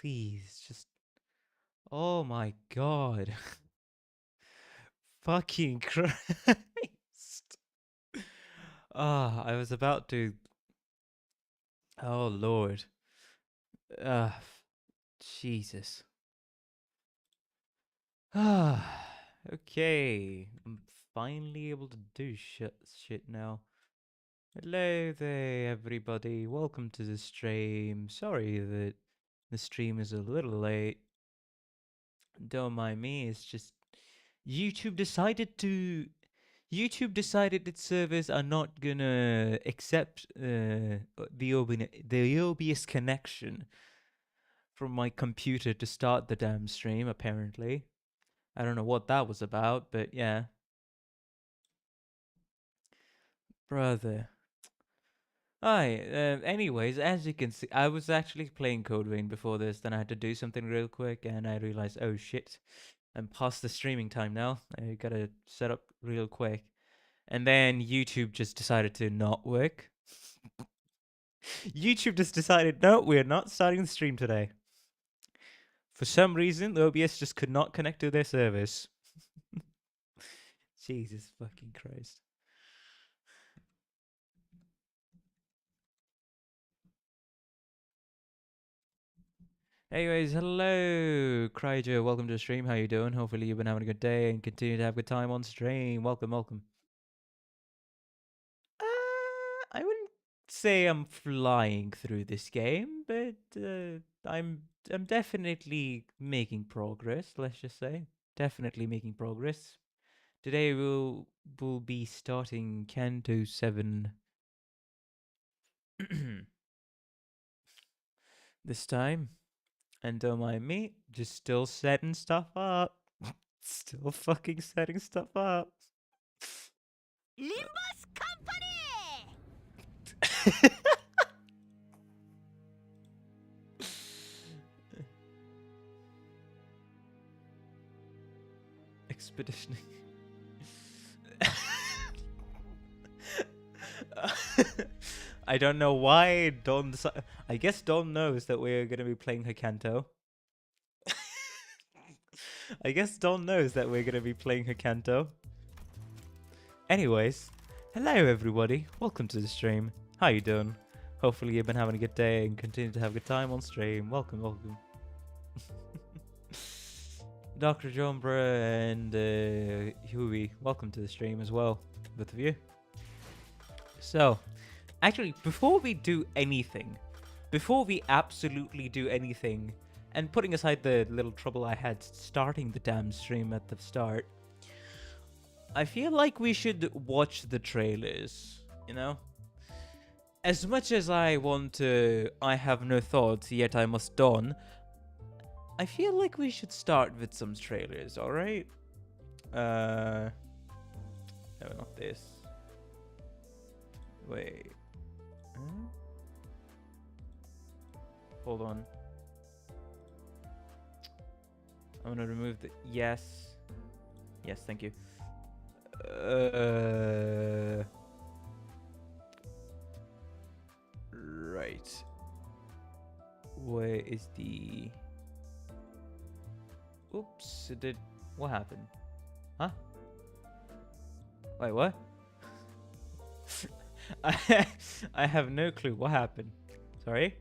Please, just... Oh my god. Fucking Christ. Ah, I was about to... Oh lord. Ah, Jesus. Ah, okay. I'm finally able to do shit now. Hello there, everybody. Welcome to the stream. Sorry that the stream is a little late. Don't mind me. It's just YouTube decided to. YouTube decided its servers are not gonna accept the OBS connection from my computer to start the damn stream. Apparently, I don't know what that was about, but yeah, brother. Hi. Anyways, as you can see, I was actually playing Code Vein before this. Then I had to do something real quick, and I realized, oh shit, I'm past the streaming time now. I gotta set up real quick. And then YouTube just decided to not work. YouTube just decided, no, we're not starting the stream today. For some reason, the OBS just could not connect to their service. Jesus fucking Christ. Anyways, hello, Cryo. Welcome to the stream. How you doing? Hopefully you've been having a good day and continue to have a good time on stream. Welcome, welcome. I wouldn't say I'm flying through this game, but I'm definitely making progress. Let's just say, definitely making progress. Today we'll be starting CANTO 7 this time. And don't mind me, just still setting stuff up. Still fucking setting stuff up. Limbus Company! Expeditioning. I don't know why Don. I guess Don knows that we're gonna be playing her Canto. I guess Don knows that we're gonna be playing her Canto. Anyways, hello everybody. Welcome to the stream. How you doing? Hopefully you've been having a good day and continue to have a good time on stream. Welcome, welcome. Dr. Jombra and Huey, welcome to the stream as well, both of you. So, actually, before we do anything, before we absolutely do anything, and putting aside the little trouble I had starting the damn stream at the start, I feel like we should watch the trailers, you know? As much as I want to, I have no thoughts, yet I must dawn, I feel like we should start with some trailers, alright? No, not this. Wait. Huh? Hold on. I'm gonna remove the... Yes. Yes, thank you. Right. Where is the... Oops, it did... What happened? Huh? Wait, what? I have no clue. What happened? Sorry?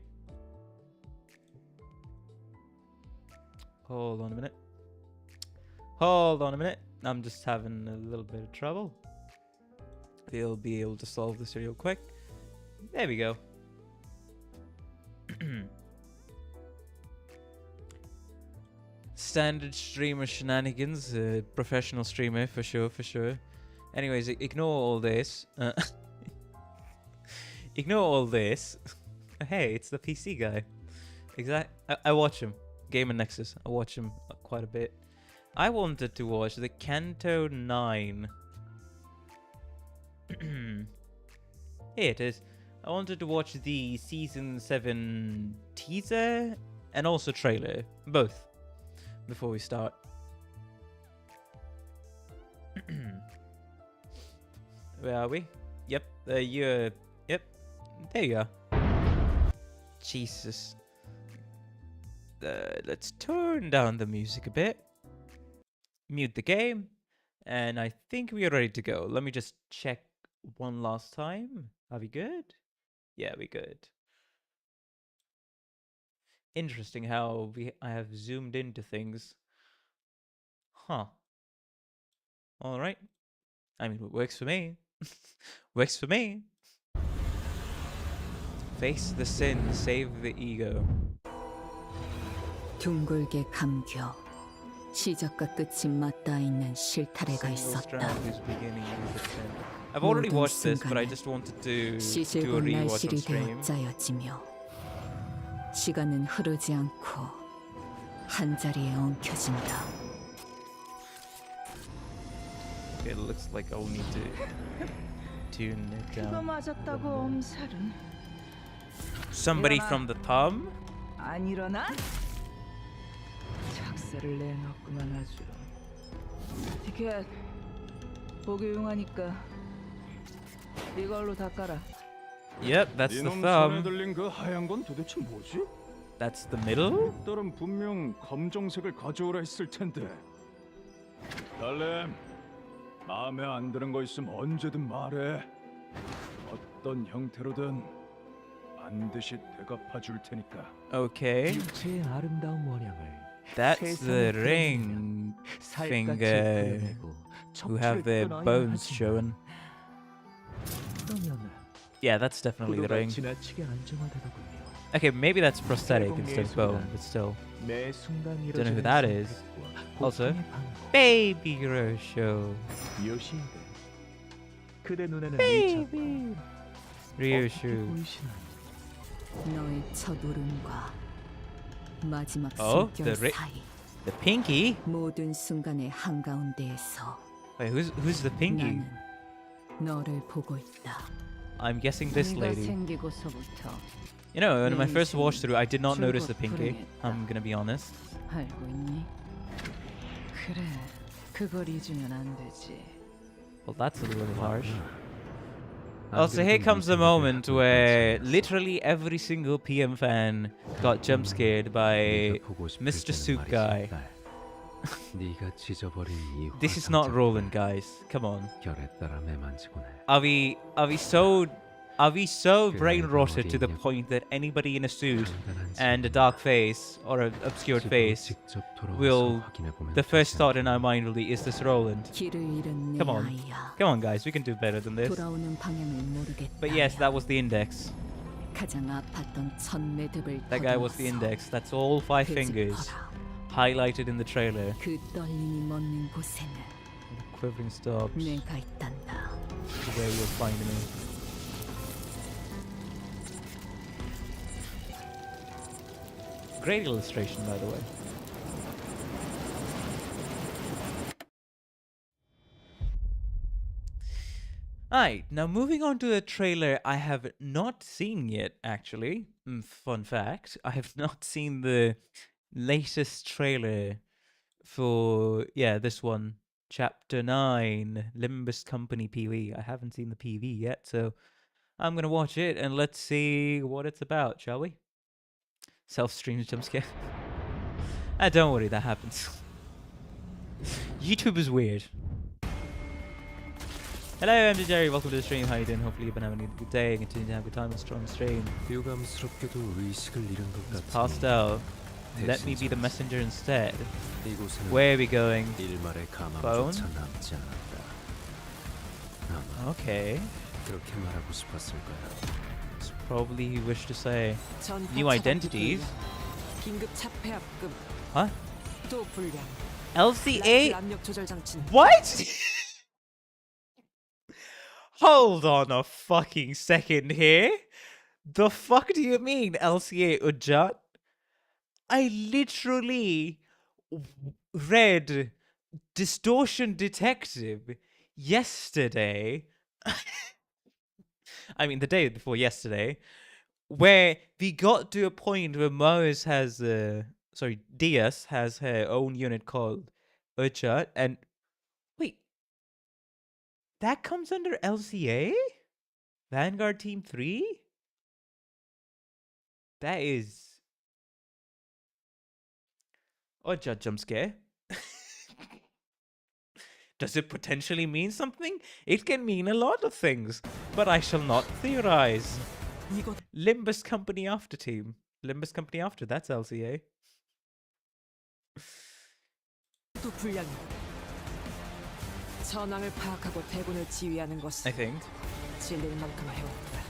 Hold on a minute. Hold on a minute. I'm just having a little bit of trouble. We'll be able to solve this real quick. There we go. Standard streamer shenanigans. Professional streamer, for sure, for sure. Anyways, ignore all this. Ignore all this. Hey, it's the PC guy. I watch him. Game and Nexus. I watch him quite a bit. I wanted to watch the Canto 9. Here it is. I wanted to watch the Season 7 teaser and also trailer. Both. Before we start. Where are we? Yep. Yep. There you are. Jesus. let's turn down the music a bit, mute the game, and I think we are ready to go. Let me just check one last time. Are we good? Yeah, we good. Interesting how I have zoomed into things. Huh. All right. I mean, it works for me. Works for me. Face the sin, save the ego. 둥글게 감겨 시작과 끝이 맞닿아 있는 실타래가 Single 있었다. strand whose beginning is the sin. I've already watched this, but I just wanted to do a 시실곧 rewatch on 날실이 stream. 되어 짜여지며 시간은 흐르지 않고 한 자리에 엉켜진다. Okay, it looks like I'll need to tune it 그거 down. 맞았다고 엄살은 Somebody 일어나. from the thumb? 안 일어나? 작사를 내놨구만 아주. 티켓 보기 용하니까 이걸로 닦아라. Yep, that's the 이놈 손에 thumb. 들린 그 하얀 건 도대체 뭐지? That's the middle? 딸은 분명 검정색을 가져오라 했을 텐데. 딸렘, 마음에 안 드는 거 있으면 언제든 말해. 어떤 형태로든 반드시 대갚아 줄 테니까. Okay, 육체의 아름다운 원양을 that's the 세상의 ring 살같이 finger 그려내고 who have their 척추를 끊어야 bones 하지만 showing. 그러면 Yeah, that's definitely the 구도가 ring. 지나치게 안정화되더군요. Okay, maybe that's prosthetic 결국 instead of bone, but still. 매 순간 Don't know who 이뤄지는 that is. 선택과 Also, 고통의 반복. Baby Rosho. 요시에게 그대 눈에는 Baby 어떻게 Ryushu. 보이시나요? 너의 첫 울음과 마지막 Oh, 숨결 the 사이 The pinky? 모든 순간의 한가운데에서 Wait, who's the pinky? 나는 너를 보고 있다. I'm guessing this 네가 lady. 생기고서부터 You know, in my 내 first watch 인생은 through, I did not notice the 줄곧 pinky. 불행했다. I'm gonna be honest. 알고 있니? 그래, 그걸 잊으면 안 되지. Well, that's a little harsh. 안 Also, here 그래도 comes the 위생이 moment 되었던 where 것이었어. literally every single PM fan got jump scared by 네가 보고 싶을 Mr. 때는 Suit 말이지, Guy. 딸. 네가 찢어버린 이 This is not 화상장을 Roland, guys. Come on. 결에 따라 매만지곤 해. Are we so brain rotted to the point that anybody in a suit and a dark face or an obscured face, will- the first thought in our mind will be, is this Roland? 길을 잃은 내 Come on. 아이야. Come on, guys, we can do better than this. 돌아오는 방향을 모르겠다. But yes, that was the index. 가장 아팠던 첫 매듭을 That guy was the 더듬어서 index. That's all 5 fingers 되짚어라. highlighted in the trailer. 그 떨림이 멎는 곳에는 Quivering stops. 내가 있단다. Where you'll find me. Great illustration, by the way. Alright, now moving on to a trailer I have not seen yet, actually. Fun fact, I have not seen the latest trailer for, this one. Chapter 9, Limbus Company PV. I haven't seen the PV yet, so I'm gonna watch it and let's see what it's about, shall we? Self-stream jump scare. Don't worry, that happens. YouTube is weird. Hello, I'm Jerry. Welcome to the stream. How you doing? Hopefully you've been having a good day and continue to have a good time and strong stream. 유감스럽게도 의식을 잃은 것 It's 같으니 passed out. Let me be the messenger instead. 이곳에는 Where are we going? 일말의 Phone? 가망조차 남지 않았다. 아마 Okay. 그렇게 말하고 싶었을 거야. It's probably you wish to say 전파 new 차단 identities. 불량. 긴급 차폐 합금. Huh? 또 불량. LCA? 라이트 압력 조절 장치. What? Hold on a fucking second here. The fuck do you mean, LCA Ujjat? I literally read Distortion Detective yesterday. I mean, the day before yesterday, where we got to a point where Moes has, Diaz has her own unit called Ujjat, and wait, that comes under LCA? Vanguard Team 3? That is Oja jump scare. Does it potentially mean something? It can mean a lot of things, but I shall not theorize. 이것도 Limbus Company After Team. Limbus Company After, that's LCA. 불량이다. 전황을 파악하고 대군을 지휘하는 I 것은 think. 질릴 만큼 해왔다.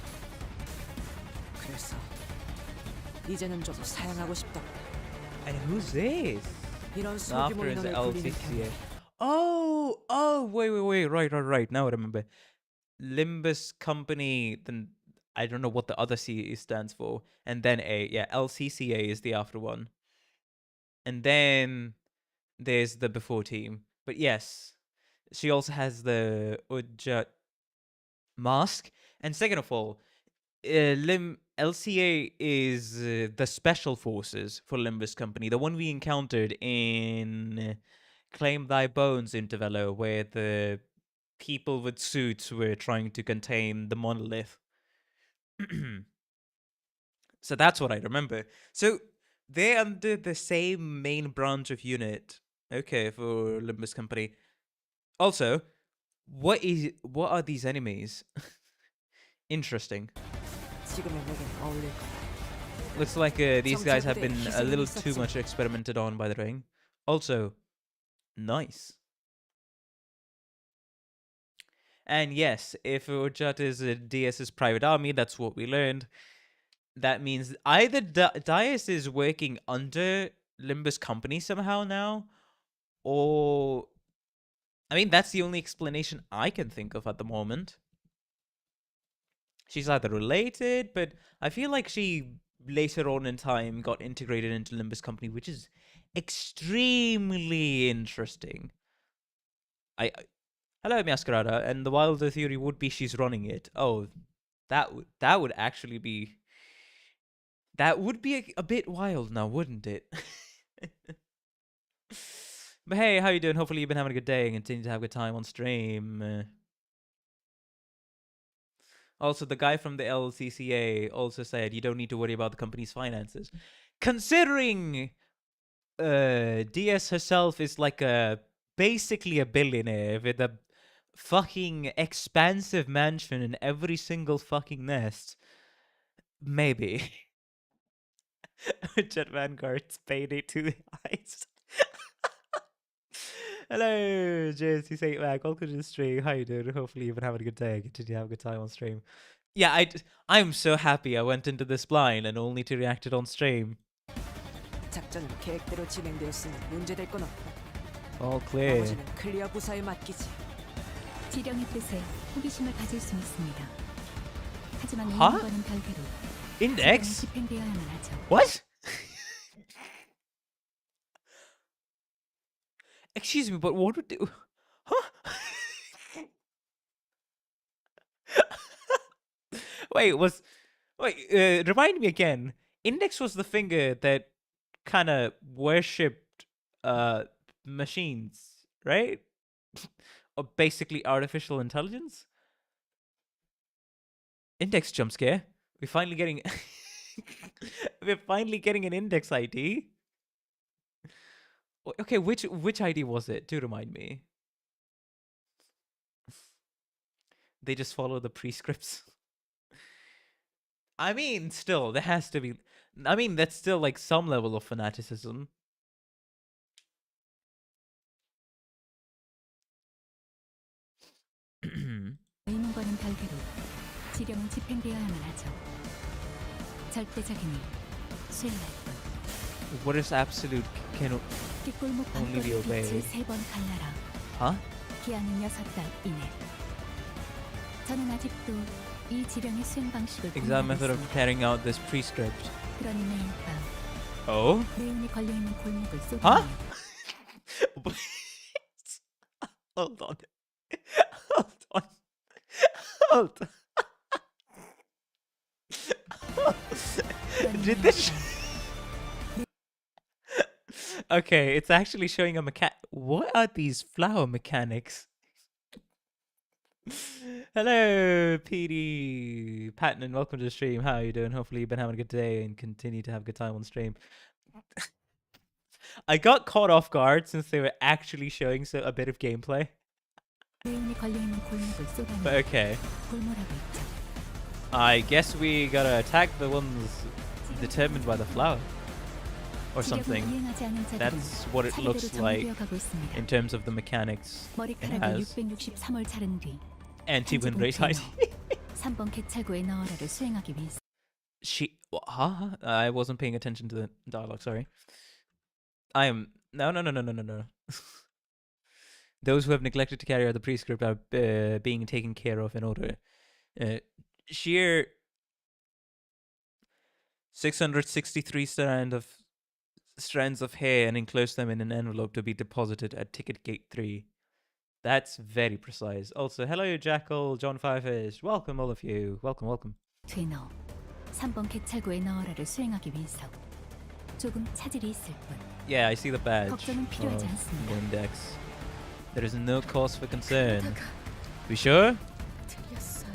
그래서 이제는 좀 사양하고 싶다. And who's this? 이런 소규모 After is 인원을 굴리는 LCCA. 경우 Wait. Right. Now I remember. Limbus Company, then I don't know what the other C stands for. And then A. Yeah, LCCA is the after one. And then there's the before team. But yes, she also has the Ujjat mask. And second of all, LCA is the special forces for Limbus Company, the one we encountered in Claim Thy Bones Intervallo, where the people with suits were trying to contain the monolith. So that's what I remember. So they're under the same main branch of unit. Okay, for Limbus Company. Also, what are these enemies? Interesting. 지금의 내겐 어울릴 거야. Looks like these guys have been a little too much experimented on by the ring. Also, nice. And yes, if Urjat is DS's private army, that's what we learned. That means either Dias is working under Limbus Company somehow now, or... I mean, that's the only explanation I can think of at the moment. She's either related, but I feel like she later on in time got integrated into Limbus Company, which is extremely interesting. Hello, Masquerada, and the wilder theory would be she's running it. Oh, that would actually be... That would be a bit wild now, wouldn't it? But hey, how you doing? Hopefully you've been having a good day and continue to have a good time on stream. Also, the guy from the LCCA also said you don't need to worry about the company's finances. Considering DS herself is like basically a billionaire with a fucking expansive mansion in every single fucking nest. Maybe. Jet Vanguard's payday to the eyes. Hello, Jesse Saint Mac. Welcome to the stream. How you doing? Hopefully you've been having a good day. Continue to have a good time on stream. Yeah, I'm so happy I went into this blind and only to react it on stream. 작전은 계획대로 진행되었으니 문제될 건 없다. All clear. 나머지는 클리어 부사에 맡기지. 지령의 뜻에 호기심을 가질 수 있습니다. 하지만 Huh? 이론과는 별개로 Index? 집행되어야만 하죠. What? Excuse me, but what would do? Huh? Remind me again. Index was the finger that kind of worshipped machines, right? Or basically artificial intelligence. Index jump scare. We're finally getting an index ID. Okay, which ID was it? Do remind me. They just follow the prescripts. I mean, still, there has to be... I mean, that's still, like, some level of fanaticism. 의문과는 별개로 지령은 집행되어야만 하죠. 절대적이니 수행할 뿐. What is absolute can 뒷골목 only be 방돌의 obeyed? 빛을 3번 갈라라. Huh? 기한은 6달 이내. 저는 아직도 이 지령의 수행 방식을 Exact method of 고민하고 있습니다. carrying out this prescript. 그러니 매일 밤 Oh? 네온이 걸려있는 골목을 쏘고 Huh? Hold on. Hold on. Did this... Okay, it's actually showing a What are these flower mechanics? Hello, PD Patton, welcome to the stream. How are you doing? Hopefully you've been having a good day and continue to have a good time on stream. I got caught off guard since they were actually showing a bit of gameplay. 레온이 걸려있는 골목을 But 쏟아내 okay. 골모라고 있죠. I guess we gotta attack the ones determined by the flower. Or 지력을 something. 이행하지 않은 자들은 That's what it 차례대로 looks like 정리되어 가고 있습니다. in terms of the mechanics. it 머리카락에 has. 663월 자른 뒤 Anti-win rate ID. 3번 개찰구의 너어라를 수행하기 위해서 Huh? I wasn't paying attention to the dialogue, sorry. I am... No. Those who have neglected to carry out the prescript are being taken care of in order. Sheer 663 strands of hair and enclose them in an envelope to be deposited at ticket gate 3. That's very precise. Also, hello Jackal, John Firefish. Welcome all of you. Welcome. 되너 3번 개찰구의 너어라를 수행하기 위해서 조금 차질이 있을 뿐 Yeah, I see the badge 걱정은 of 필요하지 the 않습니다. index. There is no cause for concern. We sure? 들렸어요.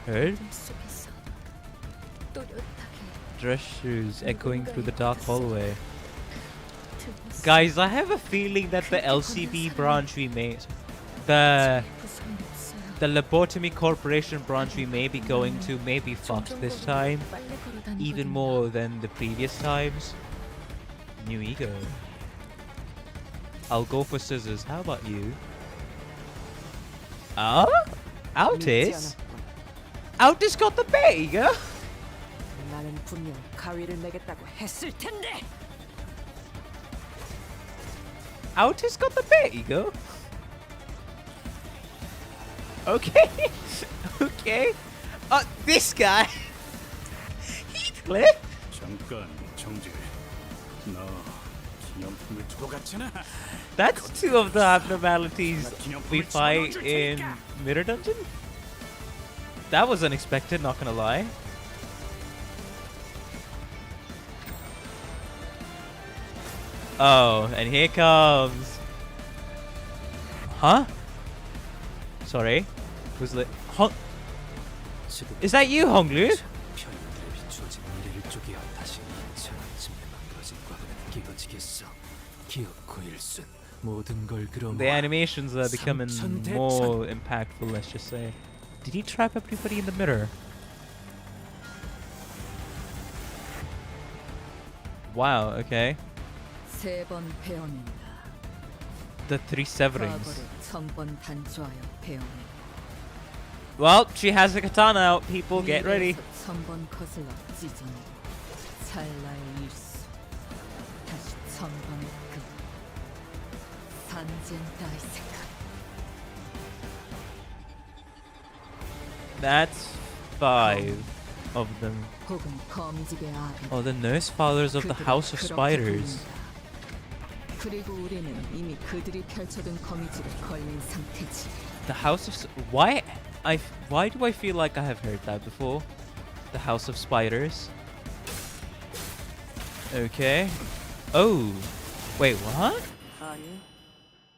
Heard? 속에서 또렷하게 Dress shoes echoing through the dark hallway. 들렸어요. Guys, I have a feeling that the LCB branch we made, the lobotomy corporation branch we may be going to may be fucked this time, even more than the previous times. New ego. I'll go for scissors. How about you? Altis? Altis got the bag! 나는 분명 가위를 매겠다고 했을 텐데. Altis got the bag! Okay. Okay. This guy. Heathcliff? 잠깐 정지. 나 기념품을 두고 갔잖아. That's two of the abnormalities we fight in Mirror Dungeon? That was unexpected, not gonna lie. Oh, and here comes... Huh? Sorry. Was it... Is that you, Honglu? 편인들에 비추어진 미래를 쪼개어 다시 이차쯤에 만들어진 과거는 깨어지겠어. 기억고 일순 모든 걸 그럼 The animations are becoming more impactful, let's just say. Did he trap everybody in the mirror? Wow, okay. 세번 베어낸다. The three severings. 과거를 천번 단조하여 베어낸다. Well, she has a katana out, people, get ready. 미래에서 천번 거슬러 찢어내고 찰나의 일수 다시 천번의 끈 산젠 다이세카. That's 5 of them. 혹은 검직의 아비. Oh, the nurse fathers of the House of Spiders. 그리고 우리는 이미 그들이 펼쳐둔 거미줄에 걸린 상태지. The House of... Why do I feel like I have heard that before? The House of Spiders. Okay. Oh. Wait, what?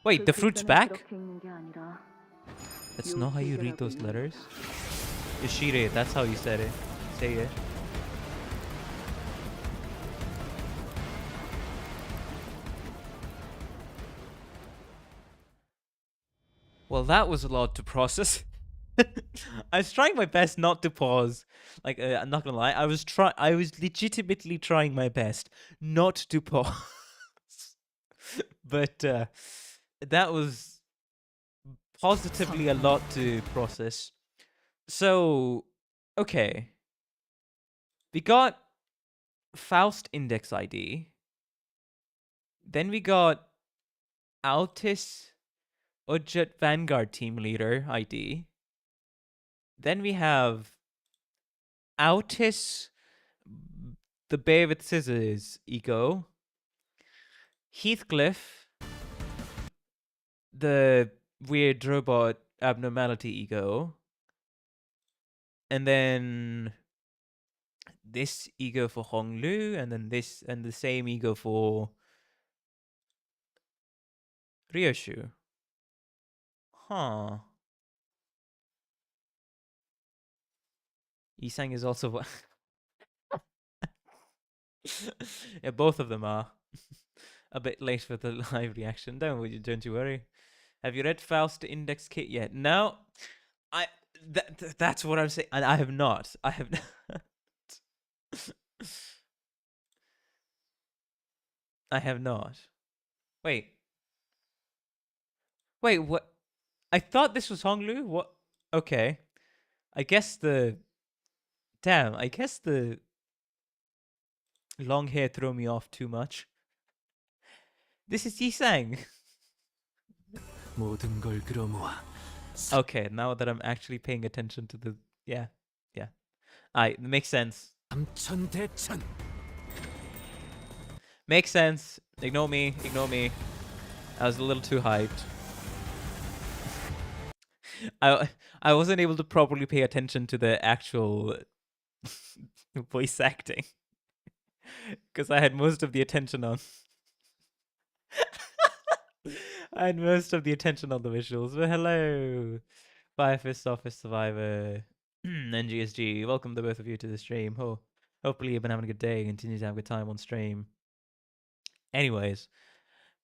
Wait, the fruit's back? That's not how you read those letters. Ishire, that's how you said it. Say it. Well, that was a lot to process. I was trying my best not to pause. Like, I'm not gonna lie, I was legitimately trying my best not to pause. But that was positively a lot to process. So, okay. We got Faust Index ID. Then we got Altis Udjat Vanguard Team Leader ID. Then we have Altis, the Bear with Scissors Ego. Heathcliff, the weird robot abnormality ego. And then this ego for Honglu, and then this and the same ego for Ryoshu. Huh. Isang is also yeah, both of them are. a bit late for the live reaction. Don't you worry. Have you read Faust Index Kit yet? No. That's what I'm saying. And I have not. I have not. I have not. Wait. Wait, what? I thought this was Honglu? What? Okay. I guess the... Damn, I guess the long hair threw me off too much. This is Yisang. 모든 걸 끌어모아 Okay, now that I'm actually paying attention to the... Yeah. It makes sense. 삼천대천. Makes sense. Ignore me. I was a little too hyped. I wasn't able to properly pay attention to the actual voice acting. Because I had most of the attention on... I had most of the attention on the visuals. But hello, Firefist Office Survivor, NGSG. Welcome the both of you to the stream. Hopefully you've been having a good day and continue to have a good time on stream. Anyways,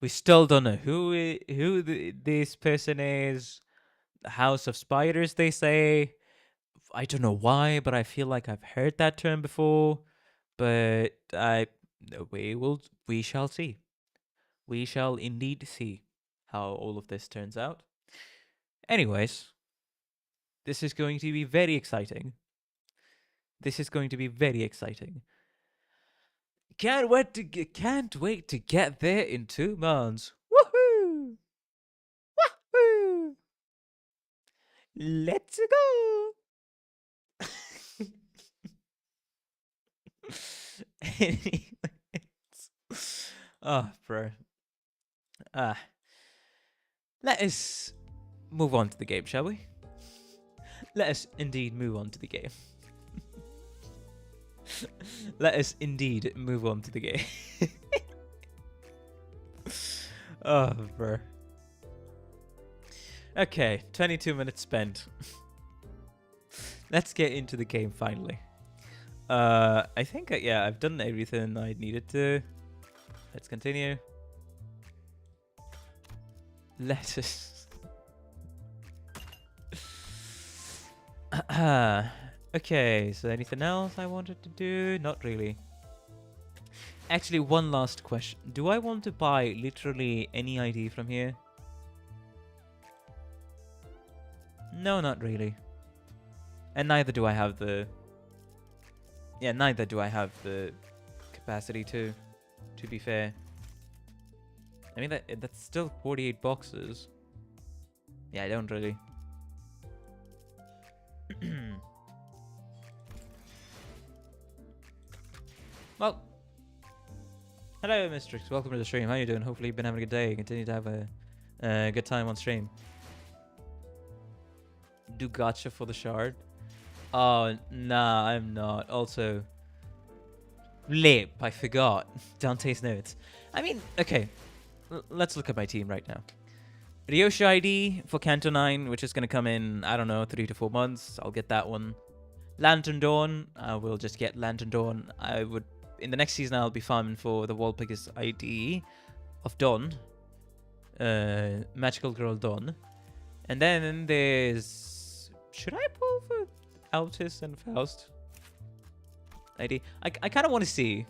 we still don't know who this person is. The House of Spiders, they say. I don't know why, but I feel like I've heard that term before. But we shall see. We shall indeed see how all of this turns out. Anyways, this is going to be very exciting. Can't wait to get there in 2 months. Woohoo! Woohoo! Let's go. Anyways. Oh, bro. Let us move on to the game, shall we? Let us indeed move on to the game. Let us indeed move on to the game. Oh, bro. Okay, 22 minutes spent. Let's get into the game finally. I think, yeah, I've done everything I needed to. Let's continue. Let us... Okay, so anything else I wanted to do? Not really. Actually, one last question. Do I want to buy literally any ID from here? No, not really. And neither do I have the... Yeah, neither do I have the capacity to be fair. I mean, that's still 48 boxes. Yeah, I don't really. Well, hello, Matrixzry. Welcome to the stream. How you doing? Hopefully you've been having a good day. Continue to have a good time on stream. Do gotcha for the shard. Oh, nah, I'm not. Also, Lip, I forgot. Dante's notes. I mean, okay. Let's look at my team right now. Ryoshi ID for Canto 9, which is going to come in, I don't know, 3 to 4 months. I'll get that one. Lantern Dawn, I will just get Lantern Dawn. I would, in the next season, I'll be farming for the Walpurgis ID of Dawn. Magical Girl Dawn. And then there's... Should I pull for Altus and Faust ID? I kind of want to see.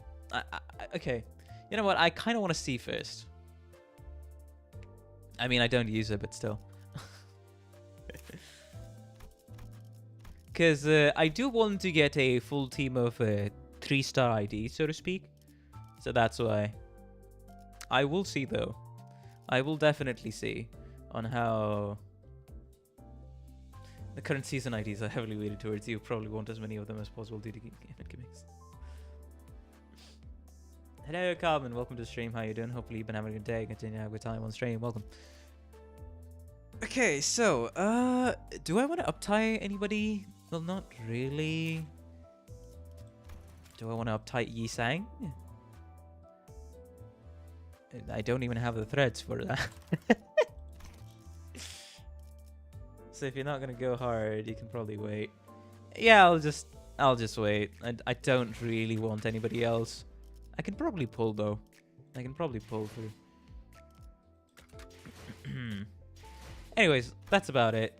Okay. You know what? I kind of want to see first. I mean, I don't use it, but still. Because I do want to get a full team of 3-star ID, so to speak. So that's why. I will see, though. I will definitely see on how the current season IDs are heavily weighted towards you. Probably want as many of them as possible due to gimmicks. Hello, Carmen. Welcome to the stream. How you doing? Hopefully you've been having a good day. Continue to have a good time on stream. Welcome. Okay, so, do I want to uptie anybody? Well, not really. Do I want to uptie Yisang? I don't even have the threads for that. So if you're not gonna go hard, you can probably wait. Yeah, I'll just wait. I don't really want anybody else. I can probably pull though. I can probably pull through. Anyways, that's about it.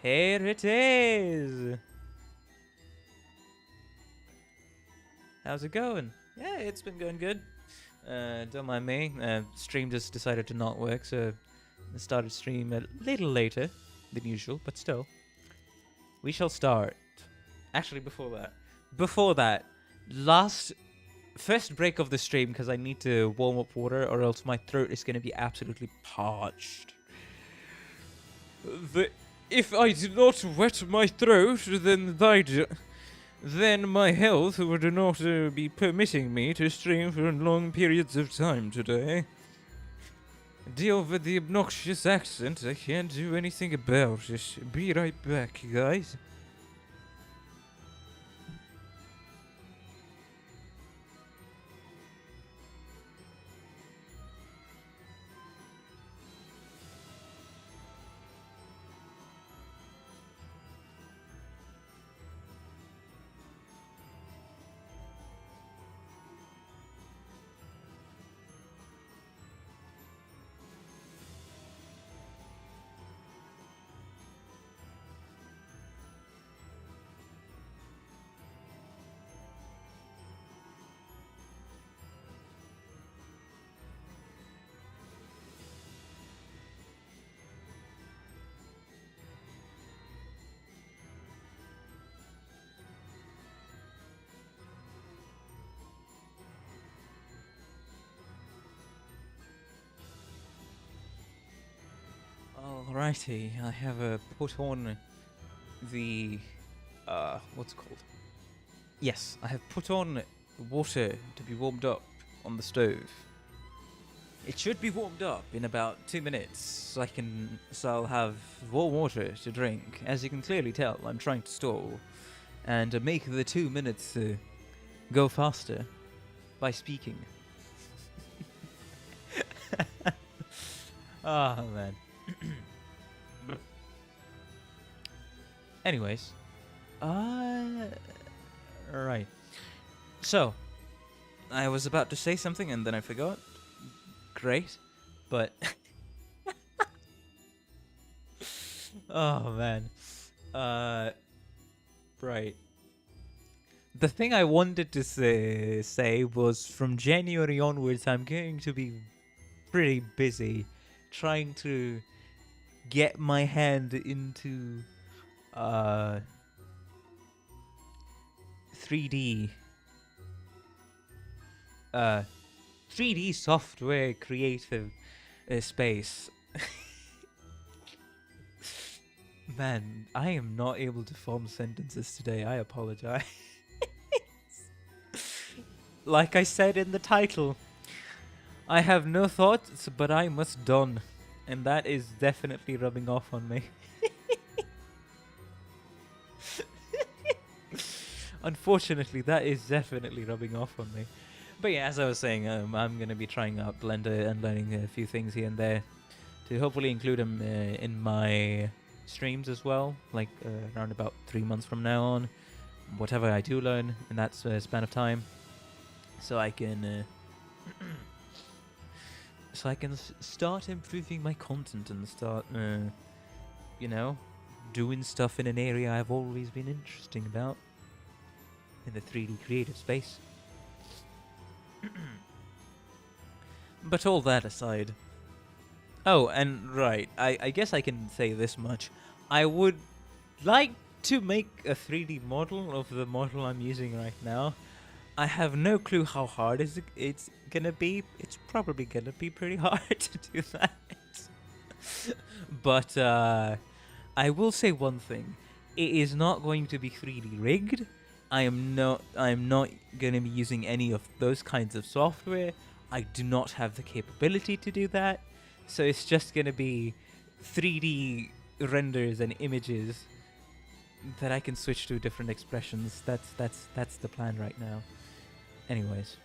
Here it is. How's it going? Yeah, it's been going good. Don't mind me. Stream just decided to not work, so I started stream a little later than usual, but still. We shall start. Actually, before that, first break of the stream because I need to warm up water or else my throat is going to be absolutely parched. If I did not wet my throat, then my health would not be permitting me to stream for long periods of time today. Deal with the obnoxious accent, I can't do anything about it. Be right back, guys. Alrighty, I have put on the what's it called? Yes, I have put on water to be warmed up on the stove. It should be warmed up in about 2 minutes, so I'll have warm water to drink. As you can clearly tell, I'm trying to stall and make the 2 minutes go faster by speaking. Oh man. Anyways, right. So, I was about to say something and then I forgot. Great, but oh man, right. The thing I wanted to say was from January onwards, I'm going to be pretty busy trying to get my hand into 3D software creative space. Man, I am not able to form sentences today. I apologize. Like I said in the title, I have no thoughts, but I must don. And that is definitely rubbing off on me. Unfortunately, that is definitely rubbing off on me. But yeah, as I was saying, I'm going to be trying out Blender and learning a few things here and there to hopefully include them in my streams as well, like around about 3 months from now on. Whatever I do learn in that span of time, so I can start improving my content and start, you know, doing stuff in an area I've always been interested about, in the 3D creative space. But all that aside, oh, and right, I guess I can say this much. I would like to make a 3D model of the model I'm using right now. I have no clue how hard it's gonna be. It's probably gonna be pretty hard to do that. But I will say one thing. It is not going to be 3D rigged. I am not going to be using any of those kinds of software. I do not have the capability to do that. So it's just going to be 3D renders and images that I can switch to different expressions. That's the plan right now. Anyways,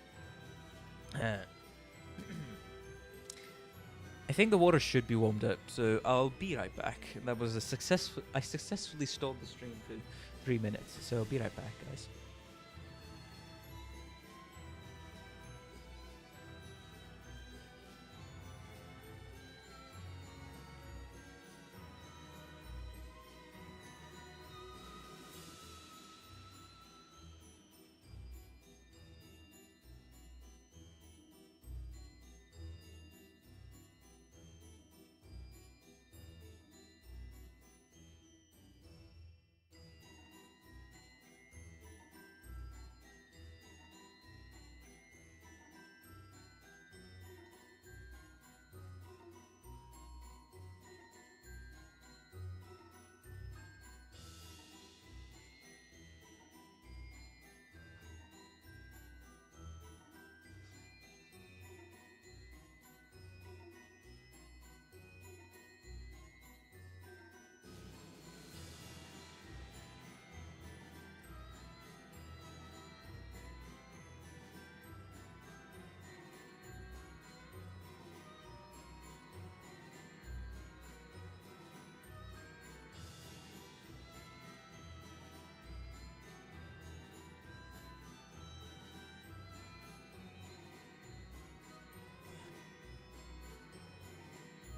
I think the water should be warmed up, so I'll be right back. That was I successfully stalled the stream for 3 minutes, so I'll be right back, guys.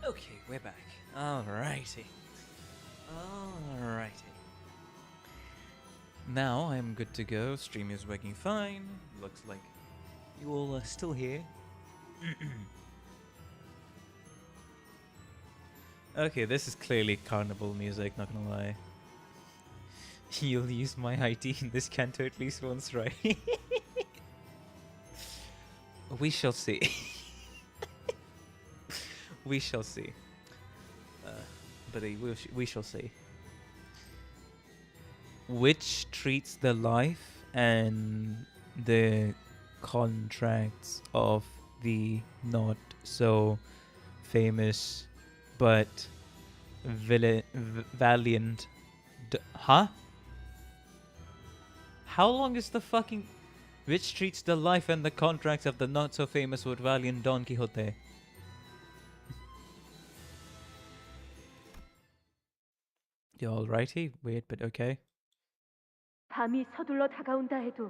Okay, we're back. Alrighty. Alrighty. Now I'm good to go. Stream is working fine. Looks like you all are still here. Okay, this is clearly carnival music, not gonna lie. You'll use my ID in this canto at least once, right? We shall see. We shall see. But we shall see. Which treats the life and the contracts of the not so famous but valiant. Huh? How long is the fucking. Which treats the life and the contracts of the not so famous but valiant Don Quixote? You alrighty? Weird, but okay. 밤이 서둘러 다가온다 해도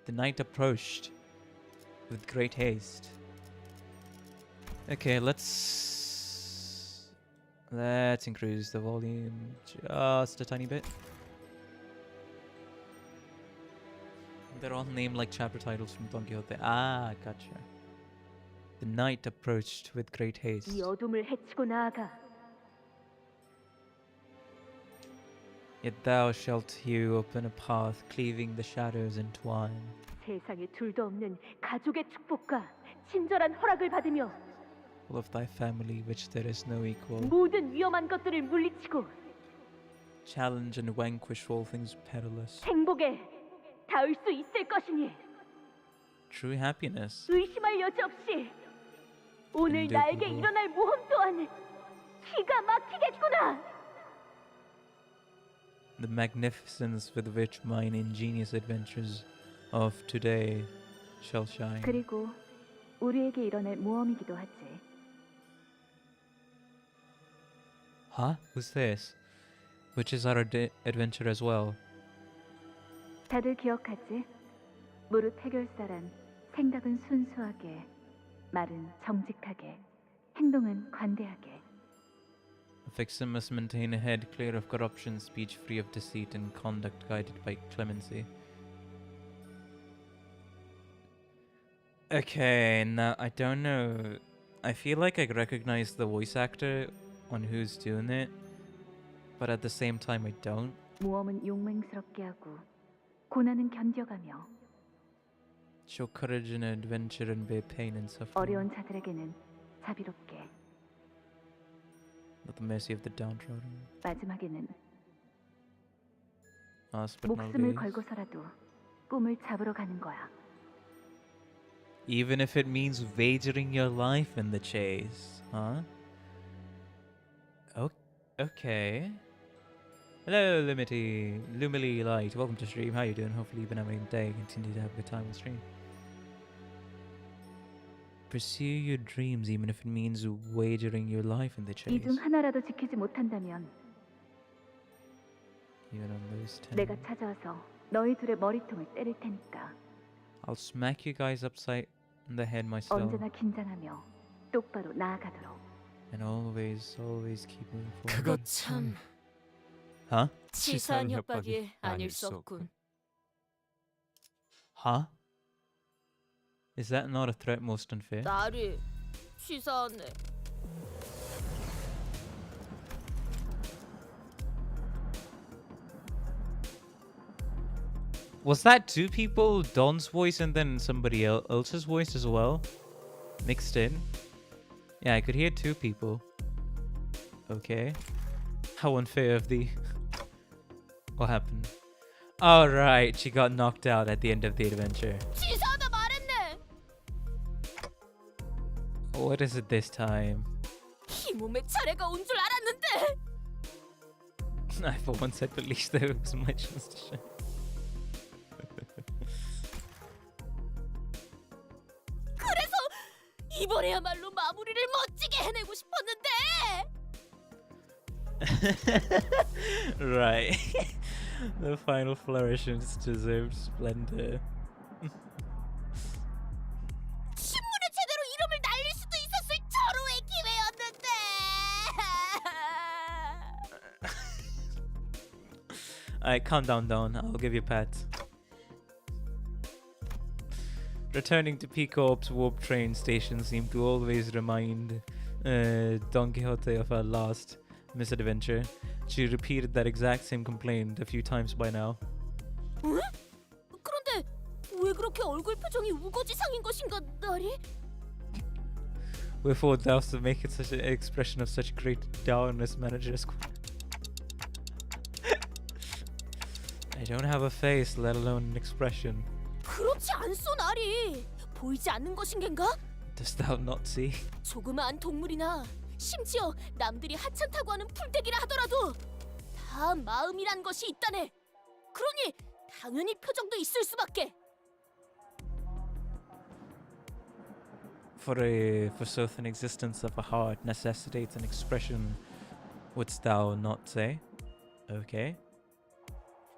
The night approached with great haste. Okay, let's increase the volume just a tiny bit. They're all named like chapter titles from Don Quixote. Ah, gotcha. The night approached with great haste. 이 어둠을 헤치고 나아가 Yet thou shalt hew open a path, cleaving the shadows in twine. 세상에 둘도 없는 가족의 축복과 친절한 허락을 받으며 All of thy family, which there is no equal. 모든 위험한 것들을 물리치고 Challenge and vanquish all things perilous. 행복에 닿을 수 있을 것이니 True happiness. 의심할 여지 없이 오늘 나에게 일어날 모험 또한 기가 막히겠구나. The magnificence with which mine ingenious adventures of today shall shine. 그리고 우리에게 일어날 모험이기도 하지. Huh? Who's this? Which is our adventure as well. 다들 기억하지? 무릇 해결사란 생각은 순수하게, 말은 정직하게, 행동은 관대하게. A vixen must maintain a head clear of corruption, speech free of deceit, and conduct guided by clemency. Okay, now I don't know. I feel like I recognize the voice actor on who's doing it, but at the same time I don't. 모험은 용맹스럽게 하고 고난은 견뎌가며 Show courage in adventure and bear pain and suffering. 어려운 자들에게는 자비롭게 At the mercy of the downtrodden. 마지막에는 Last but not 목숨을 least. 걸고서라도 꿈을 잡으러 가는 거야. Even if it means wagering your life in the chase, huh? Okay. Hello, Lumily Light. Welcome to stream. How you doing? Hopefully you've been having a day. Continue to have a good time on stream. Pursue your dreams, even if it means wagering your life in the chase. 이 중 하나라도 지키지 못한다면 Even on those 10. 내가 찾아와서 너희 둘의 머리통을 때릴 테니까 I'll smack you guys upside the head myself. 언제나 긴장하며 똑바로 나아가도록. And always keep moving forward. 그거 참 Huh? 치사한 협박이 아닐 수 없군. Huh? Is that not a threat most unfair? 나리 치사하네. Was that two people, Don's voice and then somebody else's voice as well? Mixed in? Yeah, I could hear two people. Okay. How unfair of the... What happened? Alright, she got knocked out at the end of the adventure. 치사하다 말했네. What is it this time? 이 몸의 차례가 온 줄 알았는데. I for once had believed there was my chance to shine. 그래서 이번에야말로 마무리를 멋지게 해내고 싶었는데. Right. The final flourishes deserve splendor. 신문에 제대로 이름을 날릴 수도 있었을 저런. Alright, calm down, Don. I'll give you a pat. Returning to Peacorp's warp train station seemed to always remind Don Quixote of her last misadventure. She repeated that exact same complaint a few times by now. 응? 그런데 왜 그렇게 얼굴 표정이 우거지상인 것인가, 나리? Wherefore thou to make it such an expression of such great dourness, manager squad. I don't have a face, let alone an expression. 그렇지 않소, 나리. 보이지 않는 것인겐가? Dost thou not see? 조그마한 동물이나 심지어 남들이 하찮다고 하는 풀떼기라 하더라도 다 마음이란 것이 있다네. 그러니 당연히 표정도 있을 수밖에. For so an existence of a heart necessitates an expression, wouldst thou not say? Okay.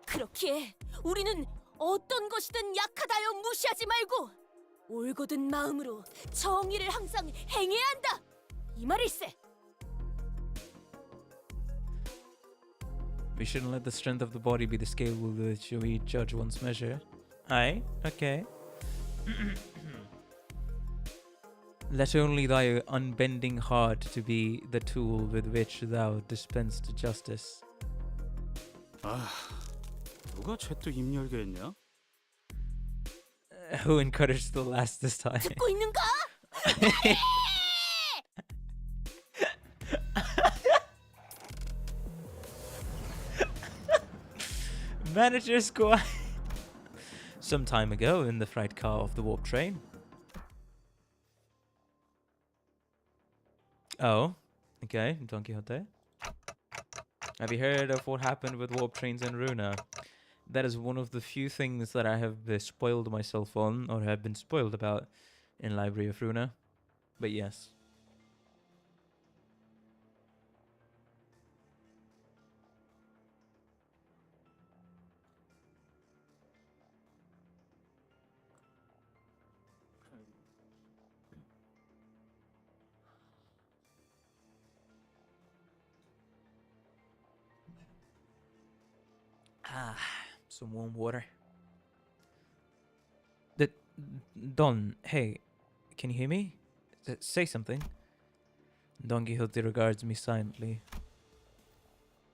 그렇기에 우리는 어떤 것이든 약하다여 무시하지 말고 올곧은 마음으로 정의를 항상 행해야 한다. 이 말일세. We shouldn't let the strength of the body be the scale with which we judge one's measure. Aye, okay. Let only thy unbending heart to be the tool with which thou dispensed justice. 아, 누가 쟤또 입 열게 했냐? Who encouraged the last this time? 듣고 있는가? Manager squad. Some time ago in the freight car of the warp train. Oh, okay, Don Quixote. Have you heard of what happened with warp trains in Runa? That is one of the few things that I have spoiled myself on, or have been spoiled about, in Library of Runa. But yes. Ah, some warm water. Don, hey, can you hear me? Say something. Don Quixote regards me silently.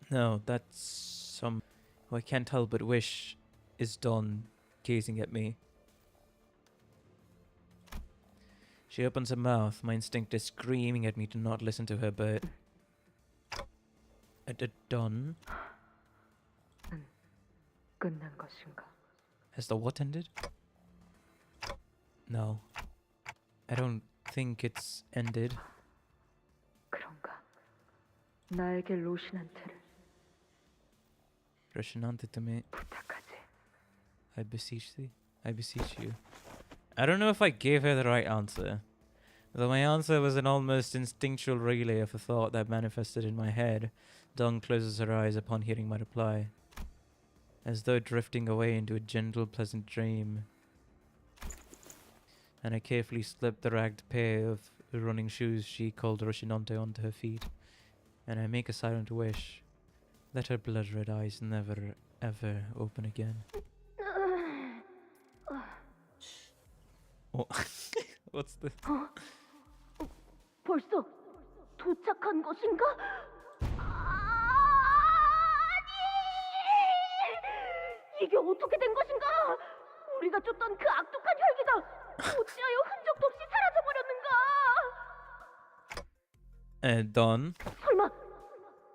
No, that's some who I can't help but wish is Don gazing at me. She opens her mouth. My instinct is screaming at me to not listen to her, but... Don? 끝난 것인가? Has the what ended? No. I don't think it's ended. 그런가? 나에게 로신한테를 Roshinante to me. 부탁하지. I beseech thee. I beseech you. I don't know if I gave her the right answer. Though my answer was an almost instinctual relay of a thought that manifested in my head, Dawn closes her eyes upon hearing my reply, as though drifting away into a gentle, pleasant dream. And I carefully slipped the ragged pair of running shoes she called Roshinante onto her feet, and I make a silent wish that her blood-red eyes never, ever open again. Oh, what's this? 벌써 도착한 것인가? 아니! 이게 어떻게 된 것인가? 우리가 쫓던 그 악독한 혈기가 어찌하여 흔적도 없이 사라져버렸는가? Don, 설마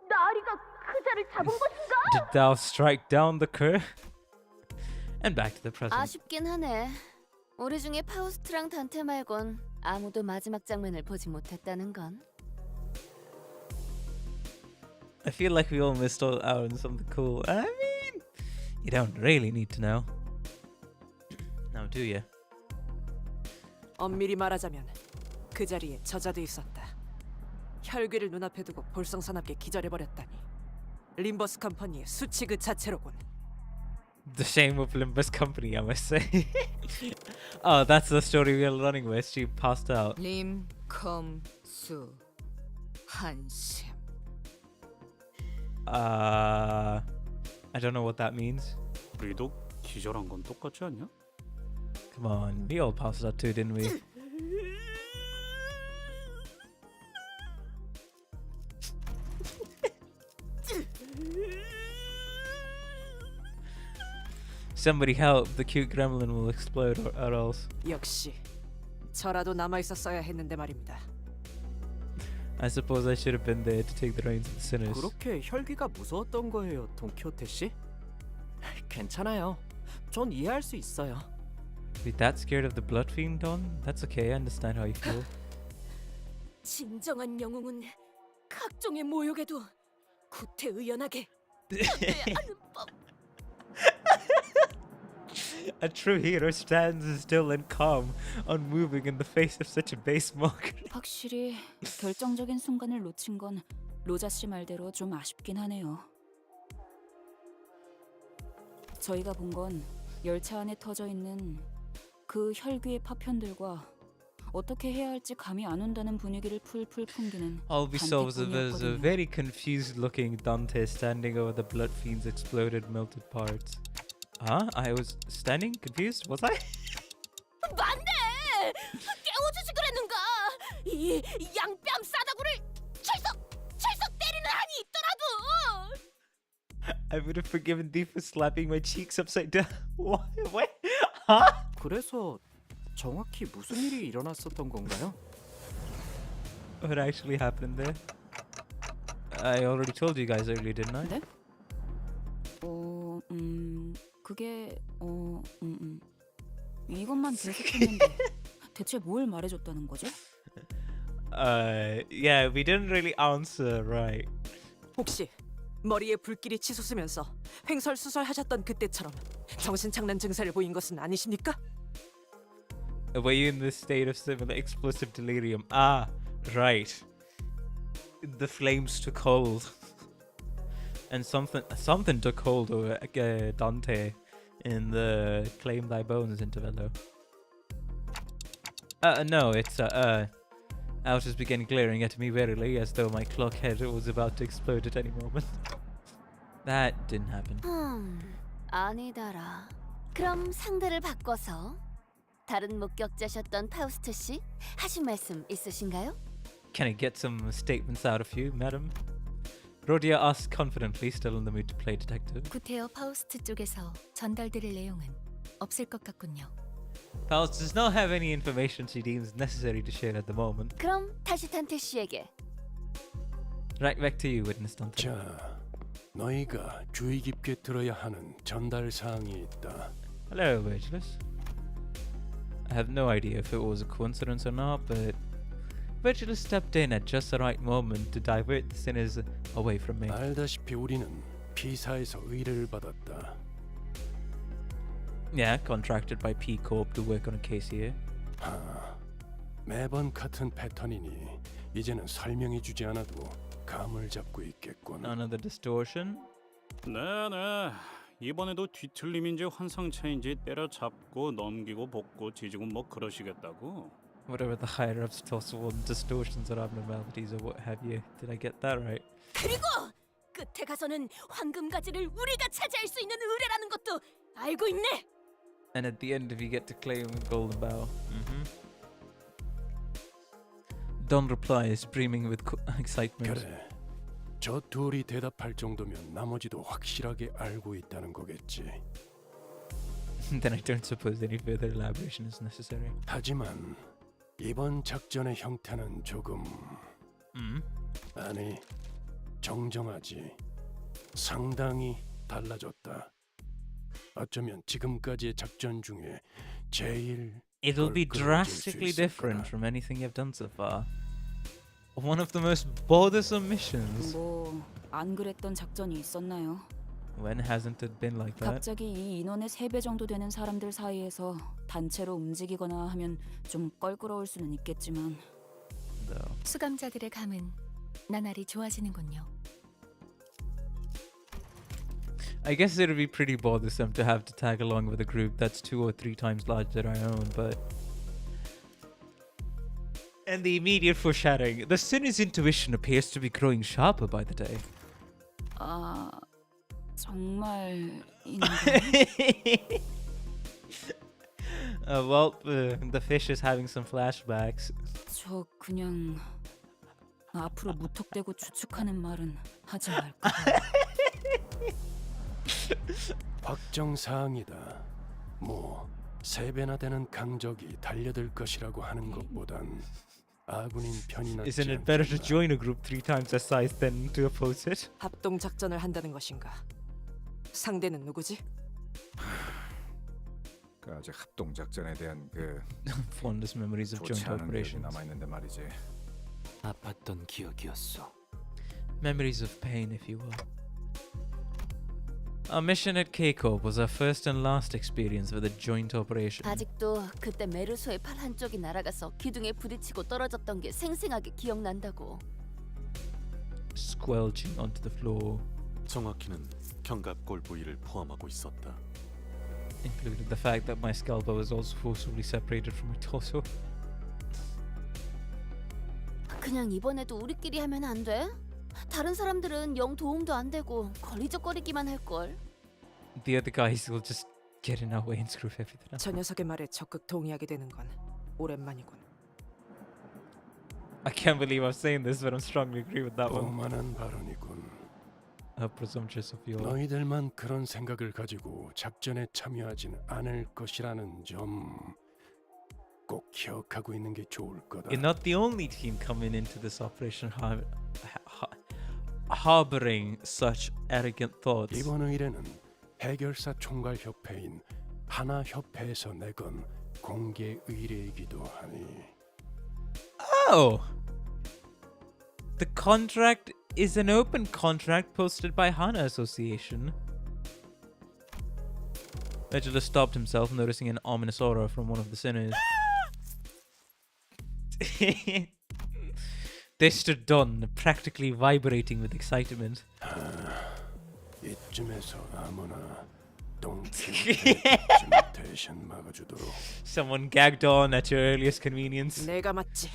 나리가 그자를 잡은 것인가? did thou strike down the cur? And back to the present. 아쉽긴 하네. 우리 중에 파우스트랑 단테 말곤 아무도 마지막 장면을 보지 못했다는 건. I feel like we all missed out on something cool. I mean, you don't really need to know. Now, do you? 엄밀히 말하자면 그 자리에 저자도 있었다. 혈귀를 눈앞에 두고 볼썽사납게 기절해버렸다니. 림버스 컴퍼니의 수치 그 자체로군. The shame of Limbus Company, I must say. Oh, that's the story we are running with. She passed out. 림컴수 한심. I don't know what that means. 우리도 기절한 건 똑같지 않냐? Come on, we all passed out too, didn't we? Somebody help, the cute gremlin will explode or else. 역시 저라도 남아 있었어야 했는데 말입니다. I suppose I should have been there to take the reins of the sinners. 그렇게 혈귀가 무서웠던 거예요, 돈키호테 씨? 괜찮아요. 전 이해할 수 있어요. Be that scared of the blood fiend, Don? That's okay, I understand how you feel. 진정한 영웅은 각종의 모욕에도 구태의연하게 견뎌야 하는 법. A true hero stands still and calm, unmoving in the face of such a base mockery. 확실히 결정적인 순간을 놓친 건 로자 씨 말대로 좀 아쉽긴 하네요. 저희가 본 건 열차 안에 터져 있는 그 혈귀의 파편들과 어떻게 해야 할지 감이 안 온다는 분위기를 풀풀 풍기는 All we saw was a 단테뿐이었거든요. very confused-looking Dante standing over the blood fiend's exploded, melted parts. Huh? I was standing confused? Was I? 맞네. 깨워주지 그랬는가. 이 양뺨 싸다구를 철썩 때리는 한이 있더라도. I would have forgiven thee for slapping my cheeks upside down. What? What? Huh? 그래서 정확히 무슨 일이 일어났었던 건가요? What actually happened there? I already told you guys earlier, didn't I? 네? 그게 이것만 계속했는데 대체 뭘 말해줬다는 거죠? Yeah, we didn't really answer right. 혹시 머리에 불길이 치솟으면서 횡설수설하셨던 그때처럼 정신착란 증세를 보인 것은 아니십니까? Were you in this state of similar explosive delirium? Ah, right. The flames took hold. And something took hold over Dante in the Claim Thy Bones intervallo. No, it's Outer's began glaring at me warily as though my clock head was about to explode at any moment. That didn't happen. 아니다라. 그럼 상대를 바꿔서 다른 목격자셨던 파우스트 씨 하신 말씀 있으신가요? Can I get some statements out of you, madam? Rhodia asked confidently, still in the mood to play detective. 구테어 파우스트 쪽에서 전달드릴 내용은 없을 것 같군요. Faust does not have any information she deems necessary to share at the moment. 그럼 다시 탄테 씨에게. Right back to you, witness Dante. 자, 너희가 주의 깊게 들어야 하는 전달 사항이 있다. Hello, Virgilus. I have no idea if it was a coincidence or not, but Virgilus stepped in at just the right moment to divert the sinners away from me. 알다시피 우리는 P사에서 의뢰를 받았다. Yeah, contracted by P Corp to work on a case here. 매번 같은 패턴이니 이제는 설명해 주지 않아도 감을 잡고 있겠군. Another distortion. 네네. 이번에도 뒤틀림인지 환상차인지 때려잡고 넘기고 볶고 뒤지고 뭐 그러시겠다고. Whatever the higher ups toss on distortions or abnormalities or what have you. Did I get that right? 그리고 끝에 가서는 황금 가지를 우리가 차지할 수 있는 의뢰라는 것도 알고 있네. And at the end, if you get to claim a golden bow. Don replies, brimming with excitement. 그래. 저 둘이 대답할 정도면 나머지도 확실하게 알고 있다는 거겠지. Then I don't suppose any further elaboration is necessary. 하지만 이번 작전의 형태는 조금 아니 정정하지. 상당히 달라졌다. 어쩌면 지금까지의 작전 중에 제일 It'll be drastically different from anything you've done so far. One of the most bothersome missions. 뭐 안 그랬던 작전이 있었나요? When hasn't it been like that? 갑자기 이 인원의 3배 정도 되는 사람들 사이에서 단체로 움직이거나 하면 좀 껄끄러울 수는 있겠지만 Though. 수감자들의 감은 나날이 좋아지는군요. I guess it would be pretty bothersome to have to tag along with a group that's 2 or 3 times larger than our own, but... And the immediate foreshadowing. The sinner's intuition appears to be growing sharper by the day. 정말 Well, the fish is having some flashbacks. 저 그냥 앞으로 무턱대고 추측하는 말은 하지 말까. 확정 사항이다. 뭐 3배나 되는 강적이 달려들 것이라고 하는 것보단 아군인 편이 낫지 Isn't it better to 않겠나. join a group 3 times that size than to oppose it? 합동 작전을 한다는 것인가? 상대는 누구지? 그 아직 합동 작전에 대한 그 Fondest memories of 좋지 joint 않은 기억이 operations. 남아 있는데 말이지. 아팠던 기억이었어. Memories of pain, if you will. Our mission at Keiko was our first and last experience with a joint operation. 아직도 그때 메르소의 팔 한쪽이 날아가서 기둥에 부딪히고 떨어졌던 게 생생하게 기억난다고. Squelching onto the floor, 정확히는 견갑골 부위를 포함하고 있었다. including the fact that my scalpel was also forcibly separated from my torso. 그냥 이번에도 우리끼리 하면 안 돼? 다른 사람들은 영 도움도 안 되고 걸리적거리기만 할걸. The other guys will just get in our way and screw everything up. 저 녀석의 말에 적극 동의하게 되는 건 오랜만이군. I can't believe I'm saying this, but I strongly agree with that one. 오만한 발언이군. How presumptuous of you. 너희들만 그런 생각을 가지고 작전에 참여하지는 않을 것이라는 점 꼭 기억하고 있는 게 좋을 거다. You're not the only team coming into this operation harboring such arrogant thoughts. 이번 의뢰는 해결사 총괄 협회인 하나 협회에서 내건 공개 의뢰이기도 하니. Oh! The contract is an open contract posted by Hana Association. Regula stopped himself, noticing an ominous aura from one of the sinners. They stood done, practically vibrating with excitement. 이쯤에서 아무나 똥침 대신 막아주도록. Someone gagged on at your earliest convenience. 내가 맞지.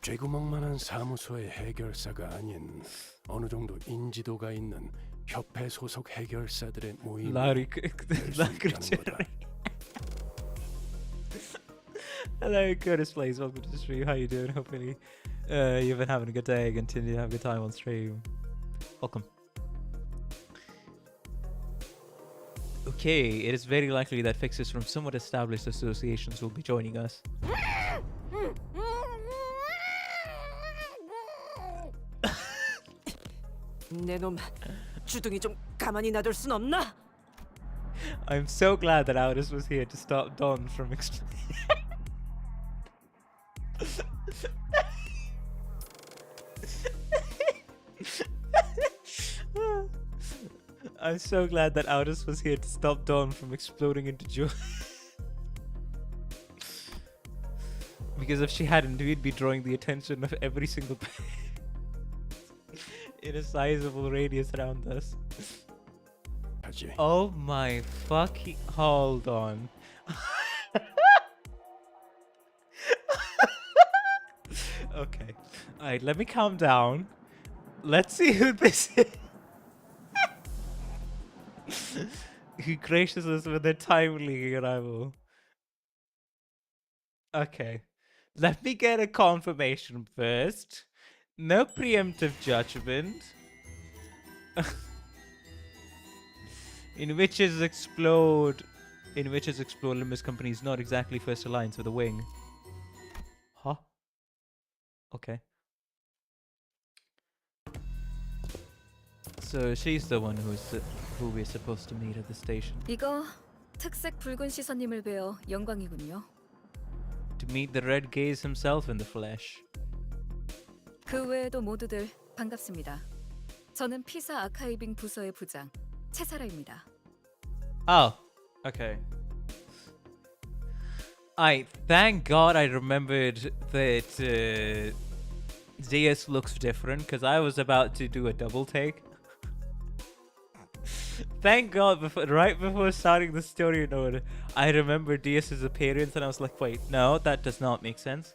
쥐구멍만한 사무소의 해결사가 아닌 어느 정도 인지도가 있는 협회 소속 해결사들의 모임이 Larry, 될수 있다는 거다. Hello, Curtis Plays. Welcome to the stream. How you doing? Hopefully, you've been having a good day. Continue to have a good time on stream. Welcome. Okay, it is very likely that fixers from somewhat established associations will be joining us. 내놈 주둥이 좀 가만히 놔둘 순 없나? I'm so glad that Aldous was here to stop Don from I'm so glad that Aldous was here to stop Don from exploding into joy. Because if she hadn't, we'd be drawing the attention of every single person in a sizable radius around us. Oh my fucking... Hold on. Okay. Alright, let me calm down. Let's see who this is. Who graces us with their timely arrival. Okay. Let me get a confirmation first. No preemptive judgment. In which is explode Limbus company is not exactly first alliance with a wing. Huh? Okay. So she's the one who we're supposed to meet at the station. 이거 특색 붉은 시선님을 뵈어 영광이군요. To meet the red gaze himself in the flesh. 그 외에도 모두들 반갑습니다. 저는 피사 아카이빙 부서의 부장 채사라입니다. Oh, okay. Thank God I remembered that ZS looks different because I was about to do a double take. Thank God, right before starting the story node, I remembered DS's appearance and I was like, wait, no, that does not make sense.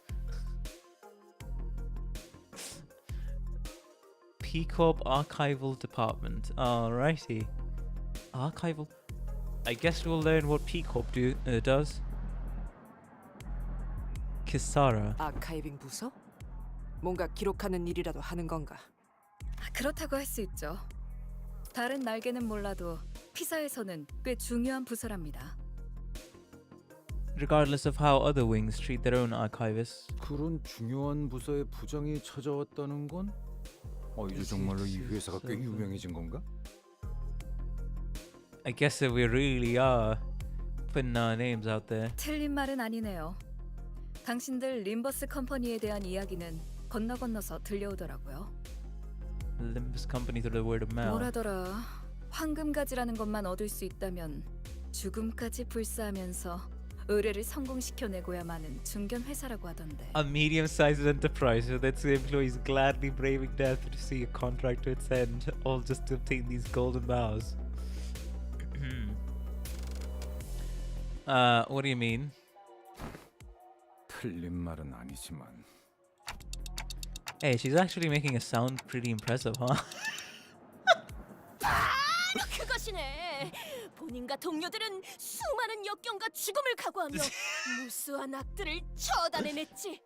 P Corp Archival Department. Alrighty. Archival. I guess we'll learn what P Corp does. Kisara. 아카이빙 부서? 뭔가 기록하는 일이라도 하는 건가? 그렇다고 할 수 있죠. 다른 날개는 몰라도 피사에서는 꽤 중요한 부서랍니다. Regardless of how other wings treat their own archivists. 그런 중요한 부서에 부정이 찾아왔다는 건 이제 정말로 이 회사가 꽤 유명해진 건가? I guess that we really are putting our names out there. 틀린 말은 아니네요. 당신들 림버스 컴퍼니에 대한 이야기는 건너서 들려오더라고요. Limbus company through the word of mouth. 뭐라더라. 황금가지라는 것만 얻을 수 있다면 죽음까지 불사하면서 의뢰를 성공시켜내고야마는 중견 회사라고 하던데. A medium-sized enterprise with its employees gladly braving death to see a contract to its end, all just to obtain these golden boughs. What do you mean? 틀린 말은 아니지만. Hey, she's actually making it sound pretty impressive, huh? 그것이네. 본인과 동료들은 수많은 역경과 죽음을 각오하며 무수한 악들을 처단해냈지.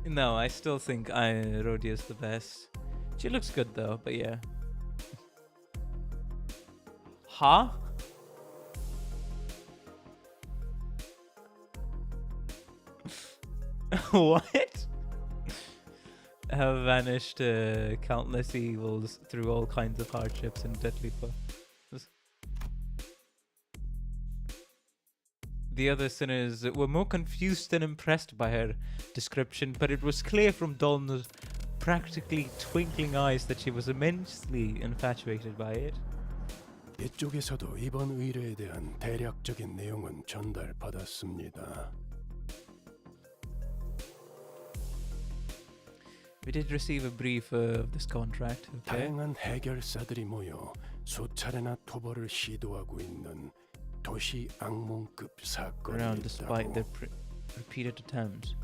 No, I still think Rhodia's the best. She looks good though, but yeah. Huh? What? Have vanished countless evils through all kinds of hardships and deadly foes. The other sinners were more confused than impressed by her description, but it was clear from Dawn's practically twinkling eyes that she was immensely infatuated by it. 이쪽에서도 이번 의뢰에 대한 대략적인 내용은 전달받았습니다. We did receive a brief of this contract. Okay. 다양한 해결사들이 모여 수차례나 토벌을 시도하고 있는 도시 악몽급 사건이 Around despite 있다고. their repeated attempts.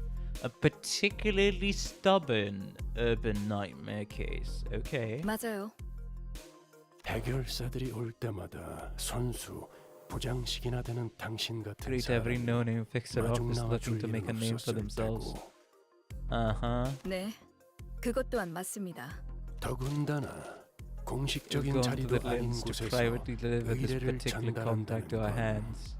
A particularly stubborn urban nightmare case. Okay. 맞아요. 해결사들이 올 때마다 선수 부장식이나 되는 당신 같은 Treat every 사람이 no-name fixer 마중 office looking 나와줄 to make a 일은 name for themselves. 없었을 Uh-huh. 네, 그것 또한 맞습니다. 더군다나 We've 공식적인 gone to 자리도 the 아닌 lengths to 곳에서 privately deliver this 의뢰를 particular contract to our 전달한다는 건 hands.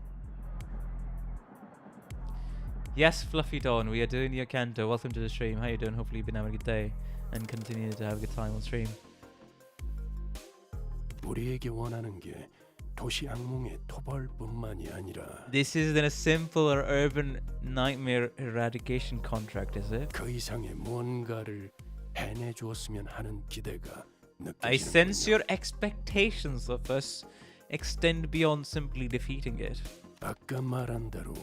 Yes, Fluffy Dawn, we are doing your CANTO. Welcome to the stream. How you doing? Hopefully you've been having a good day and continue to have a good time on stream. 우리에게 원하는 게 도시 악몽의 토벌뿐만이 아니라 This isn't a simple or urban nightmare eradication contract, is it? 그 이상의 뭔가를 해내 주었으면 하는 기대가 I sense 느껴지는군요. your expectations of us extend beyond simply defeating it. 아까 말한 대로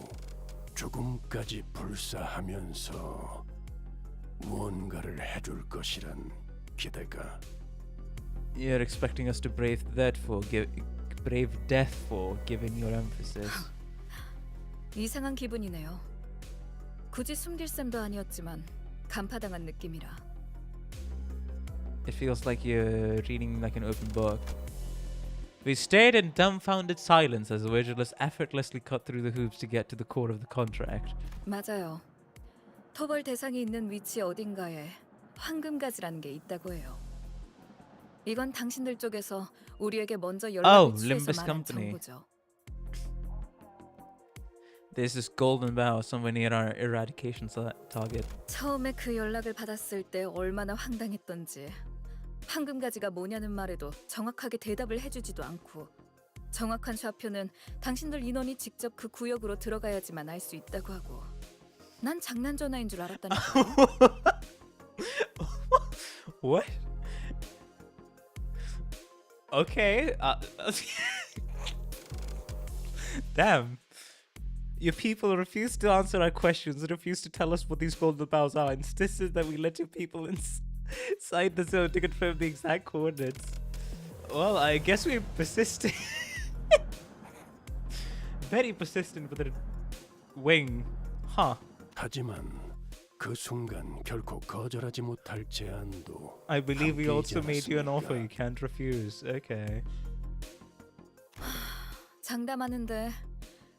죽음까지 불사하면서 무언가를 해줄 것이란 기대가. You're expecting us to brave death for giving your emphasis. 이상한 기분이네요. 굳이 숨길 셈도 아니었지만 간파당한 느낌이라. It feels like you're reading like an open book. We stared in dumbfounded silence as Virgilus effortlessly cut through the hoops to get to the core of the contract. 맞아요. 토벌 대상이 있는 위치 어딘가에 황금가지라는 게 있다고 해요. 이건 당신들 쪽에서 우리에게 먼저 연락을 취해서 Limbus 말한 company. 정보죠. There's this golden bough somewhere near our eradication target. 처음에 그 연락을 받았을 때 얼마나 황당했던지. 황금가지가 뭐냐는 말에도 정확하게 대답을 해주지도 않고 정확한 좌표는 당신들 인원이 직접 그 구역으로 들어가야지만 알 수 있다고 하고 난 장난 전화인 줄 알았다니까요. What? Okay. Damn. Your people refuse to answer our questions, refuse to tell us what these golden boughs are, insisted that we let your people inside the zone to confirm the exact coordinates. Well, I guess we're persistent. Very persistent with wing. Huh. 하지만 그 순간 결코 거절하지 못할 제안도 I believe we 함께 also made you an offer you 않았습니까? can't refuse. Okay. 장담하는데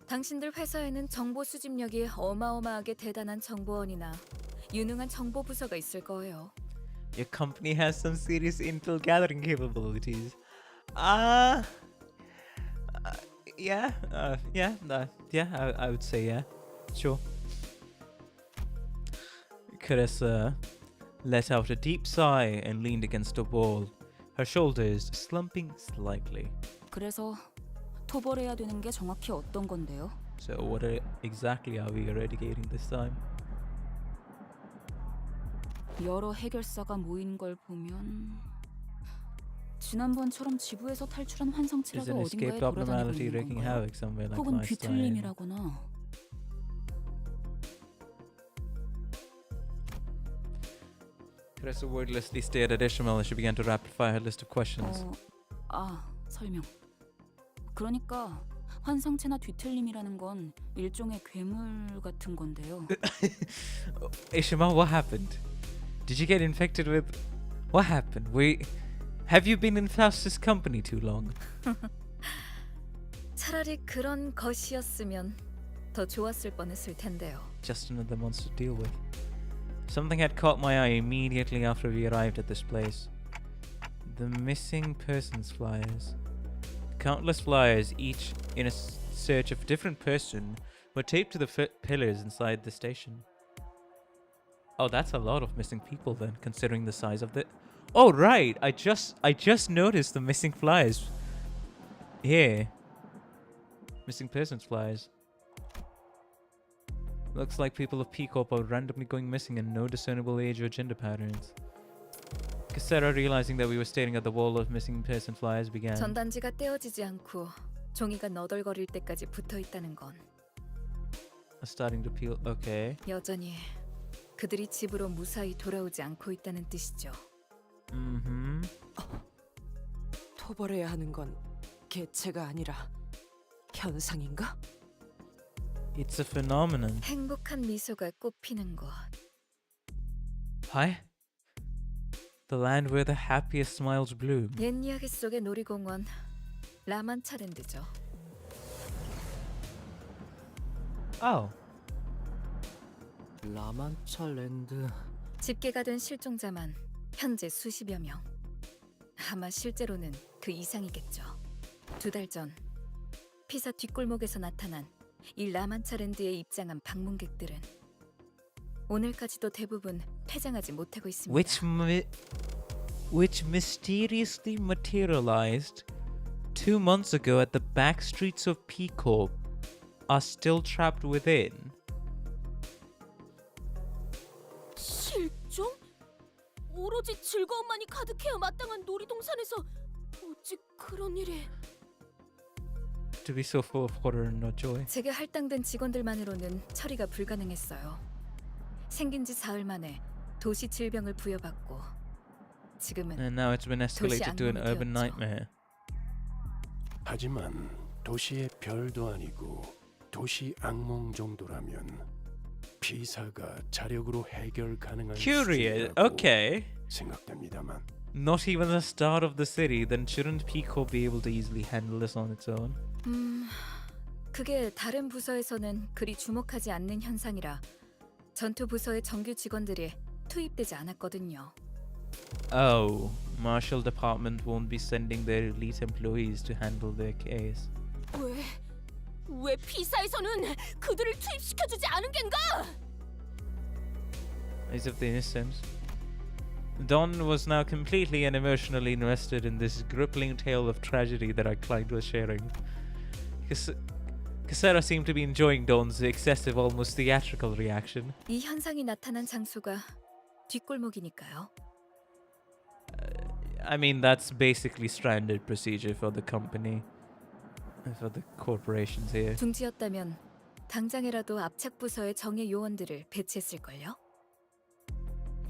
당신들 회사에는 정보 수집력이 어마어마하게 대단한 정보원이나 유능한 정보 부서가 있을 거예요. Your company has some serious intel gathering capabilities. Yeah, I would say yeah. Sure. Carissa let out a deep sigh and leaned against a wall, her shoulders slumping slightly. 그래서 토벌해야 되는 게 정확히 어떤 건데요? So what exactly are we eradicating this time? 여러 해결사가 모인 걸 보면 지난번처럼 지구에서 탈출한 Is 환상체라가 an 어딘가에 escaped 돌아다니고 abnormality 있는 wreaking 건가요? havoc somewhere like 혹은 last time? 뒤틀림이라거나. Carissa wordlessly stared at Ishmael as she began to rapid fire her list of questions. 설명. 그러니까 환상체나 뒤틀림이라는 건 일종의 괴물 같은 건데요. Ishmael, what happened? Did you get infected with... What happened? Have you been in Faustus' company too long? 차라리 그런 것이었으면 더 좋았을 뻔했을 텐데요. Just another monster to deal with. Something had caught my eye immediately after we arrived at this place. The missing persons flyers. Countless flyers, each in a search of a different person, were taped to the pillars inside the station. Oh, that's a lot of missing people then, considering the size of the... Oh, right! I just noticed the missing flyers. Here. Missing persons flyers. Looks like people of P-Corp are randomly going missing in no discernible age or gender patterns. Cassera, realizing that we were staring at the wall of missing person flyers, began... 전단지가 떼어지지 않고 종이가 너덜거릴 때까지 붙어 있다는 건 Starting to peel... Okay. 여전히 그들이 집으로 무사히 돌아오지 않고 있다는 뜻이죠. 토벌해야 하는 건 개체가 아니라 현상인가? It's a phenomenon. 행복한 미소가 꽃피는 곳. Hi? The land where the happiest smiles bloom. 옛 이야기 속의 놀이공원 라만차랜드죠. Oh. 라만차랜드. 집계가 된 실종자만 현재 수십여 명. 아마 실제로는 그 이상이겠죠. 2달 전 피사 뒷골목에서 나타난 이 라만차랜드에 입장한 방문객들은 오늘까지도 대부분 퇴장하지 못하고 있습니다. Which mysteriously materialized 2 months ago at the back streets of P-Corp are still trapped within. 실종? 오로지 즐거움만이 가득해야 마땅한 놀이동산에서 어찌 그런 일이... To be so full of horror and not joy. 제게 할당된 직원들만으로는 처리가 불가능했어요. 생긴 지 사흘 만에 도시 질병을 부여받고 지금은 And now it's been escalated to an urban nightmare. 하지만 도시의 별도 아니고 도시 악몽 정도라면 피사가 자력으로 해결 가능한 Curious. 수준이라고 Okay. 생각됩니다만 Not even the start of the city, then shouldn't P-Corp be able to easily handle this on its own? 그게 다른 부서에서는 그리 주목하지 않는 현상이라 전투 부서의 정규 직원들이 투입되지 않았거든요. Oh, Marshal Department won't be sending their elite employees to handle their case. 왜 피사에서는 그들을 투입시켜주지 않은 겐가? As of the innocence. Don was now completely and emotionally invested in this gripping tale of tragedy that our client was sharing. Cassera seemed to be enjoying Don's excessive, almost theatrical reaction. 이 현상이 나타난 장소가 뒷골목이니까요. I mean, that's basically standard procedure for the company, for the corporations here. 둥지였다면 당장이라도 압착 부서의 정예 요원들을 배치했을걸요.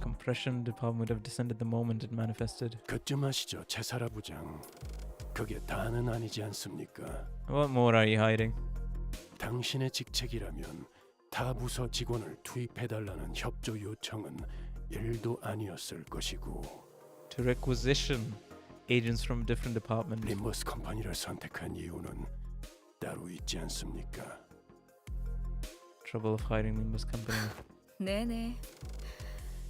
Compression department would have descended the moment it manifested. 그쯤 하시죠, 제사라 부장. 그게 다는 아니지 않습니까? What more are you hiding? 당신의 직책이라면 타 부서 직원을 투입해달라는 협조 요청은 일도 아니었을 것이고 To requisition agents from different departments. 림버스 컴퍼니를 선택한 이유는 따로 있지 않습니까? Trouble of hiring Limbus company. 네네.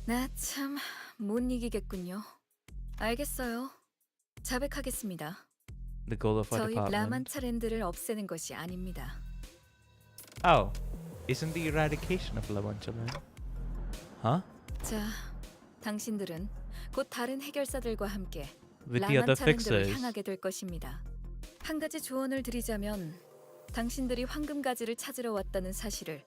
나 참 못 이기겠군요. 알겠어요. 자백하겠습니다. The goal of our 저희 department. 라만차랜드를 없애는 것이 아닙니다. Oh, isn't the eradication of La Mancha Land? Huh? 자, 당신들은 곧 다른 해결사들과 함께 With the other 라만차랜드로 fixers. 향하게 될 것입니다. 한 가지 조언을 드리자면 당신들이 황금가지를 찾으러 왔다는 사실을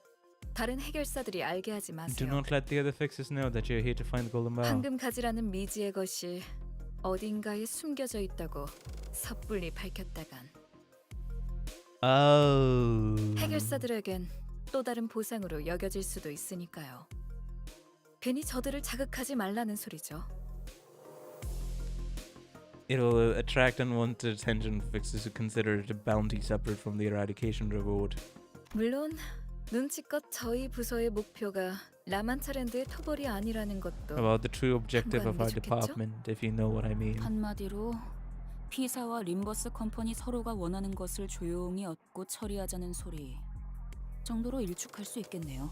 다른 해결사들이 알게 하지 Do 마세요. not let the other fixers know that you're here to find the golden bowl. 황금가지라는 미지의 것이 어딘가에 숨겨져 있다고 섣불리 밝혔다간 Oh. 해결사들에겐 또 다른 보상으로 여겨질 수도 있으니까요. 괜히 저들을 자극하지 말라는 소리죠. It'll attract unwanted attention for fixers who consider it a bounty separate from the eradication reward. 물론 눈치껏 저희 부서의 목표가 라만차랜드의 토벌이 아니라는 것도 About the true objective of our 좋겠죠? department, if you know what I mean. 한마디로 피사와 림버스 컴퍼니 서로가 원하는 것을 조용히 얻고 처리하자는 소리 정도로 일축할 수 있겠네요.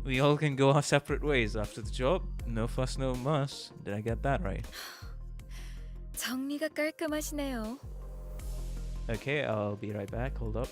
We all can go our separate ways after the job. No fuss, no muss. Did I get that right? 정리가 깔끔하시네요. Okay, I'll be right back. Hold up.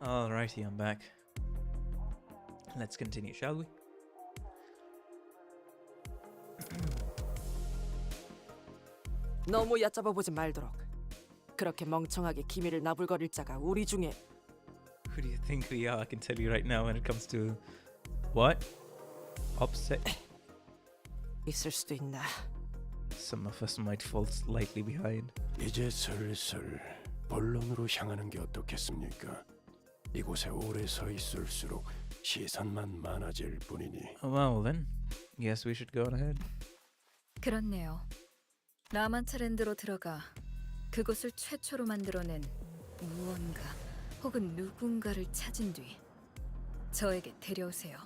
Alrighty, I'm back. Let's continue, shall we? 너무 얕잡아 보지 말도록. 그렇게 멍청하게 기밀을 나불거릴 자가 우리 중에 Who do you think we are? I can tell you right now when it comes to what? Upset. 있을 수도 있나. Some of us might fall slightly behind. 이제 슬슬 본론으로 향하는 게 어떻겠습니까? 이곳에 오래 서 있을수록 시선만 많아질 뿐이니. Well then, yes, we should go on ahead. 그렇네요. 라만차랜드로 들어가 그곳을 최초로 만들어낸 무언가 혹은 누군가를 찾은 뒤 저에게 데려오세요.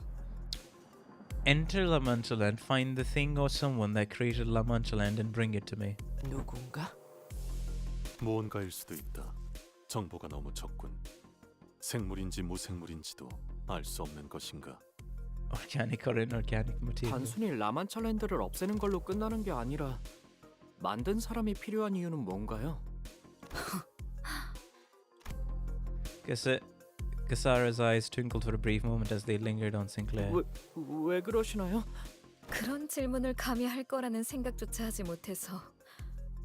Enter La Mancha Land, find the thing or someone that created La Mancha Land and bring it to me. 누군가? 무언가일 수도 있다. 정보가 너무 적군. 생물인지 무생물인지도 알 수 없는 것인가. Organic or inorganic material. 단순히 라만차랜드를 없애는 걸로 끝나는 게 아니라 만든 사람이 필요한 이유는 뭔가요? Kasara's eyes twinkled for a brief moment as they lingered on Sinclair. 왜 그러시나요? 그런 질문을 감히 할 거라는 생각조차 하지 못해서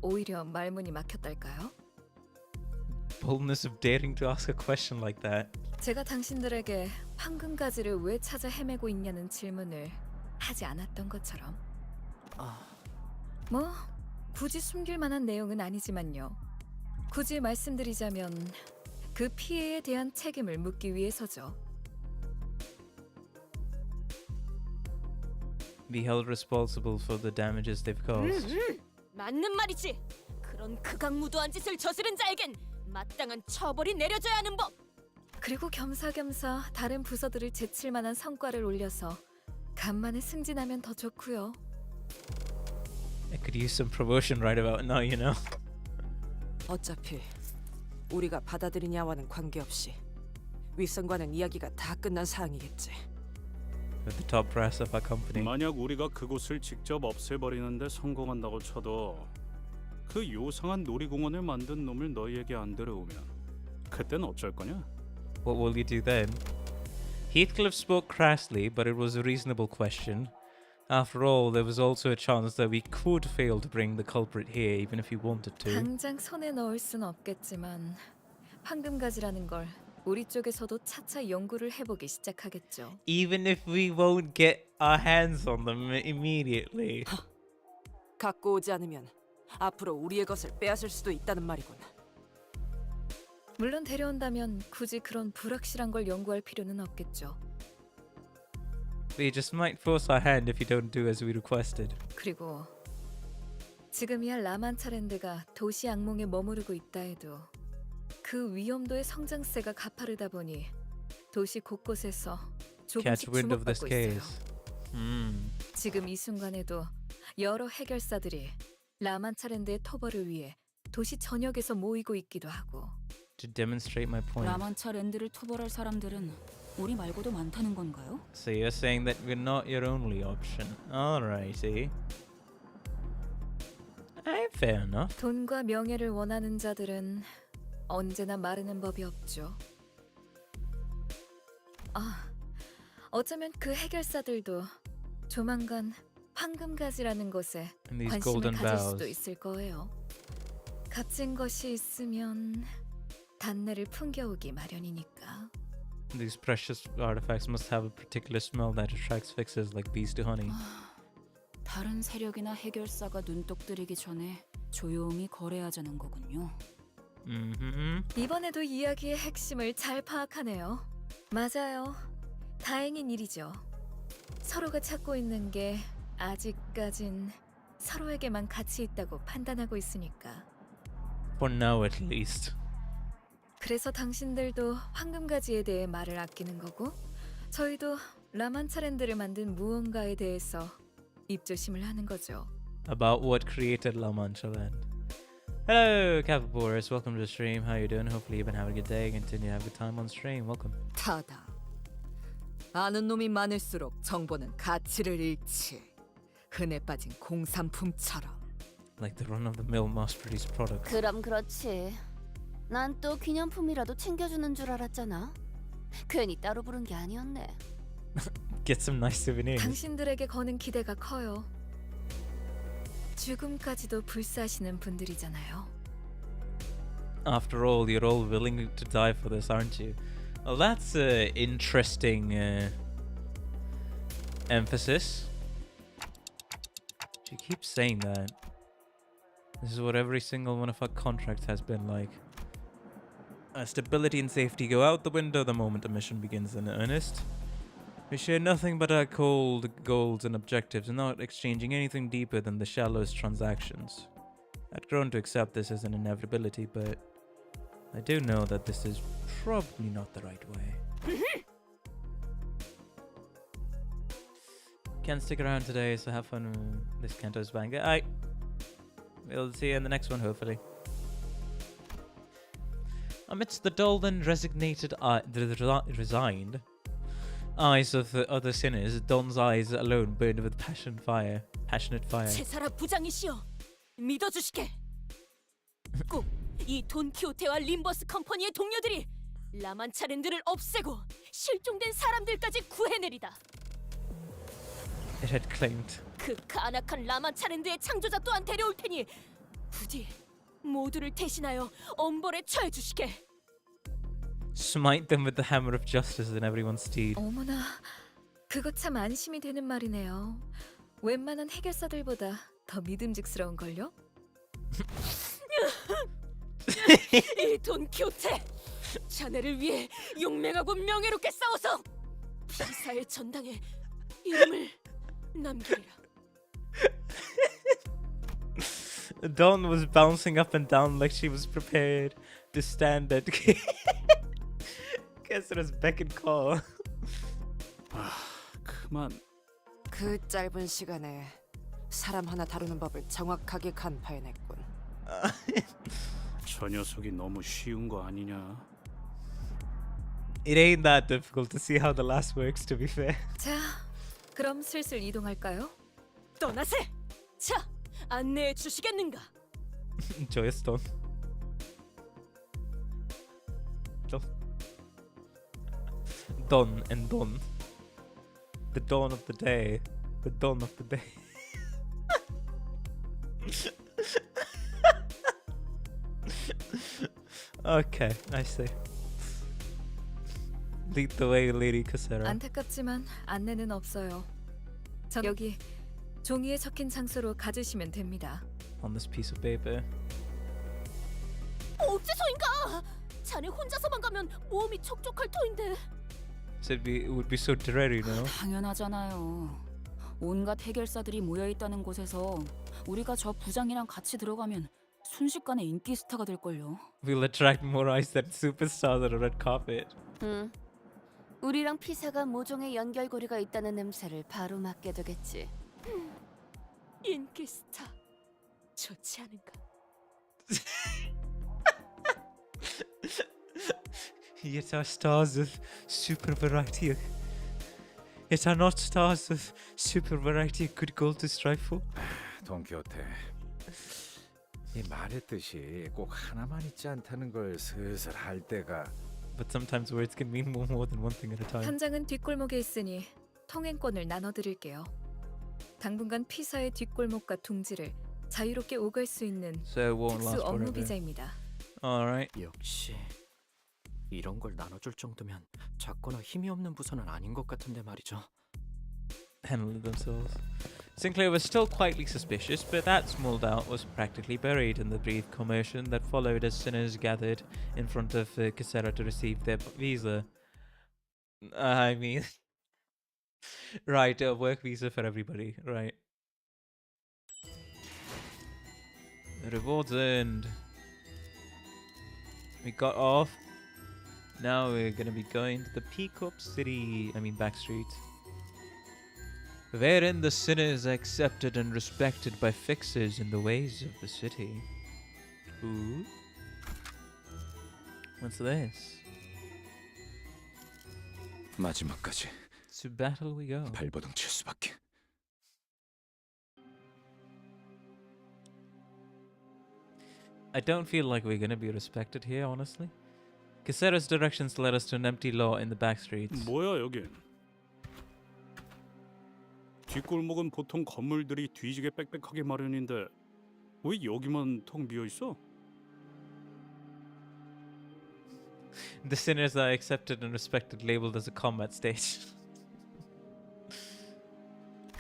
오히려 말문이 막혔달까요? Boldness of daring to ask a question like that. 제가 당신들에게 황금가지를 왜 찾아 헤매고 있냐는 질문을 하지 않았던 것처럼. 뭐 굳이 숨길 만한 내용은 아니지만요. 굳이 말씀드리자면 그 피해에 대한 책임을 묻기 위해서죠. Be held responsible for the damages they've caused. 맞는 말이지. 그런 극악무도한 짓을 저지른 자에겐 마땅한 처벌이 내려져야 하는 법. 그리고 겸사겸사 다른 부서들을 제칠 만한 성과를 올려서 간만에 승진하면 더 좋고요. I could use some promotion right about now, you know. 어차피 우리가 받아들이냐와는 관계없이 윗선과는 이야기가 다 끝난 사항이겠지. With the top brass of our company. 만약 우리가 그곳을 직접 없애버리는데 성공한다고 쳐도 그 요상한 놀이공원을 만든 놈을 너희에게 안 데려오면 그땐 어쩔 거냐? What will you do then? Heathcliff spoke crassly, but it was a reasonable question. After all, there was also a chance that we could fail to bring the culprit here, even if we wanted to. 당장 손에 넣을 순 없겠지만 황금가지라는 걸 우리 쪽에서도 차차 연구를 해보기 시작하겠죠. Even if we won't get our hands on them immediately. 갖고 오지 않으면 앞으로 우리의 것을 빼앗을 수도 있다는 말이군. 물론 데려온다면 굳이 그런 불확실한 걸 연구할 필요는 없겠죠. They just might force our hand if you don't do as we requested. 그리고 지금이야 라만차랜드가 도시 악몽에 머무르고 있다 해도 그 위험도의 성장세가 가파르다 보니 도시 곳곳에서 Catch 조금씩 wind of this 주목받고 case. 있어요. 지금 이 순간에도 여러 해결사들이 라만차랜드의 토벌을 위해 도시 전역에서 모이고 있기도 하고. To demonstrate my point. 라만차랜드를 토벌할 사람들은 우리 말고도 많다는 건가요? So you're saying that we're not your only option. Alrighty. Fair enough. 돈과 명예를 원하는 자들은 언제나 마르는 법이 없죠. 어쩌면 그 해결사들도 조만간 황금가지라는 것에 And these 관심을 golden 가질 vows. 수도 있을 거예요. 값진 것이 있으면 단내를 풍겨오기 마련이니까. These precious artifacts must have a particular smell that attracts fixers like bees to honey. 다른 세력이나 해결사가 눈독 들이기 전에 조용히 거래하자는 거군요. 이번에도 이야기의 핵심을 잘 파악하네요. 맞아요. 다행인 일이죠. 서로가 찾고 있는 게 아직까진 서로에게만 가치 있다고 판단하고 있으니까. For now at least. 그래서 당신들도 황금가지에 대해 말을 아끼는 거고 저희도 라만차랜드를 만든 무언가에 대해서 입조심을 하는 거죠. About what created La Mancha Land. Hello, Kappa Boris. Welcome to the stream. How you doing? Hopefully you've been having a good day. Continue to have a good time on stream. Welcome. 타다. 아는 놈이 많을수록 정보는 가치를 잃지. 흔해 빠진 공산품처럼. Like the run-of-the-mill mass-produced product. 그럼 그렇지. 난 또 기념품이라도 챙겨주는 줄 알았잖아. 괜히 따로 부른 게 아니었네. Get some nice souvenirs. 당신들에게 거는 기대가 커요. 죽음까지도 불사하시는 분들이잖아요. After all, you're all willing to die for this, aren't you? Well, that's interesting emphasis. She keeps saying that. This is what every single one of our contracts has been like. Stability and safety go out the window the moment a mission begins in earnest. We share nothing but our cold goals and objectives, not exchanging anything deeper than the shallowest transactions. I'd grown to accept this as an inevitability, but I do know that this is probably not the right way. Can't stick around today, so have fun with this Canto's banger. Alright. We'll see you in the next one, hopefully. Amidst the dull and resigned eyes of the other sinners, Don's eyes alone burned with passionate fire. 제사라 부장이시여, 믿어주시게. 꼭 이 돈키호테와 림버스 컴퍼니의 동료들이 라만차랜드를 없애고 실종된 사람들까지 구해내리다. It had claimed. 그 간악한 라만차랜드의 창조자 또한 데려올 테니 부디 모두를 대신하여 엄벌에 처해 주시게. Smite them with the hammer of justice in everyone's steed. 어머나, 그거 참 안심이 되는 말이네요. 웬만한 해결사들보다 더 믿음직스러운 걸요? 이 돈키호테, 자네를 위해 용맹하고 명예롭게 싸워서 피사의 전당에 이름을 남기리라. Dawn was bouncing up and down like she was prepared to stand at Kessler's beck and call. 그만. 그 짧은 시간에 사람 하나 다루는 법을 정확하게 간파해냈군. 저 녀석이 너무 쉬운 거 아니냐? It ain't that difficult to see how the last works, to be fair. 자, 그럼 슬슬 이동할까요? 떠나세. 자, 안내해 주시겠는가? Joyous dawn. Dawn and dawn. The dawn of the day. The dawn of the day. Okay, I see. Lead the way, Lady Cassera. 안타깝지만 안내는 없어요. 전 여기 종이에 적힌 장소로 가주시면 됩니다. On this piece of paper. 어째서인가? 자네 혼자서만 가면 몸이 촉촉할 터인데. So it would be so dreary, no? 당연하잖아요. 온갖 해결사들이 모여 있다는 곳에서 우리가 저 부장이랑 같이 들어가면 순식간에 인기 스타가 될 걸요. We'll attract more eyes than superstars at a red carpet. 응. 우리랑 피사가 모종의 연결고리가 있다는 냄새를 바로 맡게 되겠지. 인기 스타 좋지 않은가? Yet our stars of super variety. Yet are not stars of super variety a good goal to strive for? 돈키호테. 이 말의 뜻이 꼭 하나만 있지 않다는 걸 슬슬 할 때가. But sometimes words can mean more than one thing at a time. 현장은 뒷골목에 있으니 통행권을 나눠드릴게요. 당분간 피사의 뒷골목과 둥지를 자유롭게 오갈 수 있는 So it won't 특수 last 업무 forever. 비자입니다. Alright. 역시 이런 걸 나눠줄 정도면 작거나 힘이 없는 부서는 아닌 것 같은데 말이죠. Handle it themselves. Sinclair was still quietly suspicious, but that small doubt was practically buried in the brief commotion that followed as sinners gathered in front of Cassera to receive their visa. I mean, right, a work visa for everybody, right? Rewards earned. We got off. Now we're gonna be going to the Peacock City, back street. Wherein the sinners are accepted and respected by fixers in the ways of the city. Ooh. What's this? 마지막까지 To battle we go. 발버둥 칠 수밖에. I don't feel like we're gonna be respected here, honestly. Cassera's directions led us to an empty lot in the back streets. 뭐야 여긴? 뒷골목은 보통 건물들이 뒤지게 빽빽하게 마련인데 왜 여기만 텅 비어 있어? The sinners are accepted and respected, labeled as a combat stage.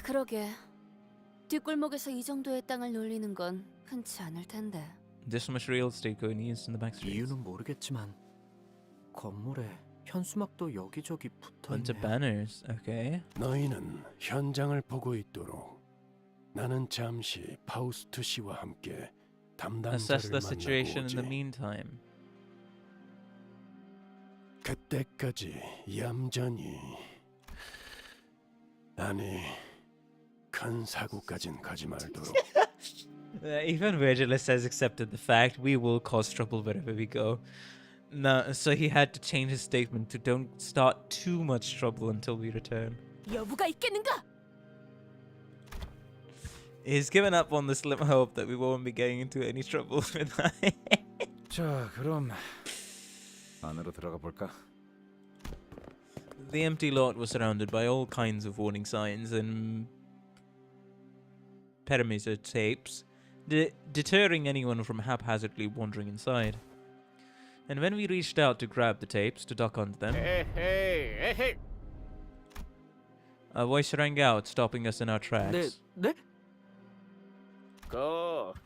그러게. 뒷골목에서 이 정도의 땅을 놀리는 건 흔치 않을 텐데. This much real estate going used in the back streets. 이유는 모르겠지만 건물에 현수막도 여기저기 Bunch of 붙어있네요. banners, okay. 너희는 현장을 보고 있도록 나는 잠시 파우스트 씨와 함께 Assess 담당자를 the situation in the 만나고 오지. meantime. 그때까지 얌전히 아니 큰 사고까진 가지 말도록. Even Virgilus has accepted the fact we will cause trouble wherever we go. No, so he had to change his statement to don't start too much trouble until we return. 여부가 있겠는가? He's given up on the slim hope that we won't be getting into any trouble with that. 자, 그럼 안으로 들어가 볼까? The empty lot was surrounded by all kinds of warning signs and perimeter tapes, deterring anyone from haphazardly wandering inside. And when we reached out to grab the tapes to dock onto them, a voice rang out, stopping us in our tracks. 네?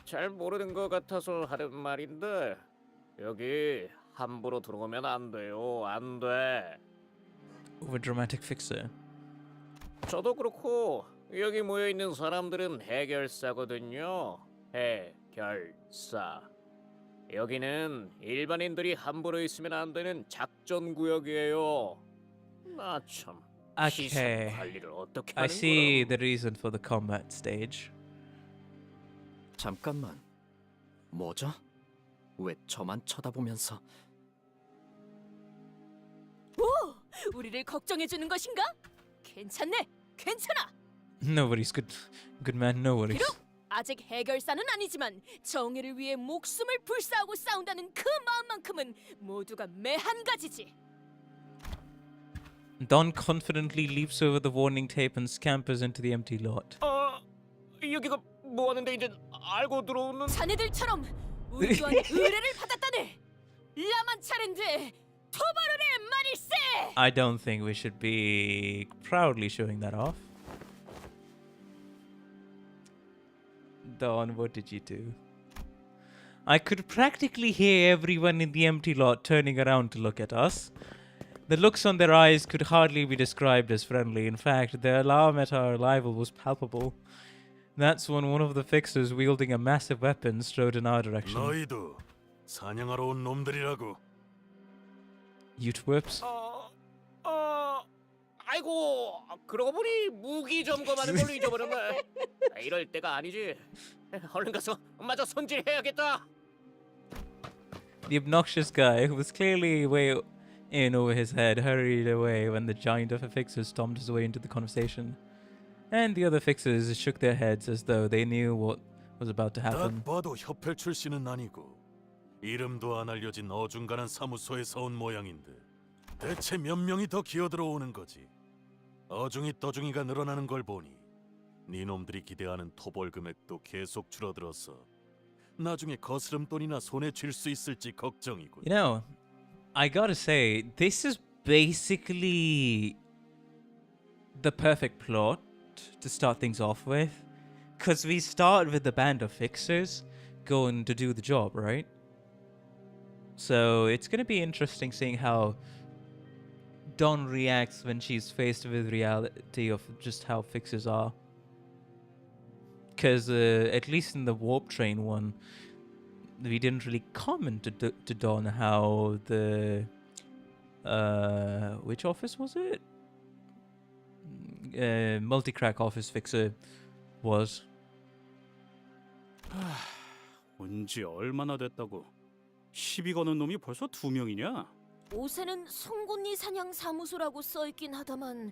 잘 모르는 것 같아서 하는 말인데 여기 함부로 들어오면 안 돼요. 안 돼. Overdramatic fixer. 저도 그렇고 여기 모여 있는 사람들은 해결사거든요. 해결사. 여기는 일반인들이 함부로 있으면 안 되는 작전 구역이에요. 나 참. Okay, 관리를 어떻게 I 하는 see the reason for the combat stage. 잠깐만. 뭐죠? 왜 저만 쳐다보면서? 오, 우리를 걱정해 주는 것인가? 괜찮네, 괜찮아. No worries, good man, no worries. 비록 아직 해결사는 아니지만 정의를 위해 목숨을 불사하고 싸운다는 그 마음만큼은 모두가 매한가지지. Don confidently leaps over the warning tape and scampers into the empty lot. 여기가 뭐 하는데 이제 알고 들어오는 자네들처럼 우리 또한 의뢰를 받았다네. 라만차랜드의 토바르의 말일세. I don't think we should be proudly showing that off. Don, what did you do? I could practically hear everyone in the empty lot turning around to look at us. The looks on their eyes could hardly be described as friendly. In fact, their alarm at our arrival was palpable. That's when one of the fixers wielding a massive weapon strode in our direction. 너희도 사냥하러 온 놈들이라고. You twerps. 아이고, 그러고 보니 무기 점검하는 걸로 잊어버렸네. 이럴 때가 아니지. 얼른 가서 마저 손질해야겠다. The obnoxious guy, who was clearly way in over his head, hurried away when the giant of a fixer stomped his way into the conversation. And the other fixers shook their heads as though they knew what was about to happen. 딱 봐도 협회 출신은 아니고 이름도 안 알려진 어중간한 사무소에서 온 모양인데 대체 몇 명이 더 기어들어오는 거지? 어중이 떠중이가 늘어나는 걸 보니 네 놈들이 기대하는 토벌 금액도 계속 줄어들어서 나중에 거스름돈이나 손에 쥘 수 있을지 걱정이군. You know, I gotta say, this is basically the perfect plot to start things off with. Because we start with the band of fixers going to do the job, right? So it's gonna be interesting seeing how Dawn reacts when she's faced with reality of just how fixers are. Because at least in the warp train one, we didn't really comment to Dawn how the which office was it? Multi-crack office fixer was. 온지 얼마나 됐다고. 시비 거는 놈이 벌써 2명이냐? 옷에는 송곳니 사냥 사무소라고 써있긴 하다만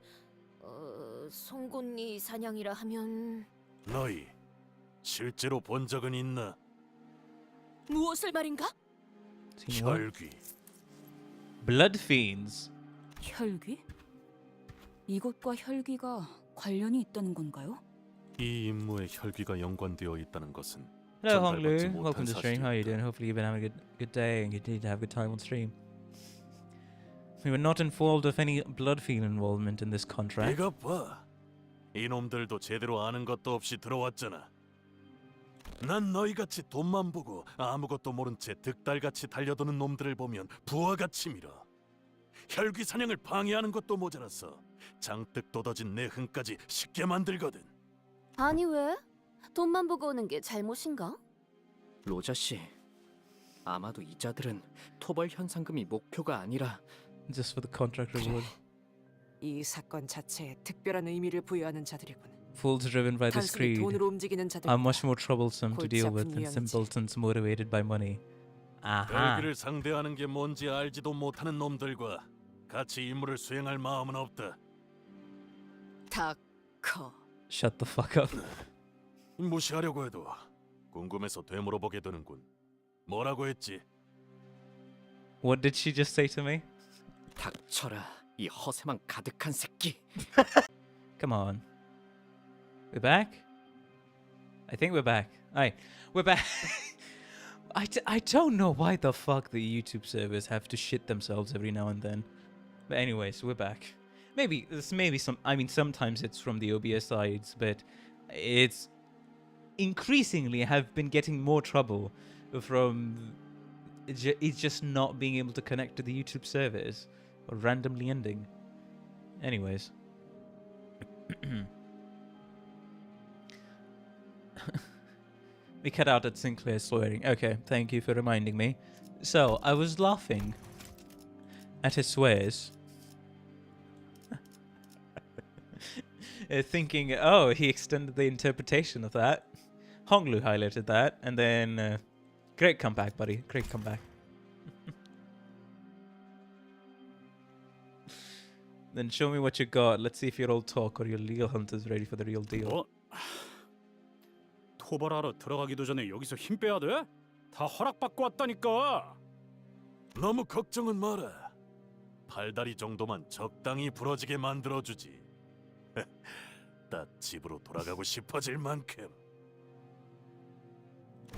송곳니 사냥이라 하면 너희 실제로 본 적은 있나? 무엇을 말인가? 혈귀. Blood fiends. 혈귀? 이것과 혈귀가 관련이 있다는 건가요? 이 임무에 혈귀가 연관되어 있다는 것은 Hello, Hong Lu. 전달받지 못한 Welcome to the stream. How are you 사실이다. doing? Hopefully, you've been having a good day and continue to have a good time on stream. We were not informed of any blood fiend involvement in this contract. 이거 봐. 이놈들도 제대로 아는 것도 없이 들어왔잖아. 난 너희같이 돈만 보고 아무것도 모른 채 득달같이 달려드는 놈들을 보면 부하같이 밀어. 혈귀 사냥을 방해하는 것도 모자라서 장뜩 돋아진 내 흥까지 쉽게 만들거든. 아니 왜? 돈만 보고 오는 게 잘못인가? 로자 씨, 아마도 이자들은 토벌 현상금이 목표가 아니라 Just for the contract reward. 이 사건 자체에 특별한 의미를 부여하는 자들이군. Fools driven by this 단순히 creed 돈으로 움직이는 자들. are much more troublesome to 골치 deal 아픈 with than 유형이지. simpletons motivated by money. Aha. 혈귀를 상대하는 게 뭔지 알지도 못하는 놈들과 같이 임무를 수행할 마음은 없다. 닥커. Shut the fuck up. 무시하려고 해도 궁금해서 되물어보게 되는군. 뭐라고 했지? What did she just say to me? 닥쳐라, 이 허세만 가득한 새끼. Come on. We're back? I think we're back. Aye, we're back. I don't know why the fuck the YouTube servers have to shit themselves every now and then. But anyways, we're back. Maybe sometimes it's from the OBS sides, but it's increasingly have been getting more trouble from it's just not being able to connect to the YouTube servers or randomly ending. Anyways. We cut out at Sinclair swearing. Okay, thank you for reminding me. So, I was laughing at his swears. Thinking, oh, he extended the interpretation of that. Honglu highlighted that, and then... great comeback, buddy. Great comeback. Then show me what you got. Let's see if you're all talk or your legal hunter's ready for the real deal. 토벌하러 들어가기도 전에 여기서 힘 빼야 돼? 다 허락받고 왔다니까. 너무 걱정은 마라. 팔다리 정도만 적당히 부러지게 만들어주지. 딱 집으로 돌아가고 싶어질 만큼.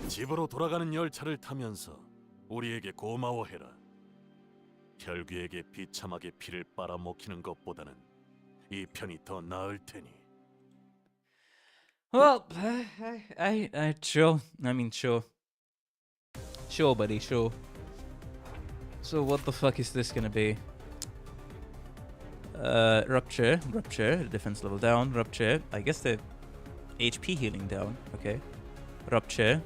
집으로 돌아가는 열차를 타면서 우리에게 고마워해라. 혈귀에게 비참하게 피를 빨아먹히는 것보다는 이 편이 더 나을 테니. Well, sure. I mean, sure. Sure, buddy, sure. So what the fuck is this gonna be? Rupture, defense level down, rupture. I guess the HP healing down, okay. Rupture.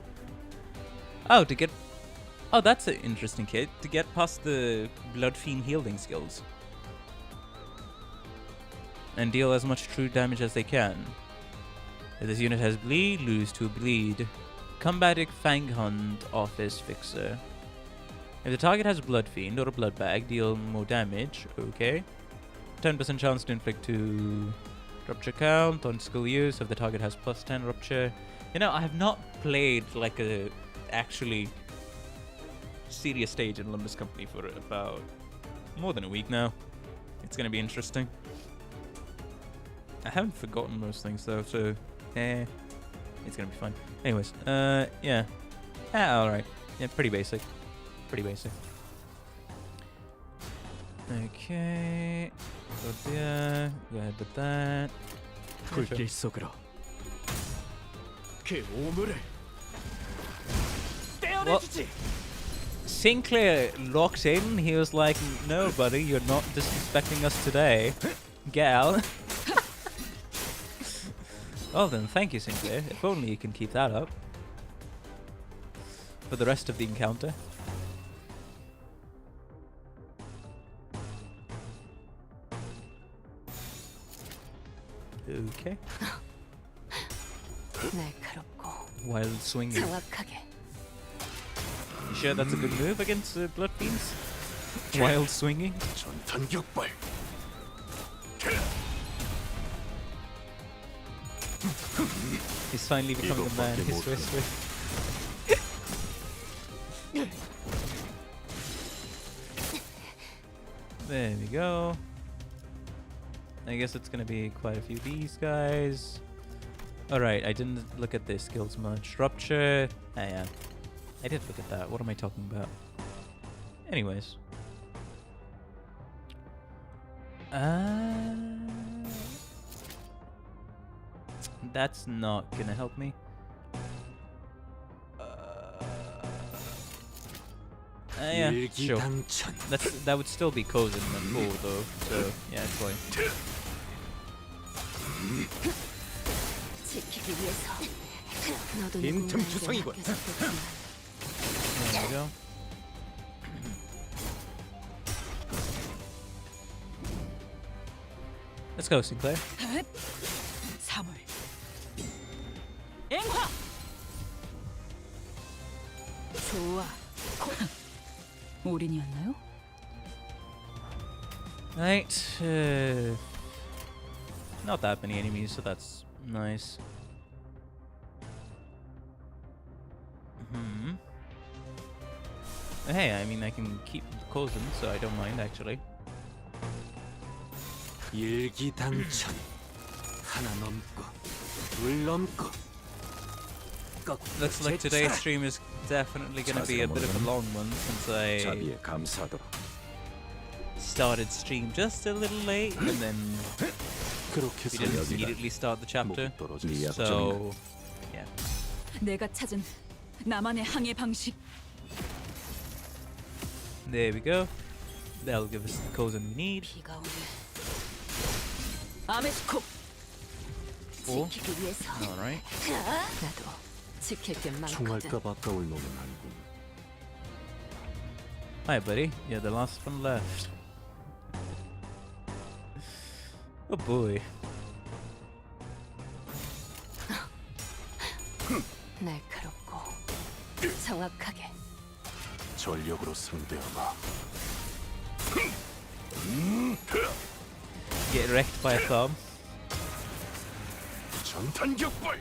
Oh, to get... Oh, that's an interesting kit. To get past the Blood Fiend healing skills. And deal as much true damage as they can. If this unit has bleed, lose 2 bleed. Combatic Fang Hunt Office Fixer. If the target has Blood Fiend or a Blood Bag, deal more damage. Okay. 10% chance to inflict 2 rupture count on skill use if the target has plus 10 rupture. You know, I have not played like a actually serious stage in Limbus Company for about more than a week now. It's gonna be interesting. I haven't forgotten most things though, so it's gonna be fun. Anyways, yeah. Alright. Yeah, pretty basic. Pretty basic. Okay. Go there. Go ahead with that. 불길 속으로 그 오물을 떼어내주지. Sinclair locks in. He was like, "No, buddy, you're not disrespecting us today. Get out." Well then, thank you, Sinclair. If only you can keep that up for the rest of the encounter. Okay. Wild swinging. You sure that's a good move against Blood Fiends? Wild swinging? 전탄격발. He's finally becoming a man. His wrist. There we go. I guess it's gonna be quite a few of these guys. Alright, I didn't look at their skills much. Rupture. Ah, yeah. I did look at that. What am I talking about? Anyways. That's not gonna help me. Yeah, sure. That would still be Kozin and Bull though, so yeah, it's fine. There we go. Let's go, Sinclair. 좋아. 올인이었나요? Right. Not that many enemies, so that's nice. Hey, I mean, I can keep the Kozin, so I don't mind actually. 일기당천 하나 넘고 둘 넘고. Looks like today's stream is definitely going to be a bit of a long one since I started stream just a little late and then we didn't immediately start the chapter. So, yeah. 내가 찾은 나만의 항해 방식. There we go. That'll give us the Kozin we need. 아메스코. Cool. Alright. 총알값 아까울 놈은 아니군. Hi, buddy. You're the last one left. Oh boy. 날카롭고 정확하게. 전력으로 상대하마. Get wrecked by a thumb. 전탄격발.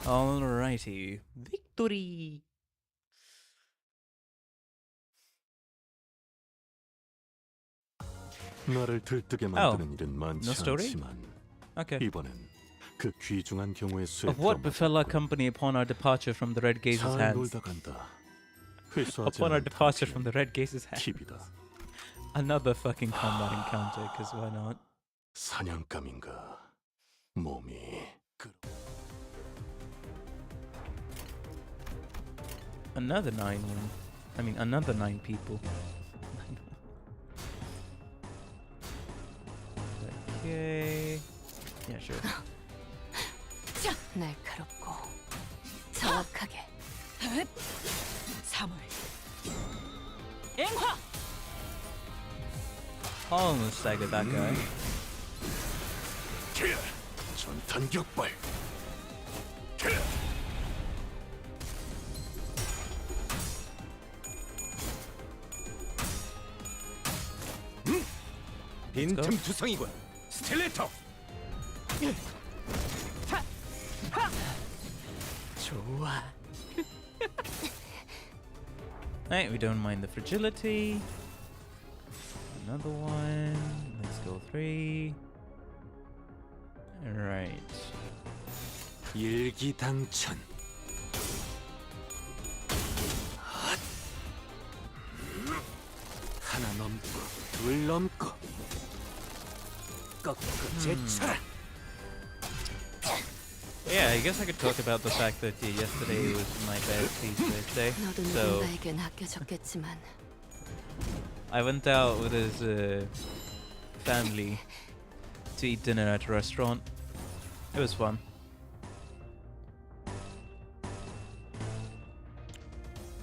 Alrighty. Victory! 나를 들뜨게 만드는 일은 많지 no story? 않지만 Okay. 이번엔 그 귀중한 경우의 수에 Of what befell our company upon our departure from the Red Gaze's 잘 hands? 놀다 간다. 회수하지 Upon our 않은 departure from the Red Gaze's hands. 팁이다. Another fucking combat encounter, because why not? 사냥감인가 몸이 Another 9 one. I mean, another 9 people. Okay. Yeah, sure. 날카롭고 정확하게. 사물. 앵화. Almost staggered that guy. 전탄 격발. 빈틈 투성이군. 스틸레터. 좋아. Right, we don't mind the fragility. Another one. Let's go 3. Alright. 일기당천. 하나 넘고 둘 넘고 꺾고 제쳐라. Yeah, I guess I could talk about the fact that yesterday was my bestie's birthday. 너도 So 누군가에겐 아껴졌겠지만 I went out with his family to eat dinner at a restaurant. It was fun.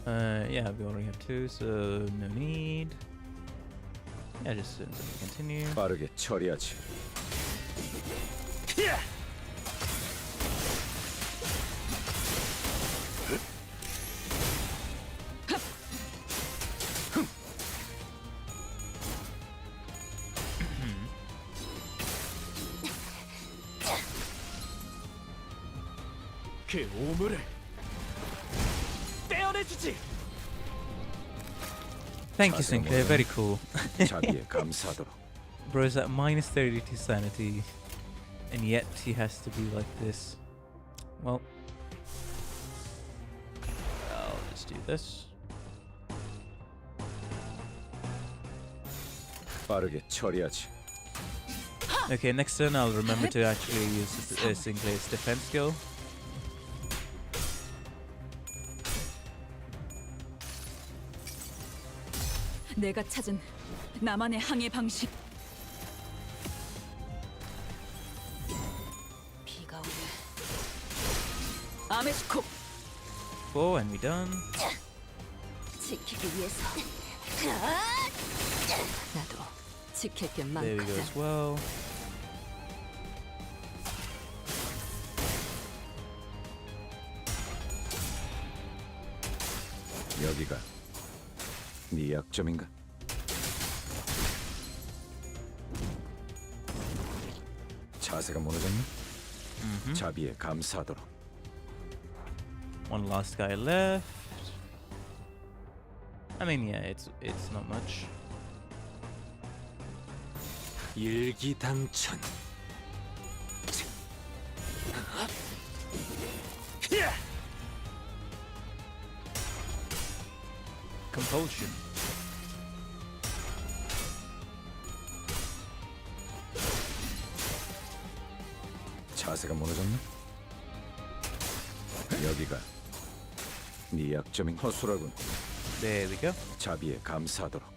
Yeah, we already have 2, so no need. Yeah, just continue. 빠르게 처리하지. 그 오물을 떼어내주지. Thank you, Sinclair. Very cool. 자비에 감사하도록. Bro's at minus 32 sanity, and yet he has to be like this. Well, I'll just do this. 빠르게 처리하지. Okay, next turn I'll remember to actually use Sinclair's defense skill. 내가 찾은 나만의 항해 방식. 비가 오네. 아메스코. 4 and we done. 지키기 위해서. 나도 지킬 게 There we go as 많거든. well. 여기가 네 약점인가? 자세가 무너졌니? 자비에 감사하도록. One last guy left. I mean, yeah, it's not much. 일기당천. Compulsion. 자세가 무너졌나? 여기가 네 약점인 허술하군. There we go. 자비에 감사하도록.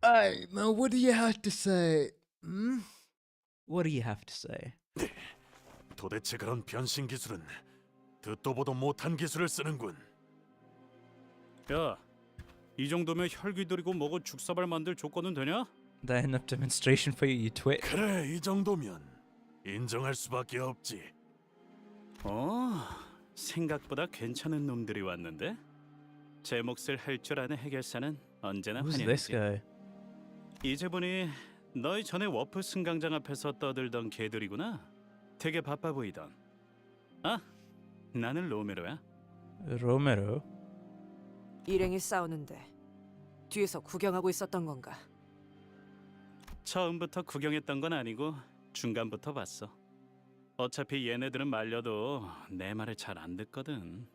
Hey, now what do you have to say? What do you have to say? 도대체 그런 변신 기술은 듣도 보도 못한 기술을 쓰는군. 야, 이 정도면 혈기 들이고 먹어 죽사발 만들 조건은 되냐? That enough demonstration for you, you twit? 그래, 이 정도면 인정할 수밖에 없지. 생각보다 괜찮은 놈들이 왔는데? 제 몫을 할 줄 아는 해결사는 언제나 Who's this 환영이지. guy? 이제 보니 너희 전에 워프 승강장 앞에서 떠들던 개들이구나. 되게 바빠 보이던. 아, 나는 로메로야. 로메로. 일행이 싸우는데 뒤에서 구경하고 있었던 건가? 처음부터 구경했던 건 아니고 중간부터 봤어. 어차피 얘네들은 말려도 내 말을 잘 안 듣거든.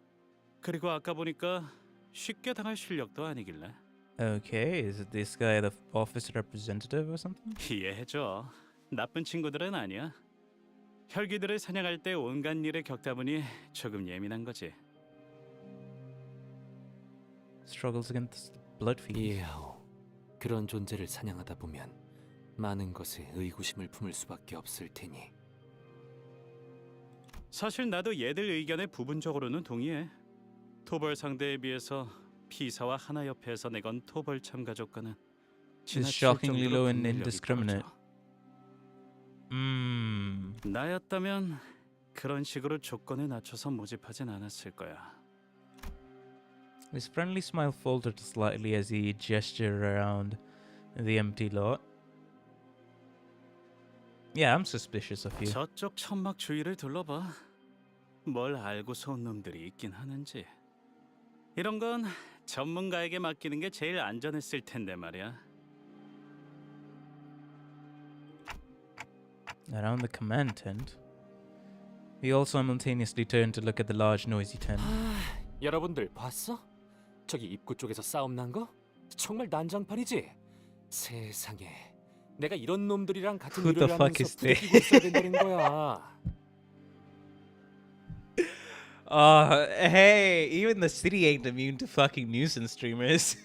그리고 아까 보니까 쉽게 당할 실력도 아니길래. Okay, is it this guy the office representative or something? 이해해줘. 나쁜 친구들은 아니야. 혈기들을 사냥할 때 온갖 일에 겪다 보니 조금 예민한 거지. Struggles against the blood fiend. 이해하오. 그런 존재를 사냥하다 보면 많은 것에 의구심을 품을 수밖에 없을 테니. 사실 나도 얘들 의견에 부분적으로는 동의해. 토벌 상대에 비해서 피사와 하나 옆에서 내건 토벌 참가조건은 She's shockingly low and indiscriminate. 나였다면 그런 식으로 조건에 낮춰서 모집하진 않았을 거야. His friendly smile faltered slightly as he gestured around the empty lot. Yeah, I'm suspicious of you. 저쪽 천막 주위를 둘러봐. 뭘 알고서 온 놈들이 있긴 하는지. 이런 건 전문가에게 맡기는 게 제일 안전했을 텐데 말이야. Around the command tent. We all simultaneously turned to look at the large noisy tent. 여러분들 봤어? 저기 입구 쪽에서 싸움 난 거? 정말 난장판이지? 세상에. 내가 이런 놈들이랑 같은 Who the 일을 fuck 하면서 is they? 부대끼고 있어야 된다는 거야. Hey, even the city ain't immune to fucking nuisance streamers.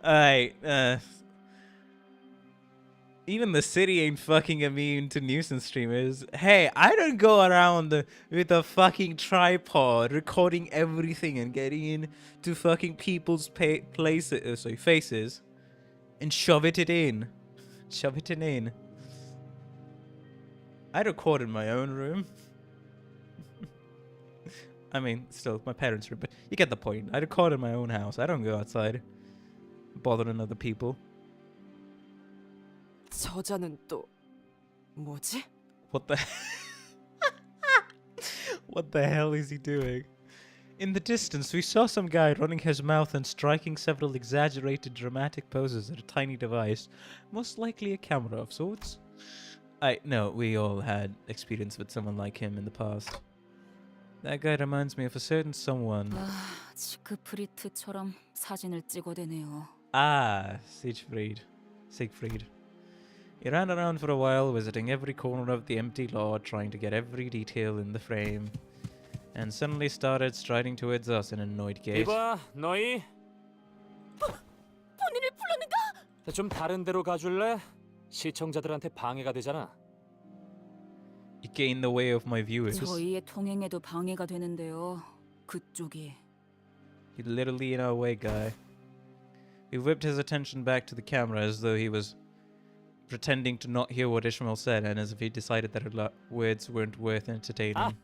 Alright, even the city ain't fucking immune to nuisance streamers. Hey, I don't go around with a fucking tripod recording everything and getting into fucking people's faces and shove it in. I record in my own room. I mean, still, my parents' room, but you get the point. I record in my own house. I don't go outside bothering other people. 저자는 또 뭐지? What the What the hell is he doing? In the distance, we saw some guy running his mouth and striking several exaggerated dramatic poses at a tiny device, most likely a camera of sorts. I know we all had experience with someone like him in the past. That guy reminds me of a certain someone. 지크프리트처럼 사진을 찍어대네요. Ah, Siegfried. He ran around for a while, visiting every corner of the empty lot, trying to get every detail in the frame, and suddenly started striding towards us in an annoyed gait. 이봐, 너희. 본인을 불렀는가? 좀 다른 데로 가줄래? 시청자들한테 방해가 되잖아. You get in the way of my viewers. 저희의 통행에도 방해가 되는데요. 그쪽이. You're literally in our way, guy. He whipped his attention back to the camera as though he was pretending to not hear what Ishmael said, and as if he decided that her words weren't worth entertaining.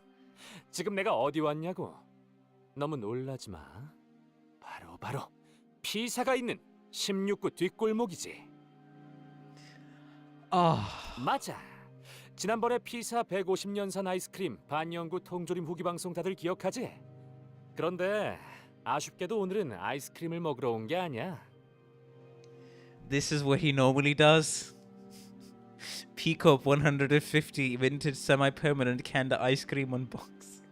지금 내가 어디 왔냐고. 너무 놀라지 마. 바로 피사가 있는 16구 뒷골목이지. 맞아. 지난번에 피사 150년산 아이스크림 반영구 통조림 후기 방송 다들 기억하지? 그런데 아쉽게도 오늘은 아이스크림을 먹으러 온 게 아니야. This is what he normally does. Pick up 150 vintage semi-permanent canned ice cream on box.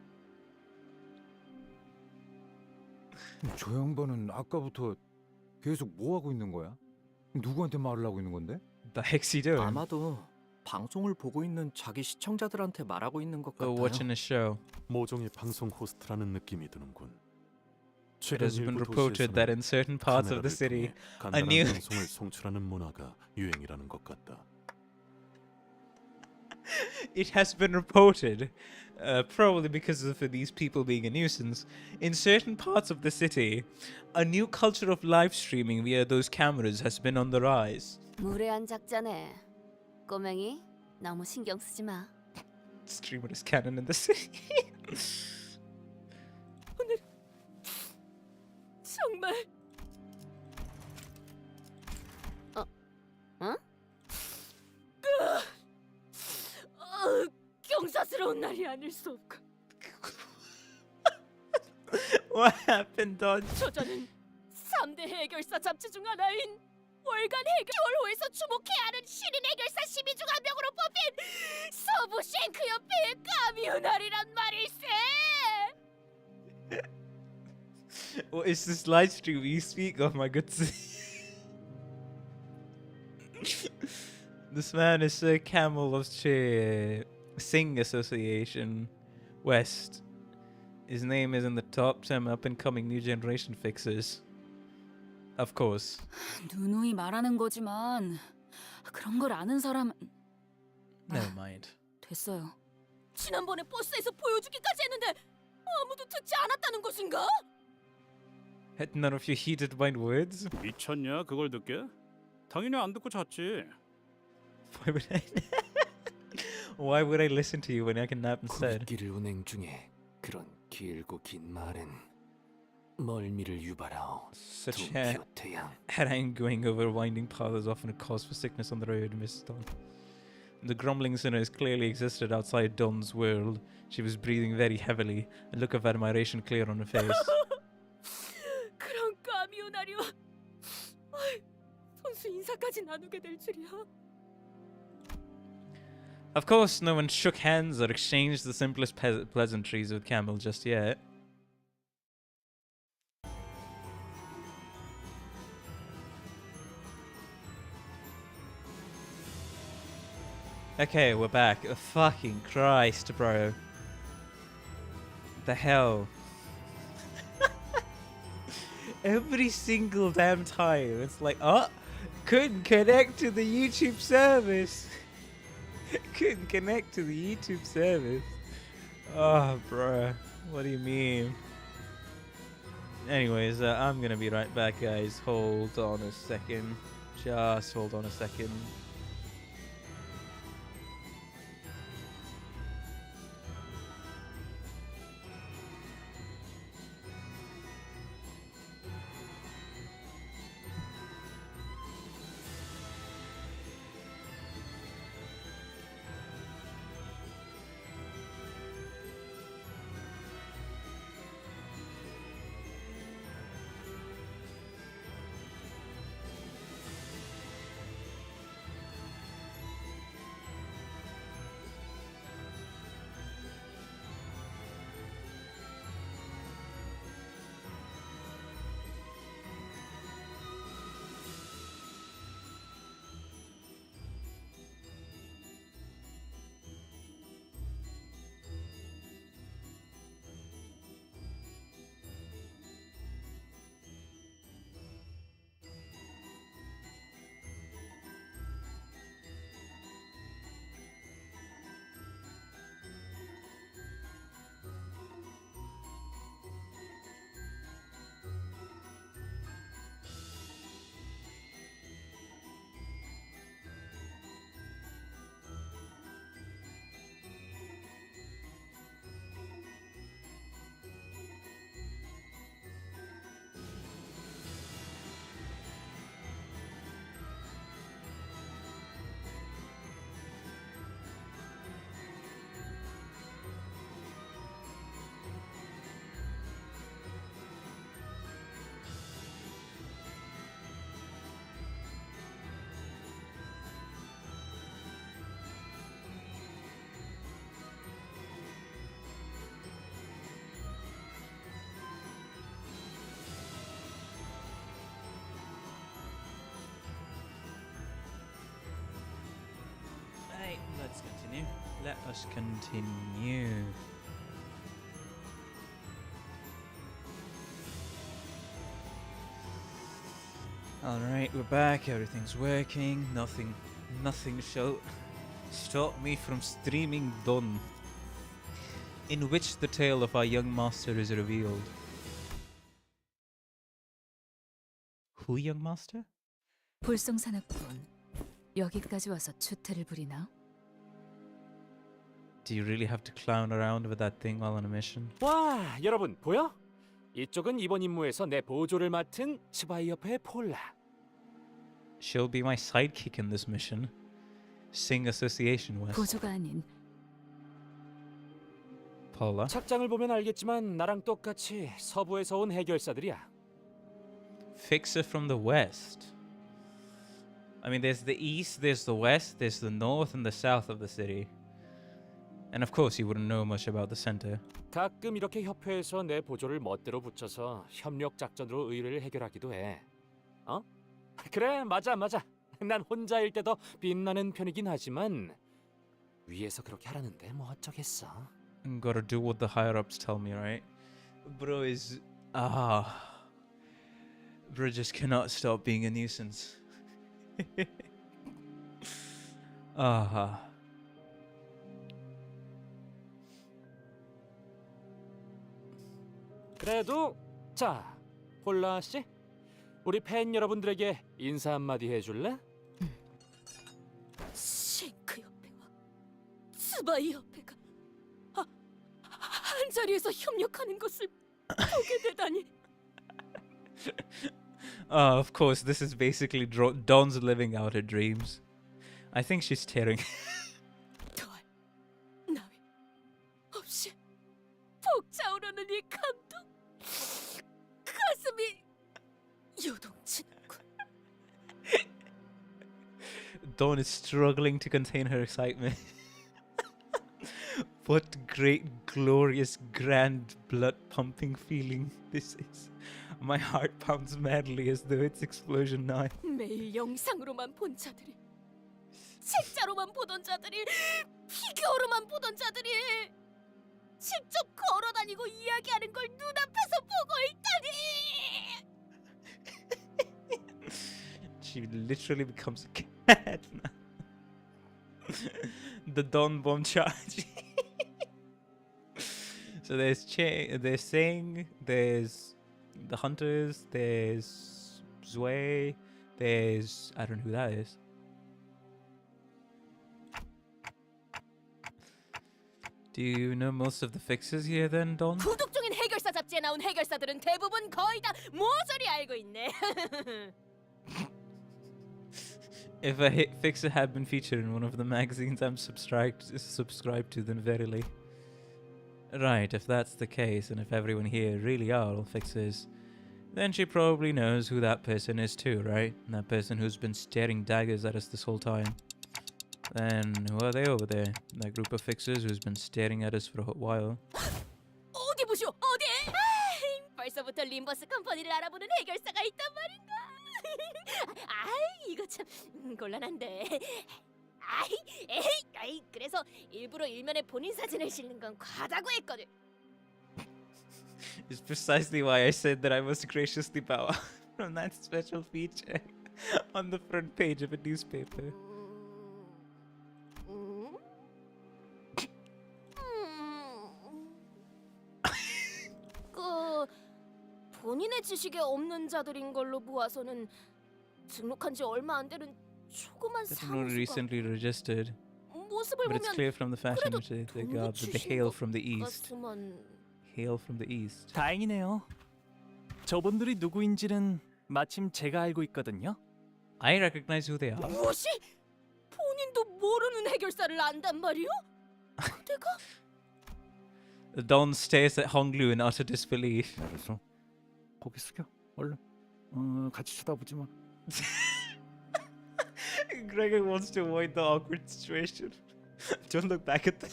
저 양반은 아까부터 계속 뭐 하고 있는 거야? 누구한테 말을 하고 있는 건데? The heck's he doing? 아마도 방송을 보고 있는 자기 시청자들한테 말하고 있는 것 같아요. Watching a show. 모종의 방송 호스트라는 느낌이 드는군. It has been reported that in certain parts of the city, a new 방송을 송출하는 문화가 유행이라는 것 같다. It has been reported, probably because of these people being a nuisance, in certain parts of the city, a new culture of live streaming via those cameras has been on the rise. 무례한 작자네. 꼬맹이, 너무 신경 쓰지 마. Streamer is canon in the city. 오늘 정말 응? 날이 아닐 수 없고. What happened, Don? 저자는 3대 해결사 잡지 중 하나인 월간 해결홀호에서 주목해야 하는 신인 해결사 12 중 한 명으로 뽑힌 서부 쉔크 협회의 가미우날이란 말일세. What is this live stream you speak of, my good This man is Sir Camel of Sing Association West. His name is in the top 10 up-and-coming new generation fixers. Of course. 누누이 말하는 거지만 그런 걸 아는 사람은 Never mind. 됐어요. 지난번에 버스에서 보여주기까지 했는데 아무도 듣지 않았다는 것인가? Had none of you heeded my words? 미쳤냐 그걸 듣게? 당연히 안 듣고 잤지. Why would I? Why would I listen to you when I can nap instead? 굴길을 운행 중에 그런 길고 긴 말은 멀미를 유발하오. Such 동키호테양. harangue going over winding paths is often a cause for sickness on the road, Miss Don. The grumbling sinners clearly existed outside Don's world. She was breathing very heavily, a look of admiration clear on her face. 그런 가미우날이요. 선수 인사까지 나누게 될 줄이야. Of course, no one shook hands or exchanged the simplest pleasantries with Camel just yet. Okay, we're back. Oh, fucking Christ, bro. The hell? Every single damn time, it's like, oh, couldn't connect to the YouTube service. Couldn't connect to the YouTube service. Oh, bruh. What do you mean? Anyways, I'm gonna be right back, guys. Hold on a second. Just hold on a second. Right, let's continue. Let us continue. Alright, we're back. Everything's working. Nothing shall stop me from streaming Done, in which the tale of our young master is revealed. Who, young master? 볼성사납군. 여기까지 와서 추태를 부리나? Do you really have to clown around with that thing while on a mission? 와, 여러분 보여? 이쪽은 이번 임무에서 내 보조를 맡은 스바이 협회의 폴라. She'll be my sidekick in this mission. Sing Association West. 보조가 아닌 polar. 착장을 보면 알겠지만 나랑 똑같이 서부에서 온 해결사들이야. Fixer from the west. I mean, there's the east, there's the west, there's the north and the south of the city. And of course, you wouldn't know much about the center. 가끔 이렇게 협회에서 내 보조를 멋대로 붙여서 협력 작전으로 의뢰를 해결하기도 해. 어? 그래, 맞아. 난 혼자일 때도 빛나는 편이긴 하지만 위에서 그렇게 하라는데 뭐 어쩌겠어. Gotta do what the higher ups tell me, right? Bro is bro just cannot stop being a nuisance. 그래도 자, 폴라 씨, 우리 팬 여러분들에게 인사 한마디 해줄래? 싱크 협회와 스바이 협회가 한 자리에서 협력하는 것을 보게 되다니. Of course, this is basically Dawn's living out her dreams. I think she's tearing. 더할 나위 없이 벅차오르는 이 감동, 가슴이 요동치는군. Dawn is struggling to contain her excitement. What great, glorious, grand, blood-pumping feeling this is. My heart pounds madly as though it's explosion now. 매일 영상으로만 본 자들이, 책자로만 보던 자들이, 피규어로만 보던 자들이 직접 걸어다니고 이야기하는 걸 눈앞에서 보고 있다니. She literally becomes a cat now. The Dawn bomb charge. So there's Sing, there's the Hunters, there's Zui, there's I don't know who that is. Do you know most of the fixers here then, Dawn? 구독 중인 해결사 잡지에 나온 해결사들은 대부분 거의 다 모조리 알고 있네. If a hit fixer had been featured in one of the magazines I'm subscribed to, then verily. Right, if that's the case, and if everyone here really are all fixers, then she probably knows who that person is too, right? That person who's been staring daggers at us this whole time. Then who are they over there? That group of fixers who's been staring at us for a while. 어디 보쇼, 어디? 벌써부터 림버스 컴퍼니를 알아보는 해결사가 있단 말인가? 이거 참 곤란한데. 그래서 일부러 일면에 본인 사진을 실는 건 과다고 했거든. It's precisely why I said that I must graciously bow out from that special feature on the front page of a newspaper. 본인의 지식에 없는 자들인 걸로 보아서는 등록한 지 얼마 안 되는 조그만 Definitely recently registered. 모습을 But it's 보면 clear from the fashion which they got that they hail from the east. 같지만 Hail from the east. 다행이네요. 저분들이 누구인지는 마침 제가 알고 있거든요. I recognize who they are. 무엇이? 본인도 모르는 해결사를 안단 말이오? 그대가? Dawn stares at Honglu in utter disbelief. 알았어. 고개 숙여. 얼른. 같이 쳐다보지 마. Gregor wants to avoid the awkward situation. Don't look back at them.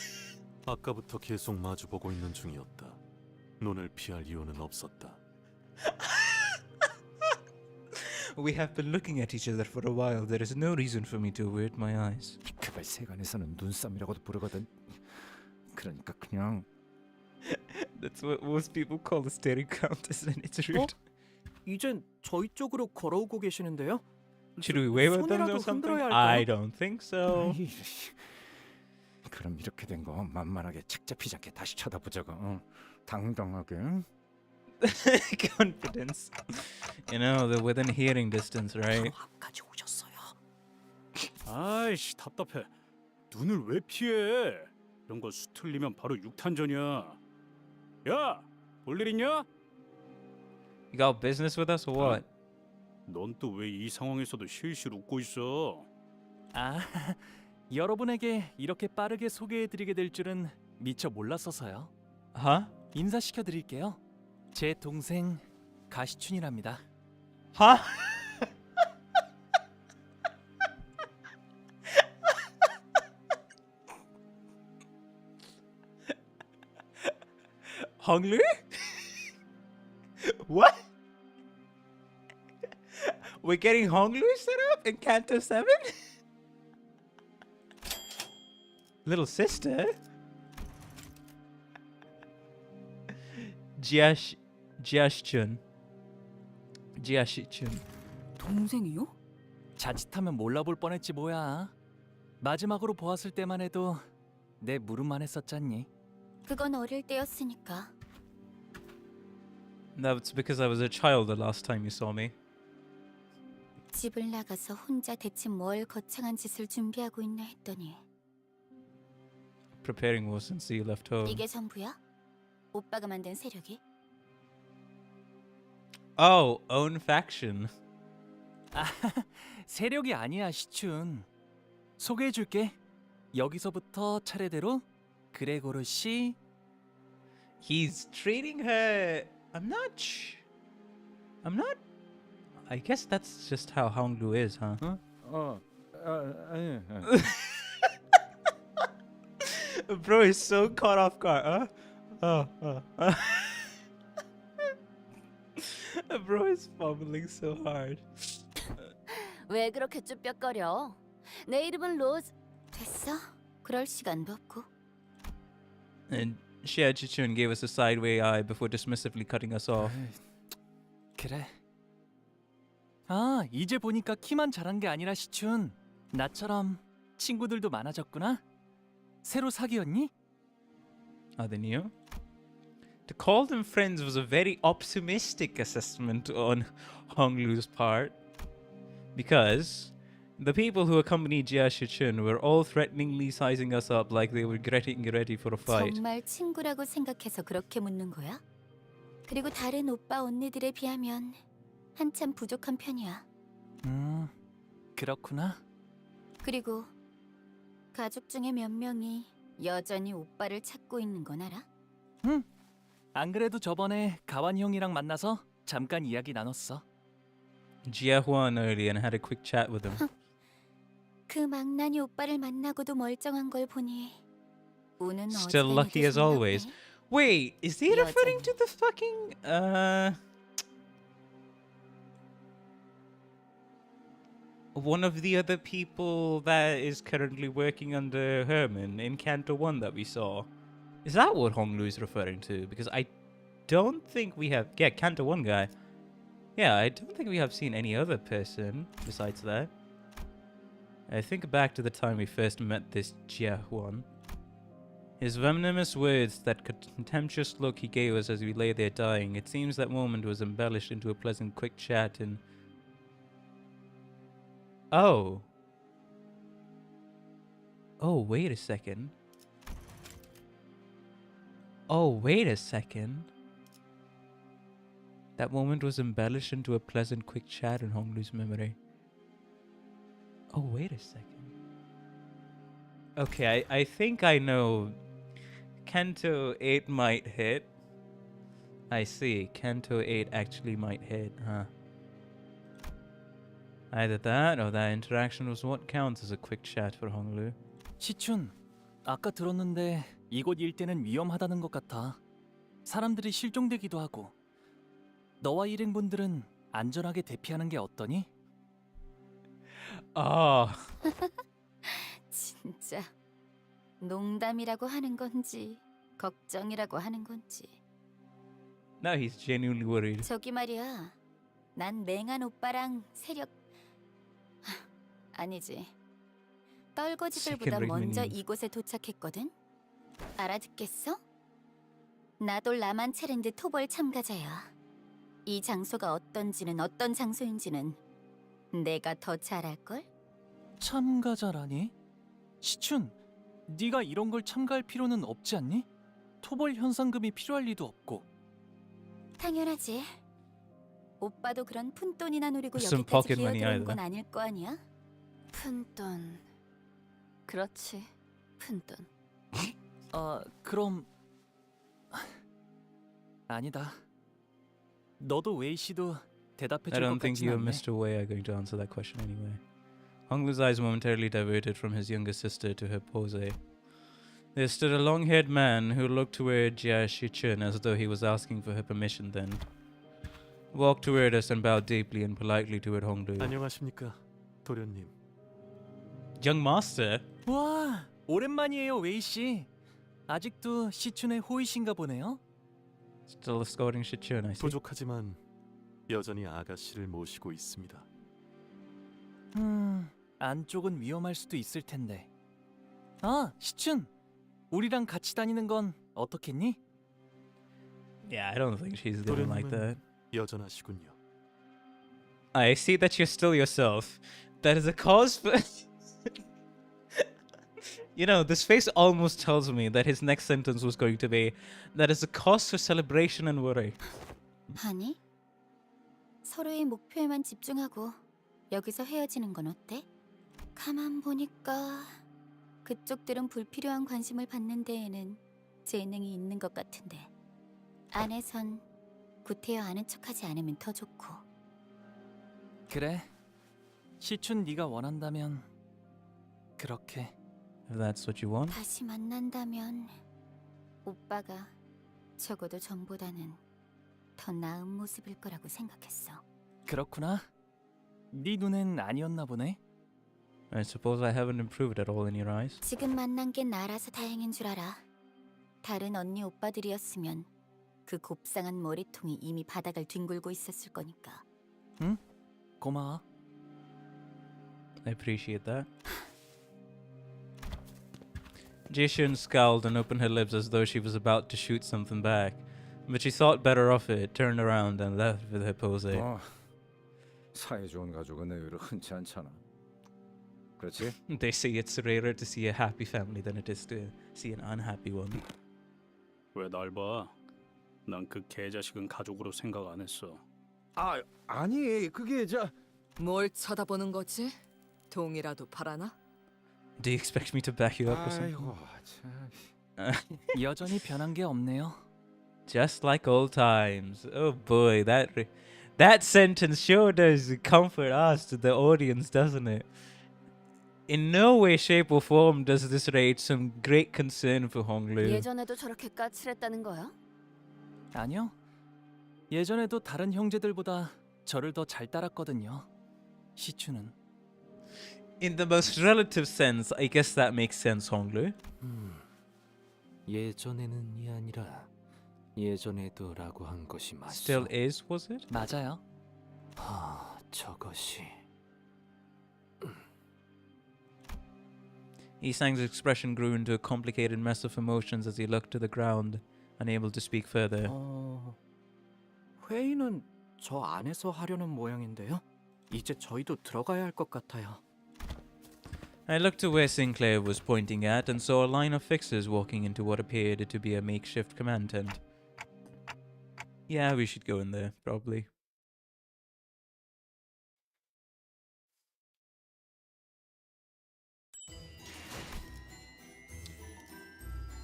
아까부터 계속 마주보고 있는 중이었다. 눈을 피할 이유는 없었다. We have been looking at each other for a while. There is no reason for me to avert my eyes. 그발 세간에서는 눈싸움이라고도 부르거든. 그러니까 그냥. That's what most people call the staring contest, and it's rude. 이젠 저희 쪽으로 걸어오고 계시는데요. Should we wave at them or something? I don't think so. 그럼 이렇게 된 거 만만하게 책 잡히지 않게 다시 쳐다보자고. 당당하게. Confidence. You know, they're within hearing distance, right? 앞까지 오셨어요. 아이씨 답답해. 눈을 왜 피해? 이런 거 수틀리면 바로 육탄전이야. 야, 볼 일 있냐? You got business with us or what? 넌 또 왜 이 상황에서도 실실 웃고 있어? 여러분에게 이렇게 빠르게 소개해드리게 될 줄은 미처 몰랐어서요. Huh? 인사시켜 드릴게요. 제 동생 가시춘이랍니다. Huh? Honglu? What? We're getting Honglu set up in Canto 7? Little sister? Jiashchun. Jiashichun. 동생이요? 자칫하면 몰라볼 뻔했지 뭐야. 마지막으로 보았을 때만 해도 내 물음만 했었잖니. 그건 어릴 때였으니까. That's because I was a child the last time you saw me. 집을 나가서 혼자 대체 뭘 거창한 짓을 준비하고 있나 했더니 Preparing war since you left home. 이게 전부야? 오빠가 만든 세력이? Oh, own faction. 아, 세력이 아니야, 시춘. 소개해줄게. 여기서부터 차례대로 그레고르 씨. He's treating her. I'm not. I guess that's just how Honglu is, huh? Bro is so caught off guard. Bro is fumbling so hard. 왜 그렇게 쭈뼛거려? 내 이름은 로즈. 됐어? 그럴 시간도 없고. And Xia Chichun gave us a sideway eye before dismissively cutting us off. 그래. 아, 이제 보니까 키만 자란 게 아니라 시춘. 나처럼 친구들도 많아졌구나. 새로 사귀었니? Are they new? To call them friends was a very optimistic assessment on Honglu's part. Because the people who accompanied Jia Shichun were all threateningly sizing us up like they were getting ready for a fight. 정말 친구라고 생각해서 그렇게 묻는 거야? 그리고 다른 오빠 언니들에 비하면 한참 부족한 편이야. 그렇구나. 그리고 가족 중에 몇 명이 여전히 오빠를 찾고 있는 건 알아? 응. 안 그래도 저번에 가완 형이랑 만나서 잠깐 이야기 나눴어. Jia Huan early and had a quick chat with him. 그 망나니 오빠를 만나고도 멀쩡한 걸 보니 운은 Still lucky as always. Wait, is he referring to the fucking one of the other people that is currently working under Herman in Canto 1 that we saw? Is that what Honglu is referring to? Because I don't think we have... Yeah, Canto 1 guy. Yeah, I don't think we have seen any other person besides that. I think back to the time we first met this Jia Huan. His venomous words, that contemptuous look he gave us as we lay there dying, it seems that moment was embellished into a pleasant quick chat and... Oh. Oh, wait a second. Oh, wait a second. That moment was embellished into a pleasant quick chat in Honglu's memory. Oh, wait a second. Okay, I think I know. Canto 8 might hit. I see. Canto 8 actually might hit, huh? Either that or that interaction was what counts as a quick chat for Honglu. 시춘, 아까 들었는데 이곳 일대는 위험하다는 것 같아. 사람들이 실종되기도 하고. 너와 일행분들은 안전하게 대피하는 게 어떠니? 아, 진짜 농담이라고 하는 건지 걱정이라고 하는 건지. now he's genuinely worried. 저기 말이야. 난 맹한 오빠랑 세력 아니지. 떨거지들보다 Second 먼저 Minions. 이곳에 도착했거든. 알아듣겠어? 나도 라만체랜드 토벌 참가자야. 이 장소가 어떤지는 어떤 장소인지는 내가 더 잘 알걸? 참가자라니? 시춘, 네가 이런 걸 참가할 필요는 없지 않니? 토벌 현상금이 필요할 리도 없고. 당연하지. 오빠도 그런 푼돈이나 노리고 Some 여기까지 pocket money 기어들어온 either. 건 아닐 거 아니야? 푼돈. 그렇지. 푼돈. 그럼 아니다. 너도 웨이 씨도 대답해 I 줄 것 don't think 같진 you and 않네. Mr. Wei are going to answer that question anyway. Honglu's eyes momentarily diverted from his younger sister to her pose. There stood a long-haired man who looked toward Jia Shichun as though he was asking for her permission then. Walked toward us and bowed deeply and politely toward Honglu. 안녕하십니까, 도련님. Young master? 와, 오랜만이에요, 웨이 씨. 아직도 시춘의 호이신가 보네요. Still escorting Shichun, I see. 부족하지만 여전히 아가씨를 모시고 있습니다. 안쪽은 위험할 수도 있을 텐데. 아, 시춘. 우리랑 같이 다니는 건 어떻겠니? Yeah, I don't think she's gonna like that. 여전하시군요. I see that you're still yourself. That is a cause for... You know, this face almost tells me that his next sentence was going to be, that is a cause for celebration and worry. 아니, 서로의 목표에만 집중하고 여기서 헤어지는 건 어때? 가만 보니까 그쪽들은 불필요한 관심을 받는 데에는 재능이 있는 것 같은데 안에선 구태여 아는 척하지 않으면 더 좋고. 그래. 시춘 네가 원한다면 그렇게. If that's what you want. 다시 만난다면 오빠가 적어도 전보다는 더 나은 모습일 거라고 생각했어. 그렇구나. 네 눈엔 아니었나 보네. I suppose I haven't improved at all in your eyes. 지금 만난 게 나라서 다행인 줄 알아. 다른 언니 오빠들이었으면 그 곱상한 머리통이 이미 바닥을 뒹굴고 있었을 거니까. 응? 고마워. I appreciate that. Jishun scowled and opened her lips as though she was about to shoot something back, but she thought better of it, turned around and left with her pose. 사이 좋은 가족은 의외로 흔치 않잖아. 그렇지? They say it's rarer to see a happy family than it is to see an unhappy one. 왜 날 봐? 난 그 개자식은 가족으로 생각 안 했어. 아니 그게 뭘 쳐다보는 거지? 동이라도 바라나? Do you expect me to back you up or something? 아이고 참. 여전히 변한 게 없네요. Just like old times. Oh boy, that sentence sure does comfort us, the audience, doesn't it? In no way, shape or form does this raise some great concern for Honglu. 예전에도 저렇게 까칠했다는 거야? 아니요. 예전에도 다른 형제들보다 저를 더 잘 따랐거든요. 시추는. In the most relative sense, I guess that makes sense, Honglu. 예전에는이 아니라 예전에도라고 한 것이 맞소. Still is, was it? 맞아요. 저것이. Isang's expression grew into a complicated mess of emotions as he looked to the ground, unable to speak further. 회의는 저 안에서 하려는 모양인데요. 이제 저희도 들어가야 할 것 같아요. I looked to where Sinclair was pointing at and saw a line of fixers walking into what appeared to be a makeshift command tent. Yeah, we should go in there, probably.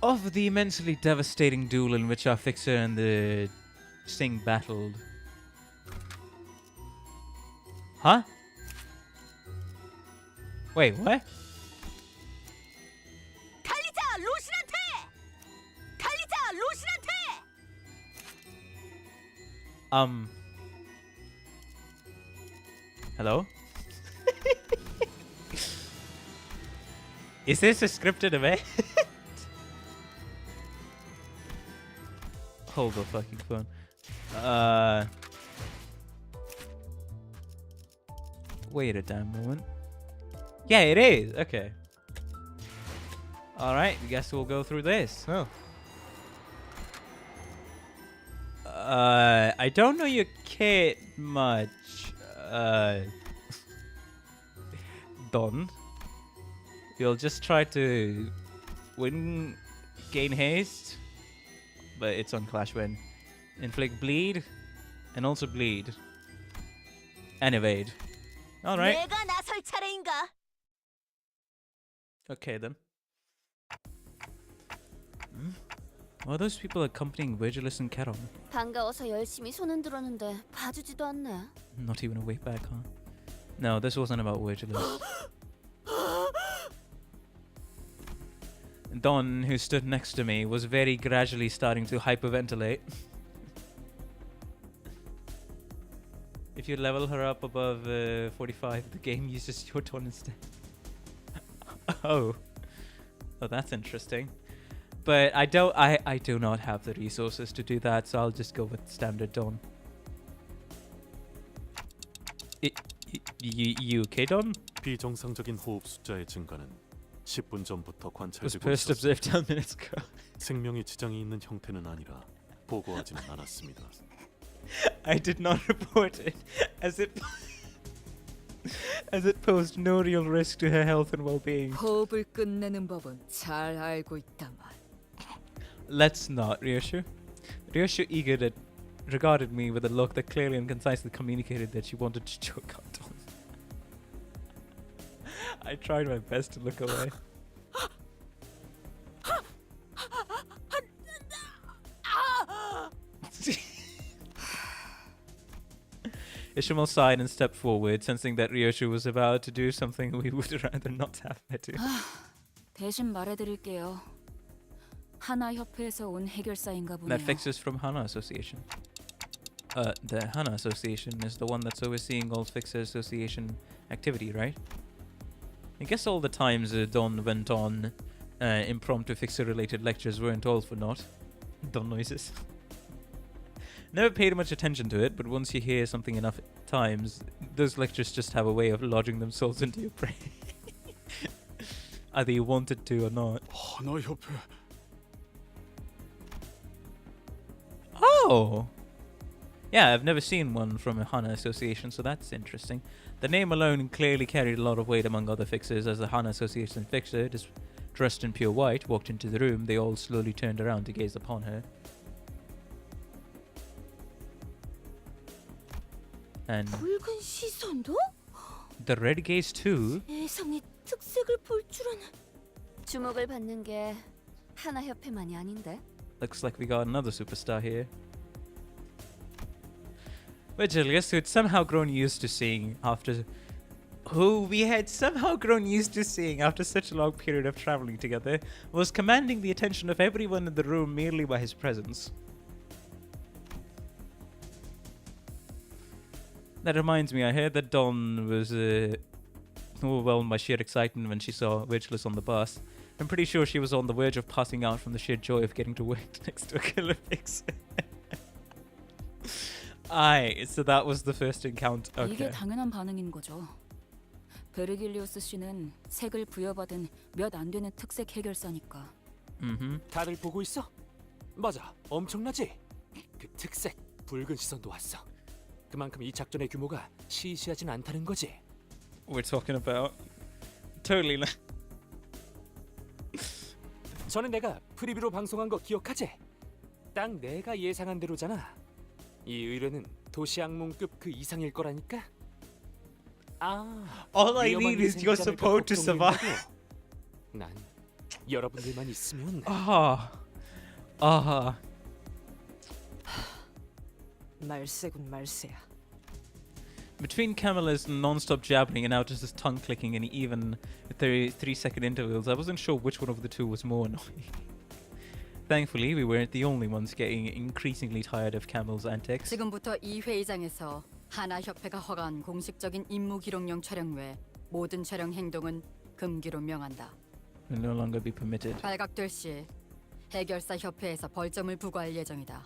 Of the immensely devastating duel in which our fixer and the Sing battled. Huh? Wait, what? 달리자 로신한테! 달리자 로신한테! Hello? Is this a scripted event? Hold the fucking phone. Wait a damn moment. Yeah, it is. Okay. Alright, I guess we'll go through this. Oh. I don't know your kid much. Don. You'll just try to gain haste, but it's on Clash Win. Inflict bleed, and also bleed. And evade. Alright. 내가 나설 차례인가? Okay then. Are those people accompanying Virgilus and Charon? 반가워서 열심히 손은 들었는데 봐주지도 않네. Not even a way back, huh? No, this wasn't about Virgilus. Don, who stood next to me, was very gradually starting to hyperventilate. If you level her up above 45, the game uses your Don instead. Oh, that's interesting. But I do not have the resources to do that, so I'll just go with standard Don. You okay, Don? 비정상적인 호흡 숫자의 증가는 10분 전부터 Was 관찰되고 first observed 10 minutes ago. 생명에 지장이 있는 형태는 아니라 보고하지는 않았습니다. I did not report it, as it posed no real risk to her health and well-being. 호흡을 끝내는 법은 잘 알고 있다만. Let's not, Ryoshu. Ryoshu regarded me with a look that clearly and concisely communicated that she wanted to choke out Don. I tried my best to look away. Ishmael sighed and stepped forward, sensing that Ryoshu was about to do something we would rather not have her do. 대신 말해드릴게요. 하나 협회에서 온 해결사인가 보네요. That fixes from Hana Association. The Hana Association is the one that's overseeing all Fixer Association activity, right? I guess all the times Don went on impromptu Fixer-related lectures weren't all for naught. Don noises. Never paid much attention to it, but once you hear something enough times, those lectures just have a way of lodging themselves into your brain. Either you wanted to or not. 하나 협회. Oh! Yeah, I've never seen one from a Hana Association, so that's interesting. The name alone clearly carried a lot of weight among other fixers, as the Hana Association fixer, dressed in pure white, walked into the room. They all slowly turned around to gaze upon her. And 붉은 시선도? the red gaze too? 세상에 특색을 볼 줄은. 주목을 받는 게 하나 협회만이 아닌데. Looks like we got another superstar here. Virgilius, who had somehow grown used to seeing after such a long period of traveling together, was commanding the attention of everyone in the room merely by his presence. That reminds me, I heard that Dawn was overwhelmed by sheer excitement when she saw Virgilius on the bus. I'm pretty sure she was on the verge of passing out from the sheer joy of getting to work next to a killer fixer. Aye, so that was the first encounter. Okay. 이게 당연한 반응인 거죠. 베르길리우스 씨는 색을 부여받은 몇 안 되는 특색 해결사니까. 다들 보고 있어? 맞아, 엄청나지? 그 특색, 붉은 시선도 왔어. 그만큼 이 작전의 규모가 시시하진 않다는 거지. We're talking about totally. 전에 내가 프리뷰로 방송한 거 기억하지? 딱 내가 예상한 대로잖아. 이 의뢰는 도시 악몽급 그 이상일 거라니까. All I need is your support to survive. 난 여러분들만 있으면. 말세군 말세야. Between Camilla's non-stop jabbering and Altus's tongue clicking in even 3-second intervals, I wasn't sure which one of the two was more annoying. Thankfully, we weren't the only ones getting increasingly tired of Camel's antics. 지금부터 이 회의장에서 하나 협회가 허가한 공식적인 임무 기록용 촬영 외 모든 촬영 행동은 금기로 명한다. Will no longer be permitted. 발각될 시 해결사 협회에서 벌점을 부과할 예정이다.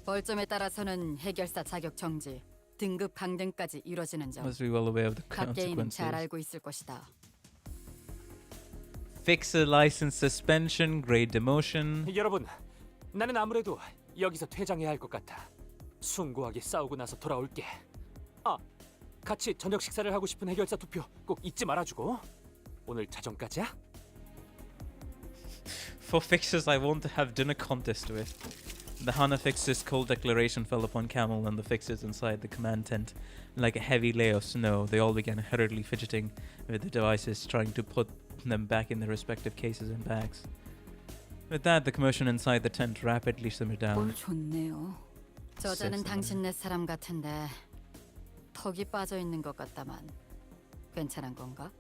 벌점에 따라서는 해결사 자격 정지, 등급 강등까지 이뤄지는 점. Must be well aware of the 각 개인은 consequences. 잘 알고 있을 것이다. Fixer license suspension, grade demotion. 여러분, 나는 아무래도 여기서 퇴장해야 할 것 같아. 숭고하게 싸우고 나서 돌아올게. 같이 저녁 식사를 하고 싶은 해결사 투표 꼭 잊지 말아주고. 오늘 자정까지야? For fixers I want to have dinner contest with. The Hana fixer's cold declaration fell upon Camel and the fixers inside the command tent. Like a heavy layer of snow, they all began hurriedly fidgeting with the devices, trying to put them back in their respective cases and bags. With that, the commotion inside the tent rapidly simmered down. 꼴 좋네요. 저자는 쎄쎄네. 당신네 사람 같은데 턱이 빠져 있는 것 같다만 괜찮은 건가?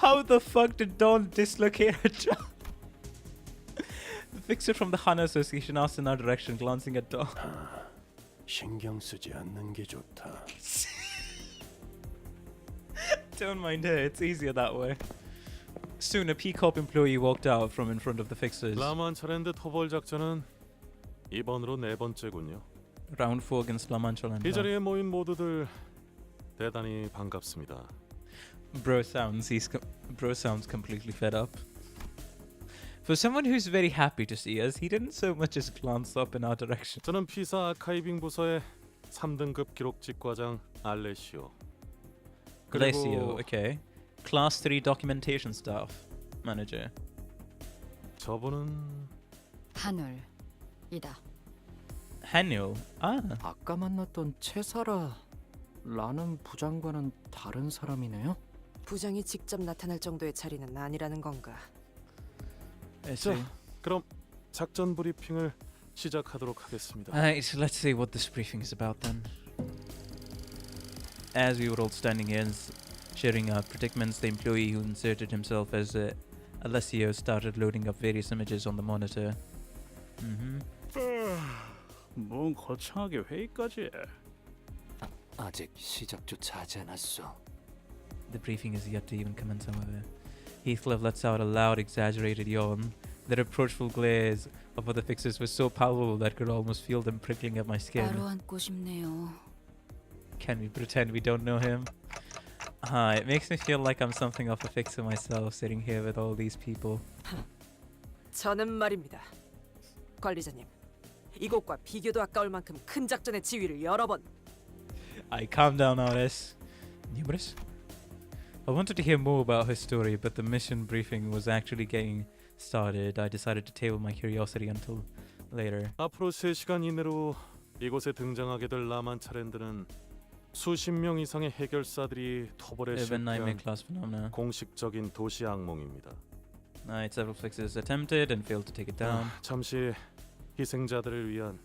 How the fuck did Dawn dislocate her jaw? The fixer from the Hana Association asked in our direction, glancing at Dawn. 신경 쓰지 않는 게 좋다. Don't mind her, it's easier that way. Soon, a P-Corp employee walked out from in front of the fixers. 라만차랜드 토벌 작전은 이번으로 네 번째군요. Round 4 against La Mancha 이 자리에 모인 모두들 대단히 반갑습니다. Bro sounds completely fed up. For someone who's very happy to see us, he didn't so much as glance up in our direction. 저는 피사 아카이빙 부서의 3등급 기록직 과장 알레시오. Alessio, okay. Class 3 documentation staff manager. 저분은 한울이다. Haniel. Ah. 아까 만났던 채사라라는 부장과는 다른 사람이네요. 부장이 직접 나타날 정도의 자리는 아니라는 건가? 자, 그럼 작전 브리핑을 시작하도록 하겠습니다. Alright, let's see what this briefing is about then. As we were all standing here sharing our predicaments, the employee who inserted himself as Alessio started loading up various images on the monitor. 뭔 거창하게 회의까지 해. 아직 시작조차 하지 않았어. The briefing is yet to even commence, however. Heathcliff lets out a loud, exaggerated yawn. The reproachful glares of other fixers was so palpable that I could almost feel them prickling at my skin. 따로 앉고 싶네요. Can we pretend we don't know him? It makes me feel like I'm something of a fixer myself, sitting here with all these people. 저는 말입니다. 관리자님, 이곳과 비교도 아까울 만큼 큰 작전의 지휘를 여러 번. Calm down, RS. Numerous? I wanted to hear more about her story, but the mission briefing was actually getting started. I decided to table my curiosity until later. 앞으로 3시간 이내로 이곳에 등장하게 될 라만차랜드는 수십 명 이상의 해결사들이 토벌에 실패한 공식적인 도시 악몽입니다. Several fixers attempted and failed to take it down. 잠시 희생자들을 위한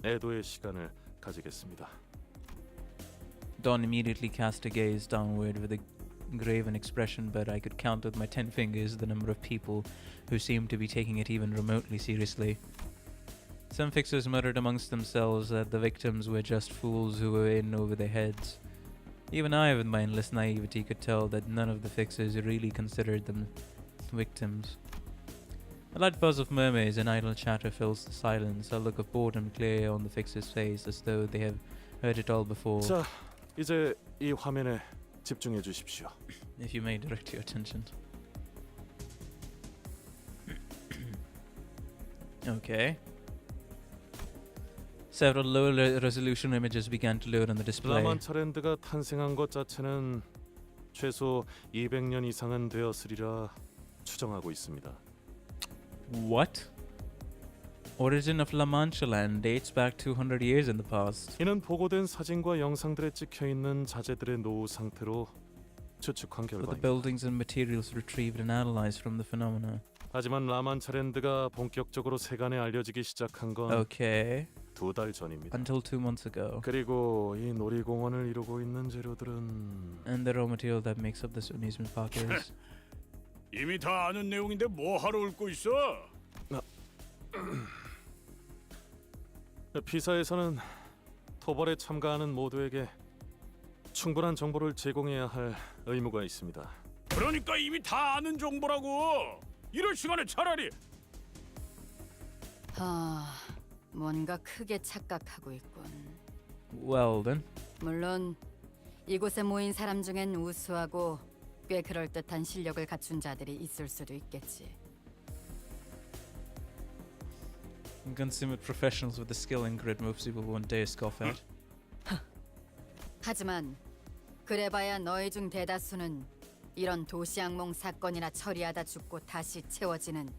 애도의 시간을 가지겠습니다. Dawn immediately cast a gaze downward with a graven expression, but I could count with my 10 fingers the number of people who seemed to be taking it even remotely seriously. Some fixers muttered amongst themselves that the victims were just fools who were in over their heads. Even I, with my endless naivety, could tell that none of the fixers really considered them victims. A light buzz of murmurs and idle chatter fills the silence, a look of boredom clear on the fixer's face as though they have heard it all before. 자, 이제 이 화면에 집중해 주십시오. If you may direct your attention. Okay. Several low-resolution images began to load on the display. 라만차랜드가 탄생한 것 자체는 최소 200년 이상은 되었으리라 추정하고 있습니다. What? Origin of La Mancha land dates back 200 years in the past. 이는 보고된 사진과 영상들에 찍혀 있는 자재들의 노후 상태로 추측한 For the 결과입니다. buildings and materials retrieved and analyzed from the phenomena. 하지만 라만차랜드가 본격적으로 세간에 알려지기 시작한 건 Okay. 2달 전입니다. Until 2 months ago. 그리고 이 놀이공원을 이루고 있는 재료들은 And the raw material that makes up this amusement park is. 이미 다 아는 내용인데 뭐 하러 읊고 있어? 피사에서는 토벌에 참가하는 모두에게 충분한 정보를 제공해야 할 의무가 있습니다. 그러니까 이미 다 아는 정보라고. 이럴 시간에 차라리 뭔가 크게 착각하고 있군. Well then. 물론 이곳에 모인 사람 중엔 우수하고 꽤 그럴듯한 실력을 갖춘 자들이 있을 수도 있겠지. Consummate professionals with the skill and grit most people won't dare scoff at. 하지만 그래봐야 너희 중 대다수는 이런 도시악몽 사건이나 처리하다 죽고 다시 채워지는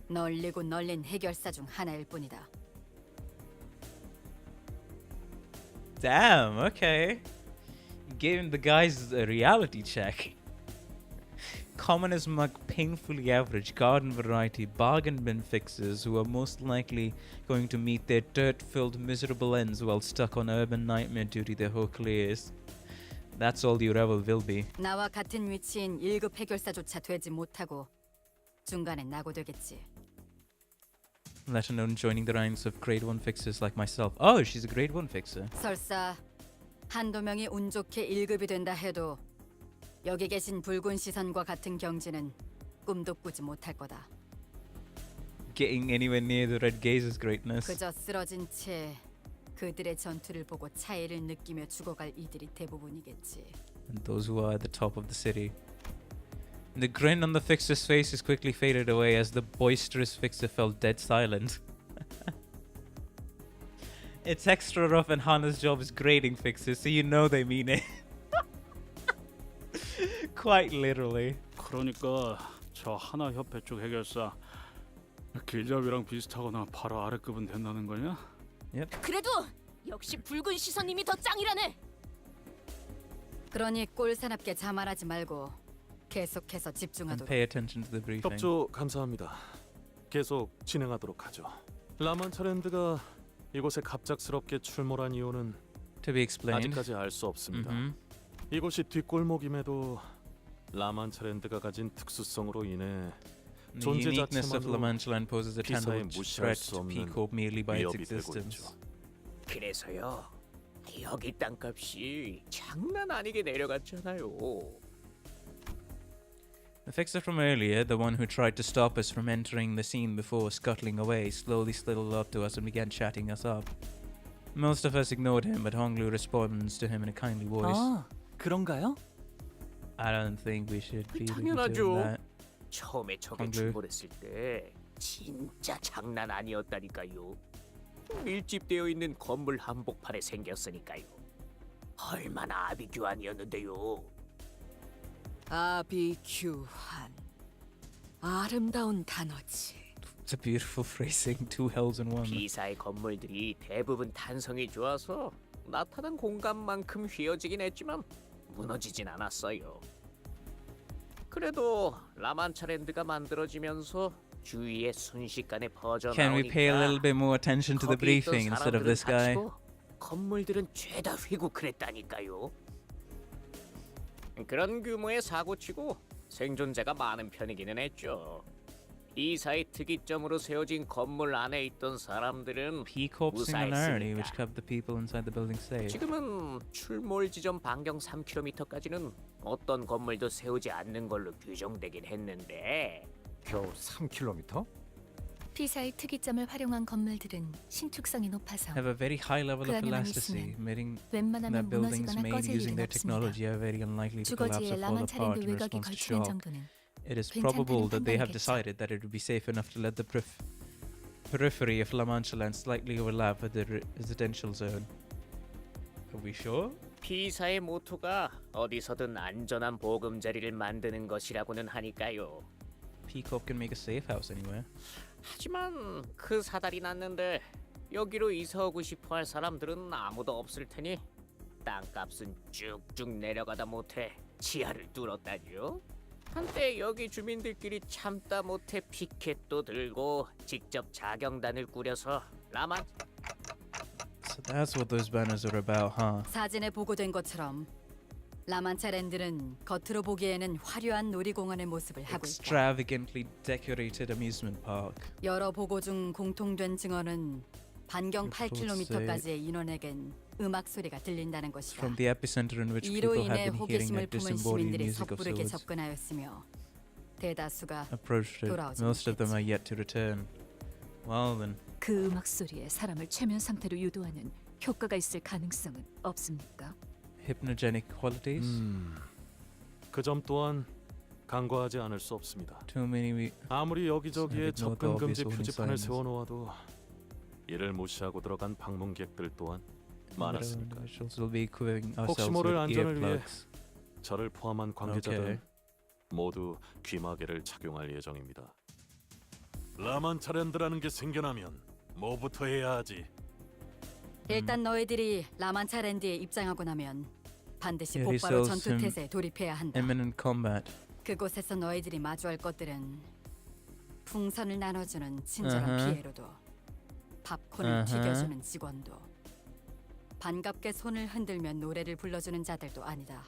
널리고 널린 해결사 중 하나일 뿐이다. Damn, okay. Giving the guys a reality check. Common as mug, painfully average, garden variety, bargain bin fixers who are most likely going to meet their dirt-filled miserable ends while stuck on urban nightmare duty their whole careers. That's all your ever will be. 나와 같은 위치인 1급 해결사조차 되지 못하고 중간에 낙오되겠지. Let alone joining the ranks of grade 1 fixers like myself. Oh, she's a grade 1 fixer. 설사 한두 명이 운 좋게 1급이 된다 해도 여기 계신 붉은 시선과 같은 경지는 꿈도 꾸지 못할 거다. Getting anywhere near the red gaze's greatness. 그저 쓰러진 채 그들의 전투를 보고 차이를 느끼며 죽어갈 이들이 대부분이겠지. And those who are at the top of the city. The grin on the fixer's face is quickly faded away as the boisterous fixer fell dead silent. It's extra rough and Hana's job is grading fixers, so you know they mean it. Quite literally. 그러니까 저 하나 협회 쪽 해결사 길잡이랑 비슷하거나 바로 아래급은 된다는 거냐? Yep. 그래도 역시 붉은 시선님이 더 짱이라네. 그러니 꼴사납게 자만하지 말고 계속해서 집중하도록. Pay attention to the briefing. 협조 감사합니다. 계속 진행하도록 하죠. 라만차랜드가 이곳에 갑작스럽게 출몰한 이유는 To be explained. 아직까지 알 수 없습니다. 이곳이 뒷골목임에도 라만차랜드가 가진 특수성으로 인해 The 존재 uniqueness of La 자체만으로 Mancha Land poses a 피사에 tangible 무시할 threat 수 to 없는 P-Corp merely by its 위협이 되고 existence. 있죠. 그래서요. 여기 땅값이 장난 아니게 내려갔잖아요. The fixer from earlier, the one who tried to stop us from entering the scene before scuttling away, slowly sidled up to us and began chatting us up. Most of us ignored him, but Honglu responds to him in a kindly voice. 아, 그런가요? I don't think we should be 당연하죠. doing that. 처음에 저게 한글. 출몰했을 때 진짜 장난 아니었다니까요. 밀집되어 있는 건물 한복판에 생겼으니까요. 얼마나 아비규환이었는데요. 아비규환. 아름다운 단어지. It's a beautiful phrasing, two hells in one. B사의 건물들이 대부분 탄성이 좋아서 나타난 공간만큼 휘어지긴 했지만 무너지진 않았어요. 그래도 라만차랜드가 만들어지면서 주위에 순식간에 퍼져나오니까 Can we pay a little bit more attention to the 거기 있던 briefing instead of this 사람들은 guy? 다치고 건물들은 죄다 휘고 그랬다니까요. 그런 규모의 사고치고 생존자가 많은 편이기는 했죠. B사의 특이점으로 세워진 건물 안에 있던 사람들은 P-Corp singularity, 무사했으니까. which kept the people inside the building safe. 지금은 출몰 지점 반경 3km까지는 어떤 건물도 세우지 않는 걸로 규정되긴 했는데 겨우 3km? 피사의 특이점을 활용한 건물들은 신축성이 높아서 Have a very high level 그 of 안에만 elasticity, 있으면 making that 웬만하면 buildings 무너지거나 made 꺼질 using 일은 their 없습니다. technology are very unlikely to collapse or 주거지에 fall apart 라만차랜드 in 외곽이 response to 걸치는 shock. 정도는 It is 괜찮다는 probable that they have 판단이겠죠. decided that it would be safe enough to let the periphery of La Mancha Land slightly overlap with the residential zone. Are we sure? B사의 모토가 어디서든 안전한 보금자리를 만드는 것이라고는 하니까요. P-Corp can make a safe house anywhere. 하지만 그 사달이 났는데 여기로 이사 오고 싶어할 사람들은 아무도 없을 테니 땅값은 쭉쭉 내려가다 못해 지하를 뚫었다죠. 한때 여기 주민들끼리 참다 못해 피켓도 들고 직접 자경단을 꾸려서 라만 So that's what those banners are about, huh? 사진에 보고된 것처럼 라만차랜드는 겉으로 보기에는 화려한 놀이공원의 모습을 하고 있다. Extravagantly decorated amusement park. 여러 보고 중 공통된 증언은 반경 Reports 8km까지의 인원에겐 음악 소리가 들린다는 것이다. From the epicenter in which 이로 people 인해 have been hearing 호기심을 a 품은 disembodied 시민들이 music of 섣부르게 swords 접근하였으며 대다수가 approached it. 돌아오지 Most of them are yet to return. Well then, 그 음악 소리에 사람을 최면 상태로 유도하는 효과가 있을 가능성은 없습니까? hypnogenic qualities. 그 점 또한 간과하지 않을 수 없습니다. Too many 아무리 여기저기에 Let's not 접근 ignore 금지 the obvious warning 표지판을 signs. 세워놓아도 이를 무시하고 들어간 방문객들 또한 많았으니까. individuals will be equipping ourselves 혹시 모를 with 안전을 위해 earplugs. 저를 포함한 관계자들은 Okay. 모두 귀마개를 착용할 예정입니다. 라만차랜드라는 게 생겨나면 뭐부터 해야 하지? 일단 너희들이 라만차랜드에 입장하고 나면 반드시 Yeah, he 곧바로 sells 전투 him 태세에 돌입해야 한다. imminent combat. 그곳에서 너희들이 마주할 것들은 풍선을 나눠주는 친절한 Uh-huh. 피에로도, 팝콘을 Uh-huh. 튀겨주는 직원도, 반갑게 손을 흔들며 노래를 불러주는 자들도 아니다.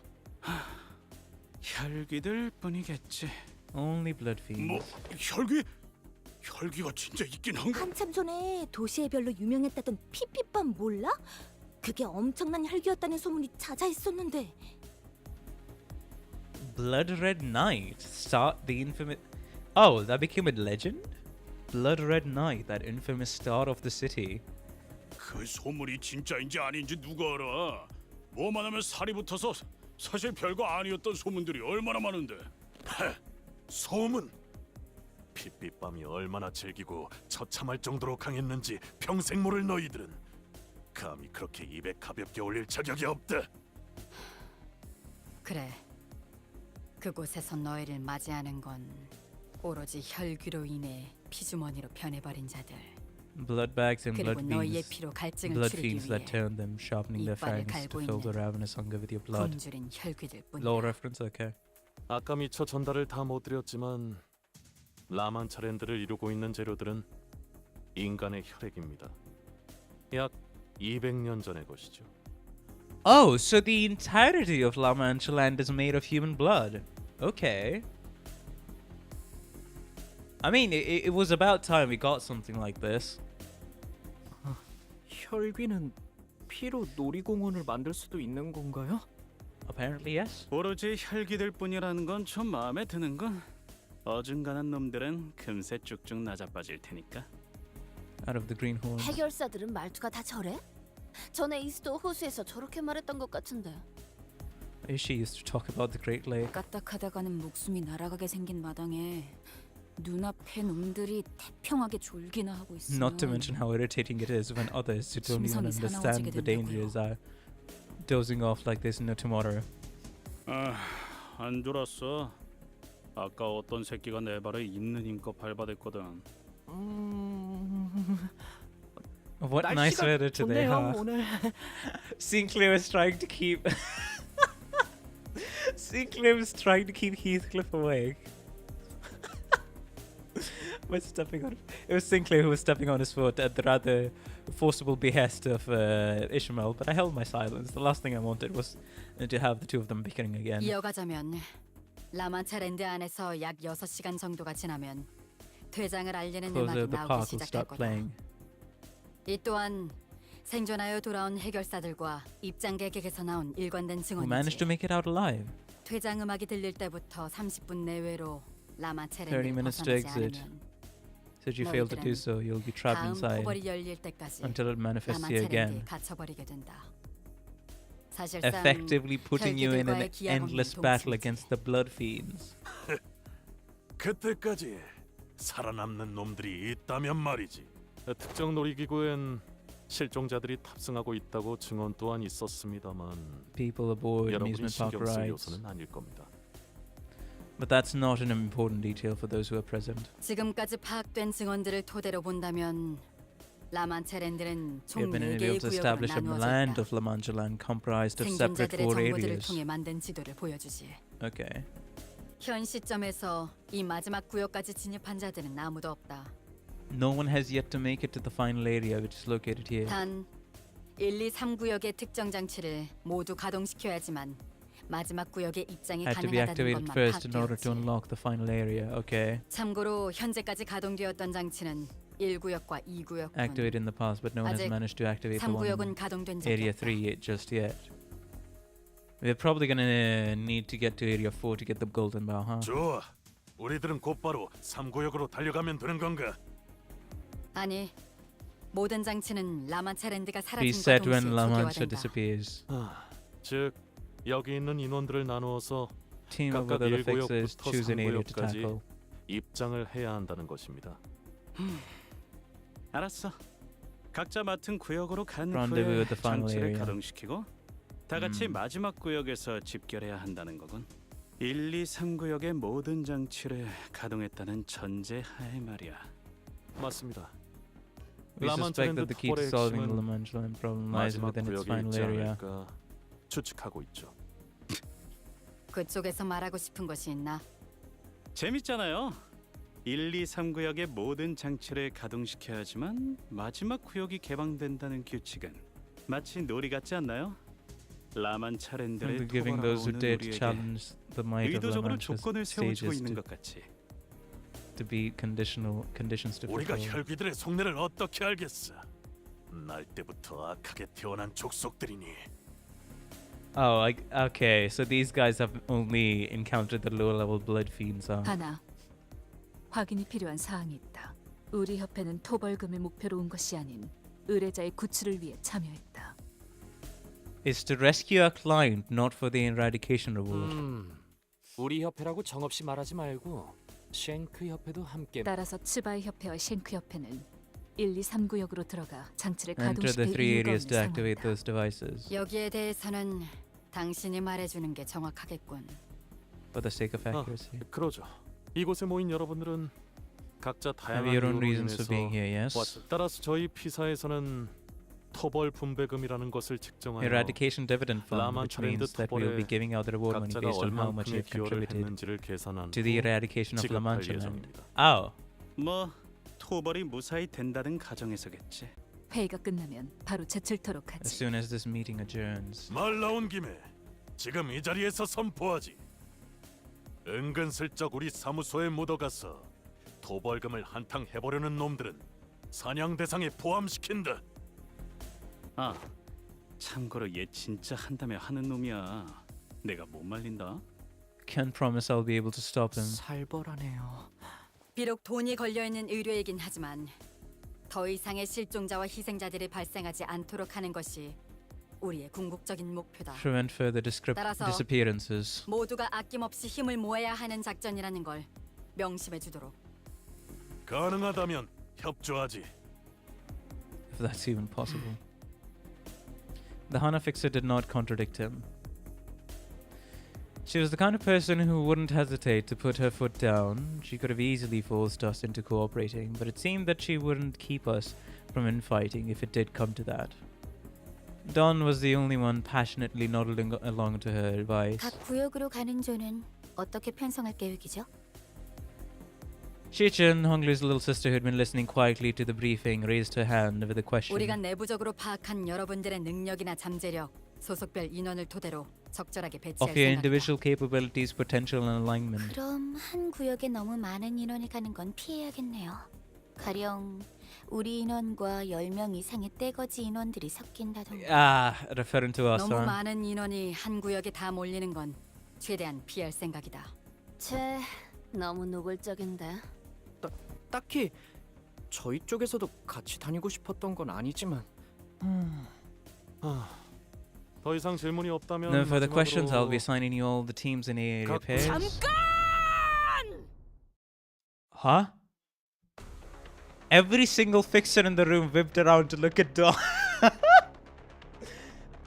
혈기들 뿐이겠지. Only blood fiends. 뭐 혈기? 혈기가 진짜 있긴 한가? 한참 전에 도시의 별로 유명했다던 피피밤 몰라? 그게 엄청난 혈기였다는 소문이 자자했었는데. Blood Red Knight. Start the infamous. Oh, that became a legend? Blood Red Knight, that infamous star of the city. 그 소문이 진짜인지 아닌지 누가 알아? 뭐만 하면 살이 붙어서 사실 별거 아니었던 소문들이 얼마나 많은데. 소문? 핏빛밤이 얼마나 즐기고 처참할 정도로 강했는지 평생 모를 너희들은 감히 그렇게 입에 가볍게 올릴 자격이 없다. 그래, 그곳에서 너희를 맞이하는 건 오로지 혈귀로 인해 피주머니로 변해버린 자들. Blood bags and blood 그리고 너희의 fiends. 피로 갈증을 Blood 추리기 fiends that 위해 turn them, sharpening their 이빨을 fangs to 갈고 fill the 있는 ravenous hunger with your blood. 굶주린 혈귀들 뿐이야. Lore reference, okay. 아까 미처 전달을 다 못 드렸지만 라만차랜드를 이루고 있는 재료들은 인간의 혈액입니다. 약 200년 전의 것이죠. Oh, so the entirety of La Mancha land is made of human blood. Okay. I mean, it was about time we got something like this. 혈귀는 피로 놀이공원을 만들 수도 있는 건가요? Apparently, yes. 오로지 혈기들 뿐이라는 건 좀 마음에 드는군. 어중간한 놈들은 금세 쭉쭉 낮아빠질 테니까. Out of the green horn. 해결사들은 말투가 다 저래? 전에 이스도 호수에서 저렇게 말했던 것 같은데. She used to talk about the Great Lake. 까딱하다가는 목숨이 날아가게 생긴 마당에 눈앞에 놈들이 태평하게 졸기나 하고 있으면 Not to mention how irritating it is when others who don't even 심성이 understand 사나워지게 the 된다고요. dangers are dozing off like there's no tomorrow. 안 졸았어. 아까 어떤 새끼가 내 발을 있는 힘껏 밟아댔거든. What nice weather today, huh? 오늘. Sinclair was trying to keep Sinclair was trying to keep Heathcliff awake. By stepping on it was Sinclair who was stepping on his foot at the rather forcible behest of Ishmael, but I held my silence. The last thing I wanted was to have the two of them bickering again. 이어가자면 라만차랜드 안에서 약 6시간 정도가 지나면 퇴장을 알리는 Closer 음악이 the 나오기 park will 시작할 start 거다. playing. 이 또한 생존하여 돌아온 해결사들과 입장객에게서 나온 일관된 Who managed to 증언이지. make it out alive? 퇴장 음악이 들릴 때부터 30분 내외로 30 라만차랜드를 minutes to 벗어나지 exit. 않으면 So if you fail to do so, you'll be trapped 다음 inside 포벌이 열릴 때까지 until it manifests you 라만차랜드에 again, 갇혀버리게 된다. 사실상 effectively putting you in an 혈기들과의 기약 없는 endless battle 동침이지. against the blood fiends. 그때까지 살아남는 놈들이 있다면 말이지. 특정 놀이기구엔 실종자들이 탑승하고 있다고 증언 또한 있었습니다만 People aboard 여러분이 amusement park 신경 쓸 rides. 요소는 아닐 겁니다. But that's not an important detail for those who are present. 지금까지 파악된 증언들을 토대로 본다면 라만차랜드는 We have 총 been 4개의 able to 구역으로 establish a 나누어져 land 있다. of La Mancha land comprised of separate 생존자들의 4 정보들을 areas. 통해 만든 지도를 보여주지. Okay. 현 시점에서 이 마지막 구역까지 진입한 자들은 아무도 없다. No one has yet to make it to the final area which is located here. 단 1, 2, 3 구역의 특정 장치를 모두 가동시켜야지만 마지막 구역에 입장이 Had to be 가능하다는 activated 것만 first in order to 파악되었지. unlock the final area. Okay. 참고로 현재까지 가동되었던 장치는 1구역과 2구역뿐. Activated in the past, but no one has 아직 managed to activate the one 3구역은 가동된 적이 area 없다. 3 just yet. We're probably gonna need to get to area 4 to get the golden bow, huh? 좋아. 우리들은 곧바로 3구역으로 달려가면 되는 건가? 아니, 모든 장치는 라만차랜드가 사라진 Reset 것 when 동시에 La Mancha 초기화된다. disappears. 즉 여기 있는 인원들을 나누어서 Team of 각각 other fixers 1구역부터 choose an area to 3구역까지 tackle. 입장을 해야 한다는 것입니다. 알았어. 각자 맡은 구역으로 간 Rendezvous 후에 at the final 장치를 area. 가동시키고 다 같이 마지막 구역에서 집결해야 한다는 거군. 1, 2, 3구역의 모든 장치를 가동했다는 전제하에 말이야. 맞습니다. We suspect that the key to solving the La Mancha land problem lies 마지막 within its 구역에 final 있지 area. 않을까 추측하고 있죠. 그쪽에서 말하고 싶은 것이 있나? 재밌잖아요. 1, 2, 3 구역의 모든 장치를 가동시켜야지만 마지막 구역이 개방된다는 규칙은 마치 놀이 같지 않나요? 라만 차렌들의 Giving 토벌하러 those who 오는 did 우리에게 challenge the might of La 의도적으로 Mancha's 조건을 세워주고 sages 있는 것 같이. to be conditions to 우리가 fulfill. 혈귀들의 속내를 어떻게 알겠어? 날 때부터 악하게 태어난 족속들이니. Oh, okay. So these guys have only encountered the low-level blood fiends. 하나, 확인이 필요한 사항이 있다. 우리 협회는 토벌금을 목표로 온 것이 아닌 의뢰자의 구출을 위해 참여했다. It's to rescue our client, not for the eradication reward. 우리 협회라고 정없이 말하지 말고 쉔크 협회도 함께. 따라서 츠바이 협회와 쉔크 협회는 1, 2, 3구역으로 들어가 장치를 Enter the 가동시킬 3 이유가 areas 없는 to activate 상황이다. those devices 여기에 대해서는 당신이 말해주는 게 정확하겠군. for the sake of accuracy. 그러죠. 이곳에 모인 여러분들은 각자 다양한 Have your own 이유로 reasons for 인해서 being here, yes? 왔죠. 따라서 저희 피사에서는 토벌 분배금이라는 것을 측정하여 Eradication dividend fund, 라만 which means that we will be 토벌에 giving out the reward money 각자가 based on how much 얼만큼의 they've 기여를 contributed 했는지를 계산한 to the 후 eradication of La 지급할 Mancha land. 예정입니다. Oh. 뭐 토벌이 무사히 된다는 가정에서겠지. 회의가 끝나면 바로 제출토록 As 하지. soon as this meeting adjourns. 말 나온 김에 지금 이 자리에서 선포하지. 은근슬쩍 우리 사무소에 묻어가서 토벌금을 한탕 해보려는 놈들은 사냥 대상에 포함시킨다. 아, 참고로 얘 진짜 한다며 하는 놈이야. 내가 못 말린다. Can't promise I'll be able to stop him. 살벌하네요. 비록 돈이 걸려있는 의뢰이긴 하지만 더 이상의 실종자와 희생자들이 발생하지 않도록 하는 것이 우리의 궁극적인 목표다. Prevent further 따라서 disappearances. 모두가 아낌없이 힘을 모아야 하는 작전이라는 걸 명심해 주도록. 가능하다면 협조하지. If that's even possible. The Hana fixer did not contradict him. She was the kind of person who wouldn't hesitate to put her foot down. She could have easily forced us into cooperating, but it seemed that she wouldn't keep us from infighting if it did come to that. Don was the only one passionately nodding along to her advice. 각 구역으로 가는 조는 어떻게 편성할 계획이죠? Shichin, Honglu's little sister who had been listening quietly to the briefing, raised her hand with a question. 우리가 내부적으로 파악한 여러분들의 능력이나 잠재력, 소속별 인원을 토대로 적절하게 배치할 Of your 생각이다. individual capabilities, potential, and alignment. 그럼 한 구역에 너무 많은 인원이 가는 건 피해야겠네요. 가령 우리 인원과 10명 이상의 떼거지 인원들이 섞인다던가. Ah, referring to us, 너무 huh? 많은 인원이 한 구역에 다 몰리는 건 최대한 피할 생각이다. 쟤 너무 노골적인데. 딱히 저희 쪽에서도 같이 다니고 싶었던 건 아니지만. 더 이상 질문이 없다면 No further questions. I'll 마지막으로 be assigning you all the teams in the area pairs. 잠깐! Huh? Every single fixer in the room whipped around to look at Dawn.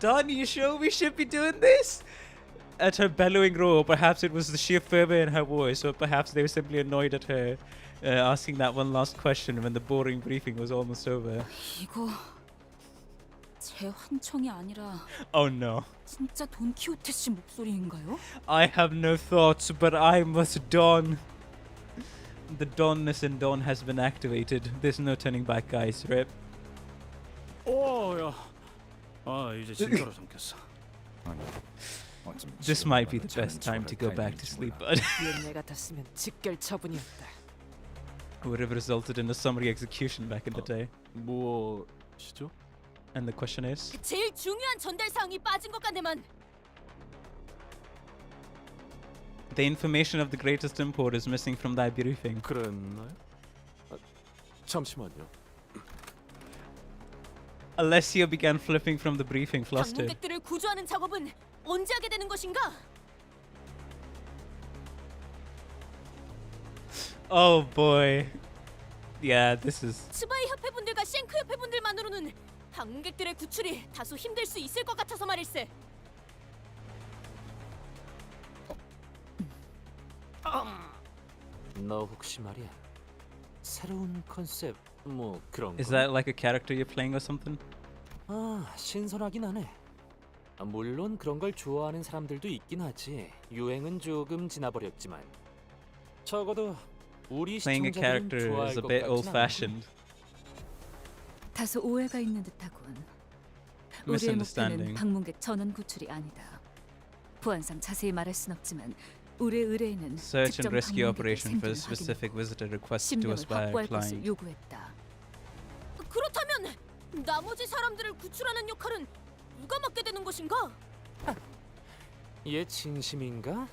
Dawn, you sure we should be doing this? At her bellowing roar, perhaps it was the sheer fervor in her voice, or perhaps they were simply annoyed at her asking that one last question when the boring briefing was almost over. 이거 제 환청이 아니라 Oh no. 진짜 돈키호테 씨 목소리인가요? I have no thoughts, but I must Dawn. The Dawnness in Dawn has been activated. There's no turning back, guys. Rip. 야. 아, 이제 진짜로 삼켰어. This might be the best time to go back to sleep, bud. 옛날 같았으면 직결 처분이었다. Would have resulted in a summary execution back in the day. 무엇이죠? And the question is? 제일 중요한 전달 사항이 빠진 것 같네만. The information of the greatest import is missing from that briefing. 그랬나요? 잠시만요. Alessio began flipping from the briefing, flustered. 방문객들을 구조하는 작업은 언제 하게 되는 것인가? Oh boy. Yeah, this is... 츠바이 협회분들과 쉔크 협회분들만으로는 방문객들의 구출이 다소 힘들 수 있을 것 같아서 말일세. 너 혹시 말이야 새로운 컨셉 뭐 그런 거? Is that like a character you're playing or something? 아 신선하긴 하네. 물론 그런 걸 좋아하는 사람들도 있긴 하지. 유행은 조금 지나버렸지만 적어도 우리 Playing a 시청자들은 character 좋아할 is a 것 bit 같진 old-fashioned. 다소 오해가 있는 듯하군. 우리의 목표는 Misunderstanding. 방문객 전원 구출이 아니다. 보안상 자세히 말할 순 없지만 우리의 의뢰인은 Search and 특정 rescue 방문객의 operation for a 생존을 specific visitor requested to 신명을 us by our 확보할 것을 client. 요구했다. 그렇다면 나머지 사람들을 구출하는 역할은 누가 맡게 되는 것인가? 얘 진심인가?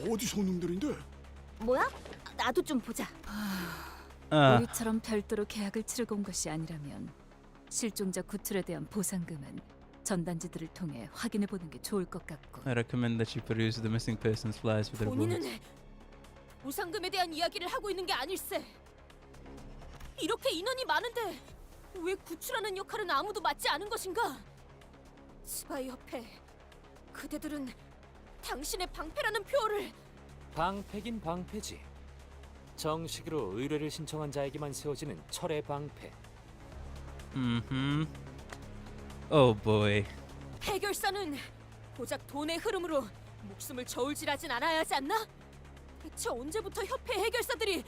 어디서 온 놈들인데? 뭐야? 나도 좀 보자. 우리처럼 별도로 계약을 치르고 온 것이 아니라면 실종자 구출에 대한 보상금은 전단지들을 통해 확인해 보는 게 좋을 것 같고. I recommend that you peruse the missing persons flyers with the rewards. 본인은 보상금에 대한 이야기를 하고 있는 게 아닐세. 이렇게 인원이 많은데 왜 구출하는 역할은 아무도 맡지 않은 것인가? 스바이 협회, 그대들은 당신의 방패라는 표어를. 방패긴 방패지. 정식으로 의뢰를 신청한 자에게만 세워지는 철의 방패. Oh boy. 해결사는 고작 돈의 흐름으로 목숨을 저울질하진 않아야 하지 않나? 대체 언제부터 협회 해결사들이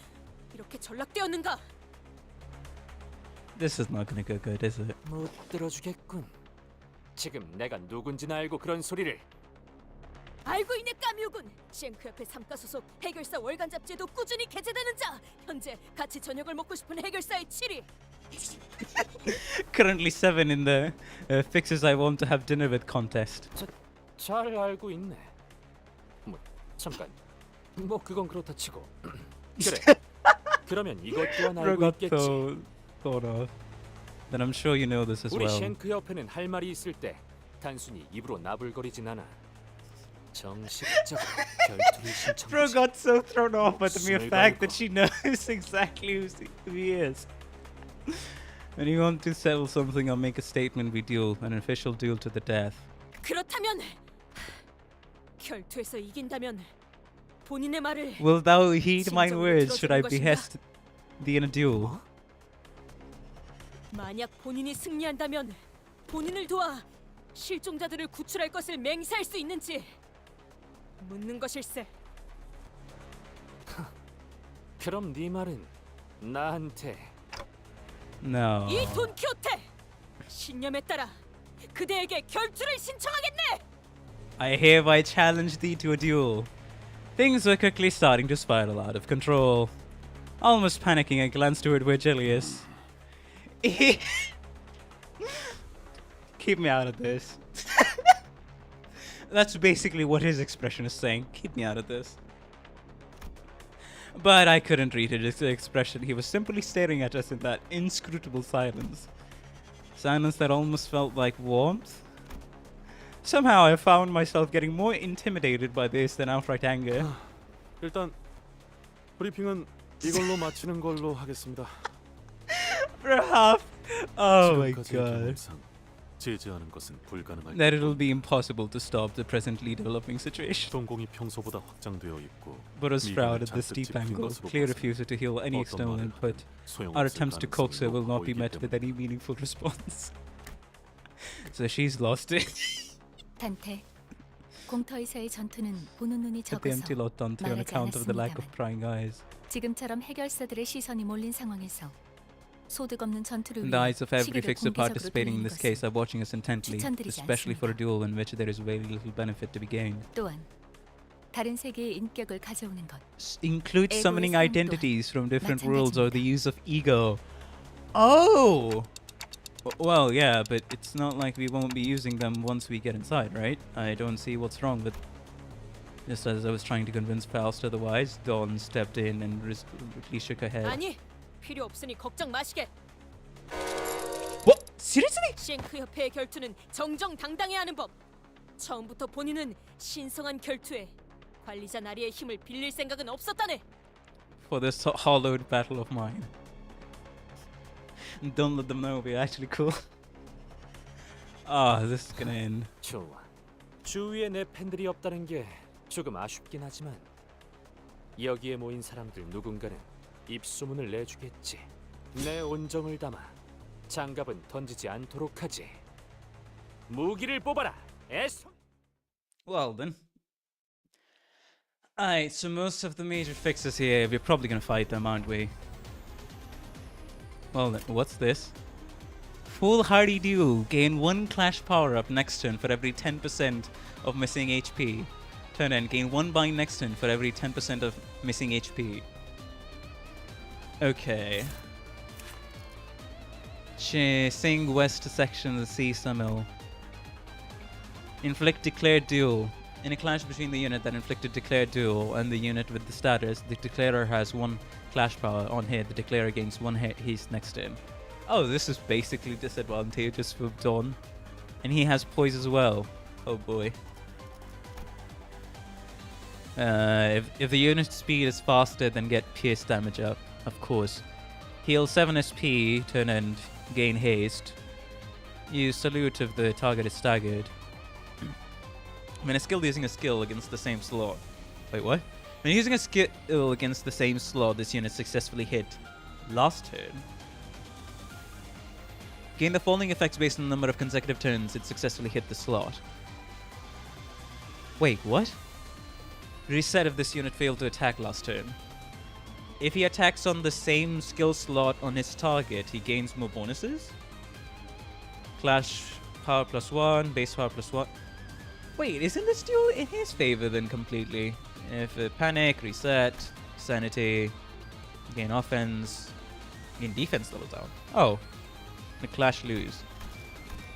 이렇게 전락되었는가? This is not gonna go good, is it? 못 들어주겠군. 지금 내가 누군지는 알고 그런 소리를. 알고 있네 까미우군. 쉔크협회 3가 소속 해결사 월간 잡지에도 꾸준히 게재되는 자. 현재 같이 저녁을 먹고 싶은 해결사의 7위. Currently 7 in the fixes I want to have dinner with contest. 잘 알고 있네. 뭐 잠깐. 뭐 그건 그렇다 치고. 그래. 그러면 이것 또한 알고 Forgot 있겠지. to thought of. Then I'm sure you know this as 우리 well. 쉔크 협회는 할 말이 있을 때 단순히 입으로 나불거리진 않아. 정식적으로 결투를 신청하지. Bro got so thrown off by the mere fact that she knows exactly who he is. When you want to settle something or make a statement, we duel, an official duel to the death. 그렇다면 결투에서 이긴다면 본인의 말을. Will thou heed my 진정으로 words should I 들어주는 behest thee in a duel? 만약 본인이 승리한다면 본인을 도와 실종자들을 구출할 것을 맹세할 수 있는지 묻는 것일세. 그럼 네 말은 나한테. No. 이 돈키호테 신념에 따라 그대에게 결투를 신청하겠네. I hereby challenge thee to a duel. Things were quickly starting to spiral out of control. Almost panicking, I glanced toward Virgilius. Keep me out of this. That's basically what his expression is saying. Keep me out of this. But I couldn't read his expression. He was simply staring at us in that inscrutable silence. Silence that almost felt like warmth. Somehow I found myself getting more intimidated by this than outright anger. 일단 브리핑은 이걸로 마치는 걸로 하겠습니다. Perhaps. Oh my 지금까지의 god. 경험상 제재하는 것은 불가능할 That it'll be impossible to stop the presently developing situation. 동공이 평소보다 확장되어 있고 But as 미간을 Sprout at this 잔뜩 steep 짚은 angle, 것으로 clear 봐서 refusal to heal any 어떤 external 말을 input. 소용없을 Our attempts to coax her 가능성이 will not be 높아 met 보이기 with any meaningful response. So she's lost it. 단테, 공터에서의 전투는 보는 눈이 At the 적어서 empty lot Dante on 말하지 account of the lack of 않았습니다만 prying eyes. 지금처럼 해결사들의 시선이 몰린 상황에서 소득 없는 전투를 And the 위해 eyes of every 시기를 fixer 공개적으로 participating in 돌리는 this 것은 case are watching us intently, 추천드리지 especially for a duel in which there is very little benefit to be gained. 또한 다른 세계의 인격을 가져오는 것. Include 에고의 summoning 사용 identities from different 마찬가지입니다. worlds or the use of ego. Oh! Well, yeah, but it's not like we won't be using them once we get inside, right? I don't see what's wrong with... Just as I was trying to convince Faust otherwise, Dawn stepped in and resolutely shook her head. 아니 필요 없으니 걱정 마시게. What? Seriously? 쉔크 협회의 결투는 정정당당해야 하는 법. 처음부터 본인은 신성한 결투에 관리자 나리의 힘을 빌릴 생각은 없었다네. For this hollowed battle of mine. Don't let them know we're actually cool. Ah, this is gonna end. 좋아. 주위에 내 팬들이 없다는 게 조금 아쉽긴 하지만 여기에 모인 사람들 누군가는 입소문을 내주겠지. 내 온정을 담아 장갑은 던지지 않도록 하지. 무기를 뽑아라. Well then. Alright, so most of the major fixes here, we're probably gonna fight them, aren't we? Well then, what's this? Foolhardy Duel. Gain 1 Clash power-up next turn for every 10% of missing HP. Turn end. Gain 1 bind next turn for every 10% of missing HP. Okay. Sing West section of the Sea Summil. Inflict Declared Duel. In a clash between the unit that inflicted Declared Duel and the unit with the status, the Declarer has 1 Clash power on hit. The Declarer gains 1 haste next turn. Oh, this is basically disadvantageous for Don. And he has poise as well. Oh boy. If the unit speed is faster, then get pierce damage up, of course. Heal 7 SP, turn end, gain haste. Use salute if the target is staggered. When a skill using a skill against the same slot. Wait, what? When using a skill against the same slot, this unit successfully hit last turn. Gain the following effects based on the number of consecutive turns it successfully hit the slot. Wait, what? Reset if this unit failed to attack last turn. If he attacks on the same skill slot on his target, he gains more bonuses? Clash power +1, base power +1. Wait, isn't this duel in his favor then completely? If panic, reset, sanity, gain offense, gain defense level down. Oh, the clash lose.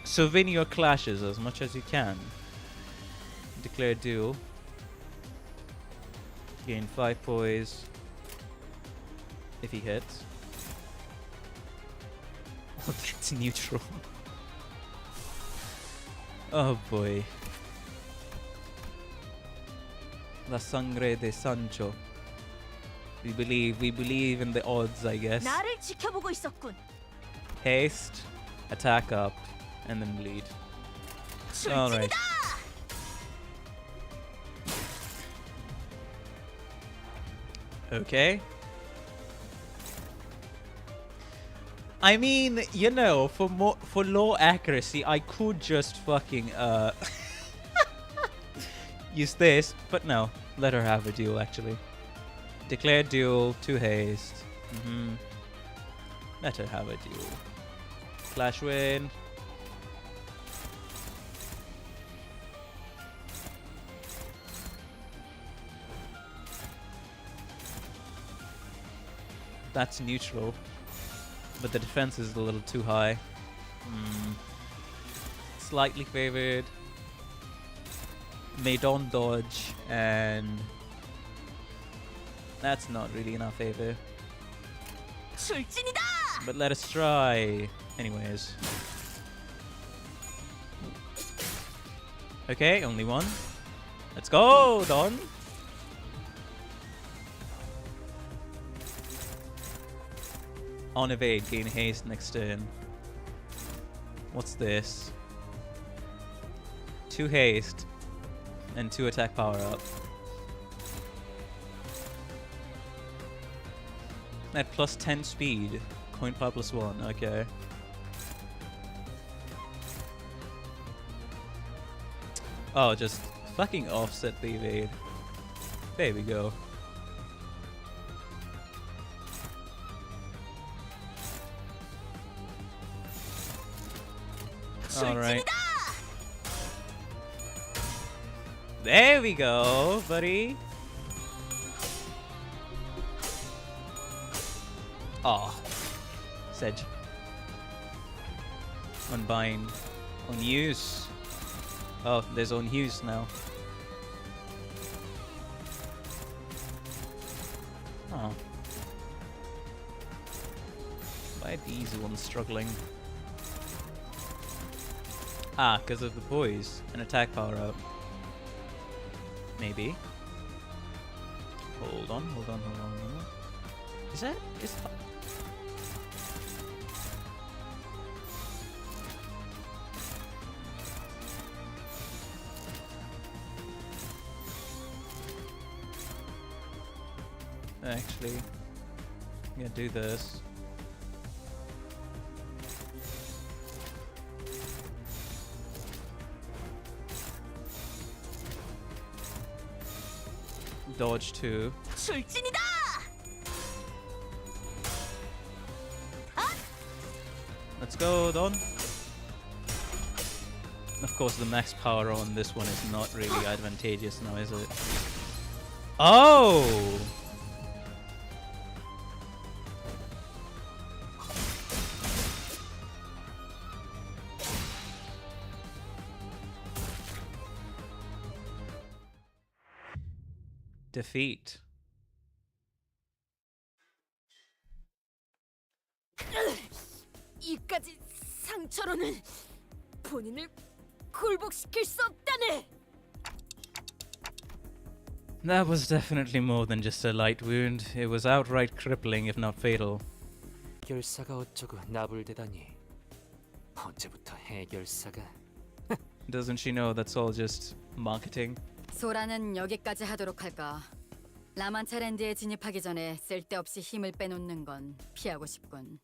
So win your clashes as much as you can. Declare duel. Gain 5 poise if he hits. Oh, that's neutral. Oh boy. La sangre de Sancho. We believe in the odds, I guess. 나를 지켜보고 있었군. Haste, attack up, and then bleed. Alright. Okay. I mean, you know, for low accuracy, I could just fucking use this, but no. Let her have a duel, actually. Declare duel, 2 haste. Let her have a duel. Flash win. That's neutral, but the defense is a little too high. Slightly favored. Maidon dodge, and that's not really in our favor. But let us try. Anyways. Okay, only 1. Let's go, Don! On evade, gain haste next turn. What's this? 2 haste and 2 attack power up. At plus 10 speed. Coin power +1, okay. Oh, just fucking offset the evade. There we go. Alright. There we go, buddy. Aw. Sedge. Unbind. Unuse. Oh, there's unuse now. Oh. Why are these ones struggling? Ah, because of the poise and attack power up. Maybe. Hold on. Is that? Actually, I'm gonna do this. Dodge 2. 출진이다! Let's go, Don. Of course, the max power on this one is not really advantageous now, is it? Oh! Defeat. 이까지 상처로는 본인을 굴복시킬 수 없다네. That was definitely more than just a light wound. It was outright crippling, if not fatal. 해결사가 어쩌고 나불대다니. 언제부터 해결사가? Doesn't she know that's all just marketing? 소라는 여기까지 하도록 할까? 라만차랜드에 진입하기 전에 쓸데없이 힘을 빼놓는 건 피하고 싶군.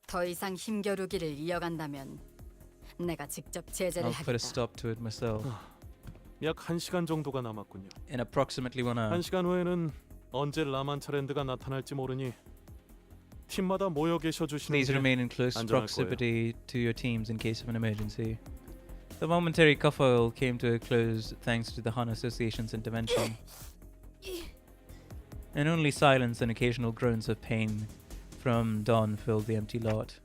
더 이상 힘겨루기를 이어간다면 내가 직접 제재를 I'll put a 하겠다. stop to it myself. 약 1시간 정도가 남았군요. In approximately 1 hour. 1시간 후에는 언제 라만차랜드가 나타날지 모르니 팀마다 모여 계셔 주시는 Please 게 remain in close 안전할 거예요. proximity to your teams in case of an emergency. The momentary cuffle came to a close thanks to the Han Association's intervention. And only silence and occasional groans of pain from Don filled the empty lot.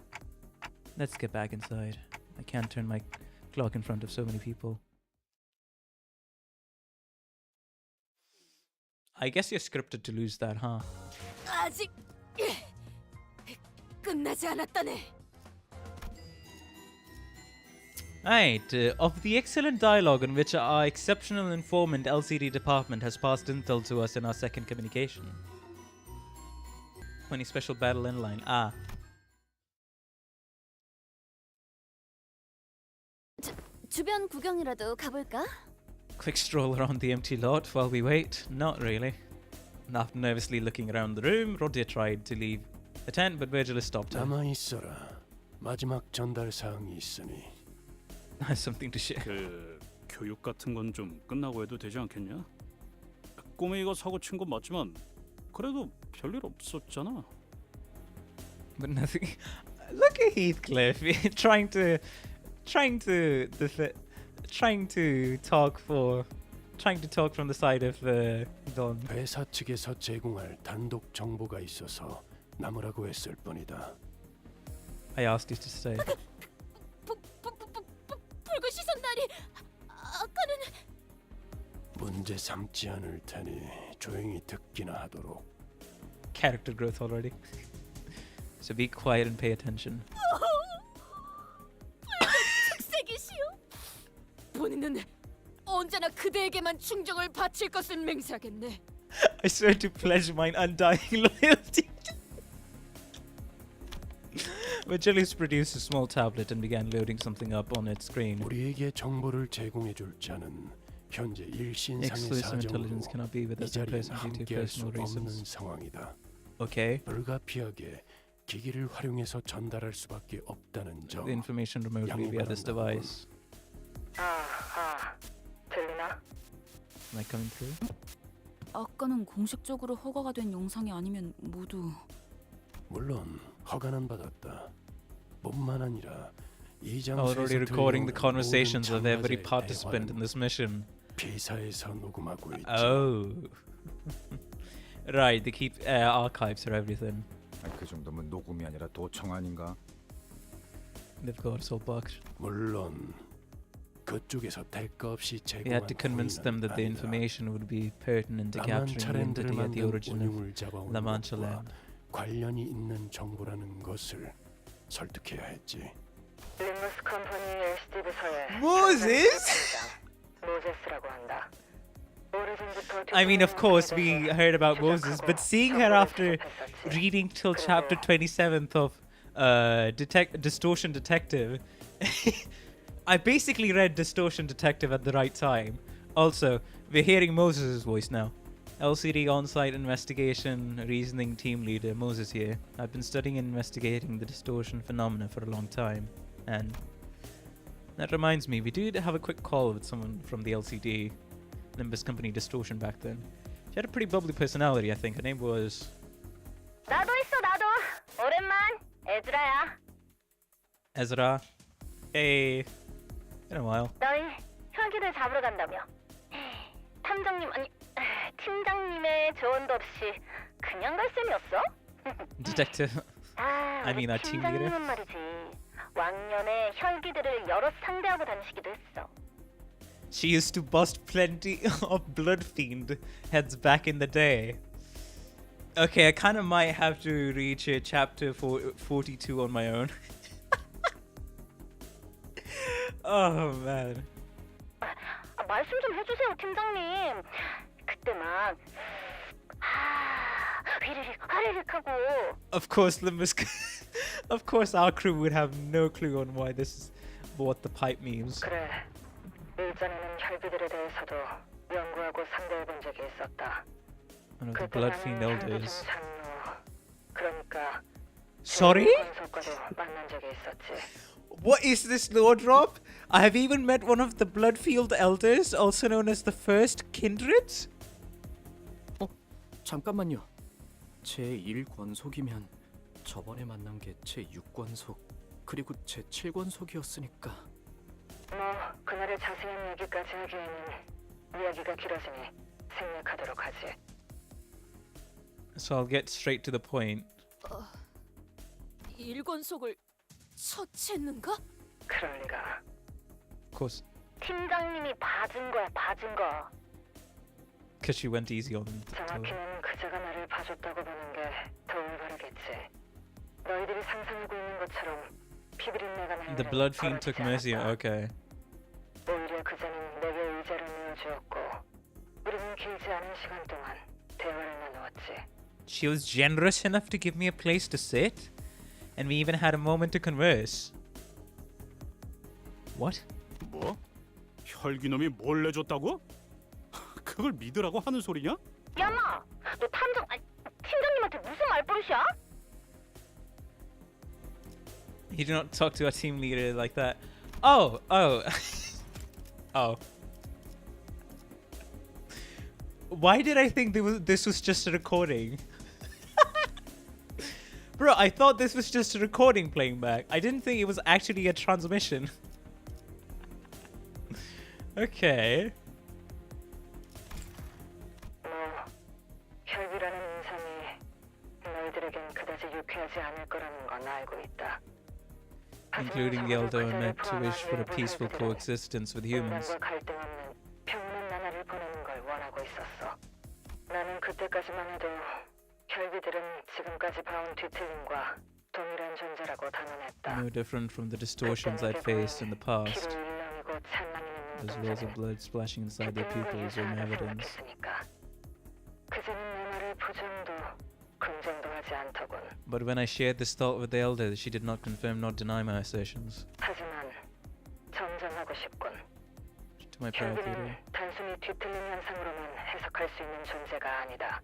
Let's get back inside. I can't turn my clock in front of so many people. I guess you're scripted to lose that, huh? 아직 끝나지 않았다네. Right, of the excellent dialogue in which our exceptional informant LCD department has passed intel to us in our second communication. Funny special battle inline. Ah. 주변 구경이라도 가볼까? Quick stroll around the empty lot while we wait? Not really. After nervously looking around the room, Rodia tried to leave the tent, but Virgil has stopped her. 남아 있어라. 마지막 전달 사항이 있으니. Has something to share. 그 교육 같은 건 좀 끝나고 해도 되지 않겠냐? 꼬맹이가 사고 친 건 맞지만 그래도 별일 없었잖아. But nothing. Look at Heathcliff trying to talk from the side of Don. 회사 측에서 제공할 단독 정보가 있어서 남으라고 했을 뿐이다. I asked you to stay. 붉은 시선날이 아까는 문제 삼지 않을 테니 조용히 듣기나 하도록. Character growth already. So be quiet and pay attention. 붉은 특색이시오. 본인은 언제나 그대에게만 충정을 바칠 것을 맹세하겠네. I swear to pledge mine undying loyalty. Virgilius produced a small tablet and began loading something up on its screen. 우리에게 정보를 제공해 줄 자는 현재 일신상의 Exclusive 사정으로 intelligence cannot be with 이 us in 자리에 person due to 함께할 수 personal 없는 reasons. 상황이다. Okay. 불가피하게 기기를 활용해서 전달할 수밖에 없다는 점. The information remotely via this device. 들리나? Am I coming through? 아까는 공식적으로 허가가 된 영상이 아니면 모두 물론 허가는 받았다. 뿐만 아니라 이 Already 장소에서 recording the 들려오는 conversations 모든 of every 참가자의 participant in 대화는 this mission. 비사에서 녹음하고 있지. Oh. Right, they keep archives for everything. 그 정도면 녹음이 아니라 도청 아닌가? They've got us all bugged. 물론 그쪽에서 대가 없이 We had 제공한 to convince them that the information would be pertinent to capturing the 라만차랜드를 identity at the 만든 origin 운용을 of 잡아온 La 것과 Mancha Land. 관련이 있는 정보라는 것을 설득해야 했지. 림부스 컴퍼니 LCD 부서에 Moses? 모제스라고 한다. I mean, of course, we heard about Moses, but seeing her after reading till chapter 27th of Distortion Detective, I basically read Distortion Detective at the right time. Also, we're hearing Moses' voice now. LCD on-site investigation reasoning team leader Moses here. I've been studying and investigating the distortion phenomena for a long time, and that reminds me, we did have a quick call with someone from the LCD Limbus company Distortion back then. She had a pretty bubbly personality, I think. Her name was... 나도 있어 나도. 오랜만. 에즈라야. Ezra. Hey. Been a while. 너희 혈기들 잡으러 간다며. 탐정님 아니 팀장님의 조언도 없이 그냥 갈 셈이었어? Detective. I mean, our team leader. 팀장님은 말이지. 왕년에 혈기들을 여러 상대하고 다니시기도 했어. She used to bust plenty of blood fiend heads back in the day. Okay, I kind of might have to reach chapter 42 on my own. Oh man. 말씀 좀 해주세요, 팀장님. 그때 막 화리릭 하고. Of course, Limbus. Of course, our crew would have no clue on why this is what the pipe means. 그래. 일전에는 혈기들에 대해서도 연구하고 상대해본 적이 있었다. One of the blood fiend elders. 그러니까 Sorry? 권속과도 만난 적이 있었지. What is this lore drop? I have even met one of the Bloodfield Elders, also known as the First Kindred? 잠깐만요. 제 1권속이면 저번에 만난 게 제 6권속 그리고 제 7권속이었으니까. 뭐 그날의 자세한 얘기까지 하기에는 이야기가 길어지니 생략하도록 하지. So I'll get straight to the point. 1권속을 처치했는가? 그럴 리가. Of course, 팀장님이 봐준 거야, 봐준 거. because she went easy on them. 정확히는 그자가 나를 봐줬다고 보는 게 더 올바르겠지. 너희들이 상상하고 있는 것처럼 피비린내가 나는 The Blood Fiend took mercy. Okay. 오히려 그자는 내게 의자를 내어주었고 우리는 길지 않은 시간 동안 대화를 나누었지. She was generous enough to give me a place to sit, and we even had a moment to converse. What? 뭐? 혈기놈이 뭘 내줬다고? 그걸 믿으라고 하는 소리냐? 야마, 너 팀장님한테 무슨 말버릇이야? You do not talk to our team leader like that. Oh. Oh. Why did I think this was just a recording? Bro, I thought this was just a recording playing back. I didn't think it was actually a transmission. Okay. 혈기라는 인상이 너희들에겐 그다지 유쾌하지 않을 거라는 건 알고 있다. Including the elder are meant to wish for a peaceful coexistence with humans. 갈등 없는 평온한 나날을 보내는 걸 원하고 있었어. 나는 그때까지만 해도 혈기들은 지금까지 봐온 뒤틀림과 동일한 존재라고 단언했다. No different from the distortions I'd faced in the past. As wells of blood splashing inside their pupils were evidence. 그제는 내 말을 부정도 긍정도 하지 않더군. But when I shared this thought with the elder, she did not confirm nor deny my assertions. 하지만 정정하고 싶군. To my proud theater. 단순히 뒤틀림 현상으로만 해석할 수 있는 존재가 아니다.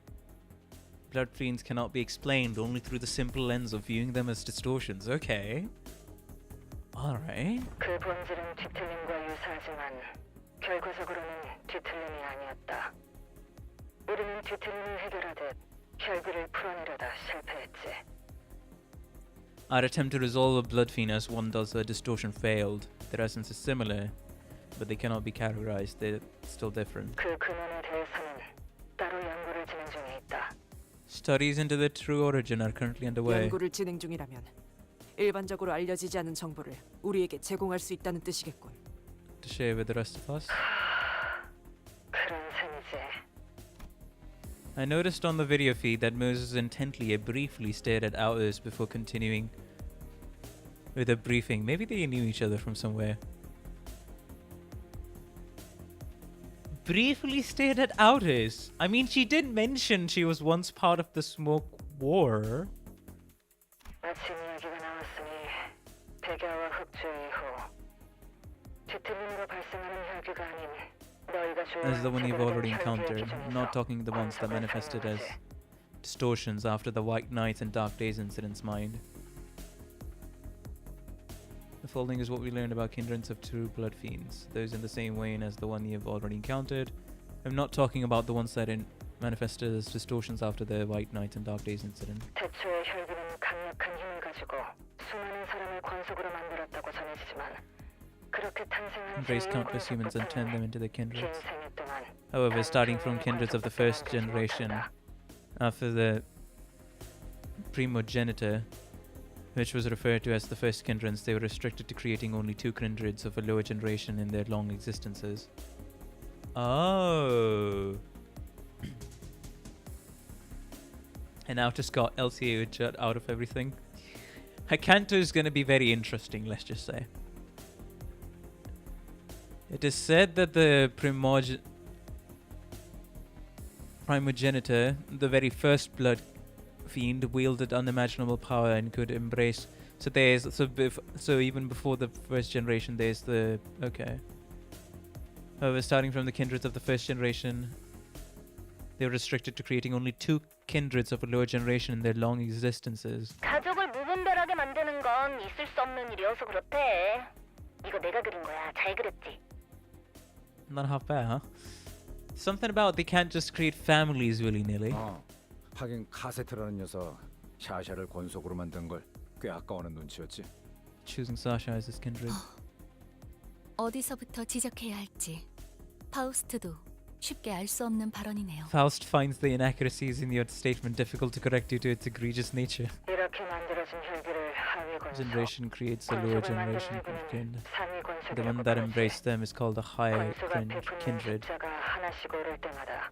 Blood fiends cannot be explained only through the simple lens of viewing them as distortions. Okay. Alright. 그 본질은 뒤틀림과 유사하지만 결과적으로는 뒤틀림이 아니었다. 우리는 뒤틀림을 해결하듯 혈기를 풀어내려다 실패했지. Our attempt to resolve a blood fiend as one does a distortion failed. Their essence is similar, but they cannot be categorized. They're still different. 그 근원에 대해서는 따로 연구를 진행 중에 있다. Studies into the true origin are currently underway. 연구를 진행 중이라면 일반적으로 알려지지 않은 정보를 우리에게 제공할 수 있다는 뜻이겠군. To share with the rest of us. 그런 셈이지. I noticed on the video feed that Moses intently and briefly stared at ours before continuing with a briefing. Maybe they knew each other from somewhere. Briefly stared at ours. I mean, she did mention she was once part of the Smoke War. 아침 이야기가 나왔으니 백야와 흑주 이후 뒤틀림으로 발생하는 혈기가 아닌 너희가 As the one you've already 혈기의 encountered, 기준에서 not talking the ones that manifested as distortions after the White Nights and Dark Days incidents mind. The following is what we learned about kindreds of true blood fiends, those in the same vein as the one you've already encountered, I'm not talking about the ones that manifested as distortions after the White Night and Dark Days incident. 태초에 혈기는 강력한 힘을 가지고 수많은 사람을 권속으로 만들었다고 전해지지만 그렇게 탄생한 Embrace 제1 countless humans and turn them into their 긴 kindreds. 생애 동안 However, starting from kindreds of the first generation, after the primogenitor, which was referred to as the first kindreds, they were restricted to creating only 2 kindreds of a lower generation in their long existences. Oh. And now to Scott, LCA would jut out of everything. CANTO is going to be very interesting, let's just say. It is said that the primogenitor, the very first blood fiend, wielded unimaginable power and could embrace. So there's so even before the first generation, there's the okay. However, starting from the kindreds of the first generation, they were restricted to creating only 2 kindreds of a lower generation in their long existences. 가족을 무분별하게 만드는 건 있을 수 없는 일이어서 그렇대. 이거 내가 그린 거야. 잘 그렸지? Not half bad, huh? Something about they can't just create families willy-nilly. 하긴 카세트라는 녀석 샤샤를 권속으로 만든 걸 꽤 아까워하는 눈치였지. Choosing Sasha as his kindred. 어디서부터 지적해야 할지 파우스트도 쉽게 알 수 없는 발언이네요. Faust finds the inaccuracies in your statement difficult to correct due to its egregious nature. 이렇게 만들어진 혈기를 하위 권속, Generation creates a lower generation 권속을 kindred. 상위 The one 권속이라고 that 부르지. embraced them is called a higher 권속 앞에 붙는 kindred, 숫자가 하나씩 오를 때마다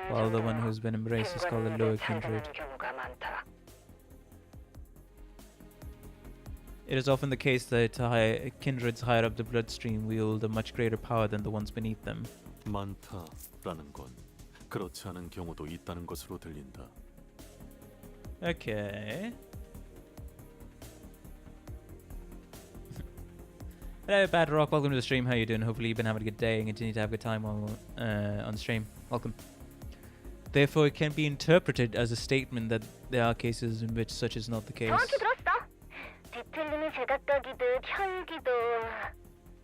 while the one who's been embraced is called a lower kindred. 상되는 경우가 많다. It is often the case that kindreds higher up the bloodstream wield a much greater power than the ones beneath them. 많다라는 건 그렇지 않은 경우도 있다는 것으로 들린다. Okay. Hello, Bad Rock. Welcome to the stream. How you doing? Hopefully you've been having a good day and continue to have a good time on the stream. Welcome. Therefore, it can be interpreted as a statement that there are cases in which such is not the case. 정확히 들었어. 뒤틀림이 제각각이듯 혈기도.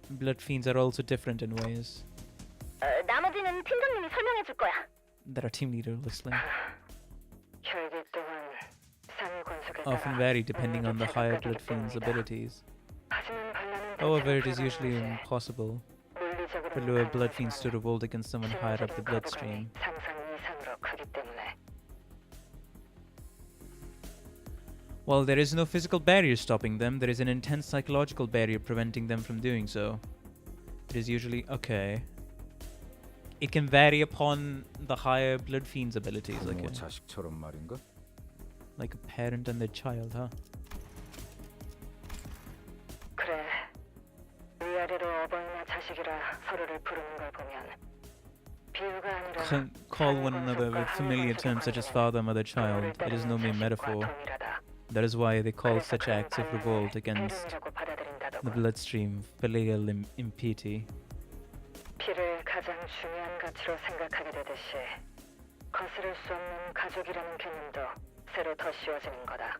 Blood fiends are also different in ways. 나머지는 팀장님이 설명해 줄 거야. That our team leader will explain. 혈기 또한 상위 권속에 Often 따라 vary depending on the higher blood 제각각이기 fiend's 때문이다. abilities. 하지만 반란은 However, it 대체로 is usually 불가능하지. impossible for 물리적으로는 lower blood fiends 가능하지만 to revolt against someone higher up the 심리적인 bloodstream. 거부감이 상상 이상으로 크기 때문에. While there is no physical barrier stopping them, there is an intense psychological barrier preventing them from doing so. It is usually okay. It can vary upon the higher blood fiend's abilities, like 부모 자식처럼 말인가? a parent and their child, huh? 그래. 위아래로 어버이나 자식이라 서로를 부르는 걸 보면 비유가 아니라 Call one another with familiar terms such as father, mother, child. It is no mere metaphor. That is why they call such acts of revolt against the bloodstream filial impiety. 피를 가장 중요한 가치로 생각하게 되듯이 거스를 수 없는 가족이라는 개념도 새로 더 씌워지는 거다.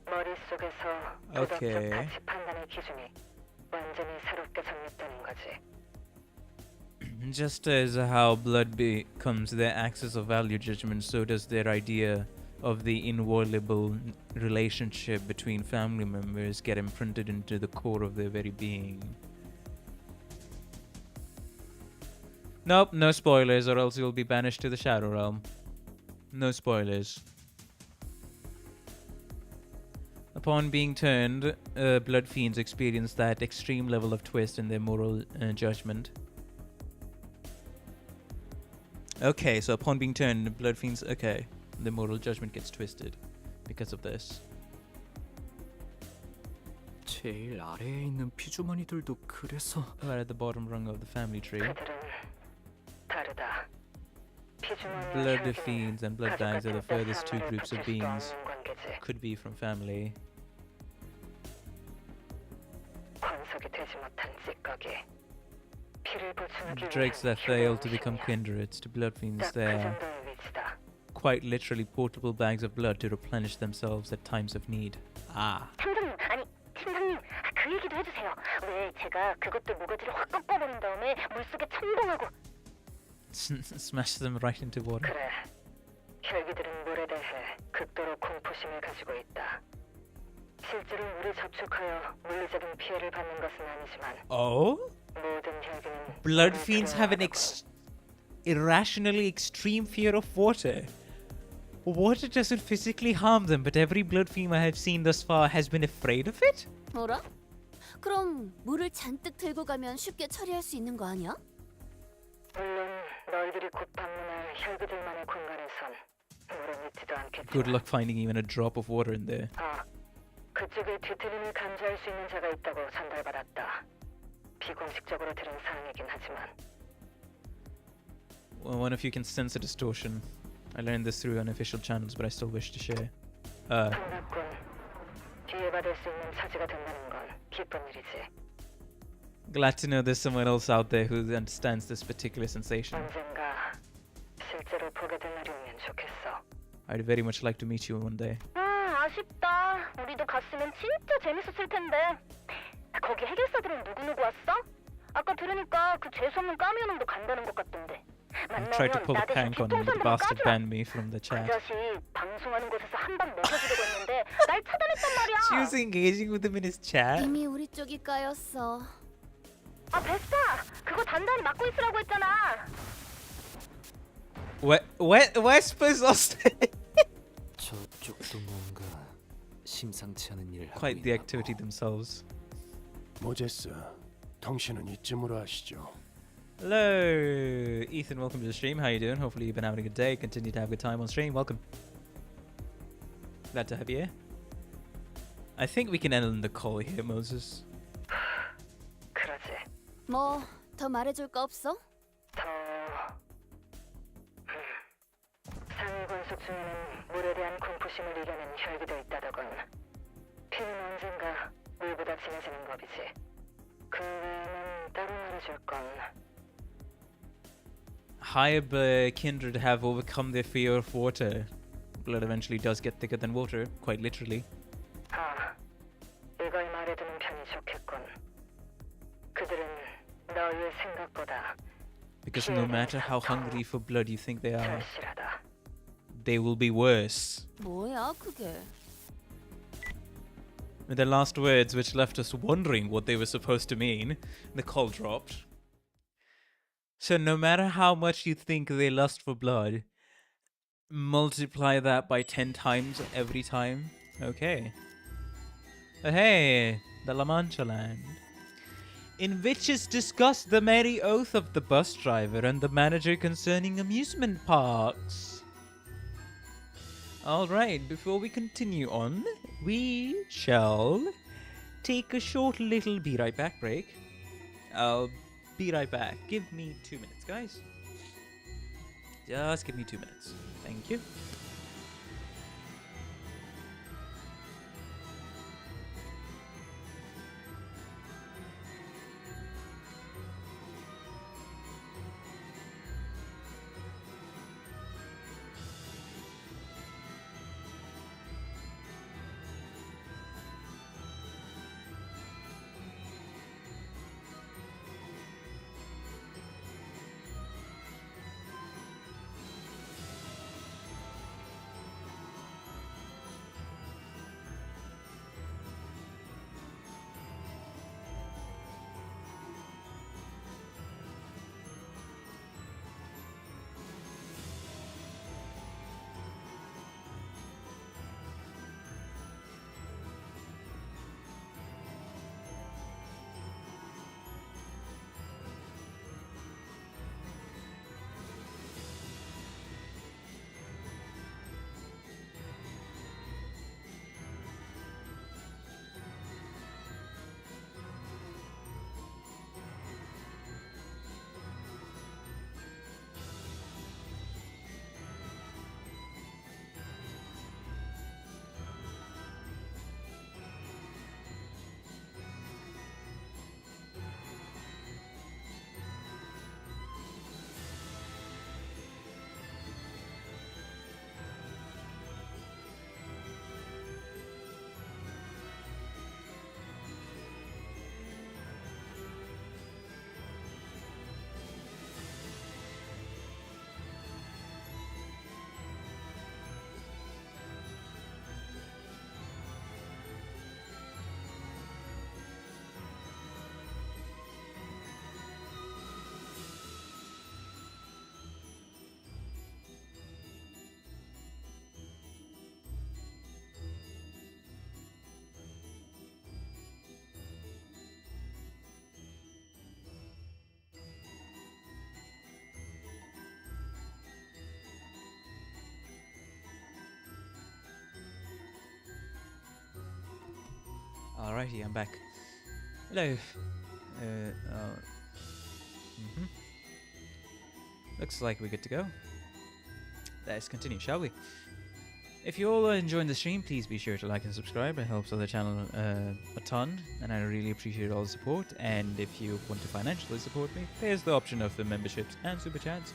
머릿속에서 도덕적 Okay. 가치 판단의 기준이 완전히 새롭게 정립되는 거지. Just as how blood becomes their axis of value judgment, so does their idea of the inviolable relationship between family members get imprinted into the core of their very being. Nope, no spoilers, or else you'll be banished to the Shadow Realm. No spoilers. Upon being turned, blood fiends experience that extreme level of twist in their moral judgment. Okay, so upon being turned, blood fiends, okay, the moral judgment gets twisted because of this. 제일 아래에 있는 피주머니들도 그래서 Right at the bottom rung of the family tree. 그들은 다르다. 피주머니와 Blood 혈기는 fiends and blood 가족 bags are the 같은 furthest two 사람을 groups of 붙일 수도 beings. 없는 관계지. Could be from family. 권속이 되지 못한 찌꺼기. 피를 보충하기 The drakes that fail to become kindreds to blood fiends, they are 정도의 위치다. quite literally portable bags of blood to replenish themselves at times of need. Ah. 팀장님, 아니 팀장님, 그 얘기도 해주세요. 왜 제가 그것들 모가지를 확 꺾어버린 다음에 물속에 첨벙하고 Smash them right into water. 그래. 혈기들은 물에 대해 극도로 공포심을 가지고 있다. 실제로 물에 접촉하여 물리적인 피해를 받는 것은 아니지만 Oh? 모든 혈기는 Blood fiends have an irrationally extreme fear of water. Water doesn't physically harm them, but every blood fiend I have seen thus far has been afraid of it? 뭐라? 그럼 물을 잔뜩 들고 가면 쉽게 처리할 수 있는 거 아니야? 물론 너희들이 곧 방문할 혈기들만의 공간에선 물은 있지도 않겠지만 Good luck finding even a drop of water in there. 아, 그쪽에 뒤틀림을 감지할 수 있는 자가 있다고 전달받았다. 비공식적으로 들은 사항이긴 하지만 Well, one of you can sense a distortion. I learned this through unofficial channels, but I still wish to share. 반갑군. 뒤에 받을 수 있는 차지가 된다는 건 기쁜 일이지. Glad to know there's someone else out there who understands this particular sensation. 언젠가 실제로 보게 될 날이 오면 좋겠어. I'd very much like to meet you one day. 아쉽다. 우리도 갔으면 진짜 재밌었을 텐데. 거기 해결사들은 누구 왔어? 아까 들으니까 그 재수없는 까미오놈도 간다는 것 같던데. I tried to pull a prank on him, but the bastard banned me from the 그 chat. 자식 방송하는 곳에서 한 방 먹여주려고 했는데 날 차단했단 말이야. She was engaging with him in his chat. 이미 우리 쪽이 까였어. 아 베스타, 그거 단단히 막고 있으라고 했잖아. Wesper's lost it. 저쪽도 뭔가 심상치 않은 일을 하고 Quite the activity themselves. 모제스, 당신은 이쯤으로 하시죠. Hello, Ethan. Welcome to the stream. How you doing? Hopefully you've been having a good day. Continue to have a good time on stream. Welcome. Glad to have you here. I think we can end the call here, Moses. 그러지. 뭐 더 말해줄 거 없어? 상위 권속 중에는 물에 대한 공포심을 이겨낸 혈기도 있다더군. 피는 언젠가 물보다 진해지는 법이지. 그 외에는 따로 말해줄 건 Higher kindred have overcome their fear of water. Blood eventually does get thicker than water, quite literally. 아, 이걸 말해두는 편이 좋겠군. 그들은 너희의 생각보다 Because no matter how hungry for blood you think they are, 절실하다. they will be worse. 뭐야 그게? With their last words, which left us wondering what they were supposed to mean, the call dropped. So no matter how much you think they lust for blood, multiply that by 10 times every time. Okay. But hey, the La Mancha land. In which is discussed the merry oath of the bus driver and the manager concerning amusement parks. Alright, before we continue on, we shall take a short little be right back break. I'll be right back. Give me 2 minutes, guys. Just give me 2 minutes. Thank you. Alrighty, I'm back. Hello. Looks like we're good to go. Let's continue, shall we? If you all are enjoying the stream, please be sure to like and subscribe. It helps other channel a ton, and I really appreciate all the support. And if you want to financially support me, there's the option of the memberships and super chats.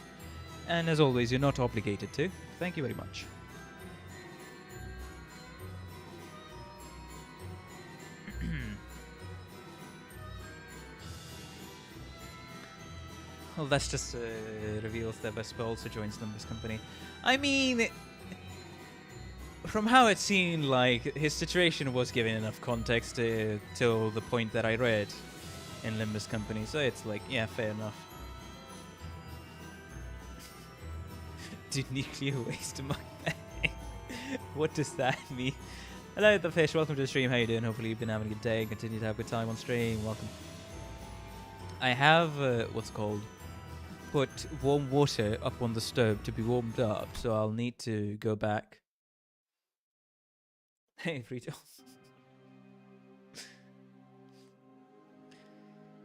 And as always, you're not obligated to. Thank you very much. Well, that's just reveals that Vespa also joins Limbus company. I mean, from how it seemed, like, his situation was given enough context till the point that I read in Limbus company, so it's like, yeah, fair enough. Did nuclear waste my bag? What does that mean? Hello, The Fish. Welcome to the stream. How you doing? Hopefully you've been having a good day. Continue to have a good time on stream. Welcome. I have, what's called, put warm water up on the stove to be warmed up, so I'll need to go back. Hey, Frito.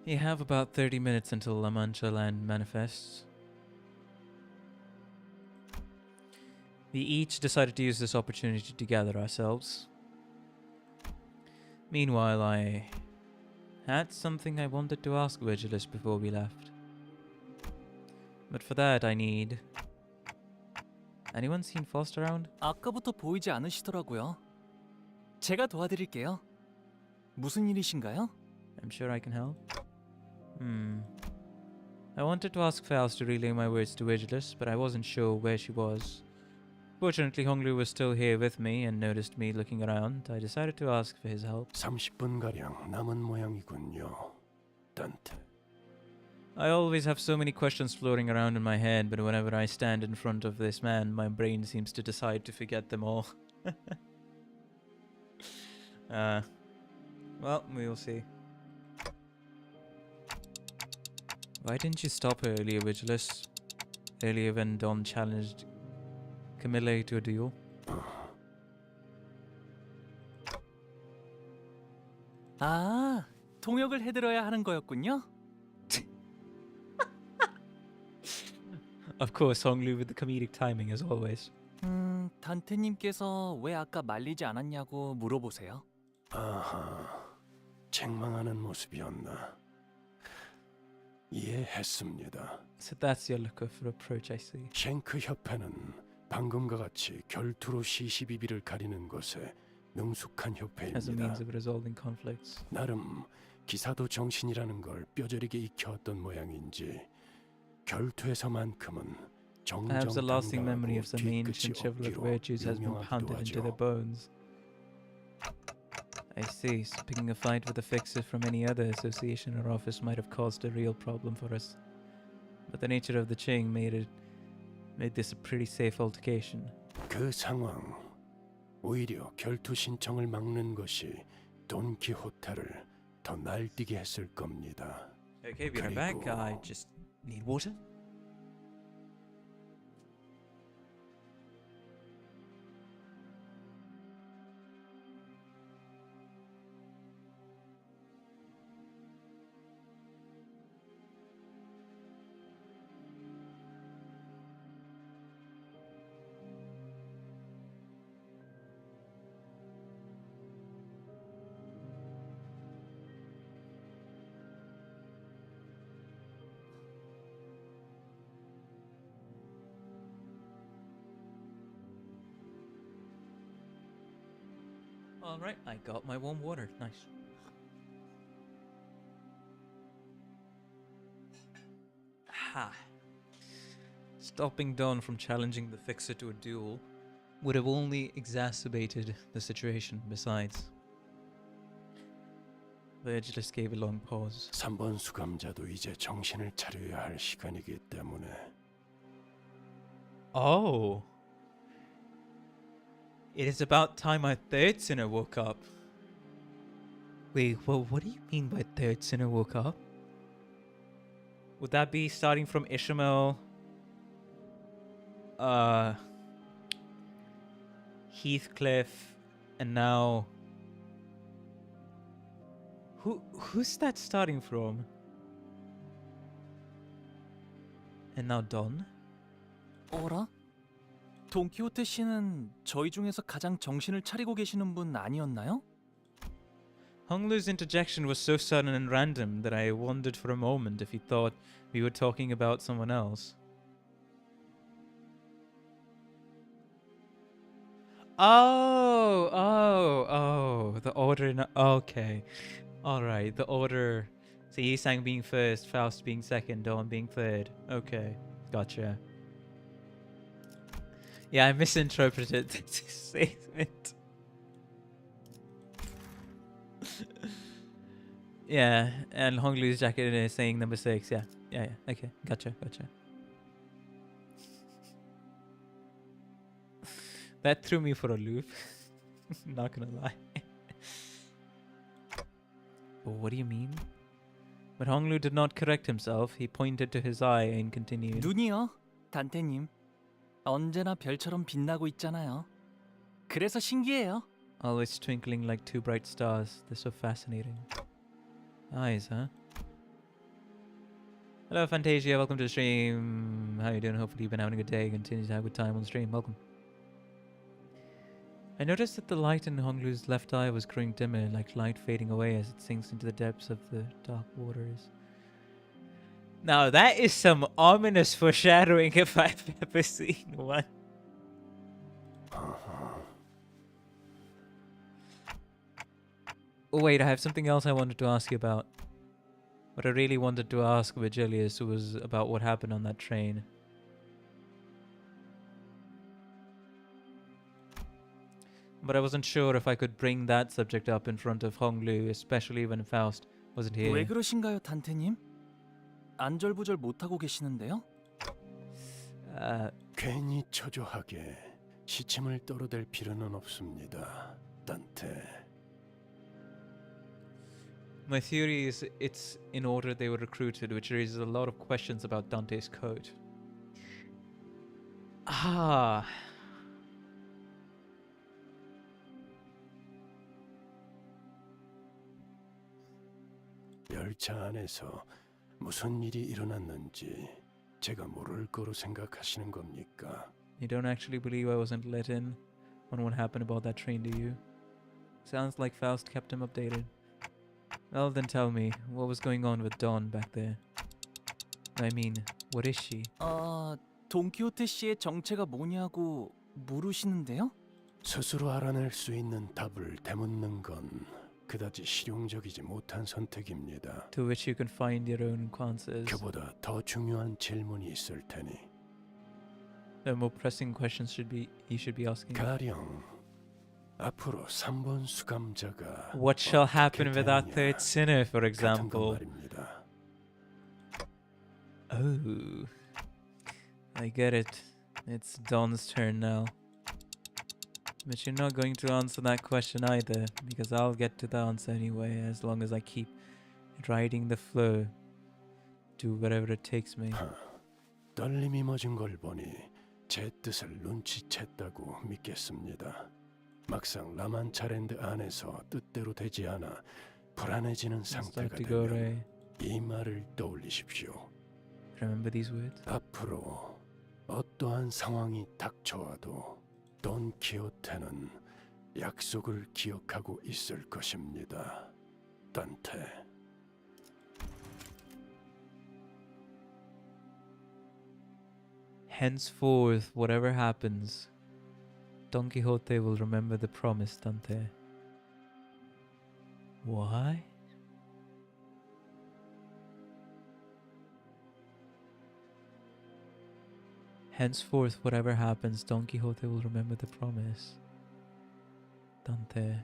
You have about 30 minutes until La Mancha land manifests. We each decided to use this opportunity to gather ourselves. Meanwhile, I had something I wanted to ask Virgilus before we left. But for that, I need... Anyone seen Faust around? 아까부터 보이지 않으시더라고요. 제가 도와드릴게요. 무슨 일이신가요? I'm sure I can help. I wanted to ask Faust to relay my words to Virgilus, but I wasn't sure where she was. Fortunately, Honglu was still here with me and noticed me looking around. I decided to ask for his help. 30분가량 남은 모양이군요. 단테. I always have so many questions floating around in my head, but whenever I stand in front of this man, my brain seems to decide to forget them all. Well, we'll see. Why didn't you stop her earlier, Vigilus? Earlier when Don challenged Camille to a duel? 아, 통역을 해드려야 하는 거였군요. Of course, Honglu with the comedic timing as always. 단테님께서 왜 아까 말리지 않았냐고 물어보세요. 아하, 책망하는 모습이었나. 이해했습니다. So that's your look of reproach, I see. 쉔크 협회는 방금과 같이 결투로 시시비비를 가리는 것에 능숙한 As a means 협회입니다. of resolving conflicts. 나름 기사도 정신이라는 걸 뼈저리게 익혀왔던 모양인지 결투에서만큼은 Perhaps the lasting memory 정정당당하고 of some ancient 뒤끝이 chivalric 없기로 virtues has been pounded into their 유명하기도 하죠. bones. I see. So picking a fight with a fixer from any other association or office might have caused a real problem for us. But the nature of the Qing made this a pretty safe altercation. 그 상황, 오히려 결투 신청을 막는 것이 돈키호테를 더 날뛰게 했을 겁니다. Okay, be right back. I just need water. Alright, I got my warm water. Nice. Ha! Stopping Don from challenging the fixer to a duel would have only exacerbated the situation besides. Virgilus gave a long pause. 3번 수감자도 이제 정신을 차려야 할 시간이기 때문에. Oh! It is about time my third sinner woke up. Wait, well, what do you mean by third sinner woke up? Would that be starting from Ishmael, Heathcliff, and now Who's that starting from? And now Don? 어라? 돈키호테 씨는 저희 중에서 가장 정신을 차리고 계시는 분 아니었나요? Honglu's interjection was so sudden and random that I wondered for a moment if he thought we were talking about someone else. Oh, the order. Okay. Alright, the order. So Yisang being first, Faust being second, Dawn being third. Okay, gotcha. Yeah, I misinterpreted this statement. Yeah, and Honglu's jacket is saying number 6. Yeah, okay, gotcha. That threw me for a loop. Not gonna lie. What do you mean? But Honglu did not correct himself. He pointed to his eye and continued. 눈이요, 단테님. 언제나 별처럼 빛나고 있잖아요. 그래서 신기해요. Always twinkling like two bright stars. They're so fascinating. Eyes, huh? Hello, Fantasia. Welcome to the stream. How you doing? Hopefully you've been having a good day. Continue to have a good time on the stream. Welcome. I noticed that the light in Honglu's left eye was growing dimmer, like light fading away as it sinks into the depths of the dark waters. Now that is some ominous foreshadowing if I've ever seen one. Oh wait, I have something else I wanted to ask you about. What I really wanted to ask Virgilius was about what happened on that train. But I wasn't sure if I could bring that subject up in front of Honglu, especially when Faust wasn't here. 왜 그러신가요, 단테님? 안절부절 못하고 계시는데요? 괜히 초조하게 시침을 떨어댈 필요는 없습니다, 단테. My theory is it's in order they were recruited, which raises a lot of questions about Dante's code. 열차 안에서 무슨 일이 일어났는지 제가 모를 거로 생각하시는 겁니까? You don't actually believe I wasn't let in on what happened about that train, do you? Sounds like Faust kept him updated. Well, then tell me, what was going on with Dawn back there? I mean, what is she? 돈키호테 씨의 정체가 뭐냐고 물으시는데요? 스스로 알아낼 수 있는 답을 되묻는 건 그다지 실용적이지 못한 선택입니다. To which you can find your own answers. 그보다 더 중요한 질문이 있을 테니. The more pressing questions you should be asking. 가령 앞으로 3번 수감자가 What shall happen with that third sinner, for example? Oh, I get it. It's Don's turn now. But you're not going to answer that question either, because I'll get to the answer anyway, as long as I keep riding the flow. Do whatever it takes me. 떨림이 멎은 걸 보니 제 뜻을 눈치챘다고 믿겠습니다. 막상 라만차랜드 안에서 뜻대로 되지 않아 불안해지는 상태가 되면 이 말을 떠올리십시오. Remember these words? 앞으로 어떠한 상황이 닥쳐와도 돈키호테는 약속을 기억하고 있을 것입니다. 단테. Henceforth, whatever happens, Don Quixote will remember the promise, Dante. Why? Henceforth, whatever happens, Don Quixote will remember the promise. Dante.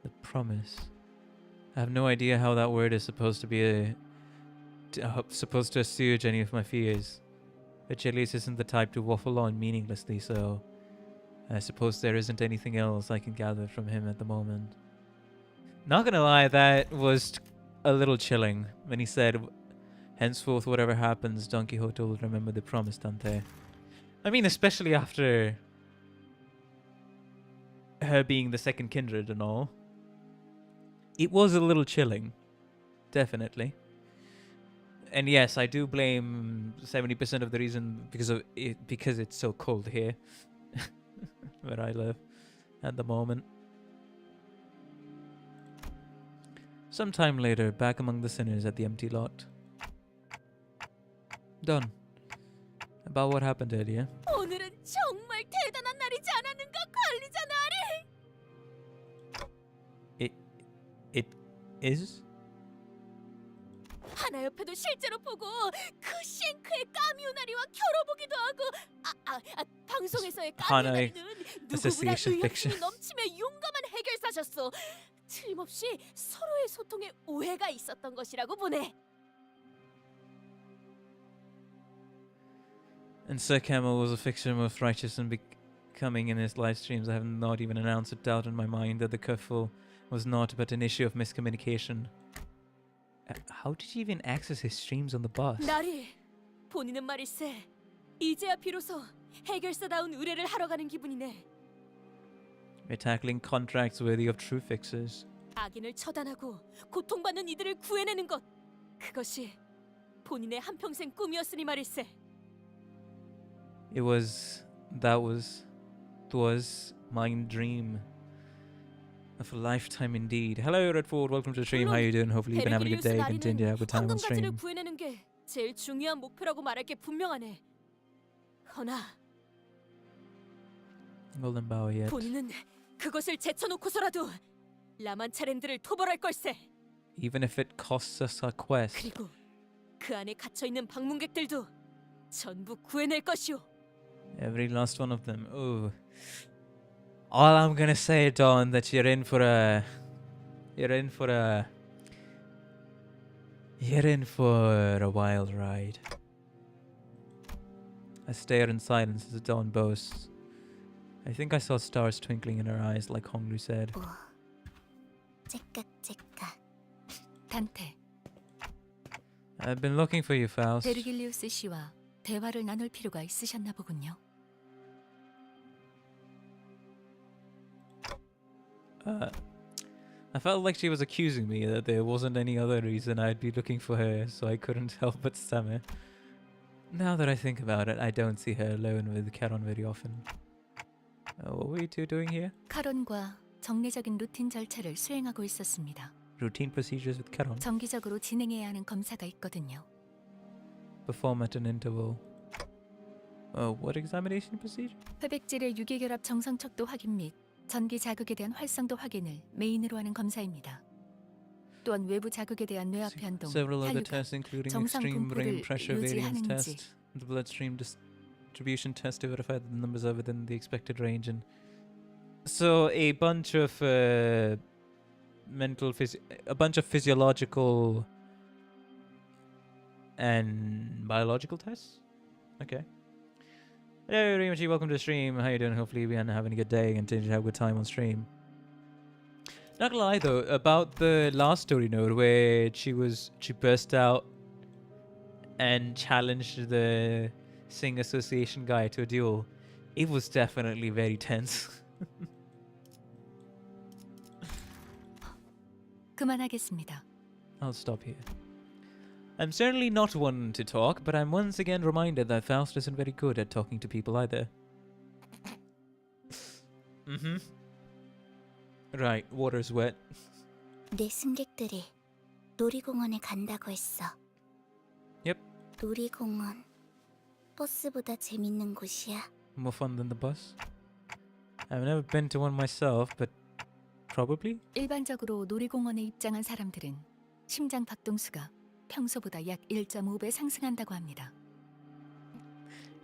The promise. I have no idea how that word is supposed to be supposed to assuage any of my fears. Virgilius isn't the type to waffle on meaninglessly, so I suppose there isn't anything else I can gather from him at the moment. Not gonna lie, that was a little chilling when he said, henceforth, whatever happens, Don Quixote will remember the promise, Dante. I mean, especially after her being the second kindred and all. it was a little chilling, definitely. And yes, I do blame 70% of the reason because it's so cold here, where I live at the moment. Sometime later, back among the sinners at the empty lot. Done. About what happened earlier. 오늘은 정말 대단한 날이지 않았는가, 관리자 나리. It is? 하나 옆에도 실제로 보고 그 쉔크의 까미우나리와 겨뤄보기도 하고 방송에서의 하나의 까미우나리는 누구보다 association 의욕심이 fiction. 넘치며 용감한 해결사셨어. 틀림없이 서로의 소통에 오해가 있었던 것이라고 보네. And Sir Camel was a fixture most righteous and becoming in his live streams. I have not even announced a doubt in my mind that the kerfuffle was not but an issue of miscommunication. How did you even access his streams on the bus? 나리, 본인은 말일세. 이제야 비로소 해결사다운 의뢰를 하러 가는 기분이네. We're tackling contracts worthy of true fixers. 악인을 처단하고 고통받는 이들을 구해내는 것, 그것이 본인의 한평생 꿈이었으니 말일세. That was my dream of a lifetime indeed. Hello, Redford. Welcome to the stream. How you doing? Hopefully you've been having a good day. Continue to have a good time on stream. 황금가지를 구해내는 게 제일 중요한 목표라고 말할 게 분명하네. 허나 Golden Bower yet. 본인은 그것을 제쳐놓고서라도 라만차랜드를 토벌할 걸세. Even if it costs us our quest. 그리고 그 안에 갇혀 있는 방문객들도 전부 구해낼 것이오. Every last one of them. Ooh. All I'm gonna say, Dawn, that you're in for a wild ride. I stare in silence as Dawn boasts. I think I saw stars twinkling in her eyes, like Honglu said. 째깍째깍. 단테, I've been looking for you, Faust. 베르길리우스 씨와 대화를 나눌 필요가 있으셨나 보군요. I felt like she was accusing me that there wasn't any other reason I'd be looking for her, so I couldn't help but stammer. Now that I think about it, I don't see her alone with Charon very often. What were you two doing here? 카론과 정례적인 루틴 절차를 수행하고 있었습니다. Routine procedures with Charon. 정기적으로 진행해야 하는 검사가 있거든요. Perform at an interval. What examination procedure? 회백질의 유기결합 정상 척도 확인 및 전기 자극에 대한 활성도 확인을 메인으로 하는 검사입니다. 또한 외부 자극에 대한 뇌압 변동, Several other 혈류가 tests including 정상 extreme brain 분포를 pressure variance 유지하는지 test, the bloodstream distribution test to verify that the numbers are within the expected range, and so a bunch of physiological and biological tests. Okay. Hello, Rimachi, welcome to the stream. How you doing? Hopefully you've been having a good day and continue to have a good time on stream. Not gonna lie though, about the last story node where she burst out and challenged the Sing Association guy to a duel, it was definitely very tense. 그만하겠습니다. I'll stop here. I'm certainly not one to talk, but I'm once again reminded that Faust isn't very good at talking to people either. Right, water's wet. 내 승객들이 놀이공원에 간다고 했어. Yep. 놀이공원 버스보다 재밌는 곳이야. More fun than the bus. I've never been to one myself, but probably? 일반적으로 놀이공원에 입장한 사람들은 심장 박동수가 평소보다 약 1.5배 상승한다고 합니다.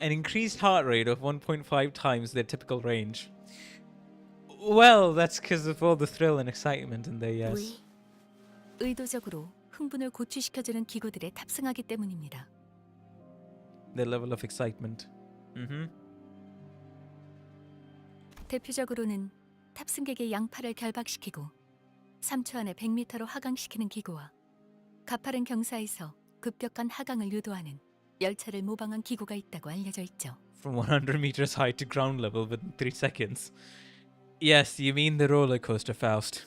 An increased heart rate of 1.5 times their typical range. Well, that's because of all the thrill and excitement in there, yes. 의도적으로 흥분을 고취시켜주는 기구들에 탑승하기 때문입니다. Their level of excitement. 대표적으로는 탑승객의 양팔을 결박시키고 3초 안에 100m로 하강시키는 기구와 가파른 경사에서 급격한 하강을 유도하는 열차를 모방한 기구가 있다고 알려져 있죠. From 100 meters high to ground level within 3 seconds. Yes, you mean the roller coaster, Faust.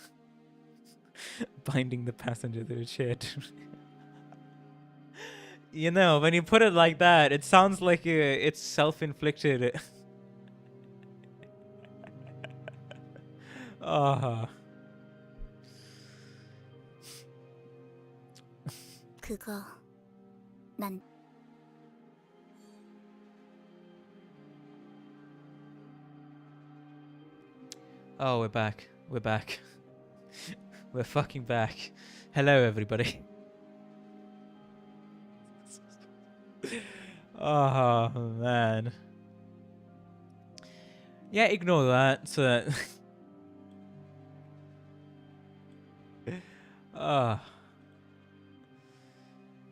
Binding the passenger to a chair. You know, when you put it like that, it sounds like it's self-inflicted. 그거 난 Oh, we're back. We're back. We're fucking back. Hello, everybody. Oh, man. Yeah, ignore that. So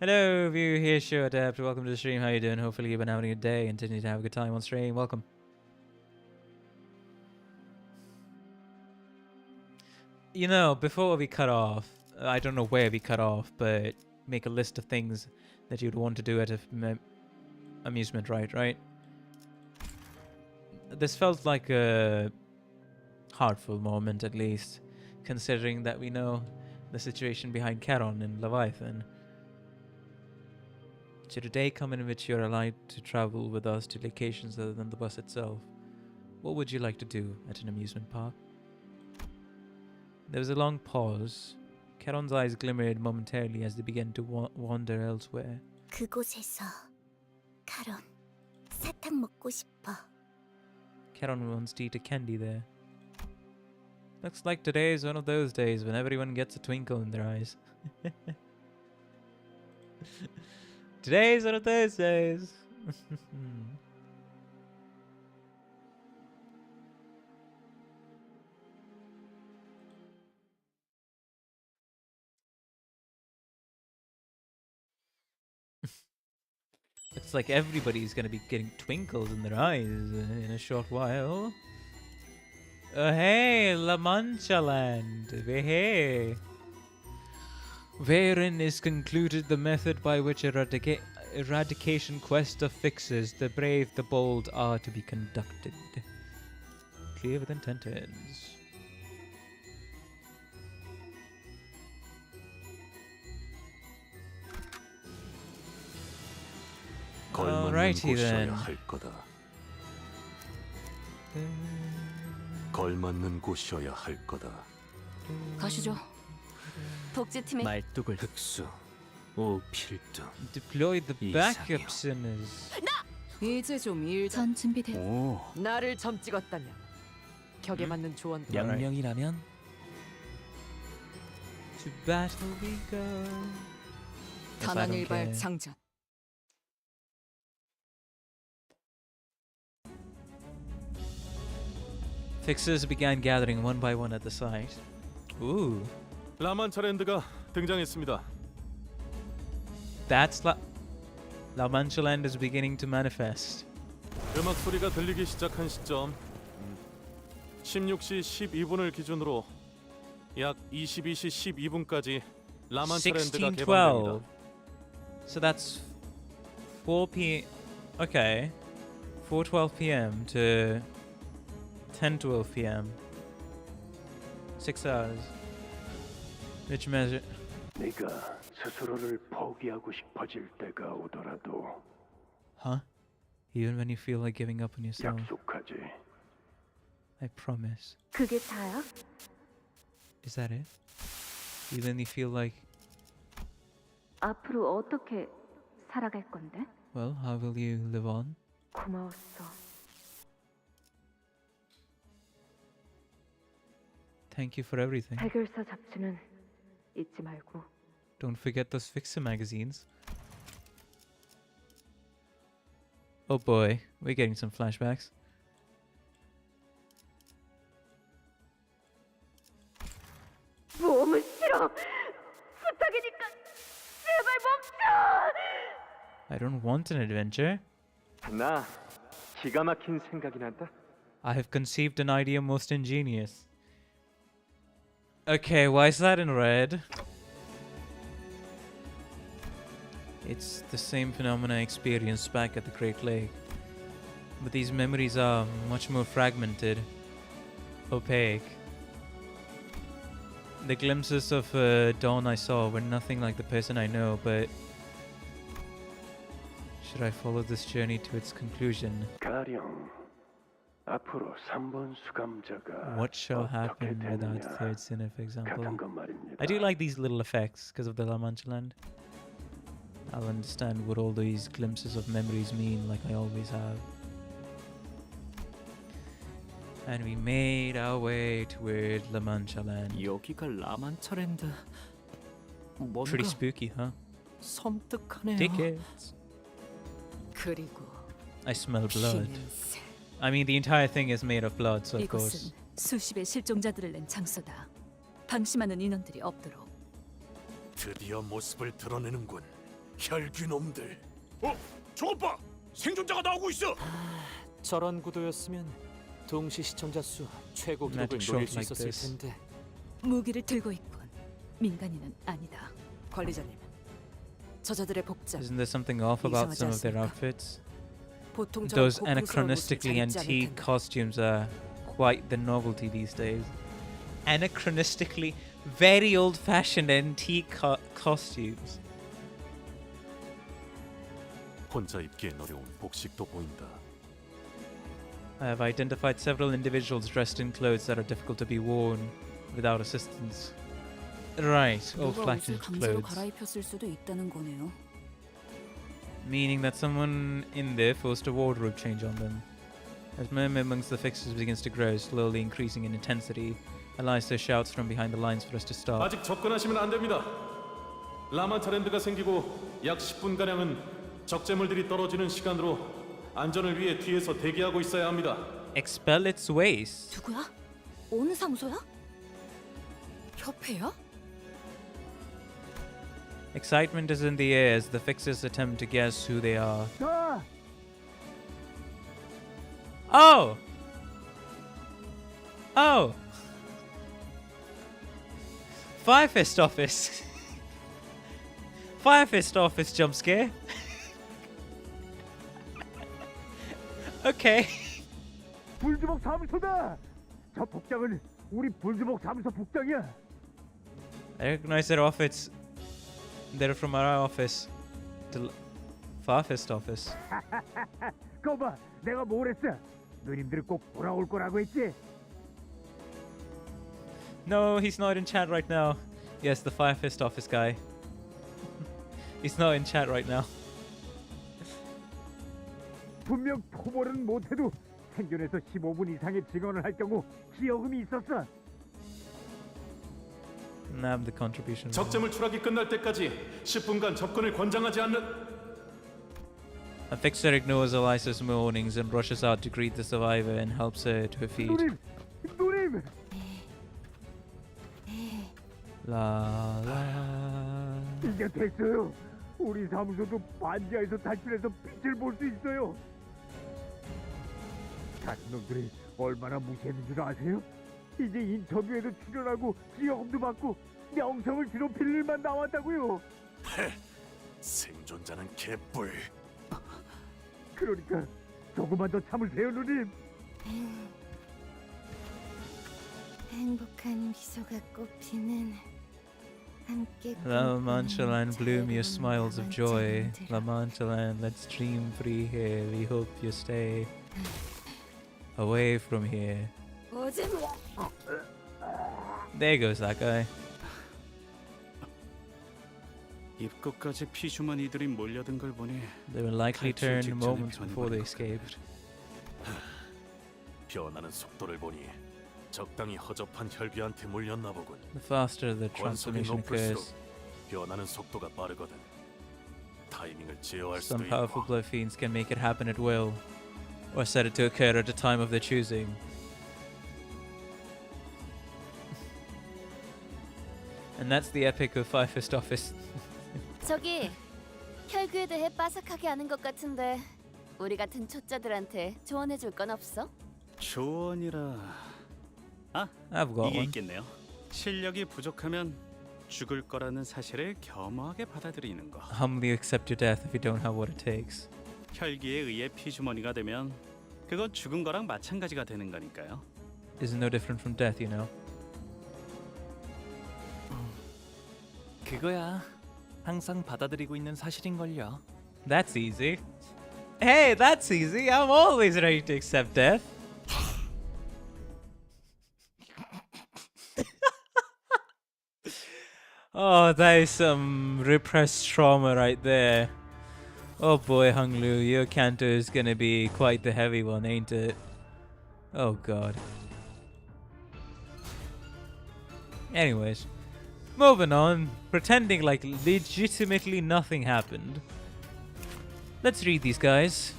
hello, view here, show adapt. Welcome to the stream. How you doing? Hopefully you've been having a day and continue to have a good time on stream. Welcome. You know, before we cut off, I don't know where we cut off, but make a list of things that you'd want to do at an amusement ride, right? This felt like a heartful moment, at least, considering that we know the situation behind Charon and Leviathan. Should a day come in which you're allowed to travel with us to locations other than the bus itself, what would you like to do at an amusement park? There was a long pause. Charon's eyes glimmered momentarily as they began to wander elsewhere. 그곳에서 카론 사탕 먹고 싶어. Charon wants to eat a candy there. Looks like today is one of those days when everyone gets a twinkle in their eyes. Today is one of those days. Looks like everybody's gonna be getting twinkles in their eyes in a short while. Hey, La Mancha Land. Hey. Wherein is concluded the method by which eradication quest of fixes the brave, the bold are to be conducted. Clear with intent ends. Alrighty then. 걸맞는 곳이어야 할 거다. 가시죠. 독재팀의 말뚝을 흑수, 오필두. Deploy the backup sinners. 이제 좀 일. 전 준비됐. 오. 나를 점 찍었다면 격에 맞는 조언. 명령이라면. To battle we go. 단한일발 장전. Fixers began gathering one by one at the site. Ooh. 라만차랜드가 등장했습니다. That's La Mancha Land is beginning to manifest. 음악 소리가 들리기 시작한 시점 16시 12분을 기준으로 약 22시 12분까지 라만차랜드가 개방됩니다. So that's 4 p. Okay. 4:12 p.m. to 10:12 p.m. 6 hours. Which measure? 네가 스스로를 포기하고 싶어질 때가 오더라도 Huh? Even when you feel like giving up on yourself. 약속하지. I promise. 그게 다야? Is that it? Even when you feel like, 앞으로 어떻게 살아갈 건데? well, how will you live on? 고마웠어. Thank you for everything. 해결사 잡지는 잊지 말고. Don't forget those Fixer magazines. Oh boy, we're getting some flashbacks. 모험은 싫어. 부탁이니까 제발 멈춰. I don't want an adventure. 나 기가 막힌 생각이 난다. I have conceived an idea most ingenious. Okay, why is that in red? It's the same phenomena I experienced back at the Great Lake. But these memories are much more fragmented, opaque. The glimpses of Dawn I saw were nothing like the person I know, but should I follow this journey to its conclusion? 가령 앞으로 3번 수감자가 What shall 어떻게 happen without 되느냐 third sinner, for example? 같은 것 말입니다. I do like these little effects because of the La Mancha land. I'll understand what all these glimpses of memories mean, like I always have. And we made our way toward La Mancha land. 여기가 라만차랜드. 뭔가 Pretty spooky, huh? 섬뜩하네요. Tickets. 그리고 I smell blood. 힘세. I mean, the entire thing is made of blood, so of course. 이곳은 수십의 실종자들을 낸 장소다. 방심하는 인원들이 없도록. 드디어 모습을 드러내는군. 혈귀놈들. 저것 봐! 생존자가 나오고 있어! 저런 구도였으면 동시 시청자 수 최고 기록을 Magic 노릴 shot 수 like 있었을 this. 텐데. 무기를 들고 있군. 민간인은 아니다. 관리자님, 저자들의 복장. Isn't there something off about some of their outfits? 보통 Those 저런 고풍스러운 anachronistically 옷을 잘 입지 않을 antique 텐데. costumes are quite the novelty these days. Anachronistically, very old-fashioned antique costumes. 혼자 입기엔 어려운 복식도 보인다. I have identified several individuals dressed in clothes that are difficult to be worn without assistance. Right, 누가 옷을 old-fashioned 강제로 clothes. 갈아입혔을 수도 있다는 거네요. Meaning that someone in there forced a wardrobe change on them. As murmur amongst the fixers begins to grow, slowly increasing in intensity, Eliza shouts from behind the lines for us to stop. 아직 접근하시면 안 됩니다. 라만차랜드가 생기고 약 10분가량은 적재물들이 떨어지는 시간으로 안전을 위해 뒤에서 대기하고 있어야 합니다. Expel its waste. 누구야? 어느 사무소야? 협회야? Excitement is in the air as the fixers attempt to guess who they are. Oh! Oh! Firefist office! Firefist office jump scare. Okay. 불주먹 사무소다. 저 복장은 우리 불주먹 사무소 복장이야. I recognize their outfits. They're from our office. The Firefist office. 거봐, 내가 뭘 했어? 누님들 꼭 돌아올 거라고 했지? No, he's not in chat right now. Yes, the Firefist office guy. He's not in chat right now. 분명 토벌은 못해도 생존해서 15분 이상의 증언을 할 경우 기여금이 있었어. Nab the contribution. 적재물 추락이 끝날 때까지 10분간 접근을 권장하지 않는. A fixer ignores Eliza's warnings and rushes out to greet the survivor and helps her to her feet. 누님! La la. 이제 됐어요. 우리 사무소도 반지하에서 탈출해서 빛을 볼 수 있어요. 같은 놈들이 얼마나 무시했는 줄 아세요? 이제 인터뷰에도 출연하고 기여금도 받고 명성을 뒤높일 일만 남았다고요. 생존자는 개뿔. 그러니까 조금만 더 참으세요, 누님. 행복한 미소가 꽃피는 함께 La Mancha Land, bloom your smiles of joy. La Mancha Land, let's dream free here. We hope you stay away from here. There goes that guy. 입구까지 피주머니들이 몰려든 걸 보니 They were likely 탈출 turned 직전에 moments before they escaped. 변하는 속도를 보니 적당히 허접한 혈귀한테 물렸나 보군. The faster the 권속이 transformation 높을수록 occurs, 변하는 속도가 빠르거든. 타이밍을 제어할 수도 some 있고. powerful blood fiends can make it happen at will, or set it to occur at a time of their choosing. And that's the epic of Firefist Office. 저기 혈귀에 대해 빠삭하게 아는 것 같은데 우리 같은 초짜들한테 조언해줄 건 없어? 조언이라. I've got 이게 one. 있겠네요. 실력이 부족하면 죽을 거라는 사실을 겸허하게 받아들이는 거. Humbly accept your death if you don't have what it takes. 혈기에 의해 피주머니가 되면 그건 죽은 거랑 마찬가지가 되는 거니까요. Is no different from death, you know. 그거야. 항상 받아들이고 있는 사실인걸요. That's easy. Hey, that's easy. I'm always ready to accept death. Oh, that is some repressed trauma right there. Oh boy, Hunglu, your canto is gonna be quite the heavy one, ain't it? Oh god. Anyways, moving on, pretending like legitimately nothing happened. Let's read these guys.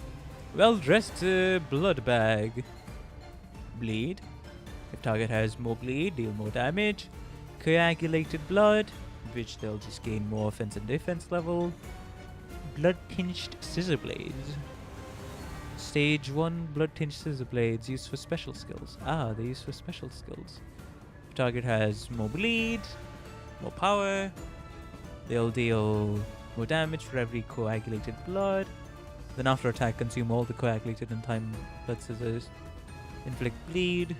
Well-dressed blood bag. Bleed. If target has more bleed, deal more damage. Coagulated blood, which they'll just gain more offense and defense level. Blood-tinged scissor blades. Stage 1 blood-tinged scissor blades used for special skills. Ah, they're used for special skills. If target has more bleed, more power, they'll deal more damage for every coagulated blood. Then after attack, consume all the coagulated and time blood scissors. Inflict bleed.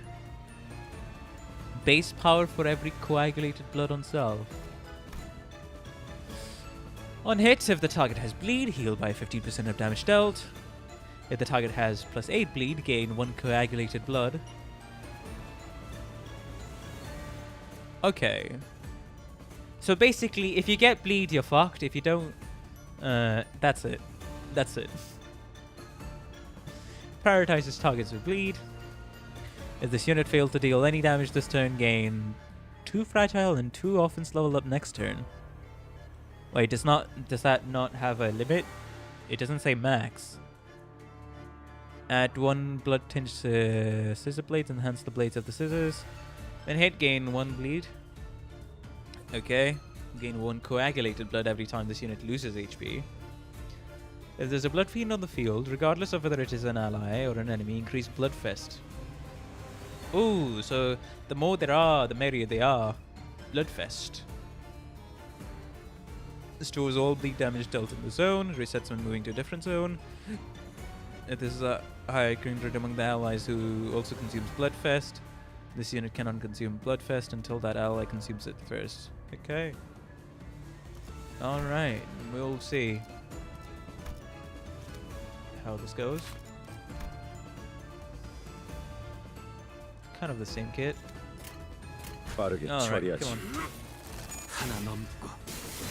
Base power for every coagulated blood on self. On hit, if the target has bleed, heal by 15% of damage dealt. If the target has +8 bleed, gain 1 coagulated blood. Okay. So basically, if you get bleed, you're fucked. If you don't, that's it. That's it. Prioritizes targets with bleed. If this unit fails to deal any damage this turn, gain 2 fragile and 2 offense level up next turn. Wait, does that not have a limit? It doesn't say max. Add 1 blood-tinged scissor blades, enhance the blades of the scissors. When hit, gain 1 bleed. Okay. Gain 1 coagulated blood every time this unit loses HP. If there's a blood fiend on the field, regardless of whether it is an ally or an enemy, increase Bloodfest. Ooh, so the more there are, the merrier they are. Bloodfest. Stores all bleed damage dealt in the zone, resets when moving to a different zone. This is a high kindred among the allies who also consumes Bloodfest. This unit cannot consume Bloodfest until that ally consumes it first. Okay. Alright, we'll see how this goes. Kind of the same kit. 빠르게 Alright, 처리하지. come on. 하나 넘고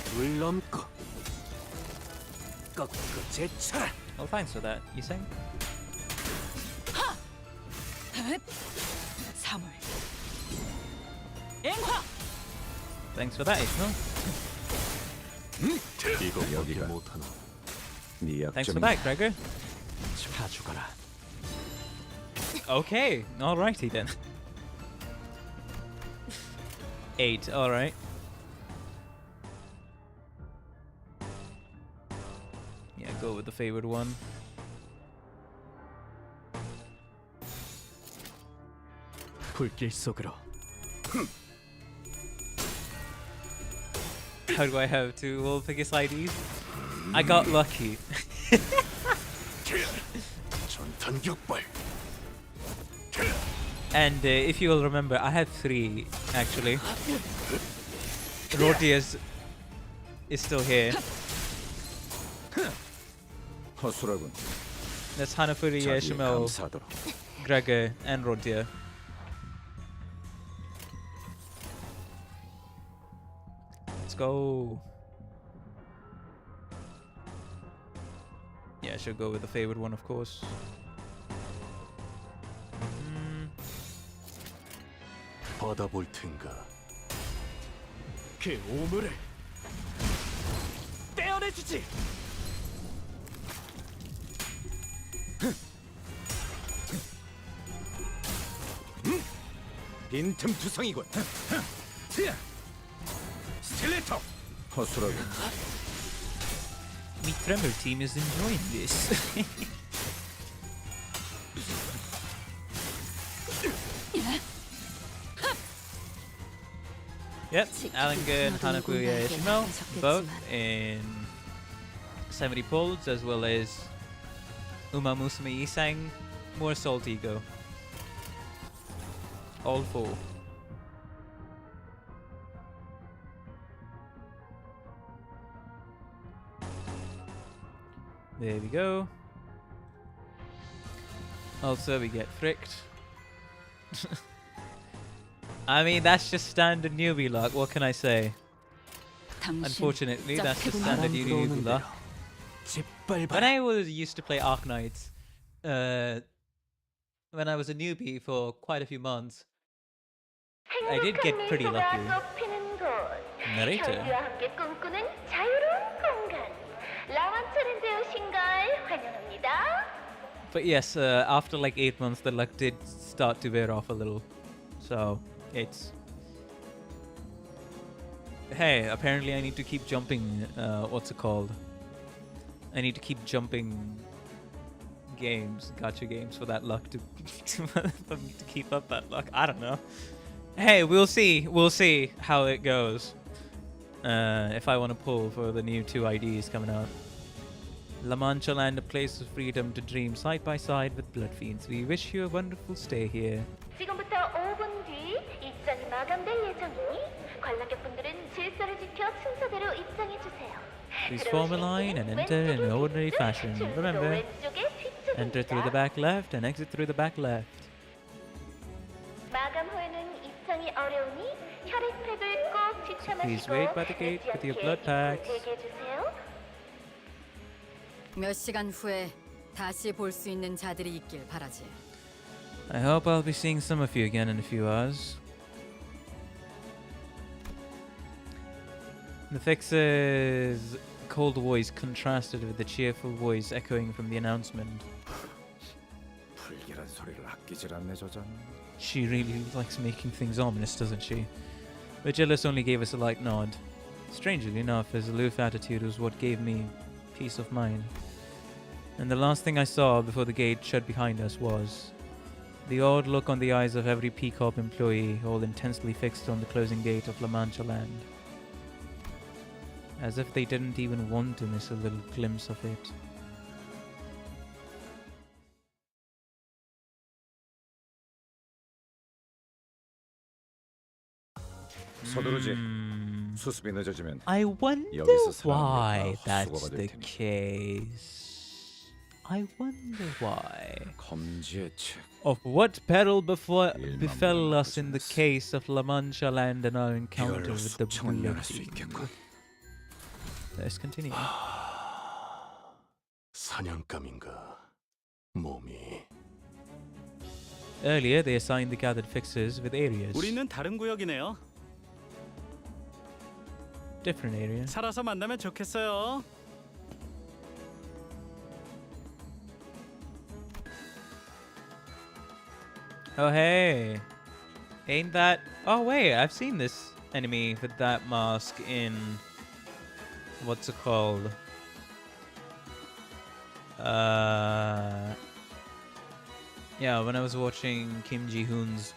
둘 넘고 꺾고 제쳐라. Well, thanks for that, you saying? 사물. 앵화. Thanks for that, Isno. 이거 여기가 못하나. 네 Thanks for 약점이 that, Gregor. 다 죽어라. Okay, alrighty then. 8, alright. Yeah, go with the favored one. 불길 속으로. How do I have 2 Wolfigis IDs? I got lucky. 전탄 격발. And if you will remember, I have 3 actually. Rodius is still here. 허술하군. That's Hanafuri, 자기에 Shimel, 감사하도록. Gregor, and Rodia. Let's go. Yeah, I should go with the favored one, of course. 받아볼 텐가. 그 오물을 떼어내주지. 빈틈투성이군. 스틸레터. 허술하군. Me Tremor team is enjoying this. Yep, Alangan, Hanakuya, Ishmael, both in 70 pulls, as well as Uma Musume Isang, more Salt Ego. All 4. There we go. Also, we get fricked. I mean, that's just standard newbie luck. What can I say? Unfortunately, that's just standard newbie luck. When I used to play Arknights, when I was a newbie for quite a few months, I did get pretty lucky. Narrator. But yes, after like 8 months, the luck did start to wear off a little. So, it's... Hey, apparently I need to keep jumping, what's it called? I need to keep jumping games, gacha games, for that luck to for me to keep up that luck. I don't know. Hey, we'll see. We'll see how it goes. If I want to pull for the new 2 IDs coming out. La Mancha Land, a place of freedom to dream side by side with blood fiends. We wish you a wonderful stay here. 지금부터 5분 뒤 입장이 마감될 예정이니 관람객분들은 질서를 지켜 순서대로 입장해 주세요. Please form a line and enter in an ordinary fashion. Remember, enter through the back left and exit through the back left. 마감 후에는 입장이 어려우니 혈액팩을 꼭 Please 지참하시고 wait by the gate with your blood packs. 대기해 주세요. 몇 시간 후에 다시 볼 수 있는 자들이 있길 바라지. I hope I'll be seeing some of you again in a few hours. The fixer's cold voice contrasted with the cheerful voice echoing from the announcement. 불길한 소리를 아끼질 않네 저자는. She really likes making things ominous, doesn't she? Virgilius only gave us a light nod. Strangely enough, his aloof attitude was what gave me peace of mind. And the last thing I saw before the gate shut behind us was the odd look on the eyes of every Peacock employee, all intensely fixed on the closing gate of La Mancha Land. As if they didn't even want to miss a little glimpse of it. 서두르지. 수습이 늦어지면 I wonder 여기서 사람들과 why 헛수고가 that's 될 the 테니. case. I wonder why. 검지의 책. Of what peril befell us in the case of La Mancha Land and our encounter 이걸로 with the 숙청을 Blood 면할 수 Fiend. 있겠군. Let's continue. 사냥감인가 몸이. Earlier, they assigned the gathered fixers with areas. 우리는 다른 구역이네요. Different area. 살아서 만나면 좋겠어요. Oh, hey. Ain't that... Oh, wait, I've seen this enemy with that mask in... What's it called? Yeah, when I was watching Kim Ji-hoon's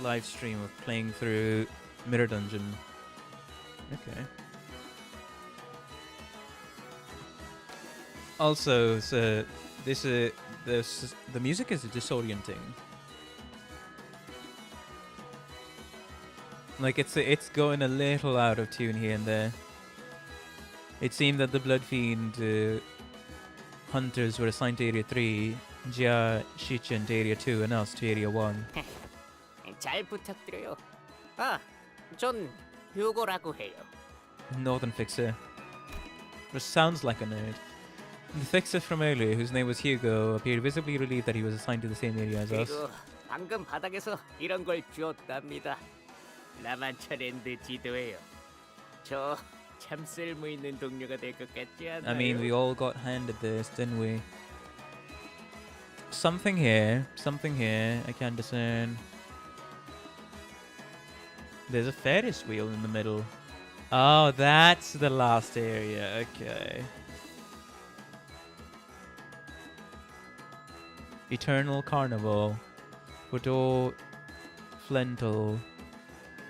live stream of playing through Mirror Dungeon. Okay. Also, so the music is disorienting. Like it's going a little out of tune here and there. It seemed that the Blood Fiend hunters were assigned to Area 3, Jia Shichen to Area 2, and us to Area 1. 잘 부탁드려요. 아, 전 휴고라고 해요. Northern Fixer. Which sounds like a nerd. The Fixer from earlier, whose name was Hugo, appeared visibly relieved that he was assigned to the same area as us. 그리고 방금 바닥에서 이런 걸 주었답니다. 라만차랜드 지도예요. 저 참 쓸모 있는 동료가 될 것 같지 않나요? I mean, we all got handed this, didn't we? Something here, I can't discern. There's a Ferris wheel in the middle. Oh, that's the last area, okay. Eternal Carnival. Fudor Flental.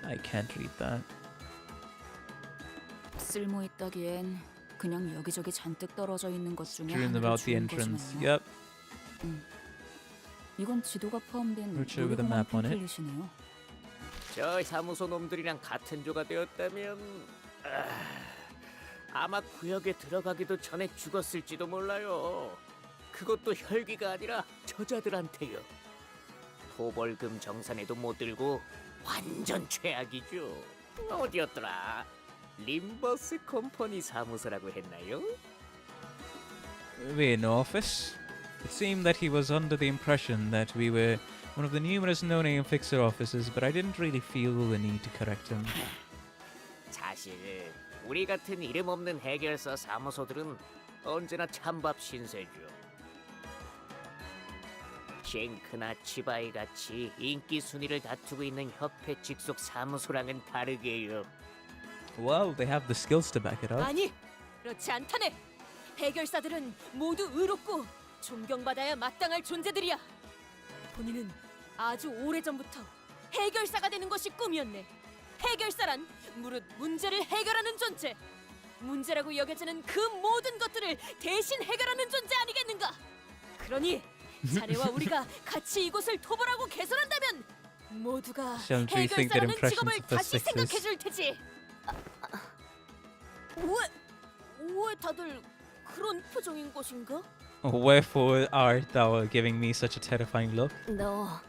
I can't read that. 쓸모 있다기엔 그냥 여기저기 잔뜩 떨어져 있는 것 중에 Strewn 하나를 about the 주운 entrance. 것이네요. Yep. 이건 지도가 포함된 Picture with a 놀이공원 map on it. 팸플릿이네요. 저 사무소 놈들이랑 같은 조가 되었다면 아마 구역에 들어가기도 전에 죽었을지도 몰라요. 그것도 혈기가 아니라 저자들한테요. 토벌금 정산에도 못 들고 완전 최악이죠. 어디였더라? 림버스 컴퍼니 사무소라고 했나요? We're in office. It seemed that he was under the impression that we were one of the numerous no-name fixer offices, but I didn't really feel the need to correct him. 사실 우리 같은 이름 없는 해결사 사무소들은 언제나 찬밥 신세죠. 쉔크나 치바이 같이 인기 순위를 다투고 있는 협회 직속 사무소랑은 다르게요. Well, they have the skills to back it up. 아니, 그렇지 않다네. 해결사들은 모두 의롭고 존경받아야 마땅할 존재들이야. 본인은 아주 오래전부터 해결사가 되는 것이 꿈이었네. 해결사란 무릇 문제를 해결하는 존재. 문제라고 여겨지는 그 모든 것들을 대신 해결하는 존재 아니겠는가? 그러니 자네와 우리가 같이 이곳을 토벌하고 개선한다면 모두가 해결사라는 직업을 다시 생각해줄 테지. 왜 다들 그런 표정인 것인가? Wherefore art thou giving me such a terrifying look? 너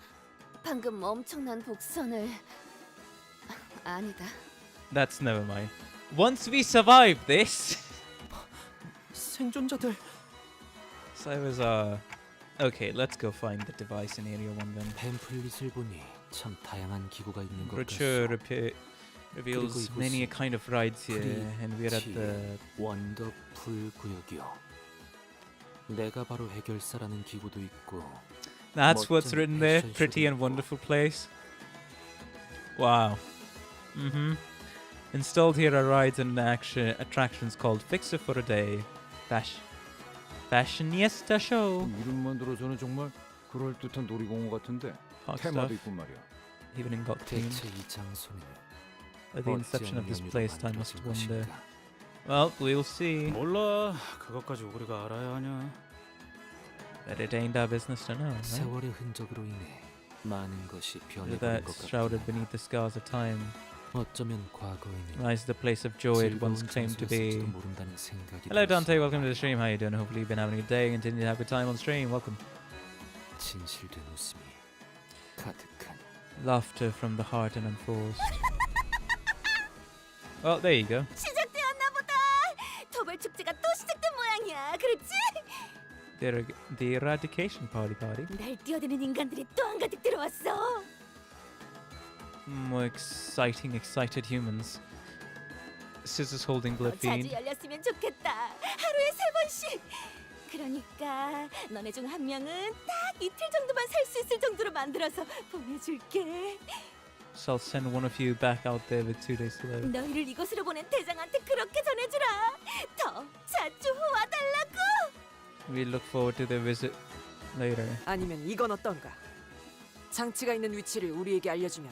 방금 엄청난 복선을 아니다. That's never mind. Once we survive this, 생존자들. so it was okay. Let's go find the device in Area 1 then. 팸플릿을 보니 참 다양한 기구가 있는 것 Brochure 같소. reveals many a kind of rides here, and we're at the 원더풀 구역이요. 내가 바로 해결사라는 기구도 있고. That's what's written there. Pretty and wonderful place. Wow. Installed here are rides and attractions called Fixer for a Day, Fashionista Show. 이름만 들어서는 정말 그럴 듯한 놀이공원 같은데 Hot 테마도 stuff. 있군 말이야. Even in got theme. 대체 이 장소는 At the inception of this 어찌하는 place, I 의미로 must 만들어진 wonder. 것인가? Well, we'll see. 몰라. 그것까지 우리가 알아야 하냐? But it ain't our business to know, right? 세월의 흔적으로 인해 많은 것이 With 변해버린 that 것 같다. shrouded beneath the scars of time 어쩌면 과거에는 lies the place of joy it once 즐거운 claimed to be. 장소였을지도 모른다는 생각이 Hello 들었어. Dante, welcome to the stream. How you doing? Hopefully you've been having a good day. Continue to have a good time on stream. Welcome. 진실된 웃음이 가득한 Laughter from the heart and unforced. Well, there you go. 시작되었나 보다. 토벌 축제가 또 시작된 모양이야. 그렇지? The eradication party. 날 뛰어드는 인간들이 또 한가득 들어왔어. More excited humans. Scissors holding blood 자주 fiend. 열렸으면 좋겠다. 하루에 3번씩. 그러니까 너네 중 한 명은 딱 이틀 정도만 살 수 있을 정도로 만들어서 보내줄게. So I'll send one of you back out there with 2 days to live. 너희를 이곳으로 보낸 대장한테 그렇게 전해주라. 더 자주 와달라고. We look forward to their visit later. 아니면 이건 어떤가? 장치가 있는 위치를 우리에게 알려주면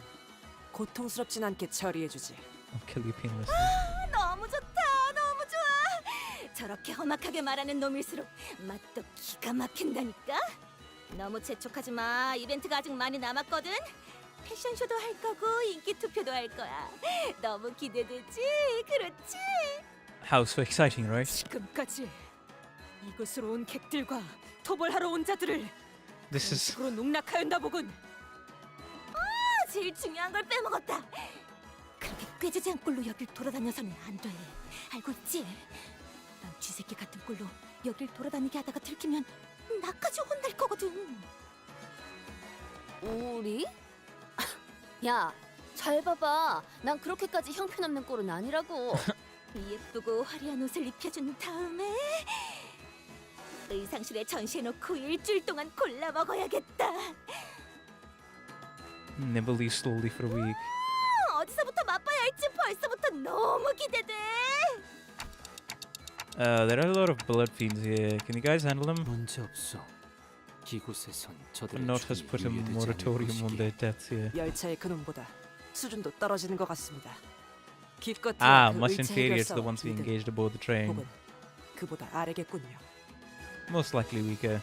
고통스럽진 않게 처리해주지. I'll kill you painlessly. 너무 좋다. 너무 좋아. 저렇게 험악하게 말하는 놈일수록 맛도 기가 막힌다니까. 너무 재촉하지 마. 이벤트가 아직 많이 남았거든. 패션쇼도 할 거고 인기 투표도 할 거야. 너무 기대되지? 그렇지? How so exciting, right? 지금까지 이곳으로 온 객들과 토벌하러 온 자들을 This is 그런 농락하였나 보군. 제일 중요한 걸 빼먹었다. 그렇게 꾀지지한 꼴로 여길 돌아다녀서는 안 돼. 알고 있지? 넌 쥐새끼 같은 꼴로 여길 돌아다니게 하다가 들키면 나까지 혼날 거거든. 우리? 야, 잘 봐봐. 난 그렇게까지 형편없는 꼴은 아니라고. 예쁘고 화려한 옷을 입혀준 다음에 의상실에 전시해놓고 일주일 동안 골라 먹어야겠다. nibble you slowly for a week. 어디서부터 맛봐야 할지 벌써부터 너무 기대돼. There are a lot of blood fiends here. Can you guys handle them? 문제 없어. 이곳에선 저들의 Not has put a 주의 유예되지 않을 moratorium on 것이기에. their deaths here. 열차의 근원보다 수준도 떨어지는 것 같습니다. 기껏해야 Ah, 그 much 의체 inferior to the 해결사와 ones we 이들, engaged aboard the train. 혹은 그보다 아래겠군요. Most likely weaker.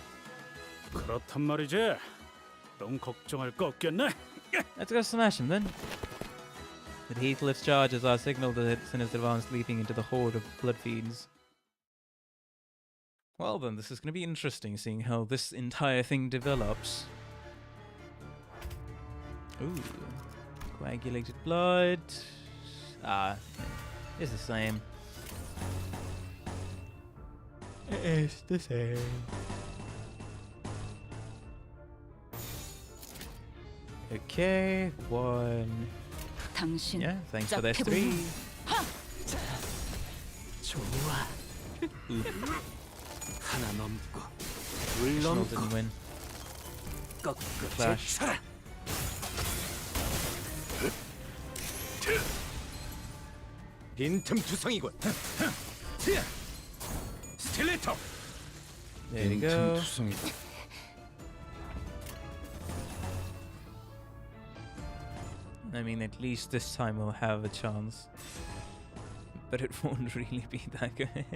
그렇단 말이지. 그럼 걱정할 거 없겠네. Let's go smash him then. The heatless charges are signal that it's in its advance, leaping into the horde of blood fiends. Well then, this is going to be interesting, seeing how this entire thing develops. Ooh. Coagulated blood. Ah, it's the same. It's the same. Okay, one. 당신 Yeah, thanks for that three. 좋아. 하나 넘고 둘 Additional 넘고 didn't win. 꺾고 Flash. 제쳐라. 빈틈투성이군. 스틸레터. There we go. 빈틈투성이군. I mean, at least this time we'll have a chance. But it won't really be that good.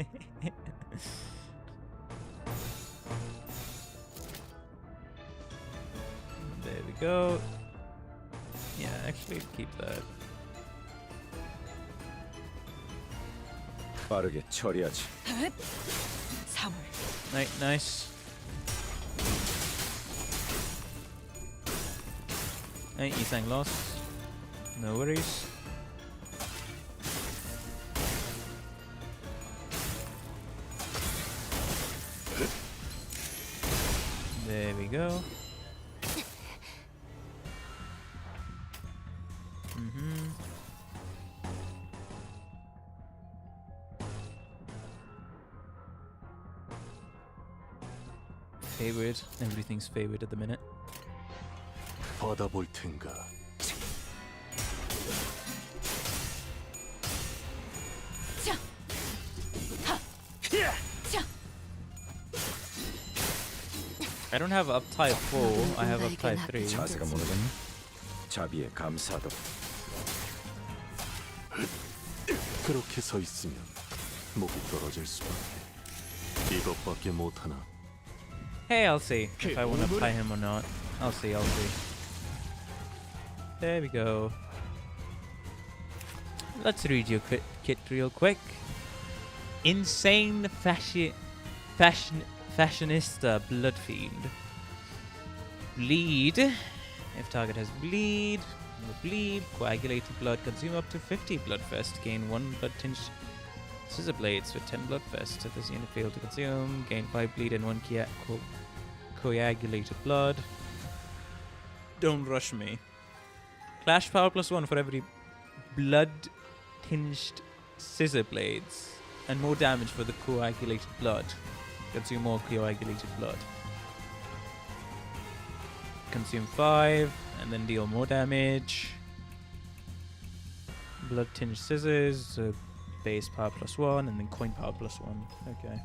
There we go. Yeah, actually keep that. 빠르게 처리하지. 사물. Nice. Hey, Isang lost. No worries. There we go. Favored. Everything's favored at the minute. 받아볼 텐가. I don't have up type 4, I have up type 3. 자세가 무너졌니? 자비에 감사도. 그렇게 서 있으면 목이 떨어질 수밖에. 이것밖에 못하나. Hey, I'll see if I want to apply him or not. I'll see. There we go. Let's read your kit real quick. Insane fashionista blood fiend. Bleed. If target has bleed, coagulated blood. Consume up to 50 bloodfest. Gain 1 blood tinged scissor blades with 10 bloodfest. If this unit failed to consume, gain 5 bleed and 1 coagulated blood. Don't rush me. Clash power +1 for every blood tinged scissor blades, and more damage for the coagulated blood. Consume more coagulated blood. Consume 5 and then deal more damage. Blood tinged scissors, base power +1, and then coin power +1. Okay.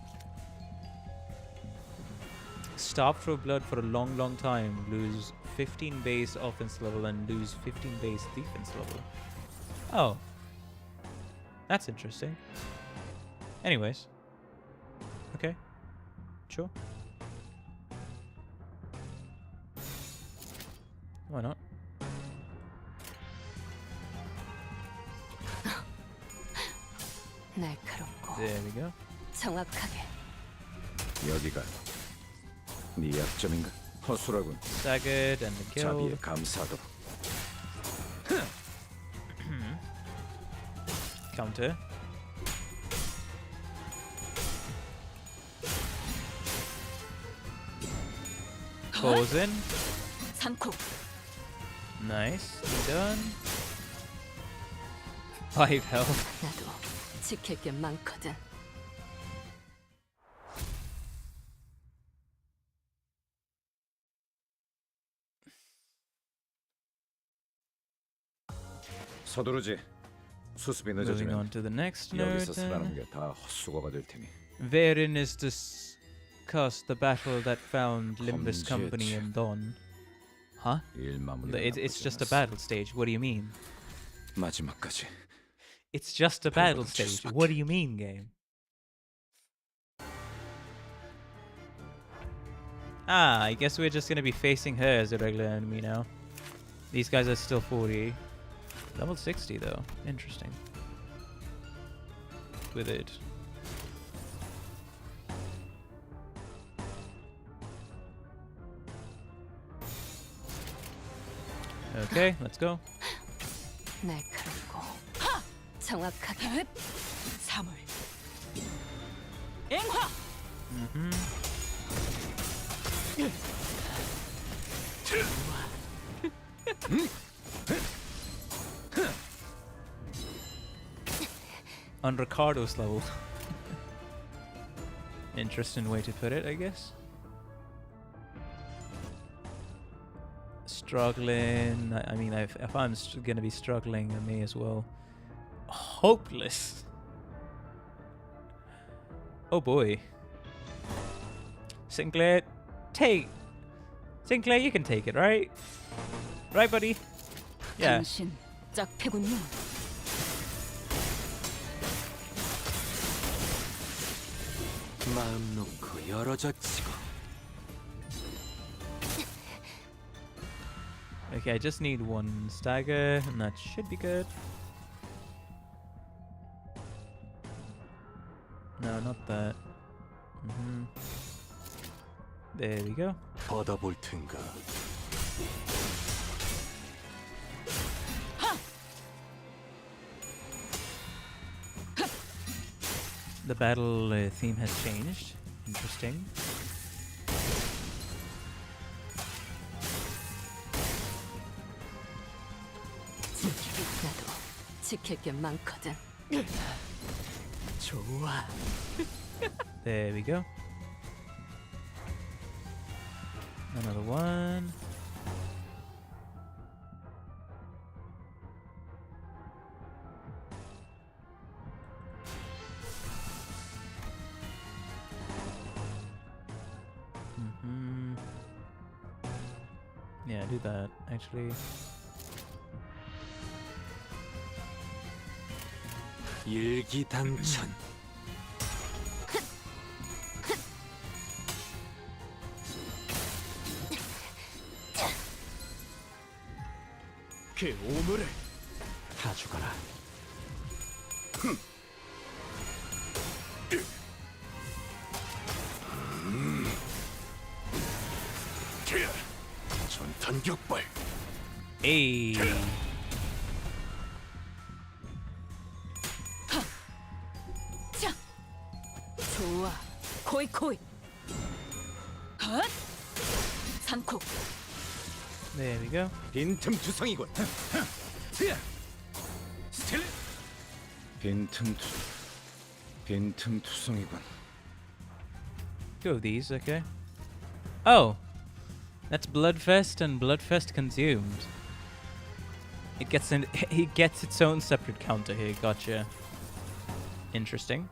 Starve for blood for a long time. Lose 15 base offense level and lose 15 base defense level. Oh. That's interesting. Anyways. Okay. Sure. Why not? 날카롭고 There we go. 정확하게. 여기가 네 약점인가? 허술하군. Staggered and then 자비에 killed. 감사도. Counter. Pulls in. 3코. Nice. Done. 5 health. 나도 지킬 게 많거든. 서두르지. 수습이 Moving on 늦어지면 to the next 여기서 note. 살아남은 게 다 헛수고가 될 테니. Wherein is discussed the battle that found Limbus Company and Dawn? Huh? 일 마무리가 It's 나쁘지 just a 않았어. battle stage. What do you mean? 마지막까지. It's just a battle stage. What do you mean, game? Ah, I guess we're just gonna be facing her as a regular enemy now. These guys are still 40. Level 60 though. Interesting. With it. Okay, let's go. 날카롭고 정확하게 사물. 앵화. On Ricardo's level. Interesting way to put it, I guess. Struggling. I mean, if I'm gonna be struggling, I may as well. Hopeless. Oh boy. Sinclair, Sinclair, you can take it, right? Right, buddy? Yeah. 당신 짝패군요. 마음 놓고 열어젖히고. Okay, I just need one stagger, and that should be good. No, not that. There we go. 받아볼 텐가. The battle theme has changed. Interesting. 나도 지킬 게 많거든. 좋아. There we go. Another one. Yeah, do that actually. 일기당천. 그 오물을 다 죽어라. 전탄 격발. 에이. 자, 좋아. 코이. 헛. 산콕. There we go. 빈틈 투성이군. 스틸. 빈틈 투성이군. Two of these, okay. Oh, that's Bloodfest and Bloodfest consumed. It gets he gets its own separate counter here. Gotcha. Interesting.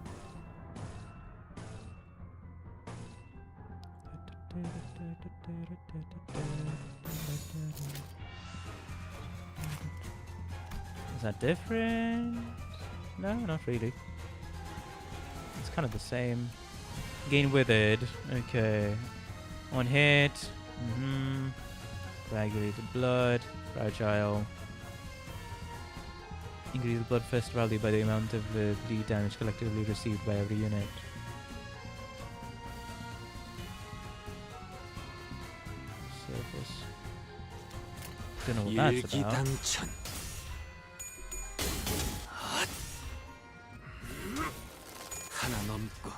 Is that different? No, not really. It's kind of the same. Gain withered. Okay. One hit. Coagulated blood. Fragile. Increase the bloodfest value by the amount of bleed damage collectively received by every unit. Surface. Don't know what that's about. 일기당천. 하나 넘고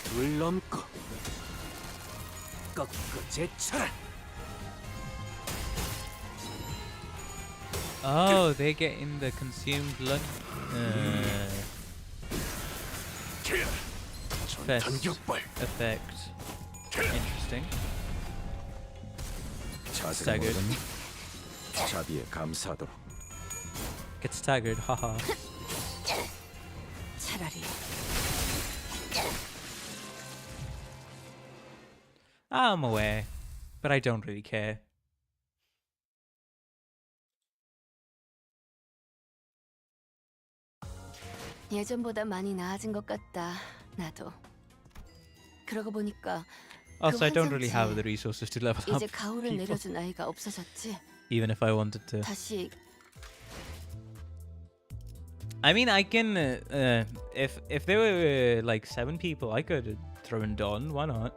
둘 넘고 꺾고 제쳐라. Oh, they get in the consumed blood. Fest effect. Interesting. Staggered. 자비에 감사하도록. Get staggered, haha. 차라리 I'm aware, but I don't really care. 예전보다 많이 나아진 것 같다. 나도. 그러고 보니까 Also, I don't really have the resources to level up 이제 가오를 people, 내려준 아이가 없어졌지. even if I wanted to. 다시 I mean, I can if there were like 7 people, I could throw in Dawn. Why not?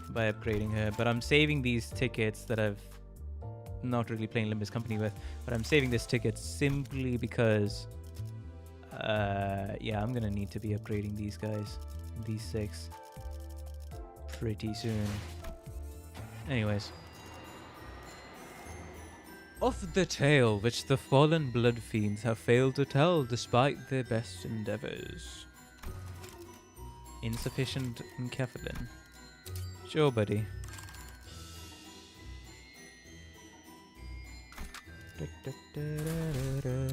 By upgrading her, but I'm saving these tickets that I've not really playing Limbus company with. But I'm saving this ticket simply because, yeah, I'm gonna need to be upgrading these guys, these 6, pretty soon. Anyways. Of the tale which the fallen blood fiends have failed to tell despite their best endeavors. Insufficient enkephalin. Sure, buddy.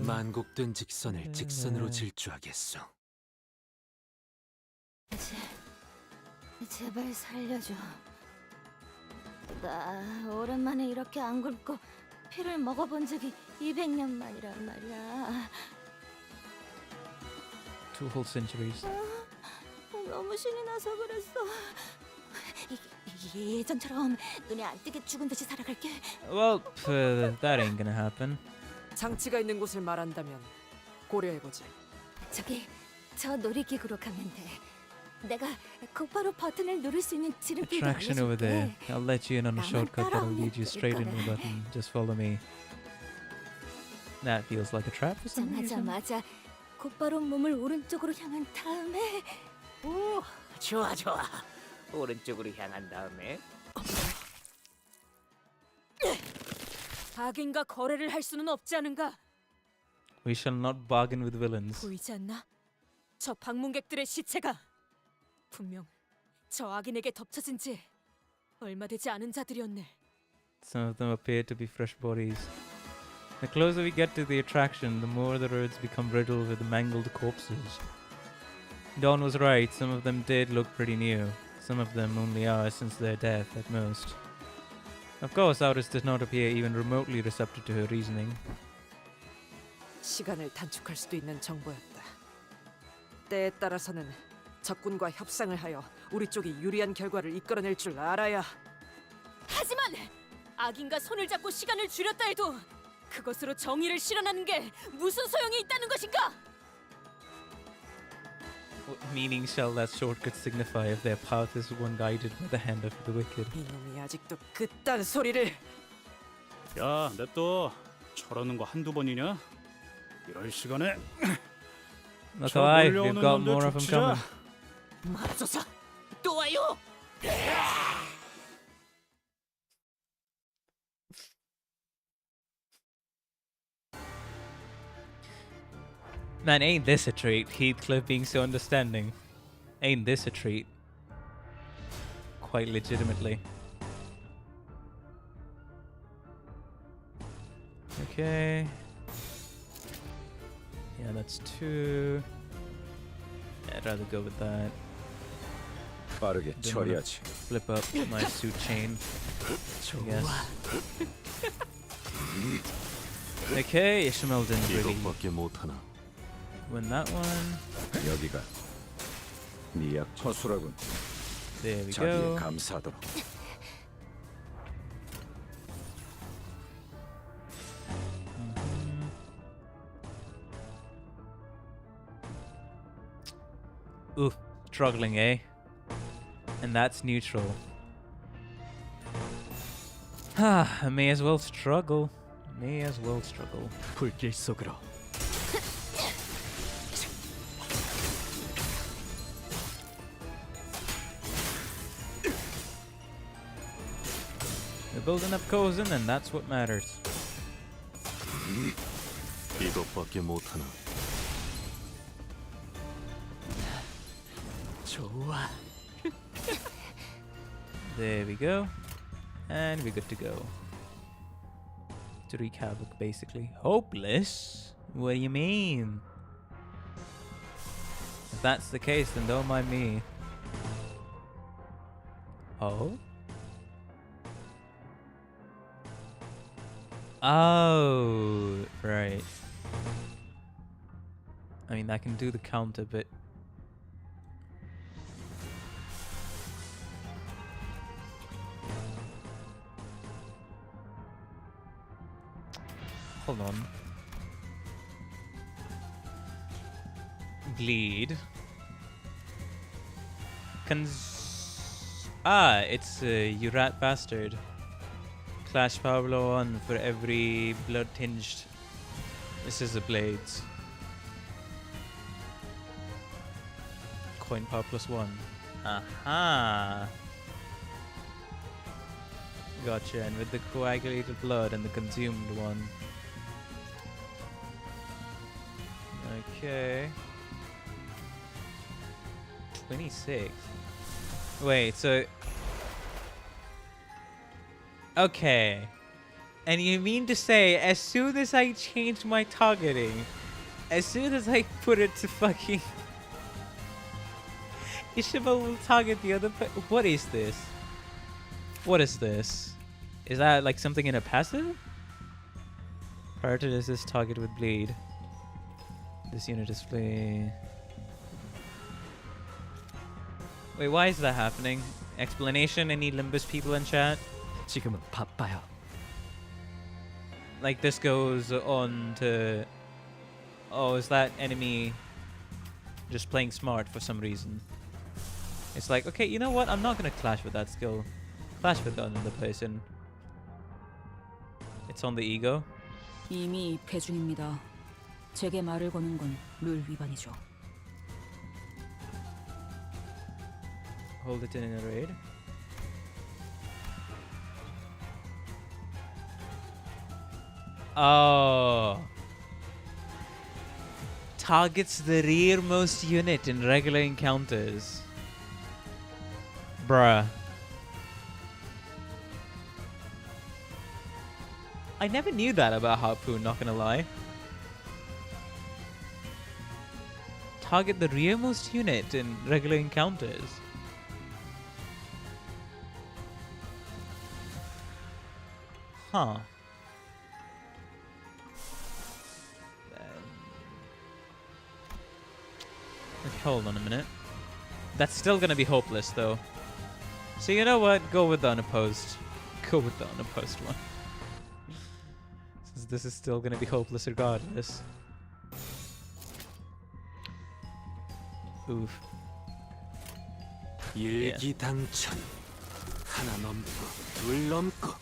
만곡된 직선을 직선으로 질주하겠소. 제발 살려줘. 나 오랜만에 이렇게 안 굶고 피를 먹어본 적이 200년 만이란 말이야. 2 whole centuries. 너무 신이 나서 그랬어. 예전처럼 눈에 안 뜨게 죽은 듯이 살아갈게. Well, that ain't gonna happen. 장치가 있는 곳을 말한다면 고려해보지. 저기 저 놀이기구로 가면 돼. 내가 곧바로 버튼을 누를 수 있는 지름길도 Attraction over there. 알려줄게. I'll let you in on a shortcut that'll lead you straight into the button. Just follow me. That feels like a trap for some reason. 맞아. 곧바로 몸을 오른쪽으로 향한 다음에. 오, 좋아. 오른쪽으로 향한 다음에. 악인과 거래를 할 수는 없지 않은가? We shall not bargain with villains. 보이지 않나? 저 방문객들의 시체가 분명 저 악인에게 덮쳐진 지 얼마 되지 않은 자들이었네. Some of them appear to be fresh bodies. The closer we get to the attraction, the more the roads become riddled with mangled corpses. Dawn was right, some of them did look pretty new. Some of them only hours since their death, at most. Of course, Auris does not appear even remotely receptive to her reasoning. 시간을 단축할 수도 있는 정보였다. 때에 따라서는 적군과 협상을 하여 우리 쪽이 유리한 결과를 이끌어낼 줄 알아야. 하지만 악인과 손을 잡고 시간을 줄였다 해도 그것으로 정의를 실현하는 게 무슨 소용이 있다는 것인가? What meaning shall that shortcut signify if their path is one guided by the hand of the wicked? 이놈이 아직도 그딴 소리를. 야, 냅둬. 저러는 거 한두 번이냐? 이럴 시간에 Look alive, we've got more of them coming. 맙소사, 또 와요. Man, ain't this a treat, Heathcliff being so understanding. Ain't this a treat. Quite legitimately. Okay. Yeah, that's 2. Yeah, I'd rather go with that. 빠르게 Didn't wanna 처리하지. flip up my suit chain. I guess. Okay, Ishmael didn't really 이것밖에 못하나. win that one. 여기가 네약 허수라군. There we 자기에 go. 감사하도록. Oof, struggling, eh? And that's neutral. I may as well struggle. May as well struggle. 불길 속으로. We're building up Cozen, and that's what matters. 이것밖에 못하나. 좋아. There we go. And we're good to go. To wreak havoc, basically. Hopeless? What do you mean? If that's the case, then don't mind me. Oh? Oh, right. I mean, I can do the counter bit. Hold on. bleed. It's you rat bastard. Clash power blow on for every blood tinged. This is the blades. Coin power +1. Aha. Gotcha. And with the coagulated blood and the consumed one. Okay. 26. Wait, so... Okay. And you mean to say, as soon as I change my targeting, as soon as I put it to fucking... Ishima will target the other... What is this? What is this? Is that like something in a passive? Prior to this target with bleed. This unit display... Wait, why is that happening? Explanation? Any Limbus people in chat? 지금은 바빠요. Like this goes on to... Oh, is that enemy just playing smart for some reason? It's like, okay, you know what? I'm not gonna clash with that skill. Clash with the other person. It's on the ego. 이미 입회 중입니다. 제게 말을 거는 건 룰 위반이죠. Hold it in a raid. Oh. Targets the rearmost unit in regular encounters. Bruh. I never knew that about Harpoon, not gonna lie. Target the rearmost unit in regular encounters. Huh. Okay, hold on a minute. That's still gonna be hopeless, though. So you know what? Go with the unopposed. Go with the unopposed one. Since this is still gonna be hopeless regardless. Oof. 일기당천. 하나 넘고 둘 넘고.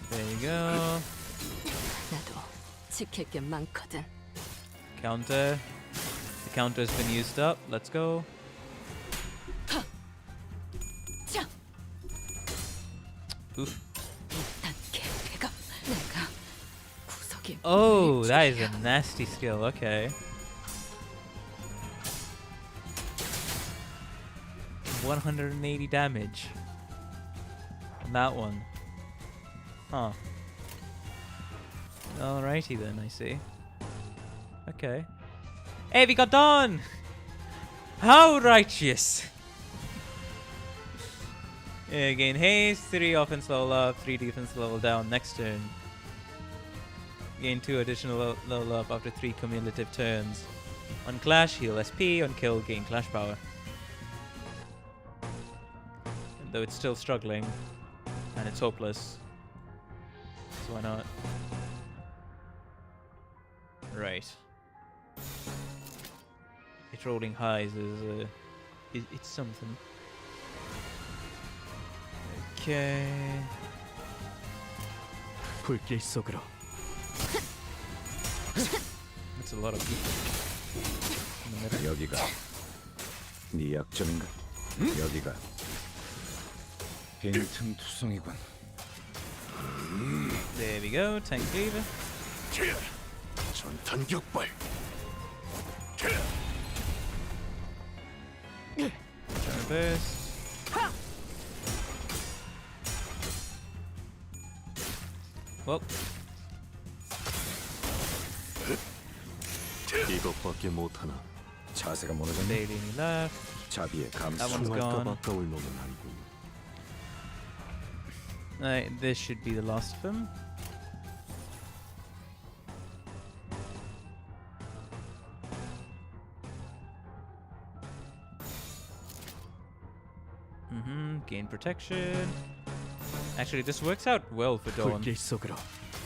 There you go. 나도 지킬 게 많거든. Counter. The counter's been used up. Let's go. Oof. Oh, that is a nasty skill. Okay. 180 damage. On that one. Huh. Alrighty then, I see. Okay. Hey, we got done! How righteous! Gain haste, 3 offense level up, 3 defense level down next turn. Gain 2 additional level up after 3 cumulative turns. On clash, heal SP. On kill, gain clash power. And though it's still struggling, and it's hopeless. So why not? Right. It's rolling highs is it's something. Okay. 불길 속으로. That's a lot of people. 여기가 네 약점인가? 여기가 빈틈 투성이군. There we go, tank cleaver. 전탄 격발. Burst. Well. 이것밖에 못하나. 자세가 무너졌네. Daily left. 자비의 감수. That one's gone. 가까울 놈은 아니군. This should be the last of them. Gain protection. Actually, this works out well for Dawn.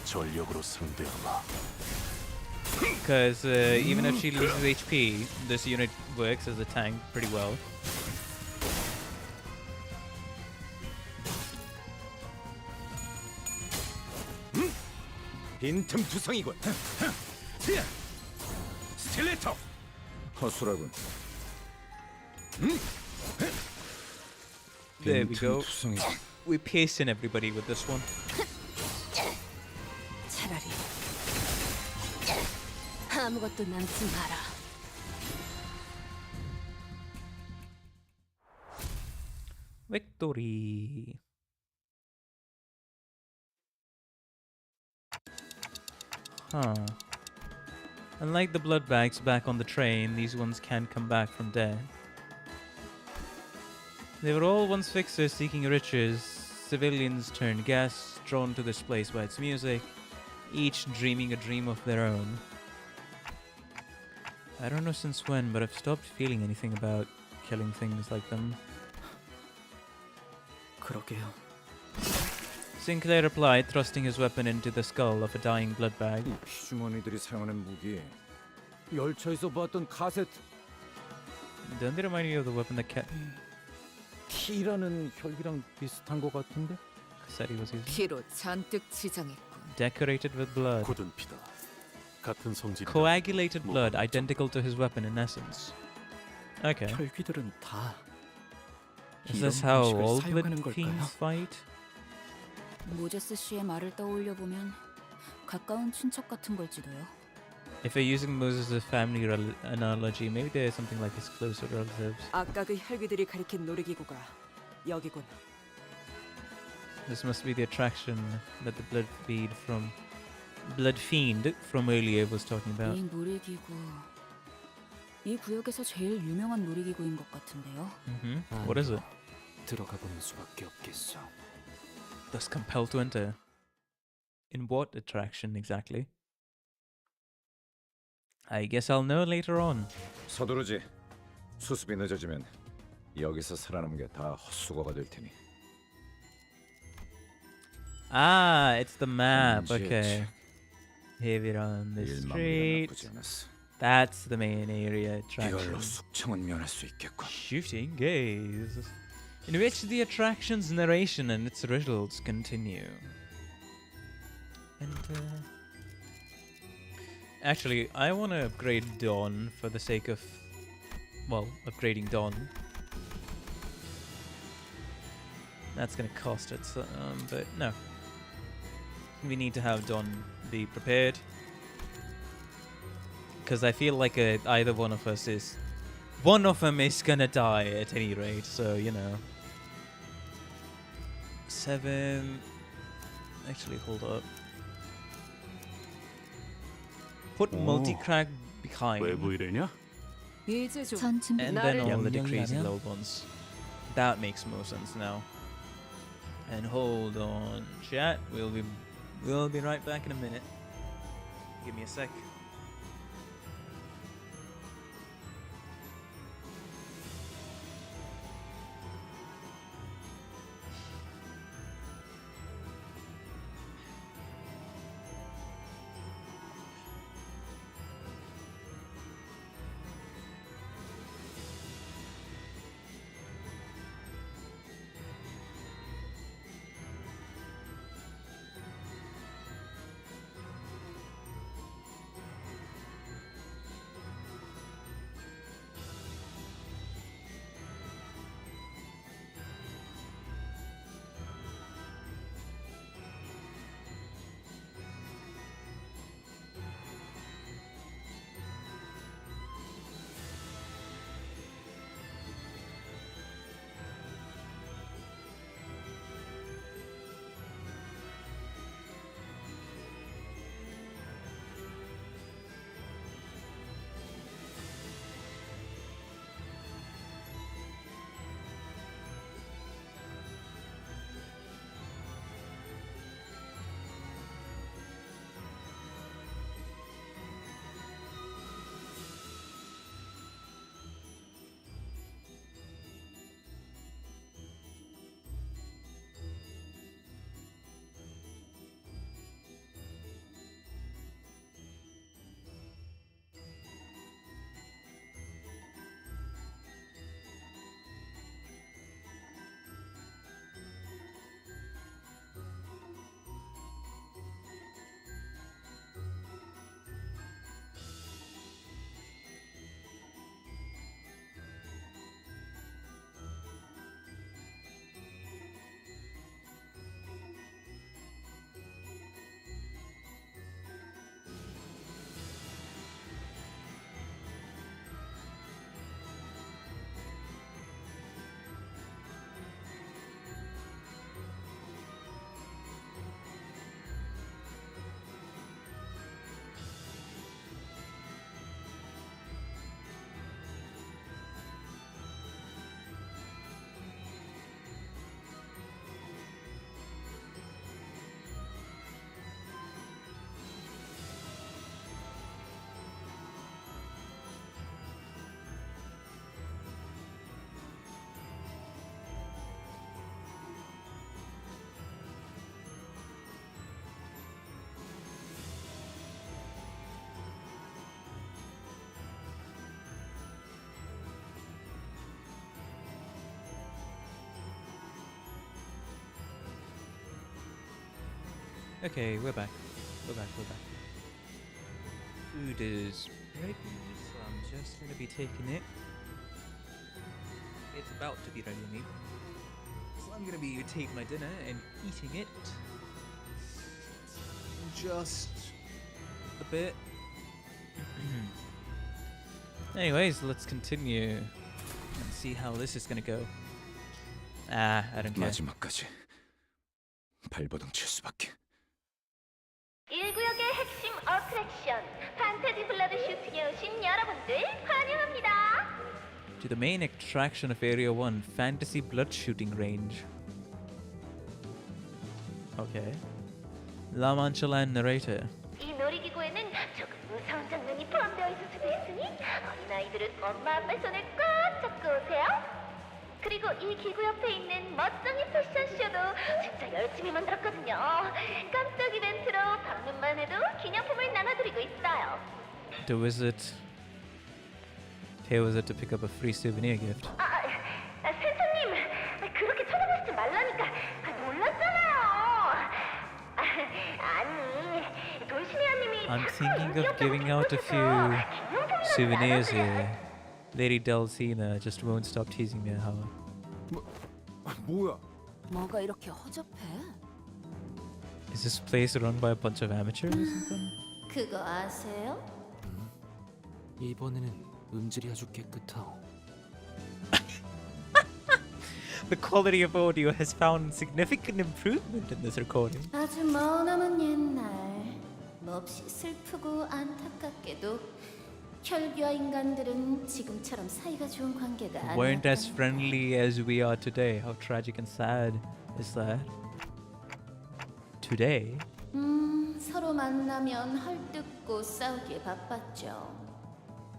전력으로 상대하마. because even if she loses HP, this unit works as a tank pretty well. 빈틈투성이군. 스틸레터. 허술하군. There we go. We're piercing everybody with this one. 차라리 아무것도 남지 마라. Victory. Huh. Unlike the blood bags back on the train, these ones can't come back from death. They were all once fixers seeking riches, civilians turned guests, drawn to this place by its music, each dreaming a dream of their own. I don't know since when, but I've stopped feeling anything about killing things like them. 그러게요. Sinclair replied, thrusting his weapon into the skull of a dying blood bag. 피주머니들이 사용하는 무기. 열차에서 봤던 카세트. Don't they remind you of the weapon that 피라는 혈기랑 비슷한 것 같은데? said he was using? 피로 잔뜩 지정했군. Decorated with blood. 굳은 피다. 같은 성질. Coagulated blood, identical to his weapon in essence. Okay. 혈귀들은 다 Is this how all blood fiends fight? 모제스 씨의 말을 떠올려 보면 가까운 친척 같은 걸지도요. If we're using Moses' family analogy, maybe there's something like his closer relatives. 아까 그 혈귀들이 가리킨 놀이기구가 여기군. This must be the attraction that the blood fiend from earlier was talking about. 이 놀이기구, 이 구역에서 제일 유명한 놀이기구인 것 같은데요. What is it? 들어가 보는 수밖에 없겠어. Thus compelled to enter. In what attraction exactly? I guess I'll know later on. 서두르지. 수습이 늦어지면 여기서 살아남은 게 다 헛수고가 될 테니. Ah, it's the map. Shit. Okay. Here we are on the street. That's the main area attraction. 이걸로 숙청은 면할 수 있겠군. Shooting gaze. In which the attraction's narration and its riddles continue. And actually, I want to upgrade Dawn for the sake of, well, upgrading Dawn. That's gonna cost it, so, but no. We need to have Dawn be prepared. Because I feel like either one of us is... One of them is gonna die at any rate, so, you know. 7... Actually, hold up. Put multi-crack behind. 외부 일이냐? And then all the decreasing low ones. That makes more sense now. And hold on, chat. We'll be right back in a minute. Give me a sec. Okay, we're back. We're back. Food is ready, so I'm just gonna be taking it. It's about to be ready, I mean. So I'm gonna be taking my dinner and eating it. Just a bit. Anyways, let's continue and see how this is gonna go. I don't care. 마지막까지 발버둥 칠 수밖에. 1구역의 핵심 어트랙션 판타지 블러드 슈팅에 오신 여러분들 환영합니다. To the main attraction of Area 1, Fantasy Blood Shooting Range. Okay. La Mancha Land narrator. 이 놀이기구에는 조금 무서운 장면이 포함되어 있을 수도 있으니 어린아이들은 엄마 아빠 손을 꽉 잡고 오세요. 그리고 이 기구 옆에 있는 멋쟁이 패션쇼도 진짜 열심히 만들었거든요. 깜짝 이벤트로 방문만 해도 기념품을 나눠드리고 있어요. To visit. Pay visit to pick up a free souvenir gift. 센터님, 그렇게 쳐다보시지 말라니까. 몰랐잖아요. 아니, 돌시미아님이 I'm thinking of giving out a few souvenirs here. Lady Delsina just won't stop teasing me how. 뭐야? 뭐가 이렇게 허접해? Is this place run by a bunch of amateurs or something? 그거 아세요? 이번에는 음질이 아주 깨끗하오. The quality of audio has found significant improvement in this recording. 아주 머나먼 옛날 몹시 슬프고 안타깝게도 혈귀와 인간들은 지금처럼 사이가 좋은 관계가 Weren't as 아니었답니다. friendly as we are today. How tragic and sad is that? Today? 서로 만나면 헐뜯고 싸우기에 바빴죠.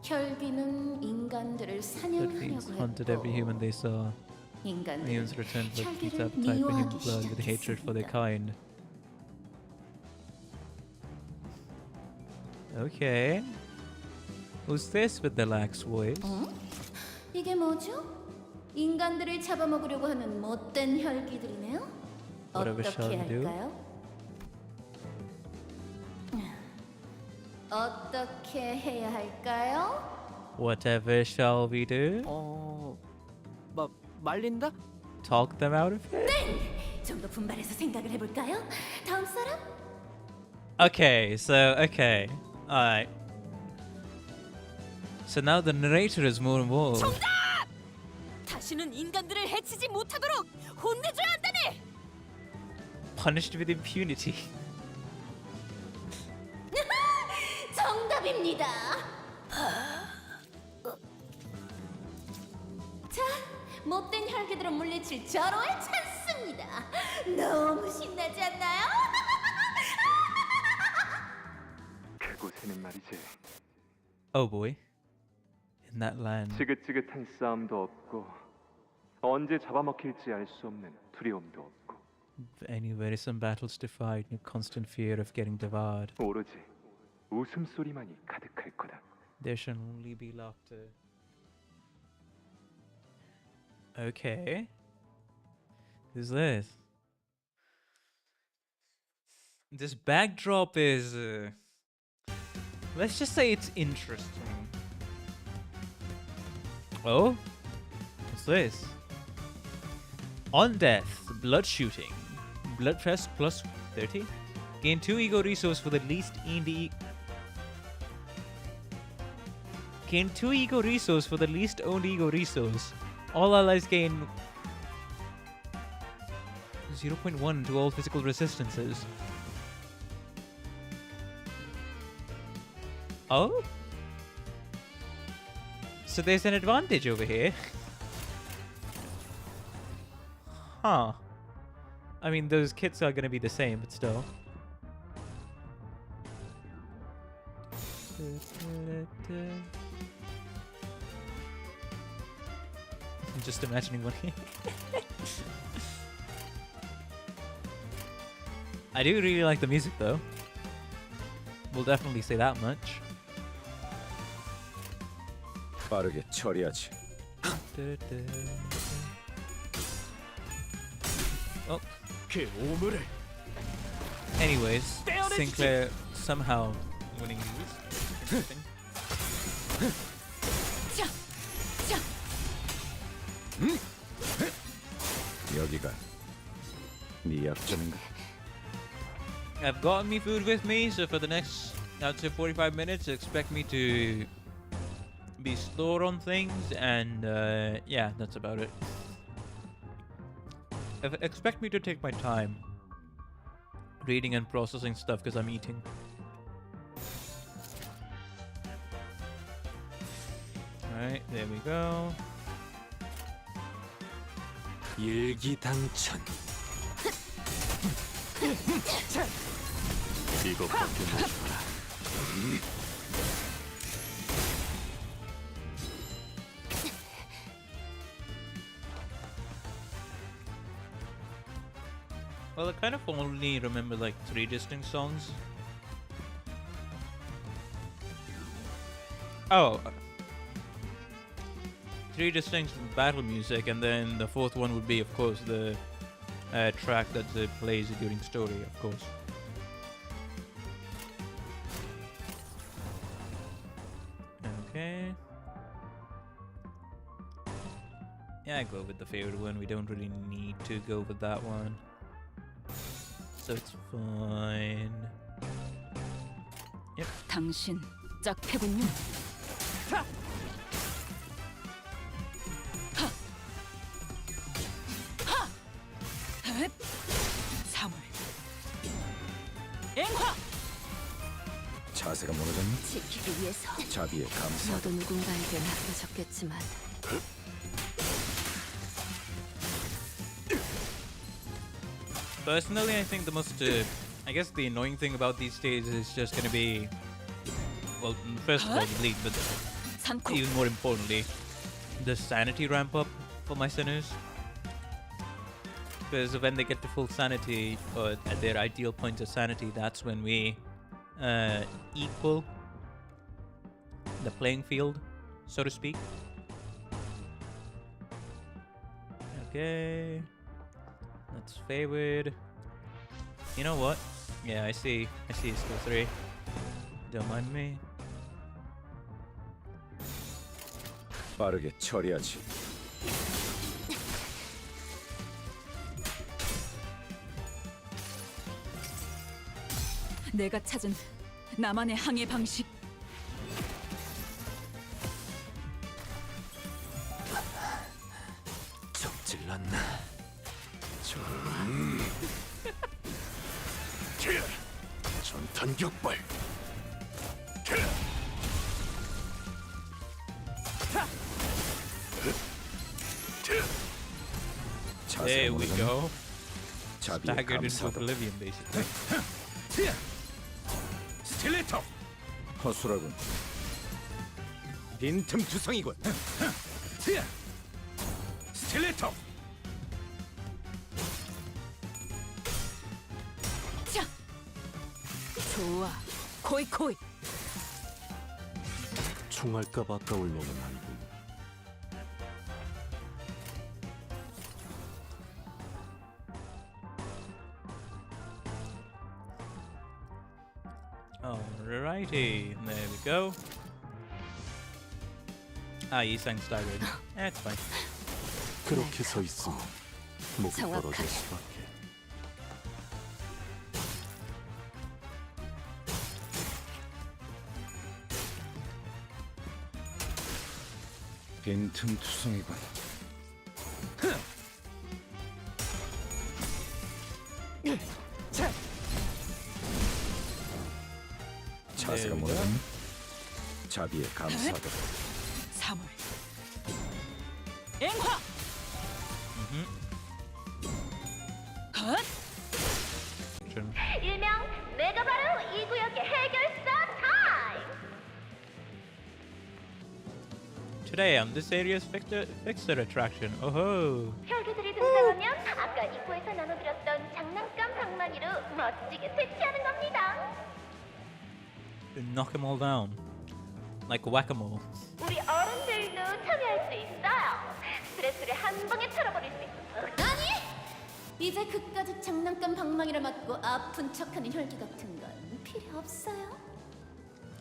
혈귀는 인간들을 The fiends 사냥하려고 hunted every 했고 human they saw. 인간들은 Humans returned with 혈기를 appetite for human 미워하기 blood with hatred for their kind. Okay. Who's this with the lax voice? 이게 뭐죠? 인간들을 잡아먹으려고 하는 못된 혈기들이네요. Whatever shall 어떻게 we do? 할까요? 어떻게 해야 할까요? Whatever shall we do? 말린다? Talk them out of it? 네! 좀 더 분발해서 생각을 해볼까요? 다음 사람? Okay, alright. So now the narrator is more involved. 정답! 다시는 인간들을 해치지 못하도록 혼내줘야 한다네. Punished with impunity. 정답입니다. 자, 못된 혈기들을 물리칠 절호의 찬스입니다. 너무 신나지 않나요? 그곳에는 말이지. Oh boy. In that land. 지긋지긋한 싸움도 없고 언제 잡아먹힐지 알 수 없는 두려움도 없고 Any wearisome battles to fight, no constant fear of getting devoured. 오로지 웃음소리만이 가득할 거다. There shall only be laughter. Okay. Who's this? This backdrop is... let's just say it's interesting. Oh? What's this? On death, blood shooting. Blood fest plus 30? Gain 2 ego resource for the least indie... Gain 2 ego resource for the least owned ego resource. All allies gain 0.1 to all physical resistances. Oh? So there's an advantage over here. Huh. I mean, those kits are gonna be the same, but still. I'm just imagining one here. I do really like the music though. We'll definitely say that much. 빠르게 처리하지. Oh. 그 오물을 Anyways, Sinclair somehow winning these. Interesting. 여기가 네 약점인가? I've got me food with me, so for the next, I'd say 45 minutes, expect me to be slower on things, and yeah, that's about it. Expect me to take my time reading and processing stuff because I'm eating. Alright, there we go. 일기당천. 이것밖에 못 봐라. Well, I kind of only remember like 3 distinct songs. Oh. 3 distinct battle music, and then the 4th one would be, of course, the track that plays during story, of course. Okay. Yeah, I go with the favorite one. We don't really need to go with that one. So it's fine. Yep. 당신 짝패군요. 사물. 앵화. 자세가 무너졌니? 지키기 위해서 자비에 감사. 너도 누군가에게 맡겨졌겠지만 Personally, I think the most, I guess the annoying thing about these stages is just gonna be, well, first of all, the bleed, but even more importantly, the sanity ramp up for my sinners. Because when they get to full sanity, or at their ideal point of sanity, that's when we equal the playing field, so to speak. Okay. That's favored. You know what? Yeah, I see skill 3. Don't mind me. 빠르게 처리하지. 내가 찾은 나만의 항해 방식. 적질났나? 전탄 격발. There we go. 자비에 Staggered into 감사도. oblivion, basically. 스틸레터. 허술하군. 빈틈 투성이군. 스틸레터. 자. 좋아. 코이코이. 총알값 아까울 놈은 아니군. Alrighty, there we go. Ah, Yisang staggered. That's fine. 그렇게 서 있으면 목이 떨어질 수밖에. 빈틈투성이군. 자세가 무너졌니? 자비에 감사도. 사물. 앵화. 헛. 일명 내가 바로 이 구역의 해결사 타임. Today on this area's fixer attraction. Oh. 혈기들이 등장하면 아까 입구에서 나눠드렸던 장난감 방망이로 멋지게 퇴치하는 겁니다. Knock them all down. Like whack-a-mole. 우리 어른들도 참여할 수 있어요. 스트레스를 한 방에 털어버릴 수 있어. 아니! 이제 그까짓 장난감 방망이를 맞고 아픈 척하는 혈기 같은 건 필요 없어요.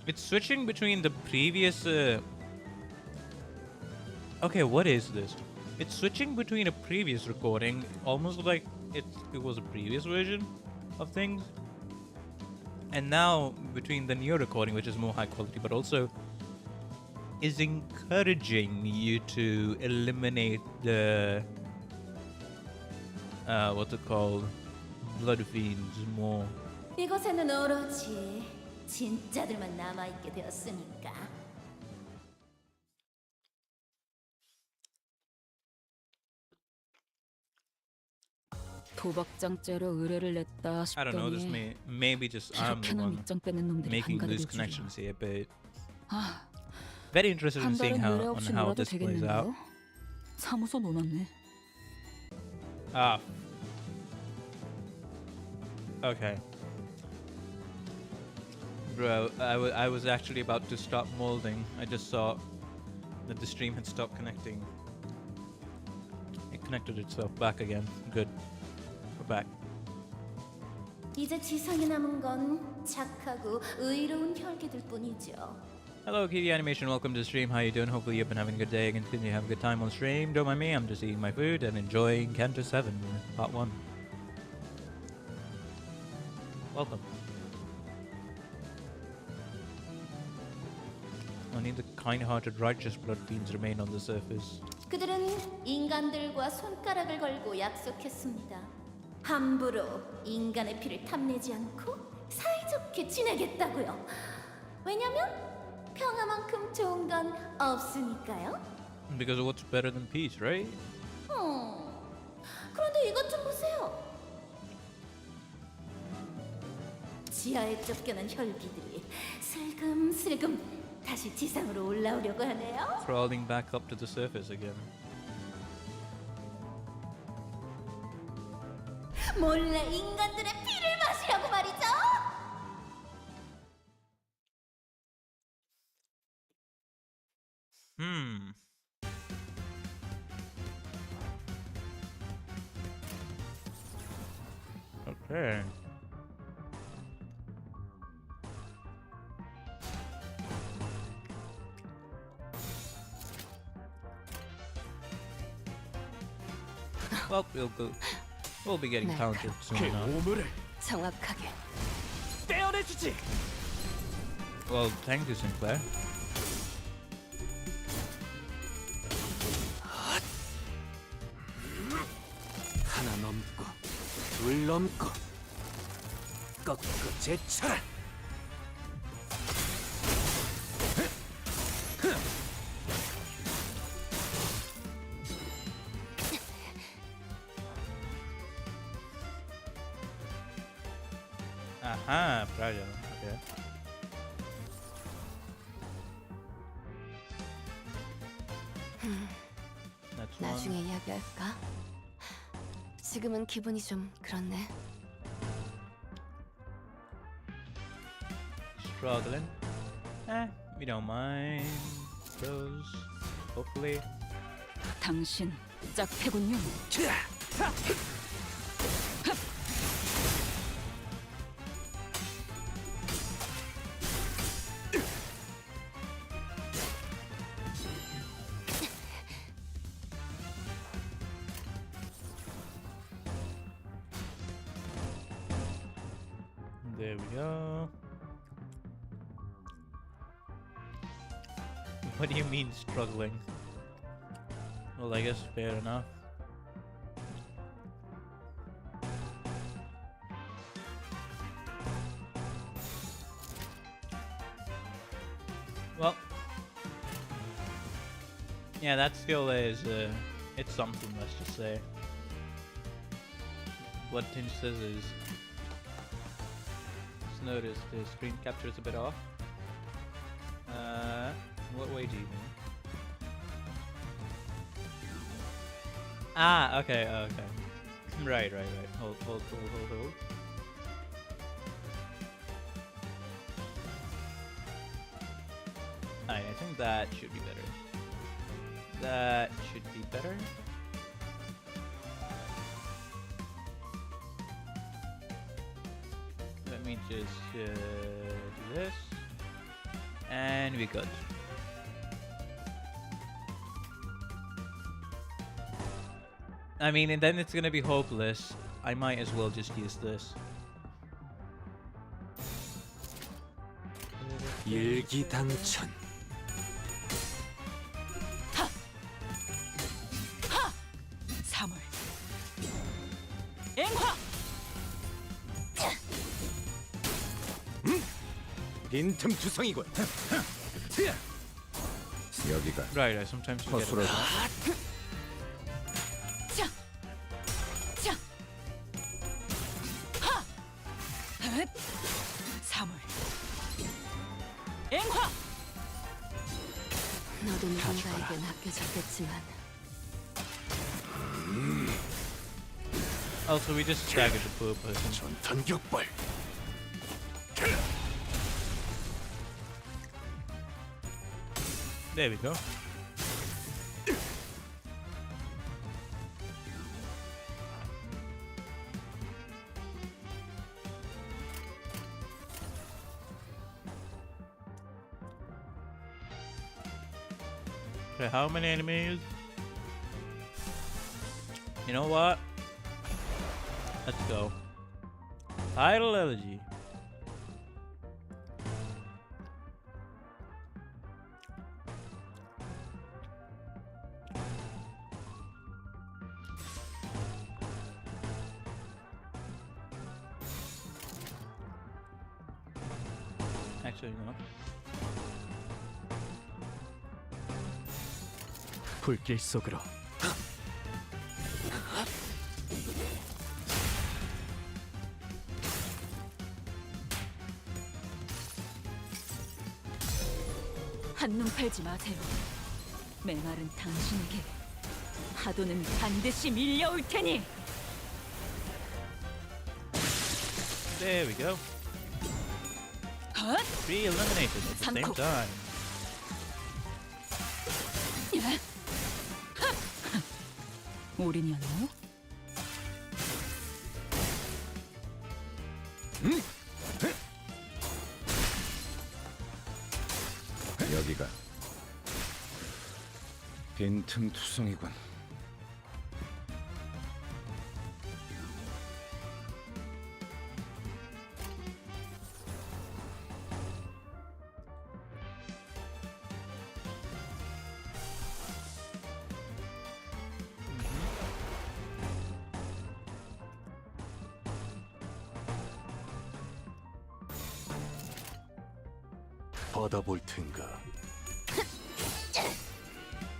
It's switching between the previous. Okay, what is this? It's switching between a previous recording, almost like it was a previous version of things, and now between the new recording, which is more high quality, but also is encouraging you to eliminate the what's it called, blood fiends more. 이곳에는 오로지 진짜들만 남아있게 되었으니까. 도박장죄로 의뢰를 냈다 I don't know. This 싶더니 maybe just I'm the 이렇게나 one 밑장 빼는 놈들이 making 한가득일 loose 줄이야. connections here, but 아, very interested in 한 seeing 달은 how 의뢰 on 없이 how 놀아도 this plays out. 되겠는데요? 사무소 놓았네. Ah. Okay. Bro, I was actually about to stop molding. I just saw that the stream had stopped connecting. It connected itself back again. Good. We're back. 이제 지상에 남은 건 착하고 의로운 혈기들 뿐이죠. Hello, Kitty Animation. Welcome to the stream. How you doing? Hopefully you've been having a good day and continue to have a good time on stream. Don't mind me. I'm just eating my food and enjoying CANTO 7 Part 1. Welcome. Only the kind-hearted righteous blood fiends remain on the surface. 그들은 인간들과 손가락을 걸고 약속했습니다. 함부로 인간의 피를 탐내지 않고 사이좋게 지내겠다고요. 왜냐면 평화만큼 좋은 건 없으니까요. Because what's better than peace, right? 그런데 이것 좀 보세요. 지하에 쫓겨난 혈기들이 슬금슬금 다시 지상으로 올라오려고 하네요. Crawling back up to the surface again. 몰래 인간들의 피를 마시려고 말이죠. Okay. Well, we'll be getting countered soon enough. 정확하게 떼어내주지. Well, thank you, Sinclair. 하나 넘고 둘 넘고 꺾고 제쳐라. Aha, правильно. Okay. That's one. 나중에 이야기할까? 지금은 기분이 좀 그렇네. Struggling. We don't mind. Bros. Hopefully. 당신 짝패군요. There we go. What do you mean struggling? Well, I guess fair enough. Well, yeah, that skill is, it's something, let's just say. Blood Tinge Scissors. Just noticed the screen capture is a bit off. What way do you mean? Ah, okay, okay. Right. Hold. Alright, I think that should be better. That should be better. me just do this. And we're good. I mean, and then it's gonna be hopeless. I might as well just use this. 일기당천. 사물. 앵화. 빈틈투성이군. 여기가 Right, sometimes you get 허술하다. 자. 자. 하. 헥. 사물. 앵화. 너도 누군가에겐 아껴졌겠지만 Also, we just staggered the poor person. 전격발. There we go. Okay, how many enemies? You know what? Let's go. Title Elegy. Actually, no. 불길 속으로. 한눈 팔지 마세요. 메마른 당신에게 파도는 반드시 밀려올 테니. There we go. Three eliminated at the same time. 올인이었나요? 여기가 빈틈투성이군. 받아볼 텐가.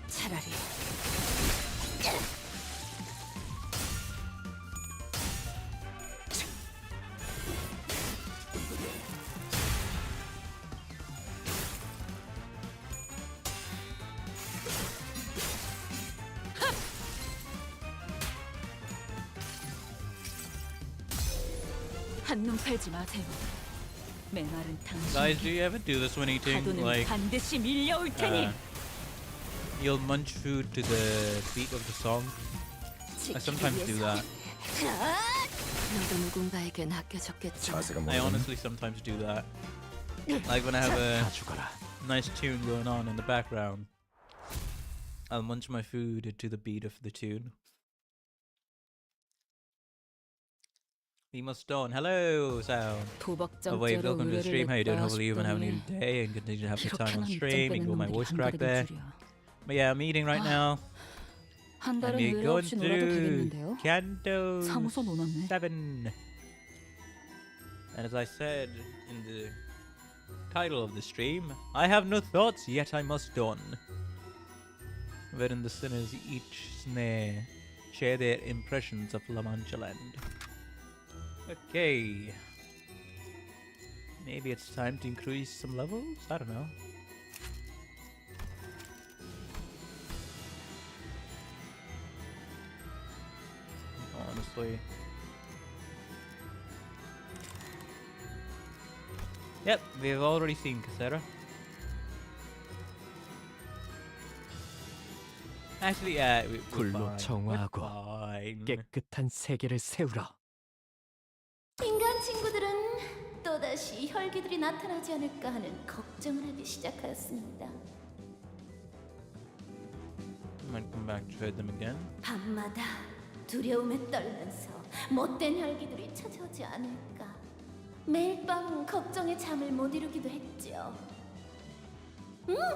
차라리 한눈 팔지 마세요. 메마른 Guys, 당신. do you ever do this when eating? 파도는 Like, 반드시 밀려올 테니. you'll munch food to the beat of the song. I sometimes do that. 너도 누군가에겐 아껴졌겠지만 I honestly sometimes do that. Like when I have a nice tune going on in the background, I'll munch my food to the beat of the tune. We must dawn. Hello, Sound. Oh wait, welcome to the stream. How you doing? Hopefully you've been having a good day and continue to have a good time on stream. You can go my voice crack there. But yeah, I'm eating right now. 한 And 달은 we're 외래 going 없이 놀아도 through 되겠는데요? CANTO 사무소 노놨네. 7. And as I said in the title of the stream, I have no thoughts, yet I must dawn. Wherein the sinners each snare share their impressions of La Mancha land. Okay. Maybe it's time to increase some levels? I don't know. Honestly. Yep, we've already seen Cassera. Actually, yeah, we're 불로 fine. 정화하고 We're fine. 깨끗한 세계를 세우라. 인간 친구들은 혈기들이 나타나지 않을까 하는 걱정을 하기 시작하였습니다. Might come back to hurt them again. 밤마다 두려움에 떨면서 못된 혈기들이 찾아오지 않을까. 매일 밤 걱정에 잠을 못 이루기도 했죠.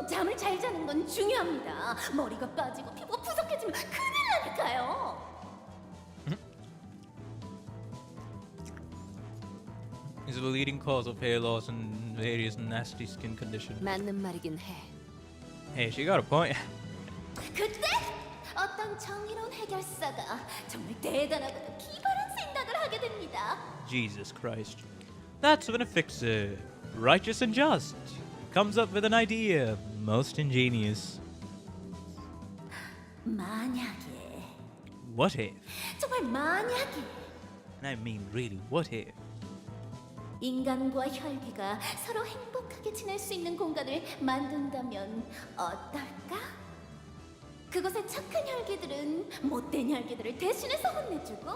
잠을 잘 자는 건 중요합니다. 머리가 빠지고 피부가 푸석해지면 큰일 나니까요. Is the leading cause of hair loss and various nasty skin conditions. 맞는 말이긴 해. Hey, she got a point. 그때 어떤 정의로운 해결사가 정말 대단하고도 기발한 생각을 하게 됩니다. Jesus Christ. That's when a fixer, righteous and just, comes up with an idea most ingenious. 만약에 What if? 정말 만약에 And I mean really, what if? 인간과 혈기가 서로 행복하게 지낼 수 있는 공간을 만든다면 어떨까? 그곳에 착한 혈기들은 못된 혈기들을 대신해서 혼내주고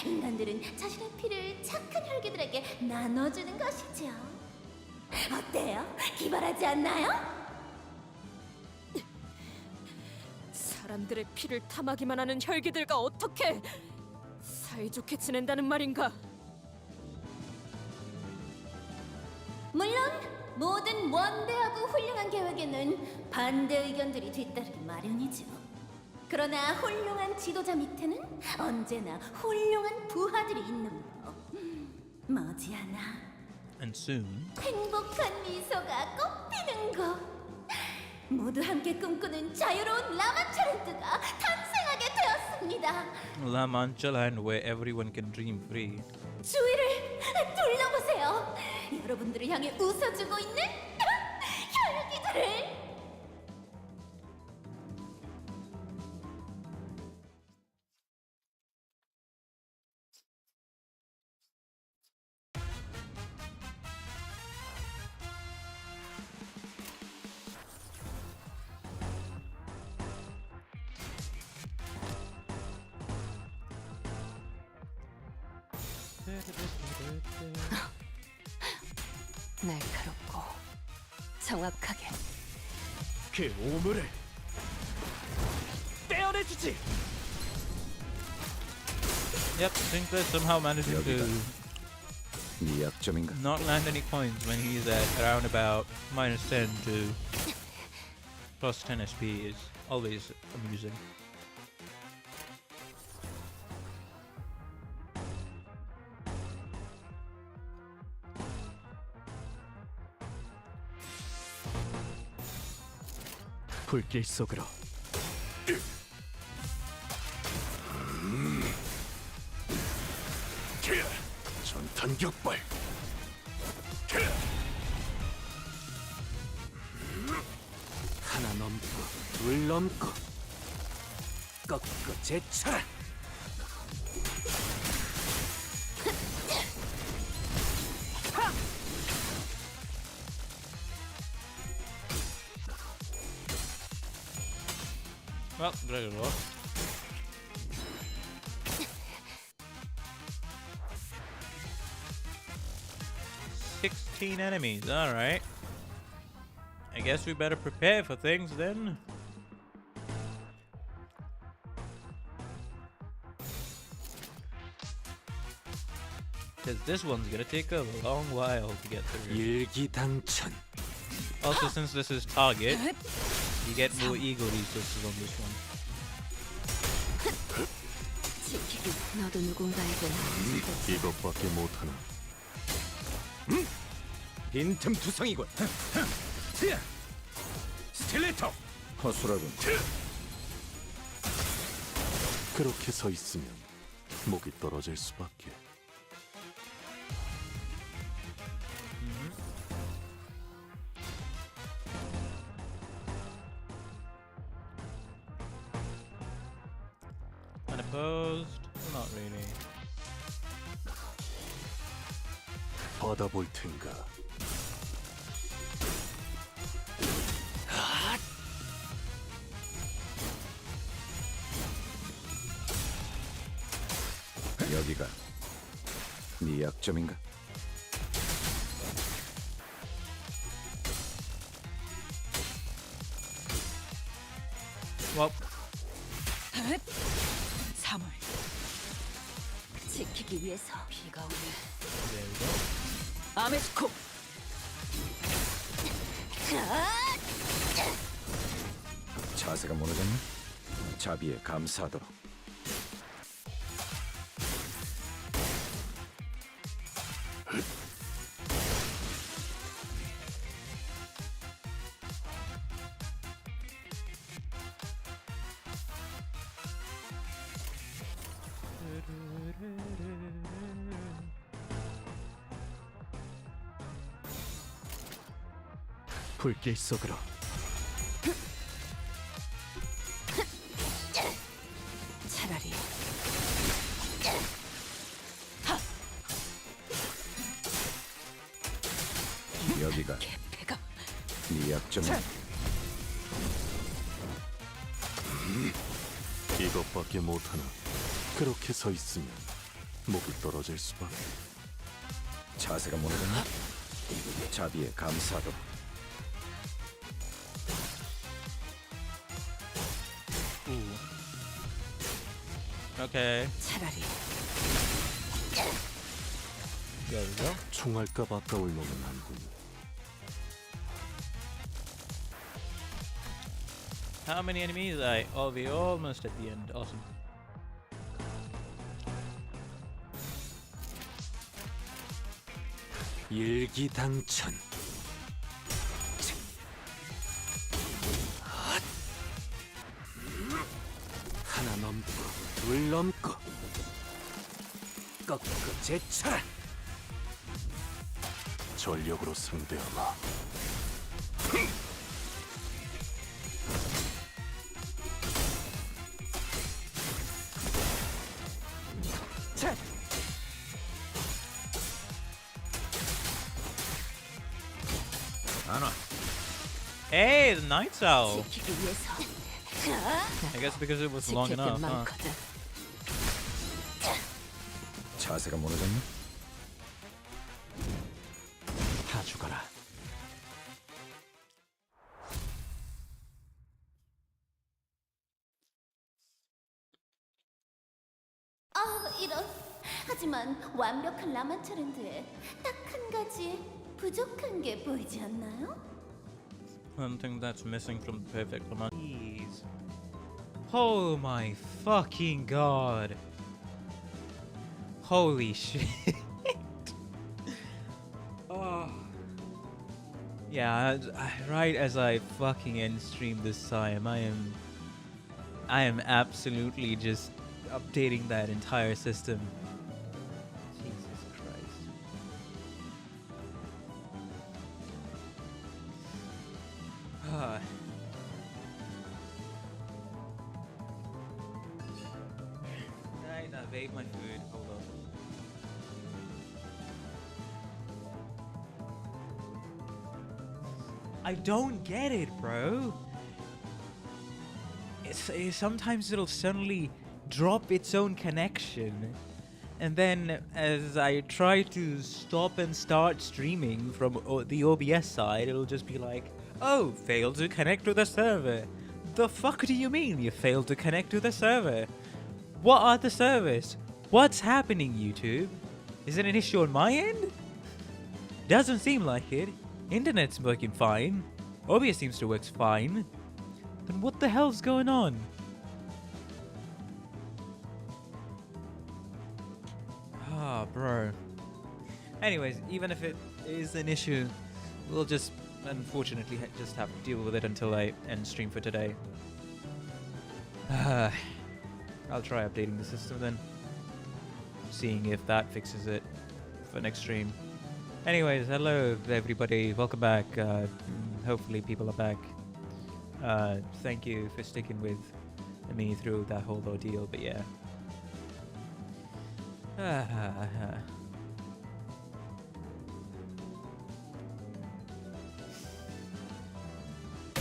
인간들은 자신의 피를 착한 혈기들에게 나눠주는 것이죠. 어때요? 기발하지 않나요? 사람들의 피를 탐하기만 하는 혈기들과 어떻게 사이좋게 지낸다는 말인가? 물론 모든 원대하고 훌륭한 계획에는 반대 의견들이 뒤따르기 마련이죠. 그러나 훌륭한 지도자 밑에는 언제나 훌륭한 부하들이 있는 법. 머지않아 And soon, 행복한 미소가 꽃피는 곳. 모두 함께 꿈꾸는 자유로운 라마차렌트가 탄생하게 되었습니다. La Mancha Land where everyone can dream free. 주위를 둘러보세요. 여러분들을 향해 웃어주고 있는 혈기들을. 날카롭고 정확하게 그 오물을 떼어내주지. Yep, Sinclair somehow managing to 네 약점인가? not land any coins when he's at around about -10 to +10 SP is always amusing. 불길 속으로. 전탄 격발. 하나 넘고 둘 넘고 꺾고 제쳐라. Well, very well. $16 enemies, alright. I guess we better prepare for things then. Because this one's gonna take a long while to get through. 일기당천. Also, since this is target, you get more ego resources on this one. 너도 누군가에게 이것밖에 못하나. 빈틈 투성이군. 스틸레터. 허술하군. 그렇게 서 있으면 목이 떨어질 수밖에. Unopposed? Not really. 받아볼 텐가. 여기가 네 약점인가? Well, 사물 지키기 위해서 비가 오네. there we go. 아메스코. 자세가 무너졌나? 자비에 감사하도록. 불길 속으로. 차라리 여기가 개패가 네 약점은 이것밖에 못하나. 그렇게 서 있으면 목이 떨어질 수밖에. 자세가 무너졌나? 자비에 감사하도록. Okay. 차라리 There we go. 총알값 아까울 놈은 안군. How many enemies? Oh, we're almost at the end. Awesome. 일기당천. 하나 넘고 둘 넘고 꺾고 제쳐라. 전력으로 상대하마. 안와. Hey, the Night's Owl. 지키기 위해서. I guess because it was long enough, huh? 자세가 무너졌나? 다 죽어라. 아, 이런. 하지만 완벽한 라만차랜드에 딱 한 가지 부족한 게 보이지 않나요? One thing that's missing from the perfect Lamont. Jeez. Oh my fucking god. Holy shit. Oh. Yeah, right as I fucking end stream this time, I am absolutely just updating that entire system. Jesus Christ. Ah. I've ate my food. Hold on. I don't get it, bro. Sometimes it'll suddenly drop its own connection, and then as I try to stop and start streaming from the OBS side, it'll just be like, "Oh, failed to connect to the server." The fuck do you mean you failed to connect to the server? What are the servers? What's happening, YouTube? Is it an issue on my end? Doesn't seem like it. Internet's working fine. OBS seems to work fine. Then what the hell's going on? Ah, bro. Anyways, even if it is an issue, we'll just unfortunately just have to deal with it until I end stream for today. I'll try updating the system then. Seeing if that fixes it for next stream. Anyways, hello everybody, welcome back. Hopefully people are back. Thank you for sticking with me through that whole ordeal, but yeah.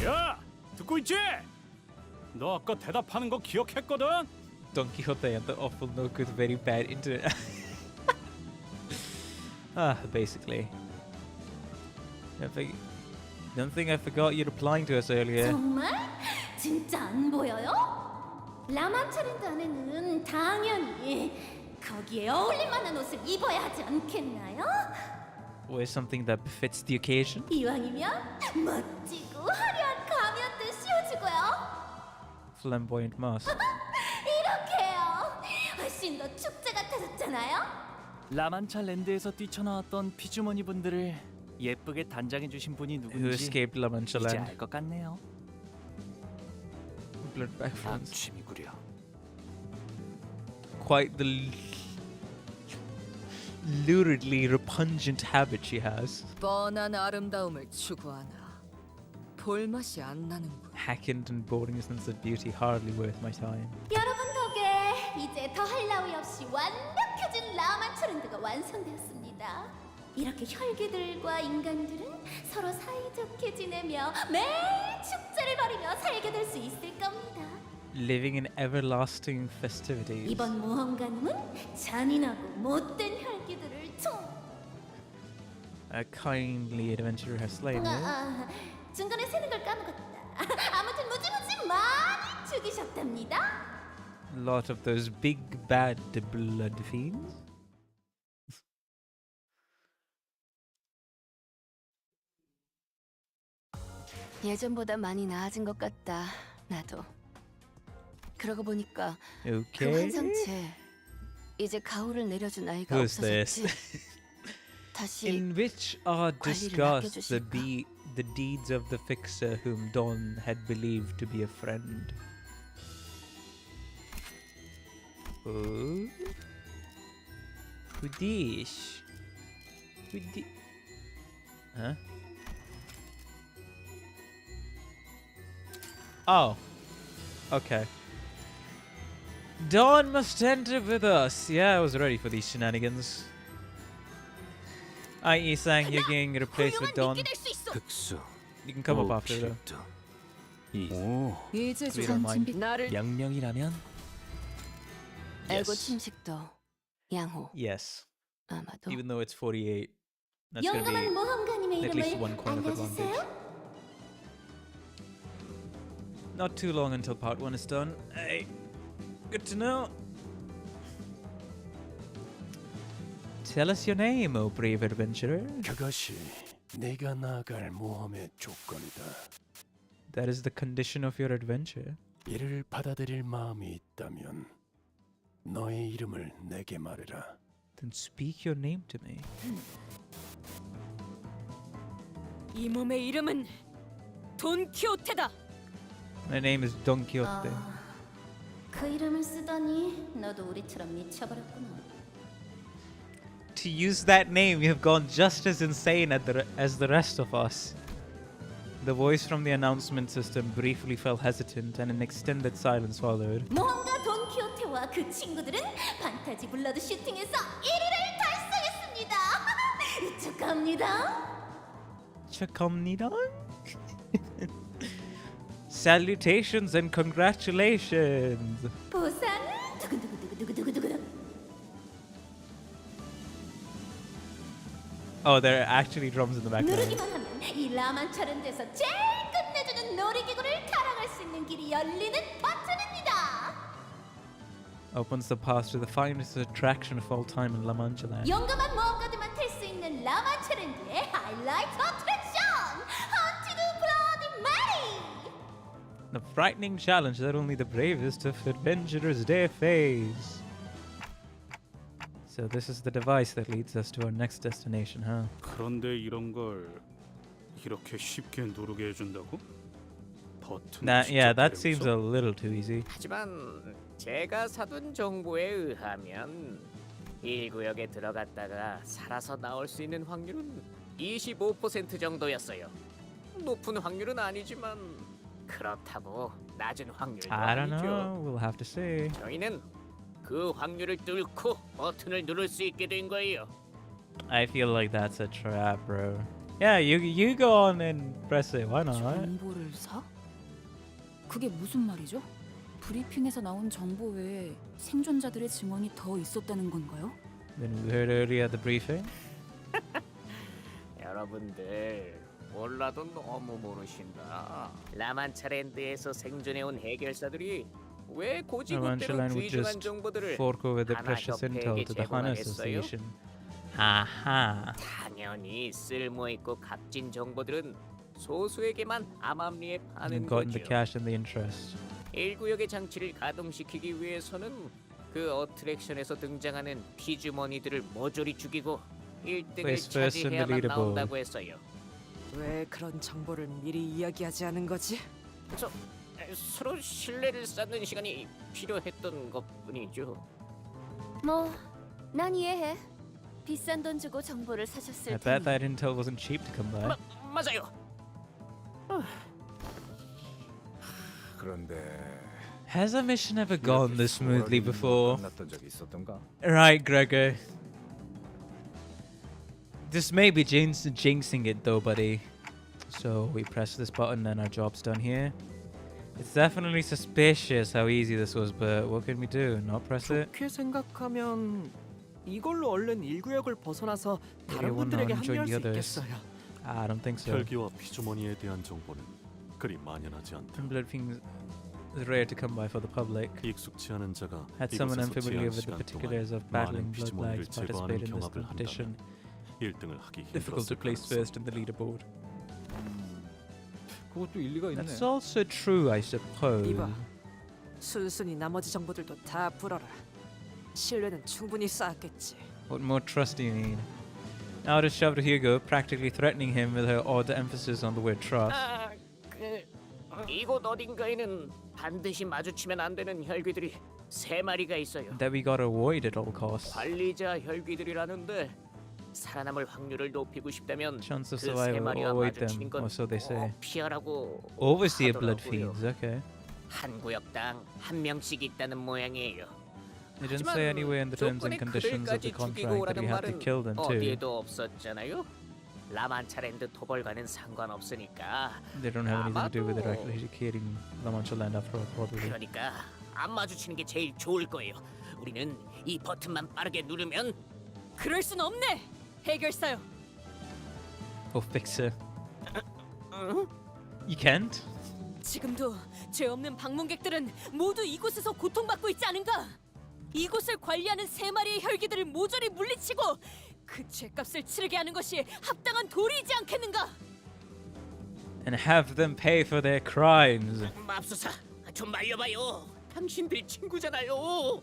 야, 듣고 있지? 너 아까 대답하는 거 기억했거든? Don Quixote and the awful no good very bad internet. Basically. Don't think I forgot you replying to us earlier. 정말? 진짜 안 보여요? 라마차랜드 안에는 당연히 거기에 어울릴 만한 옷을 입어야 하지 않겠나요? Wear something that befits the occasion. 이왕이면 멋지고 화려한 가면도 씌워주고요. Flamboyant mask. 이렇게요. 훨씬 더 축제 같아졌잖아요. 라만차 랜드에서 뛰쳐나왔던 피주머니 분들을 예쁘게 단장해 주신 분이 Who 누군지 escaped La Mancha 이제 Land? 알 것 같네요. Bloodback friends. 취미구려. Quite the luridly repugnant habit she has. 뻔한 아름다움을 추구하나 볼맛이 안 나는군. Hackneyed and boring sense of beauty, hardly worth my time. 여러분 덕에 이제 더할 나위 없이 완벽해진 라마차랜드가 완성되었습니다. 이렇게 혈기들과 인간들은 서로 사이좋게 지내며 매일 축제를 벌이며 살게 될 수 있을 겁니다. Living in everlasting festivities. 이번 모험가님은 잔인하고 못된 혈기들을 A kindly adventurer has slain you. 중간에 세는 걸 까먹었다. 아무튼 무지무지 많이 죽이셨답니다. A lot of those big bad blood fiends. 예전보다 많이 나아진 것 같다. 나도. 그러고 보니까 Okay. 그 환상체 이제 가오를 내려준 아이가 Who's this? 없어졌지. 다시 In which are 관리를 discussed 맡겨주실까? the deeds of the fixer whom Don had believed to be a friend. Oh? Who this? Who di- Huh? Oh. Okay. Don must enter with us. Yeah, I was ready for these shenanigans. I.e. saying you're getting replaced with Don. 흑수. You can come up after though. 오. 이제 We don't mind. 나를 명령이라면 에고 Yes. 침식도 양호. Yes. 아마도 Even though it's 48, that's gonna 용감한 be 모험가님의 at least 이름을 one coin of advantage. 알려주세요. Not too long until part 1 is done. Hey, good to know. Tell us your name, O brave adventurer. 그것이 네가 나아갈 모험의 조건이다. That is the condition of your adventure. 이를 받아들일 마음이 있다면 너의 이름을 내게 말해라. Then speak your name to me. 이 몸의 이름은 돈키호테다. My name is Don Quixote. 그 이름을 쓰다니 너도 우리처럼 미쳐버렸구나. To use that name, you have gone just as insane as the rest of us. The voice from the announcement system briefly fell hesitant, and an extended silence followed. 모험가 돈키호테와 그 친구들은 판타지 블러드 슈팅에서 1위를 달성했습니다. 축하합니다. Chakamnida? Salutations and congratulations. 보상은 두구두구두구두구두구두구. Oh, there are actually drums in the background. 누르기만 하면 이 라만차랜드에서 제일 끝내주는 놀이기구를 타락할 수 있는 길이 열리는 버튼입니다. Opens the path to the finest attraction of all time in La Mancha Land. 용감한 모험가들만 탈 수 있는 라만차랜드의 하이라이트 어트랙션 헌티드 블러디 메리. The frightening challenge that only the bravest of adventurers dare face. So this is the device that leads us to our next destination, huh? 그런데 이런 걸 이렇게 쉽게 누르게 해준다고? 버튼. Yeah, that seems a little too easy. 하지만 제가 사둔 정보에 의하면 1구역에 들어갔다가 살아서 나올 수 있는 확률은 25% 정도였어요. 높은 확률은 아니지만 그렇다고 낮은 확률도 I don't 아니죠. know. We'll have to see. 저희는 그 확률을 뚫고 버튼을 누를 수 있게 된 거예요. I feel like that's a trap, bro. Yeah, you go on and press it. Why not? 정보를 사? 그게 무슨 말이죠? 브리핑에서 나온 정보 외에 생존자들의 증언이 더 있었다는 건가요? Then we heard earlier at the briefing. 여러분들 몰라도 너무 모르신다. 라만차랜드에서 생존해온 해결사들이 왜 고지곳대로 Ramanchalan would 귀중한 just 정보들을 fork over the 하나 precious intel 협회에게 to the Hana 제공하겠어요? Association. Aha. 당연히 쓸모있고 값진 정보들은 소수에게만 암암리에 파는 You've gotten the 거죠. cash and the interest. 1구역의 장치를 가동시키기 위해서는 그 어트랙션에서 등장하는 피주머니들을 모조리 죽이고 1등을 Place first in the 차지해야만 leaderboard. 나온다고 했어요. 왜 그런 정보를 미리 이야기하지 않은 거지? 서로 신뢰를 쌓는 시간이 필요했던 것뿐이죠. 뭐, 난 이해해. 비싼 돈 주고 정보를 사셨을 I bet 테니. that intel wasn't cheap to come by. 맞아요. 그런데 Has a mission ever gone this smoothly before? 만났던 적이 있었던가? Right, Gregor. This may be jinxing it though, buddy. So we press this button and our job's done here. It's definitely suspicious how easy this was, but what can we do? Not press it? 좋게 생각하면 이걸로 얼른 1구역을 벗어나서 다른 Everyone 분들에게 on join 합류할 the 수 others. 있겠어요. I don't think so. 혈기와 피주머니에 대한 정보는 그리 만연하지 않다. Blood things is rare to come by for the public. 익숙치 않은 자가 Had someone 이곳에서 unfamiliar 제한 with the 시간 particulars 동안 of battling 많은 피주머니를 bloodbags 제거하는 participate in this 경합을 competition. 한다면 1등을 하기 Difficult to 힘들었을 place 가능성. first in the leaderboard. 그것도 일리가 있네. That's also true, I suppose. 이봐, 순순히 나머지 정보들도 다 풀어라. 신뢰는 충분히 쌓았겠지. What more trust do you need? Now to shove to Hugo, practically threatening him with her odd emphasis on the word trust. 이곳 어딘가에는 반드시 마주치면 안 되는 혈귀들이 3마리가 있어요. That we gotta avoid at all costs. 관리자 혈귀들이라는데 살아남을 확률을 높이고 싶다면 Chance of 그 survival, 3마리와 avoid 마주치는 them, 건 or so they say. 꼭 피하라고 Overseer blood 하더라고요. fiends, okay. 한 구역당 1명씩 있다는 모양이에요. They didn't say anywhere in the terms and 조건에 conditions of the 그들까지 contract 죽이고 that we 오라는 had to 말은 kill them too. 어디에도 없었잖아요. 라만차랜드 토벌과는 상관없으니까. They don't have anything to do with it 아마도 actually killing La Mancha Land after all, probably. 그러니까 안 마주치는 게 제일 좋을 거예요. 우리는 이 버튼만 빠르게 누르면 그럴 순 없네. 해결사요. Or fixer. You can't? 지금도 죄 없는 방문객들은 모두 이곳에서 고통받고 있지 않은가? 이곳을 관리하는 3마리의 혈기들을 모조리 물리치고 그 죄값을 치르게 하는 것이 합당한 도리이지 않겠는가? And have them pay for their crimes. 맙소사, 좀 말려봐요. 당신들 친구잖아요.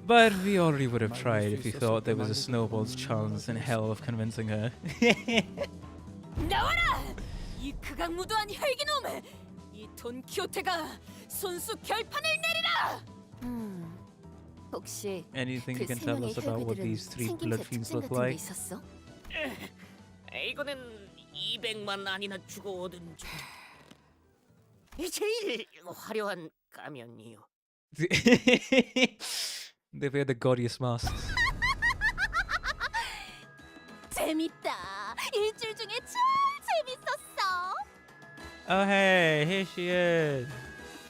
But we already would have tried if we thought there was a snowball's chance in hell of convincing her. 나와라! 이 극악무도한 혈기놈! 이 돈키호테가 손수 결판을 내리라! 혹시 Anything 그 you can 세 tell 명의 us about what 혈기들은 these three blood 생김새 fiends 특징 look 같은 게 like? 있었어? 이거는 200만 안이나 주고 얻은 제일 화려한 가면이요. They wear the gaudiest masks. 재밌다. 일주일 중에 제일 재밌었어. Oh hey, here she is.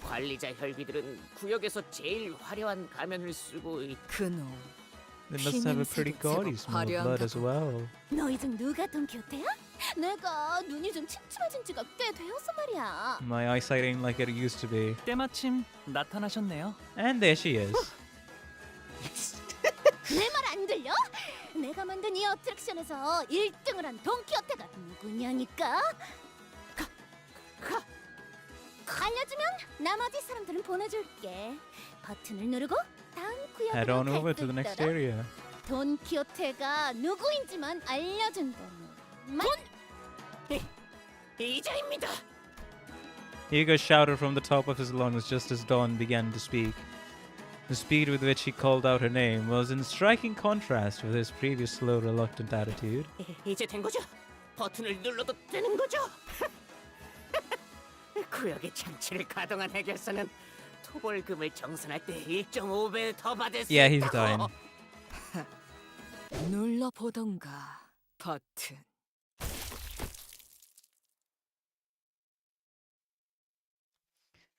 관리자 혈귀들은 구역에서 제일 화려한 가면을 쓰고 그놈. They must have a pretty gaudy smell of blood as well. 너희 중 누가 돈키호테야? 내가 눈이 좀 침침해진 지가 꽤 되어서 말이야. My eyesight ain't like it used to be. 때마침 나타나셨네요. And there she is. 내 말 안 들려? 내가 만든 이 어트랙션에서 1등을 한 돈키호테가 누구냐니까? 알려주면 나머지 사람들은 보내줄게. 버튼을 누르고 다음 Head on 구역으로 over 갈 to 수 the next 있도록 area. 돈키호테가 누구인지만 알려준다면 이자입니다. Hugo shouted from the top of his lungs just as Dawn began to speak. The speed with which he called out her name was in striking contrast with his previous slow, reluctant attitude. 이제 된 거죠? 버튼을 눌러도 되는 거죠? 구역의 장치를 가동한 해결사는 토벌금을 정산할 때 1.5배 더 받을 수 Yeah, he's 있다고. dying. 눌러보던가 버튼.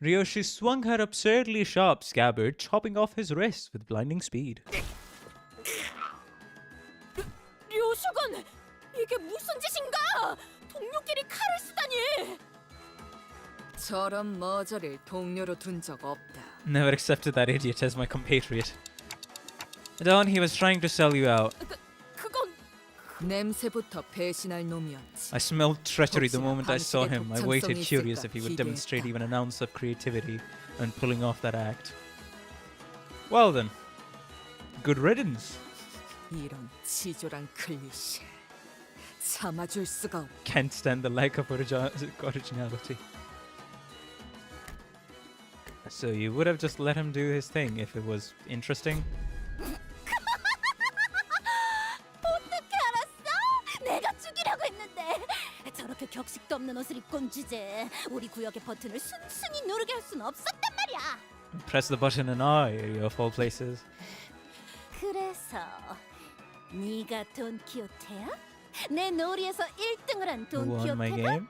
Ryoshi swung her absurdly sharp scabbard, chopping off his wrists with blinding speed. 류수건! 이게 무슨 짓인가? 동료끼리 칼을 쓰다니. 저런 머저를 동료로 둔 적 없다. Never accepted that idiot as my compatriot. Don, he was trying to sell you out. 그건 냄새부터 배신할 놈이었지. I smelled treachery the 혹시나 moment I saw 방식에 him. I waited 독창성이 curious 있을까 if he would 기대했다. demonstrate even an ounce of creativity when pulling off that act. Well then, good riddance. 이런 치졸한 클리셰 참아줄 수가 없. Can't stand the lack of originality. So you would have just let him do his thing if it was interesting? 어떻게 알았어? 내가 죽이려고 했는데. 저렇게 격식도 없는 옷을 입고 온 주제 우리 구역의 버튼을 순순히 누르게 할 수는 없었단 말이야. Press the button in our area of all places. 그래서 네가 돈키호테야? 내 놀이에서 1등을 한 Who won my 돈키호테가? game?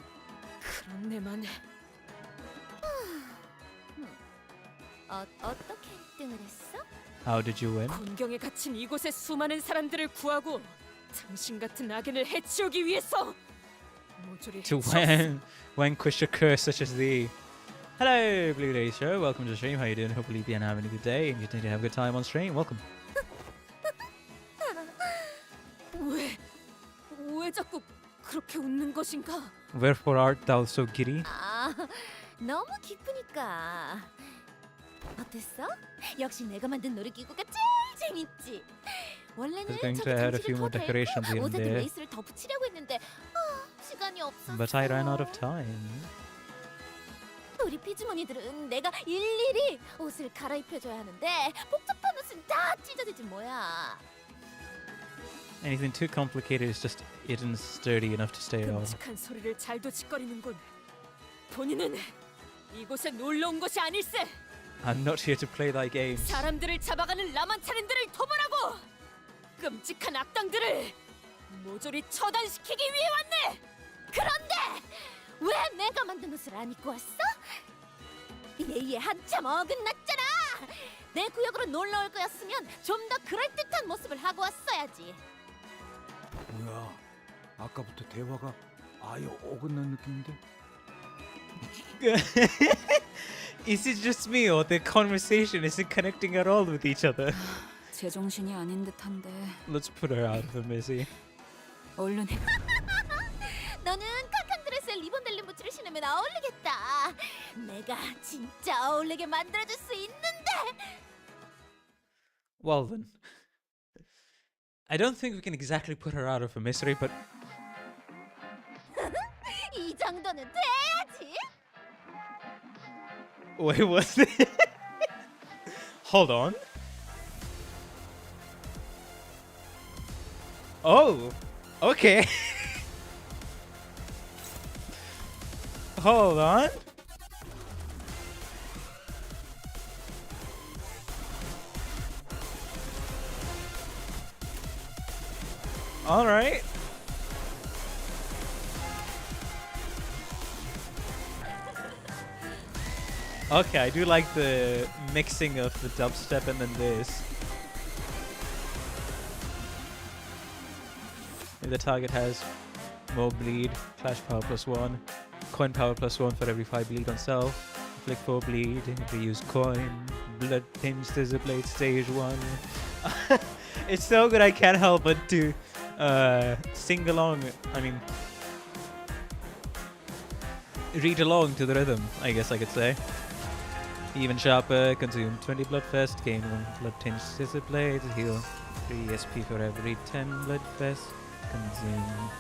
그런 내만 어떻게 1등을 했어? How did you win? 곤경에 갇힌 이곳의 수많은 사람들을 구하고 당신 같은 악인을 해치우기 위해서 모조리 To 해치웠어. vanquish a curse such as thee. Hello, Blue Day Show. Welcome to the stream. How you doing? Hopefully you've been having a good day and you continue to have a good time on stream. Welcome. 왜 자꾸 그렇게 웃는 것인가? Wherefore art thou so giddy? 너무 기쁘니까. 어땠어? 역시 내가 만든 놀이기구가 제일 재밌지. 원래는 Just going to 저기 add a 당신이 few more 더 decorations here and 옷에 there. 레이스를 더 붙이려고 했는데 시간이 없었어. But I ran out of time. 우리 피주머니들은 내가 일일이 옷을 갈아입혀줘야 하는데 복잡한 옷은 다 찢어지지 뭐야. Anything too complicated is just isn't sturdy enough to stay on. 끔찍한 소리를 잘도 짓거리는군. 본인은 이곳에 놀러 온 것이 아닐세. I'm not here to play thy games. 사람들을 잡아가는 라만차렌들을 토벌하고 끔찍한 악당들을 모조리 처단시키기 위해 왔네. 그런데 왜 내가 만든 옷을 안 입고 왔어? 예의에 한참 어긋났잖아. 내 구역으로 놀러 올 거였으면 좀 더 그럴듯한 모습을 하고 왔어야지. 뭐야? 아까부터 대화가 아예 어긋난 느낌인데? Is it just me or the conversation isn't connecting at all with each other? 제정신이 아닌 듯한데. Let's put her out of it, Missy. 얼른 해. 너는 카칸 드레스에 리본 달린 부츠를 신으면 어울리겠다. 내가 진짜 어울리게 만들어줄 수 있는데. Well then. I don't think we can exactly put her out of her misery, but 이 정도는 돼야지. wait, what's it? Hold on. Oh, okay. Hold on. All right. Okay, I do like the mixing of the dubstep and then this. If the target has more bleed, clash power +1, coin power +1 for every 5 bleed on self, inflict 4 bleed, reuse coin, blood pinch, scissor blade, stage 1. It's so good I can't help but to sing along, I mean, read along to the rhythm, I guess I could say. Even sharper, consume 20 blood fest, gain 1 blood tinge scissor blade, heal 3 SP for every 10 blood fest, consumed,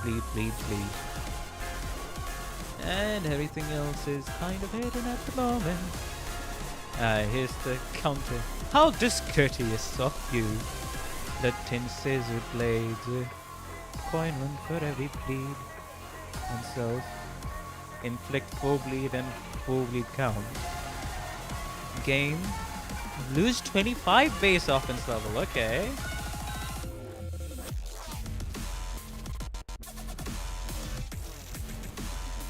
bleed, bleed, bleed. And everything else is kind of hidden at the moment. Here's the counter. How discourteous of you. Blood tinge scissor blades, coin 1 for every bleed on self. Inflict 4 bleed and 4 bleed count. Gain. Lose 25 base offense level, okay.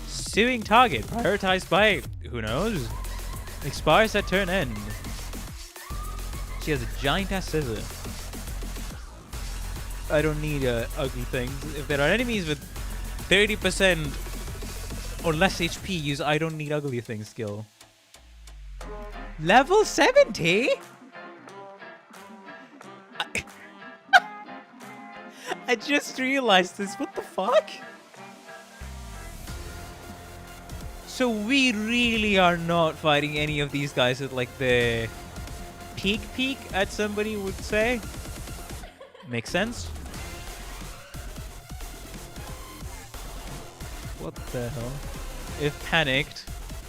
Suing target, prioritized by, who knows? Expires at turn end. She has a giant ass scissor. I don't need ugly things. If there are enemies with 30% or less HP, use I don't need ugly things skill. Level 70? I just realized this. What the fuck? So we really are not fighting any of these guys at like the peak, as somebody would say. Makes sense. What the hell? If panicked,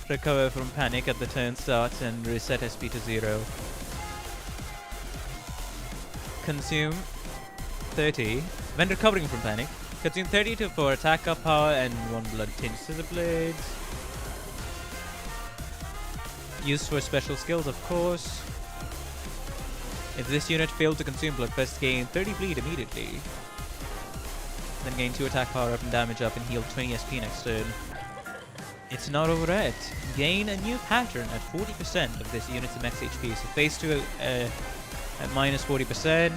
recover from panic at the turn starts and reset SP to 0. Consume 30. When recovering from panic, consume 30 for attack up power and 1 blood tinged scissor blades. Used for special skills, of course. If this unit failed to consume blood, first gain 30 bleed immediately. Then gain 2 attack power up and damage up and heal 20 SP next turn. It's not over yet. Gain a new pattern at 40% of this unit's max HP. So phase 2 at minus 40%.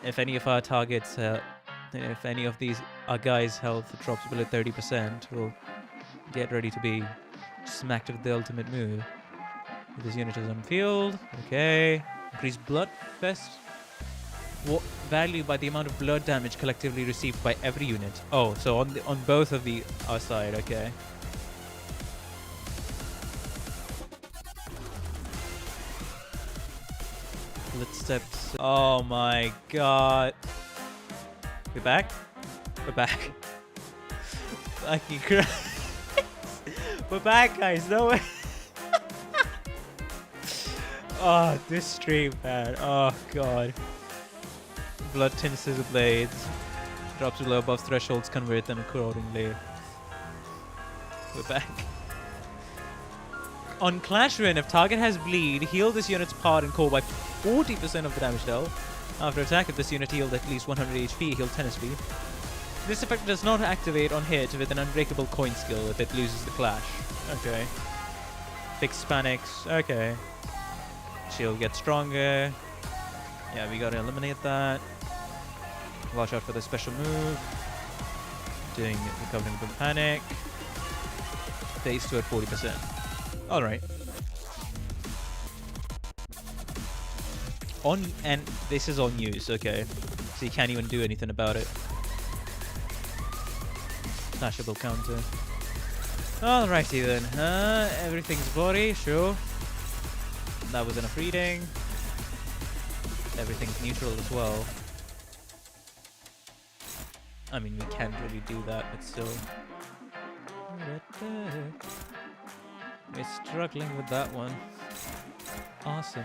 If any of our targets, if any of these our guys' health drops below 30%, we'll get ready to be smacked with the ultimate move. This unit is on field. Okay. Increase blood fest. What value by the amount of blood damage collectively received by every unit? Oh, so on both of our side. Okay. Let's step. Oh my god. We're back. We're back. Fucking Christ. We're back, guys. No way. Oh, this stream, man. Oh, God. Blood tinged scissor blades. Drops below above thresholds, convert them accordingly. We're back. On Clash Rune, if target has bleed, heal this unit's part and core by 40% of the damage dealt. After attack, if this unit healed at least 100 HP, heal 10 SP. This effect does not activate on hit with an unbreakable coin skill if it loses the clash. Okay. Fix panics. Okay. Shield gets stronger. Yeah, we gotta eliminate that. Watch out for the special move. Doing recovering from panic. Phase 2 at 40%. Alright. And this is on use, okay. So you can't even do anything about it. Slashable counter. Alrighty then. Everything's body, sure. That was enough reading. Everything's neutral as well. I mean, we can't really do that, but still. We're struggling with that one. Awesome.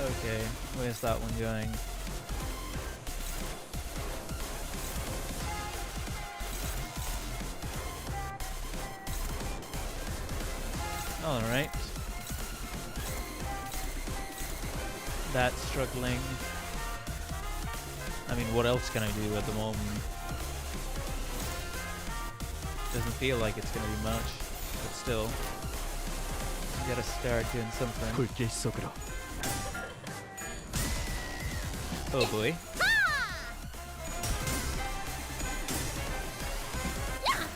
Okay, where's that one going? Alright. That's struggling. I mean, what else can I do at the moment? Doesn't feel like it's gonna be much, but still. Gotta start doing something. Oh boy.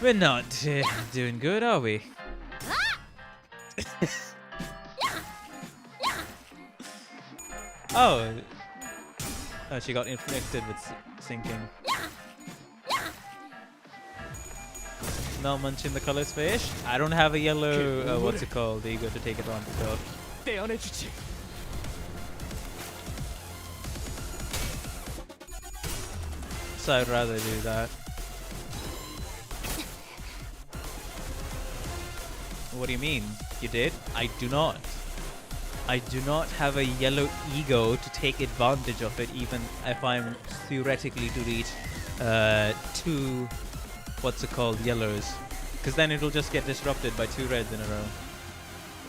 We're not doing good, are we? Oh. Oh, she got inflicted with sinking. Not munching the colors fish. I don't have a yellow, what's it called? There you go to take advantage of. So I'd rather do that. What do you mean? You did? I do not. I do not have a yellow ego to take advantage of it, even if I'm theoretically to reach 2, what's it called, yellows. Because then it'll just get disrupted by 2 reds in a row.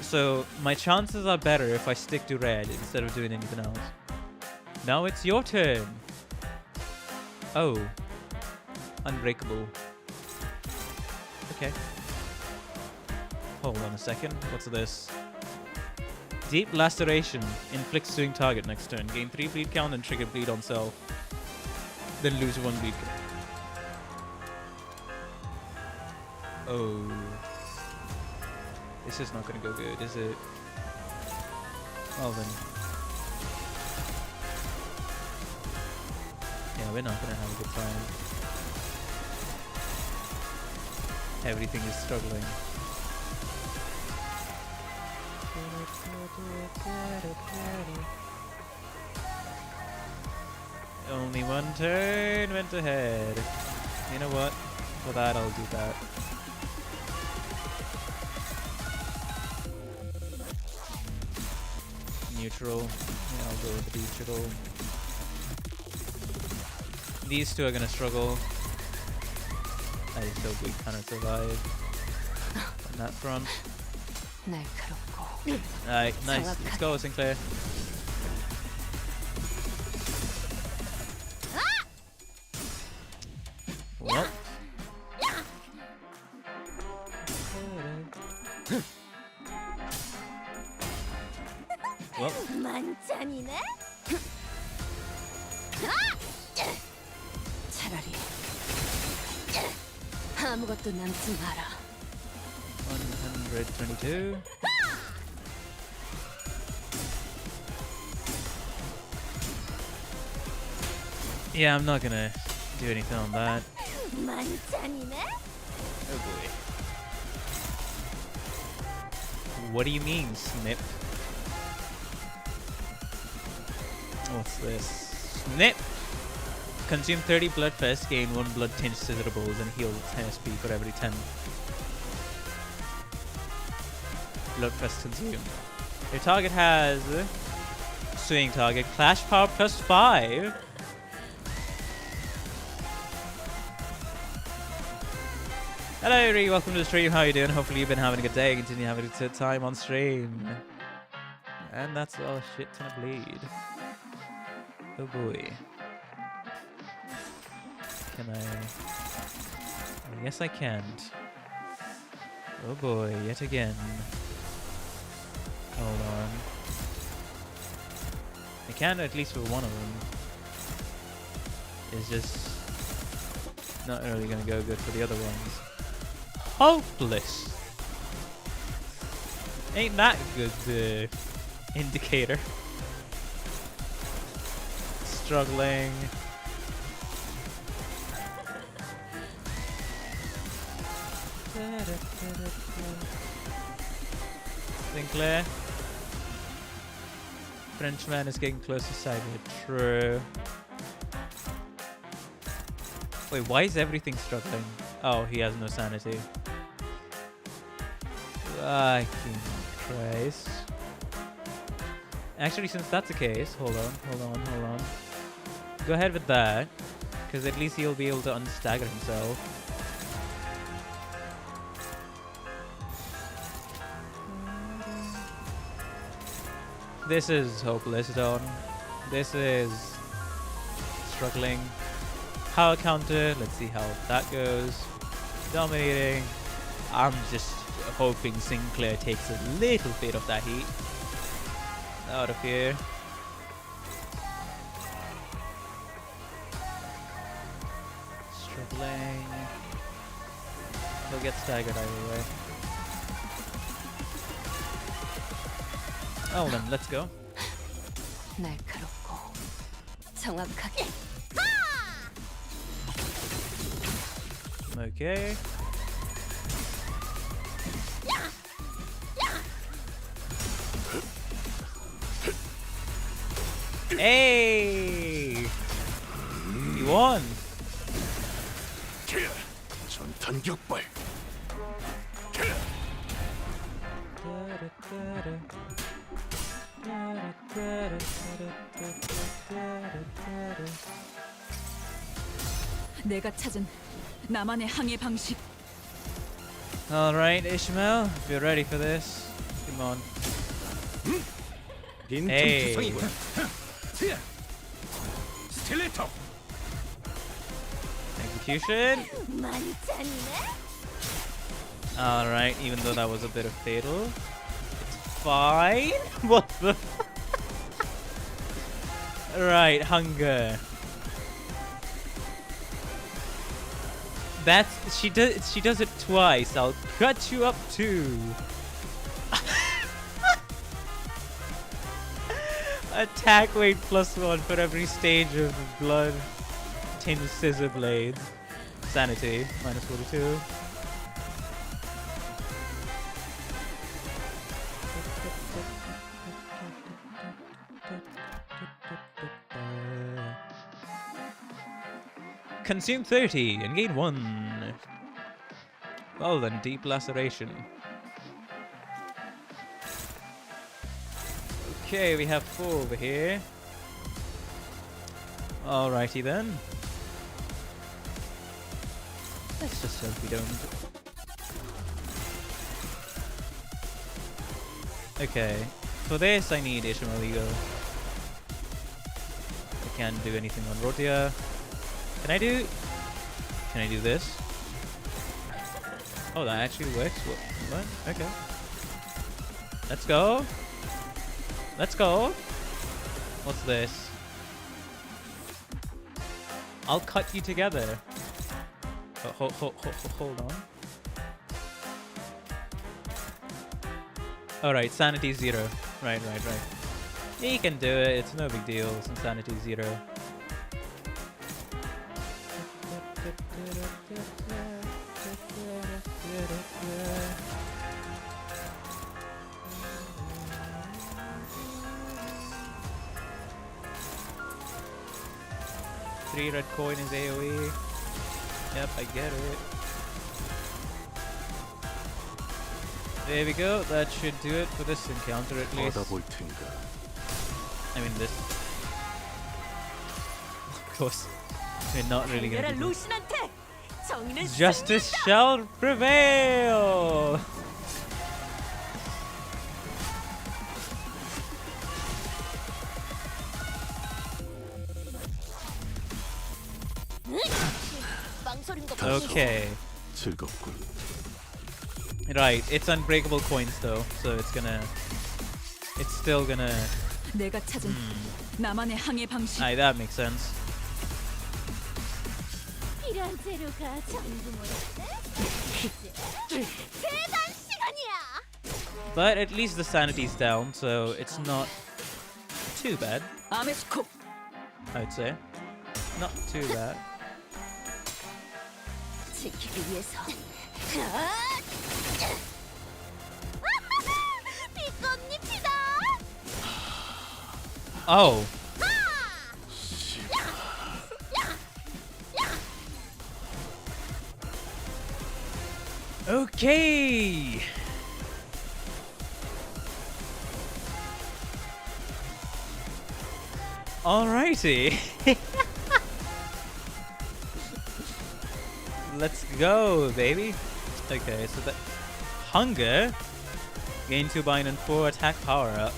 So my chances are better if I stick to red instead of doing anything else. Now it's your turn. Oh. Unbreakable. Okay. Hold on a second. What's this? Deep laceration. Inflicts suing target next turn. Gain 3 bleed count and trigger bleed on self. Then lose 1 bleed count. Oh. This is not gonna go good, is it? Well then. Yeah, we're not gonna have a good time. Everything is struggling. Only 1 turn went ahead. You know what? For that, I'll do that. Neutral. Yeah, I'll go with the neutral. These two are gonna struggle. I just hope we kind of survive on that front. Alright, nice. Let's go, Sinclair. Well. Well. 만찬이네? 차라리 아무것도 남지 마라. 122. Yeah, I'm not gonna do anything on that. 만찬이네? Oh boy. What do you mean, Snip? What's this? Snip! Consume 30 blood fest, gain 1 blood tinge scissor balls, and heal 10 SP for every 10 blood fest consumed. Your target has swing target, clash power plus 5. Hello, Ree. Welcome to the stream. How you doing? Hopefully you've been having a good day. Continue having a good time on stream. And that's a shit ton of bleed. Oh boy. Can I? Yes, I can't. Oh boy, yet again. Hold on. I can at least with one of them. It's just not really gonna go good for the other ones. Hopeless. Ain't that a good indicator? Struggling. Sinclair. Frenchman is getting close to side. True. Wait, why is everything struggling? Oh, he has no sanity. Fucking Christ. Actually, since that's the case, hold on. Go ahead with that, because at least he'll be able to unstagger himself. This is hopeless, Don. This is struggling. Power counter, let's see how that goes. Dominating. I'm just hoping Sinclair takes a little bit of that heat out of here. Struggling. He'll get staggered either way. Oh, then let's go. 날카롭고 정확하게. Okay. Hey! He won! 전탄 격발. 내가 찾은 나만의 항해 방식. Alright, Ishmael, if you're ready for this, come on. Hey! 스틸레터. Execution. 많잖네. Alright, even though that was a bit of fatal. It's fine. What the? Right, hunger. That's she does it twice. I'll cut you up too. Attack weight +1 for every stage of blood. 10 scissor blades. Sanity -42. Consume 30 and gain 1. Well then, deep laceration. Okay, we have 4 over here. Alrighty then. Let's just hope we don't. Okay, for this I need Ishmael Ego. I can't do anything on Rotia. Can I do this? Oh, that actually works. What? Okay. Let's go. Let's go. What's this? I'll cut you together. Oh, hold on. Alright, sanity 0. Right. He can do it. It's no big deal since sanity 0. Three red coin is AoE. Yep, I get it. There we go. That should do it for this encounter at least. I mean this. Of course, we're not really gonna do this. Justice shall prevail! Okay. Right, it's unbreakable coins though, so it's still gonna. 내가 찾은 나만의 항해 방식. Aye, that makes sense. 필요한 재료가 전부 모였네. 이제 재단 시간이야. But at least the sanity's down, so it's not too bad. I'd say. Not too bad. 지키기 위해서. 비꽃잎이다. Oh. Okay. Alrighty. Let's go, baby. Okay, so that hunger, gain 2 bind and 4 attack power up.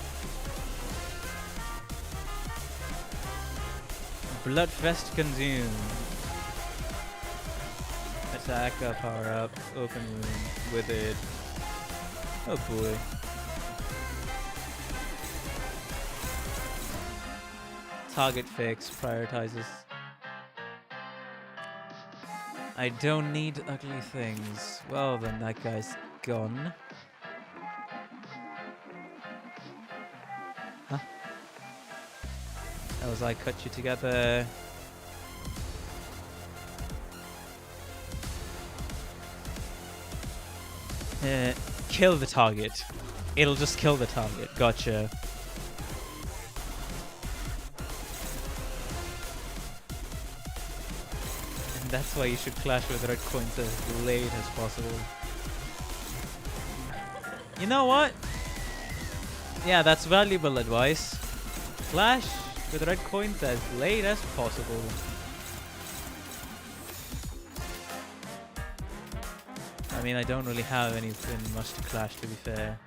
Bloodfest consume. Attack power up. Open wound. Withered. Oh boy. Target fix prioritizes. I don't need ugly things. Well then, that guy's gone. Huh? That was I cut you together. Kill the target. It'll just kill the target. Gotcha. And that's why you should clash with red coins as late as possible. You know what? Yeah, that's valuable advice. Clash with red coins as late as possible. I mean, I don't really have anything much to clash, to be fair.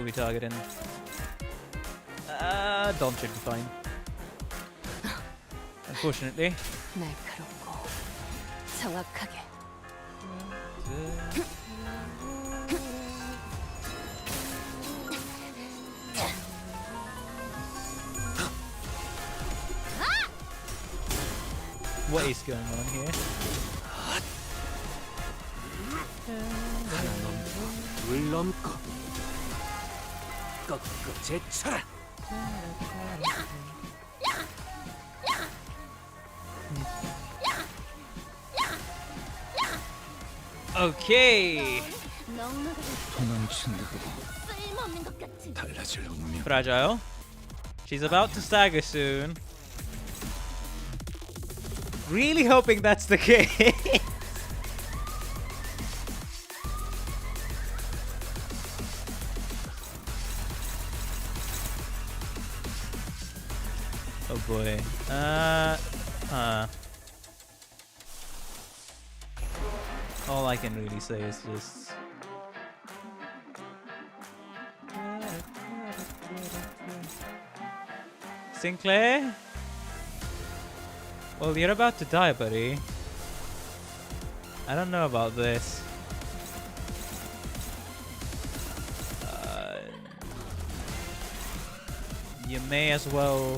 we targeting? Don should be fine. Unfortunately. 날카롭고 정확하게. What is going on here? 하나 넘고 둘 넘고 꺾고 제쳐라. Okay. 도망친다고 쓸모없는 것 같은. 달라질 운명. Fragile. She's about to stagger soon. Really hoping that's the case. Oh boy. All I can really say is just Sinclair? Well, you're about to die, buddy. I don't know about this. You may as well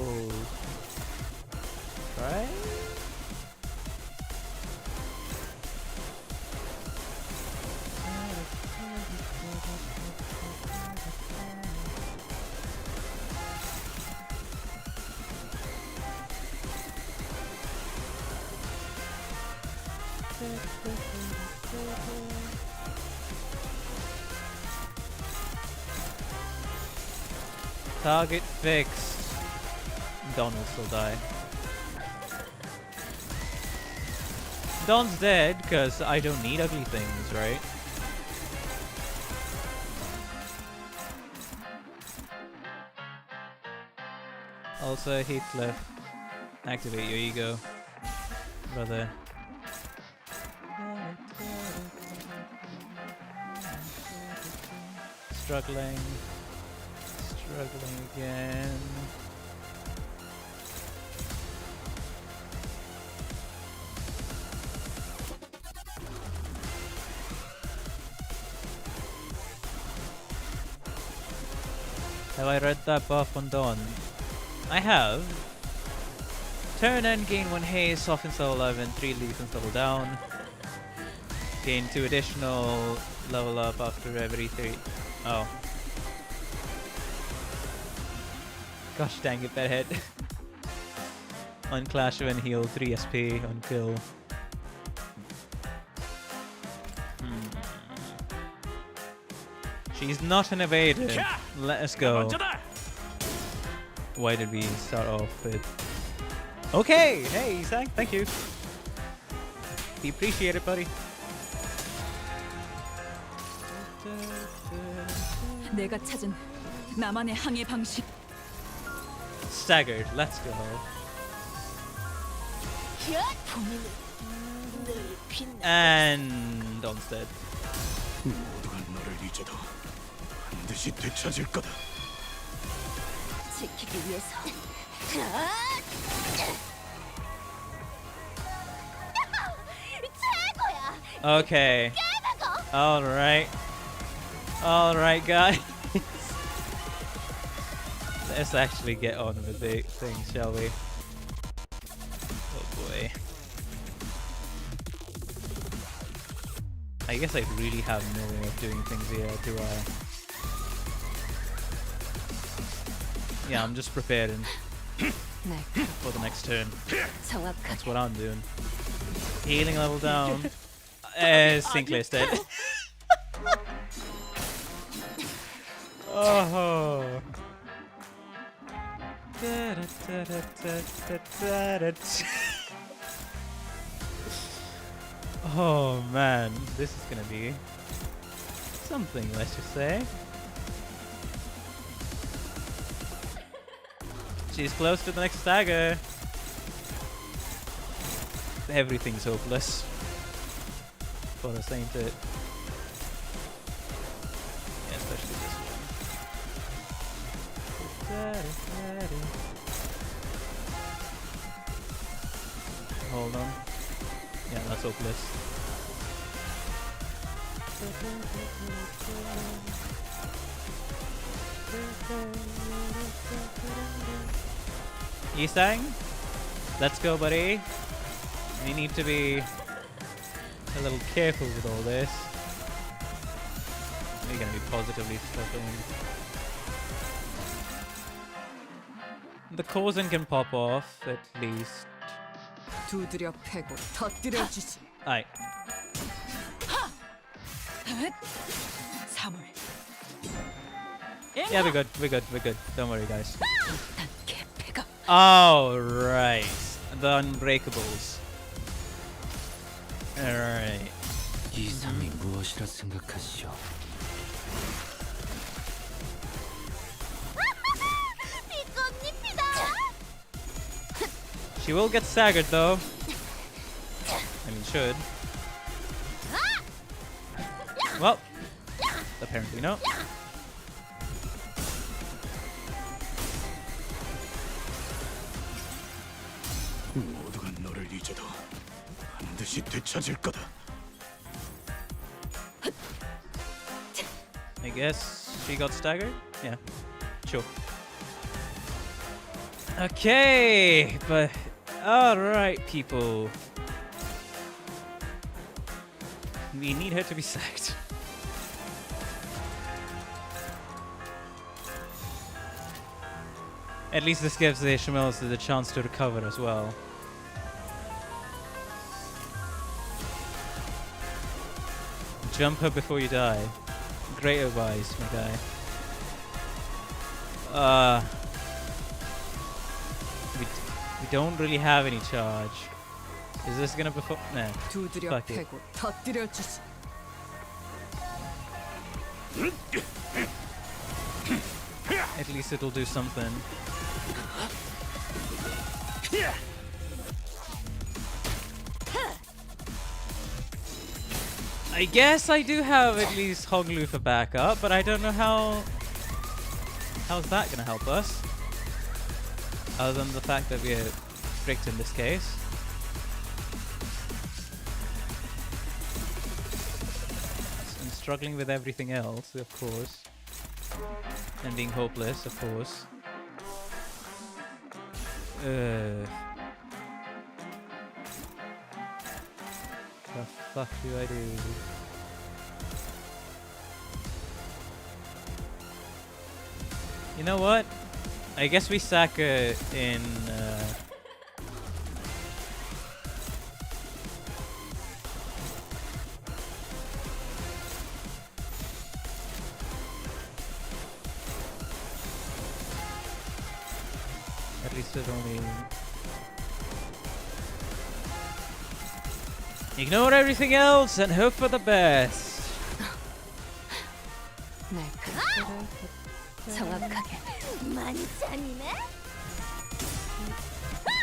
try. Target fixed. Don will still die. Don's dead because I don't need ugly things, right? Also, Heathcliff, activate your ego, brother. Struggling again. Have I read that buff on Dawn? I have. Turn and gain 1 haste, softens level 11, 3 leaf and level down. Gain 2 additional level up after every 3. Oh. Gosh dang it, Bedhead. On Clash when heal 3 SP on kill. She's not an evader. Let us go. Why did we start off with... Okay! Hey, thank you. We appreciate it, buddy. 내가 찾은 나만의 항해 방식. Staggered. Let's go. And Don's dead. 모두가 너를 잊어도 반드시 되찾을 거다. 지키기 위해서. 최고야. Okay. Alright. Alright, guys. Let's actually get on with the things, shall we? Oh boy. I guess I really have no way of doing things here, do I? Yeah, I'm just preparing for the next turn. That's what I'm doing. Healing level down. Sinclair's dead. Oh. Oh man, this is gonna be something, let's just say. She's close to the next stagger. Everything's hopeless for us, ain't it? Yeah, especially this one. hold on. Yeah, that's hopeless. Yisang, let's go, buddy. We need to be a little careful with all this. We're gonna be positively struggling. The cousin can pop off at least. 두드려 패고 터뜨려 주지. Aye. 사물. Yeah, we're good. We're good. We're good. Don't worry, guys. Oh, right. The Unbreakables. Alright. 이상이 무엇이라 생각하시오? She will get staggered, though. I mean, should. Well, apparently no. 모두가 너를 잊어도 반드시 되찾을 거다. I guess she got staggered? Yeah. Sure. Okay, but alright, people. We need her to be sacked. At least this gives the Shamels the chance to recover as well. Jump her before you die. Great advice, my guy. We don't really have any charge. Is this gonna perform? Nah. 두드려 Fuck it. 패고 터뜨려 주지. At least it'll do something. I guess I do have at least Hoglu for backup, but I don't know how's that gonna help us? Other than the fact that we're fricked in this case. And struggling with everything else, of course. And being hopeless, of course. The fuck do I do? You know what? I guess we sack in at least it only ignore everything else and hope for the best. 날 그대로 정확하게 많이 잔이네.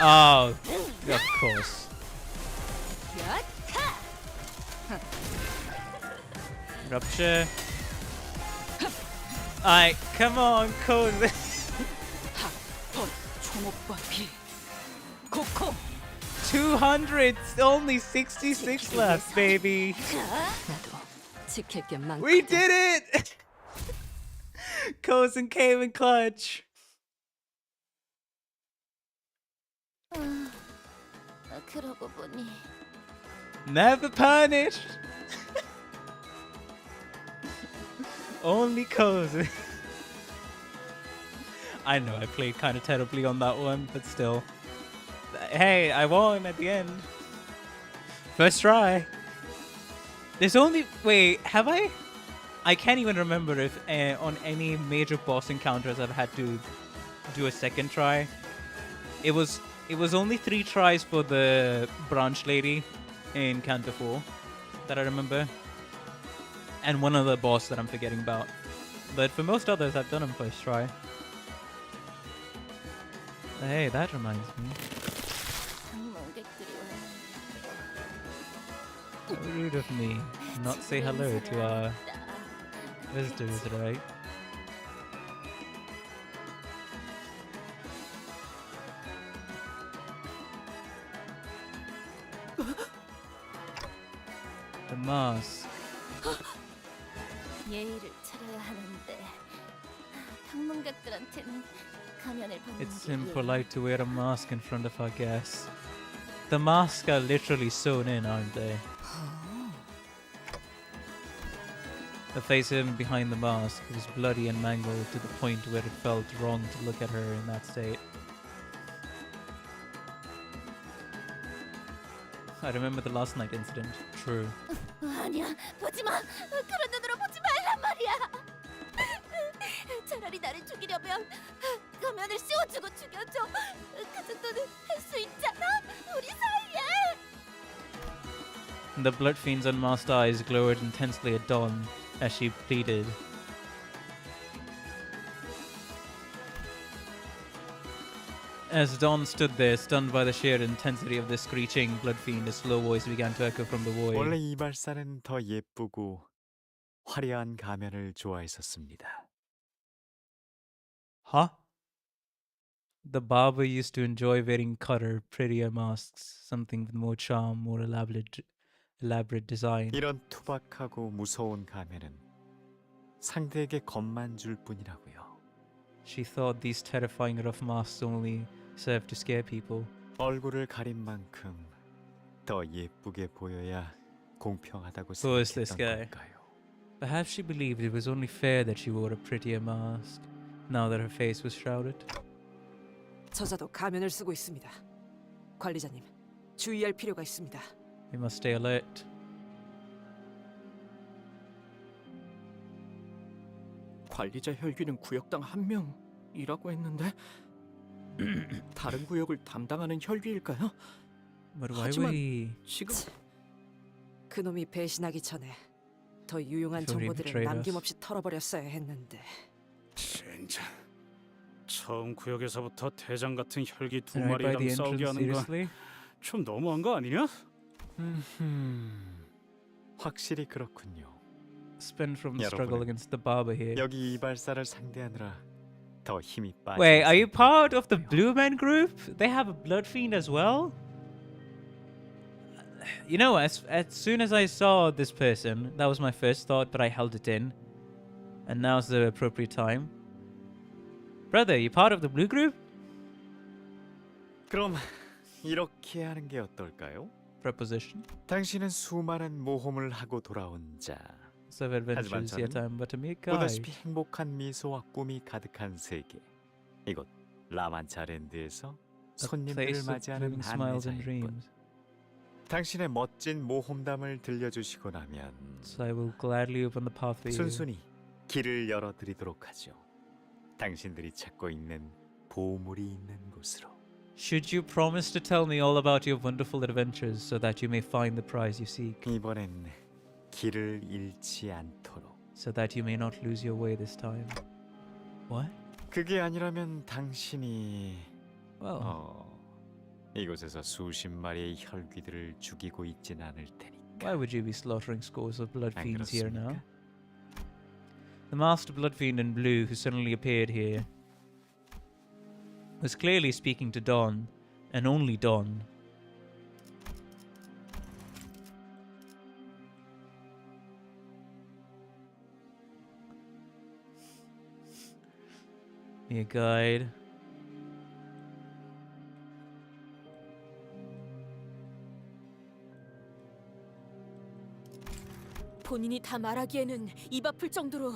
Oh, of course. Rupture. Alright, come on, code this. 200, only 66 left, baby. 나도 지킬 게 많거든. We did it! Cozen came in clutch. 그러고 보니 Never punished. Only Cozen. I know I played kind of terribly on that one, but still. Hey, I won at the end. First try. There's only... Wait, have I? I can't even remember if on any major boss encounters I've had to do a second try. It was only 3 tries for the branch lady in Canto 4 that I remember. And one other boss that I'm forgetting about. But for most others, I've done them first try. Hey, that reminds me. How rude of me not say hello to our visitors, right? mask. 예의를 차려야 하는데 방문객들한테는 가면을 벗는 It's 게 impolite to wear a mask in front of our guests. The masks are literally sewn in, aren't they? The face hidden behind the mask was bloody and mangled to the point where it felt wrong to look at her in that state. I remember the last night incident. True. 아니야, 보지 마. 그런 눈으로 보지 말란 말이야. 차라리 나를 죽이려면 가면을 씌워주고 죽여줘. 그 정도는 할 수 있잖아, 우리 사이에. The blood fiend's unmasked eyes glowered intensely at Dawn as she pleaded. As Dawn stood there, stunned by the sheer intensity of the screeching blood fiend, a slow voice began to echo from the void. 원래 이발사는 더 예쁘고 화려한 가면을 좋아했었습니다. Huh? The barber used to enjoy wearing cutter, prettier masks, something with more charm, more elaborate design. 이런 투박하고 무서운 가면은 상대에게 겁만 줄 뿐이라고요. She thought these terrifying rough masks only served to scare people. 얼굴을 가린 만큼 더 예쁘게 보여야 공평하다고 Who is this 생각했던 guy? 걸까요? Perhaps she believed it was only fair that she wore a prettier mask, now that her face was shrouded. 저자도 가면을 쓰고 있습니다. 관리자님, 주의할 필요가 있습니다. We must stay alert. 관리자 혈귀는 구역당 1명이라고 했는데 다른 구역을 담당하는 혈귀일까요? But why 하지만 would he? 지금 그놈이 배신하기 전에 더 유용한 Should he 정보들을 betrayed us? 남김없이 털어버렸어야 했는데. 진짜 처음 구역에서부터 대장 같은 혈기 두 Right by 마리랑 the 싸우게 entrance, 하는 건 seriously? 좀 너무한 거 아니냐? 확실히 그렇군요. Spent from the struggle 여러분은 against the barber here. 여기 이발사를 상대하느라 더 힘이 빠져. Wait, are you part of the Blue Man group? They have a blood fiend as well? You know, as soon as I saw this person, that was my first thought, but I held it in. And now's the appropriate time. Brother, you part of the blue group? 그럼 이렇게 하는 게 어떨까요? Preposition. 당신은 수많은 모험을 하고 돌아온 자. So adventures, yet I'm but a mere guide. 보다시피 행복한 미소와 꿈이 가득한 세계. 이곳 라만차랜드에서 손님들을 place of 맞이하는 living smiles and 안내자일 뿐. dreams. 당신의 멋진 모험담을 들려주시고 나면 So I will gladly open the path for you. 순순히 길을 열어드리도록 하죠. 당신들이 찾고 있는 보물이 있는 곳으로. Should you promise to tell me all about your wonderful adventures so that you may find the prize you seek? 이번엔 길을 잃지 않도록. So that you may not lose your way this time. What? 그게 아니라면 당신이 Well, 이곳에서 수십 마리의 혈귀들을 죽이고 있진 않을 테니까. why would you be slaughtering scores of blood 안 fiends here now? 그렇습니까? The masked blood fiend in blue who suddenly appeared here was clearly speaking to Dawn, and only Dawn. Be a guide. 본인이 다 말하기에는 입 아플 정도로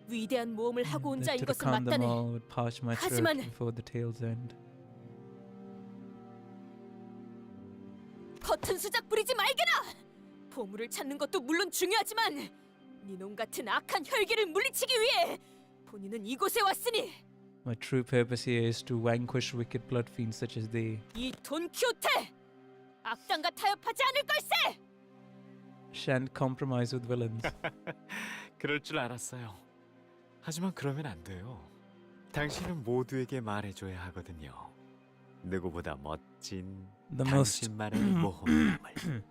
위대한 모험을 하고 온 자인 To 것은 recount them 맞다네. all would parch my throat 하지만 before the tale's end. 겉은 수작 부리지 말게라. 보물을 찾는 것도 물론 중요하지만 니놈 같은 악한 혈기를 물리치기 위해 본인은 이곳에 왔으니 My true purpose here is to vanquish wicked blood fiends such as thee. 이 돈키호테 악당과 타협하지 않을 걸세. Shan't compromise with villains. 그럴 줄 알았어요. 하지만 그러면 안 돼요. 당신은 모두에게 말해줘야 하거든요. 누구보다 멋진 The most 당신만의 모험담을.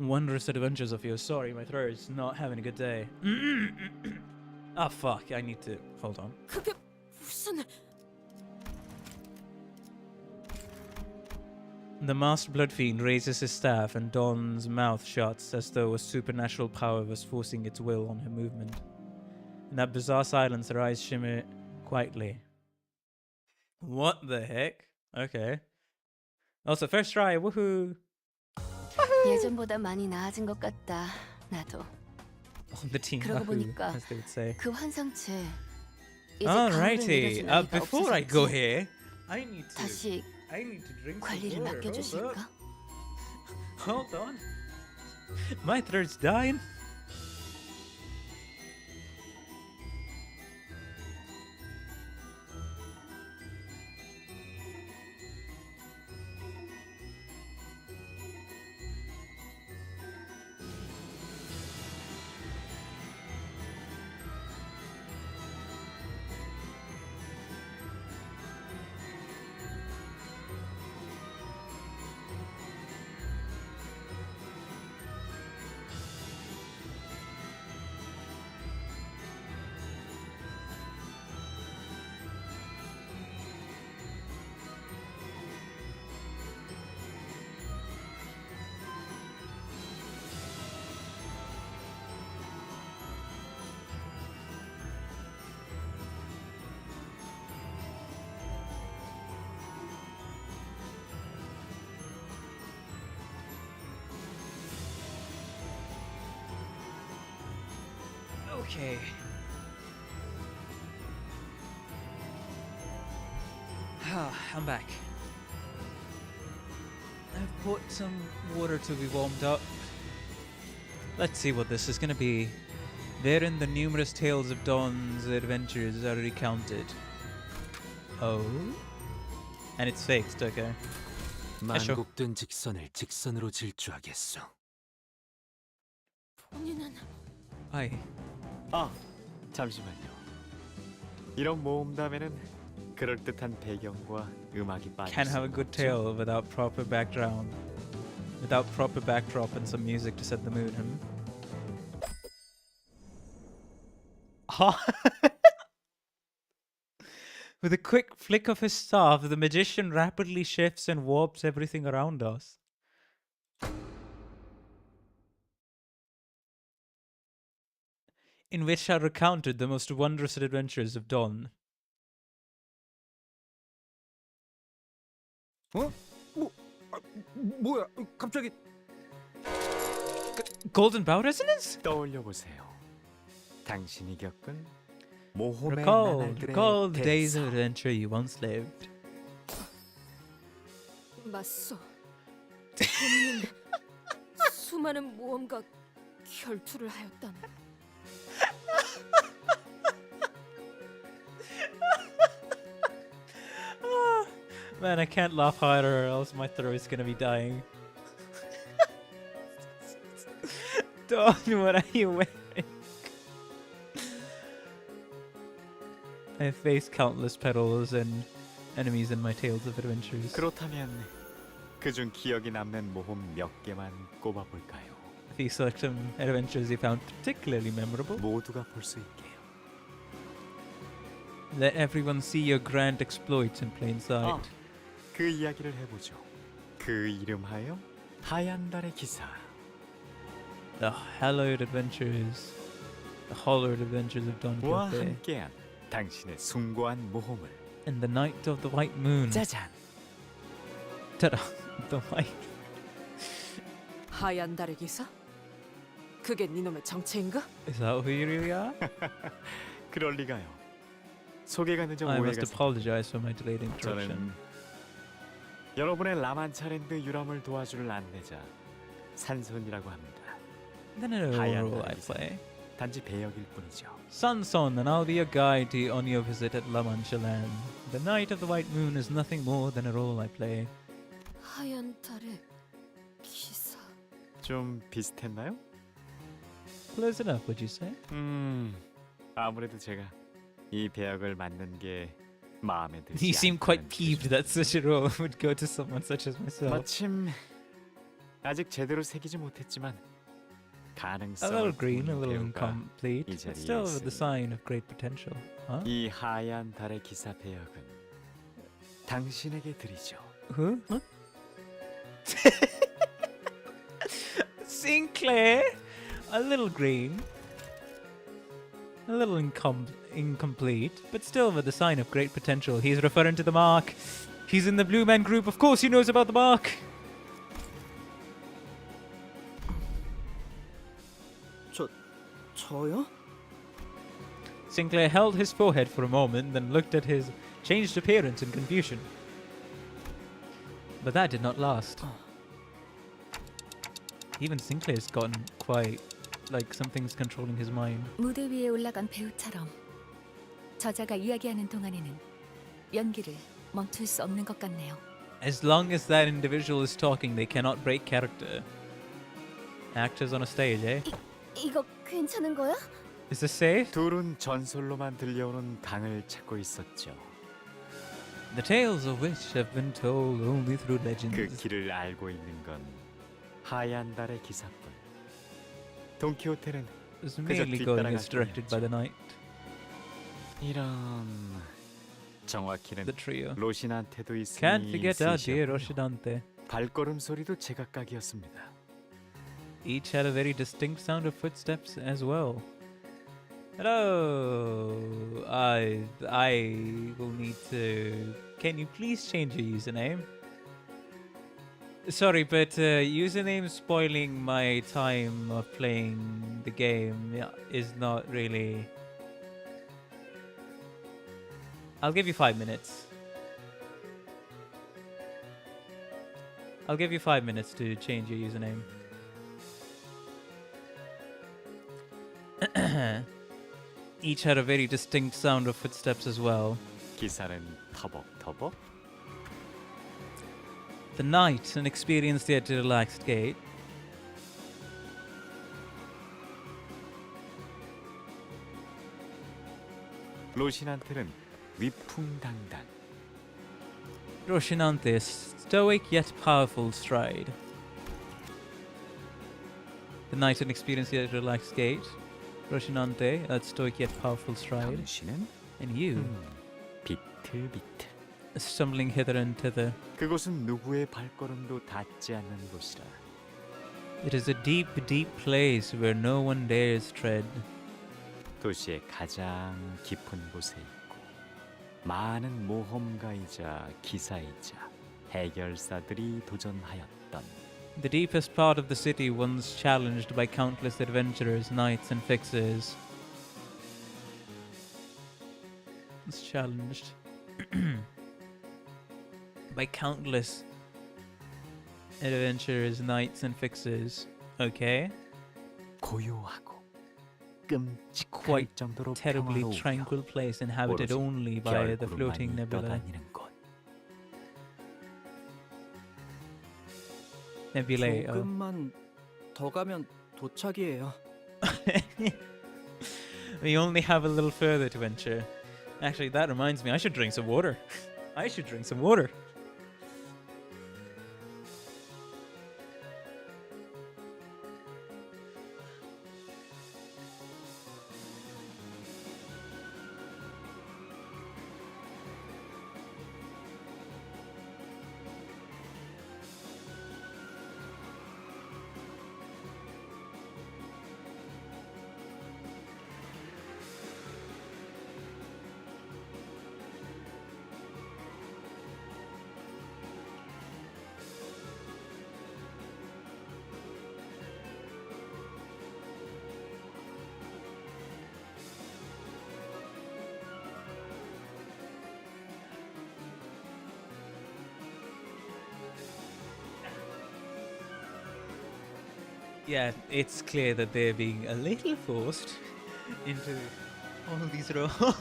wondrous adventures of yours. Sorry, my throat is not having a good day. Ah, fuck. I need to... Hold on. 그게 무슨 The masked blood fiend raises his staff and Dawn's mouth shuts as though a supernatural power was forcing its will on her movement. In that bizarre silence, her eyes shimmer quietly. What the heck? Okay. Also, first try, woohoo! 예전보다 많이 나아진 것 같다. 나도. On the team, 그러고 wahoo, 보니까 as they would say. 그 환상체 이제 Alrighty, 가을을 내려줄 before I 나이가 go 없어졌지. here, I need 다시 to drink some 관리를 water. 맡겨주실까? Hold on. My throat's dying. Okay. I'm back. I've put some water to be warmed up. Let's see what this is gonna be. Therein the numerous tales of Dawn's adventures are recounted. Oh? And it's fixed, okay. Yeah, sure. 만국된 직선을 직선으로 질주하겠소. 본인은 Hi. 아, 잠시만요. 이런 모험담에는 그럴듯한 배경과 음악이 빠질 Can't have a 수가 good 없죠. tale without proper background. Without proper backdrop and some music to set the mood, With a quick flick of his staff, the magician rapidly shifts and warps everything around us. In which are recounted the most wondrous adventures of Dawn. 어? 뭐야? 갑자기 Golden Bow Resonance? 떠올려 보세요. 당신이 겪은 모험의 Recall the 나날들의 days of 대사. adventure you once lived. 맞소. 본인은 수많은 모험과 결투를 하였다네. Man, I can't laugh harder or else my throat is gonna be dying. Dawn, what are you wearing? I have faced countless perils and enemies in my tales of adventures. 그렇다면 그중 기억이 남는 모험 몇 개만 꼽아볼까요? These select some adventures you found particularly memorable. 모두가 볼 수 있게요. Let everyone see your grand exploits in plain sight. 그 이야기를 해보죠. 그 이름하여 하얀 달의 기사. The hallowed adventures, the hollowed adventures of Don 와 Quixote, 함께한 당신의 숭고한 모험을. and the night of the white moon. 짜잔. Ta-da! The white. 하얀 달의 기사? 그게 네놈의 정체인가? Is that who you really are? 그럴 리가요. 소개가 늦어 I must 오해가 apologize for my delayed introduction. 저는 여러분의 라만차랜드 유람을 도와줄 안내자 산손이라고 합니다. Then I know 하얀 what role I 달의 기사. play. 단지 배역일 뿐이죠. Sanson, and I'll be a guide to on your visit at La Mancha Land. The Night of the White Moon is nothing more than a role I play. 하얀 달의 기사. 좀 비슷했나요? Close enough, would you say? 아무래도 제가 이 배역을 맡는 게 마음에 들지 You seem quite 않다는 peeved that such a role would go to someone such as myself. 마침 아직 제대로 새기지 못했지만 A 가능성을 little green, a 보는 little 배우가 incomplete, 이 but 자리에 still with the 있으니 sign of great potential. Huh? 이 하얀 달의 기사 배역은 당신에게 드리죠. Who? Sinclair, a little green, a little incomplete, but still with a sign of great potential. He's referring to the mark. He's in the Blue Man group. Of course he knows about the mark. 저요? Sinclair held his forehead for a moment, then looked at his changed appearance in confusion. But that did not last. Even Sinclair's gotten quite like something's controlling his mind. 무대 위에 올라간 배우처럼 저자가 이야기하는 동안에는 연기를 멈출 수 없는 것 같네요. As long as that individual is talking, they cannot break character. Actors on a stage, eh? 이거 괜찮은 거야? Is this safe? 둘은 전설로만 들려오는 강을 찾고 있었죠. The tales of which have been told only through legends. 그 길을 알고 있는 건 하얀 달의 기사뿐. 돈키호테는 Is 그저 mainly going as 뒤따라갈 directed by the 뿐이었죠. night. 이런 정확히는 The trio. 로신한테도 있으니 Can't forget our dear 있으셨군요. Roshinante. 발걸음 소리도 제각각이었습니다. Each had a very distinct sound of footsteps as well. Hello. I will need to. Can you please change your username? Sorry, but username spoiling my time of playing the game is not really. I'll give you 5 minutes. I'll give you 5 minutes to change your username. Each had a very distinct sound of footsteps as well. 기사는 터벅터벅. The knight, an experienced yet relaxed gait. 로신한테는 위풍당당. Roshinante, stoic yet powerful stride. The knight, an experienced yet relaxed gait. Roshinante, that stoic yet powerful stride. 당신은 And you, 비틀비틀. stumbling hither and thither. 그곳은 누구의 발걸음도 닿지 않는 곳이라. It is a deep, deep place where no one dares tread. 도시의 가장 깊은 곳에 있고 많은 모험가이자 기사이자 해결사들이 도전하였던 The deepest part of the city, once challenged by countless adventurers, knights, and fixers. It's challenged by countless adventurers, knights, and fixers. Okay. 고요하고 끔찍할 Quite 정도로 terribly 평화로우며 tranquil place inhabited 오로지 only by the floating 별구름만이 nebulae. 떠다니는 곳. Nebulae. Oh. 조금만 더 가면 도착이에요. We only have a little further to venture. Actually, that reminds me, I should drink some water. I should drink some water. Yeah, it's clear that they're being a little forced into all these roles.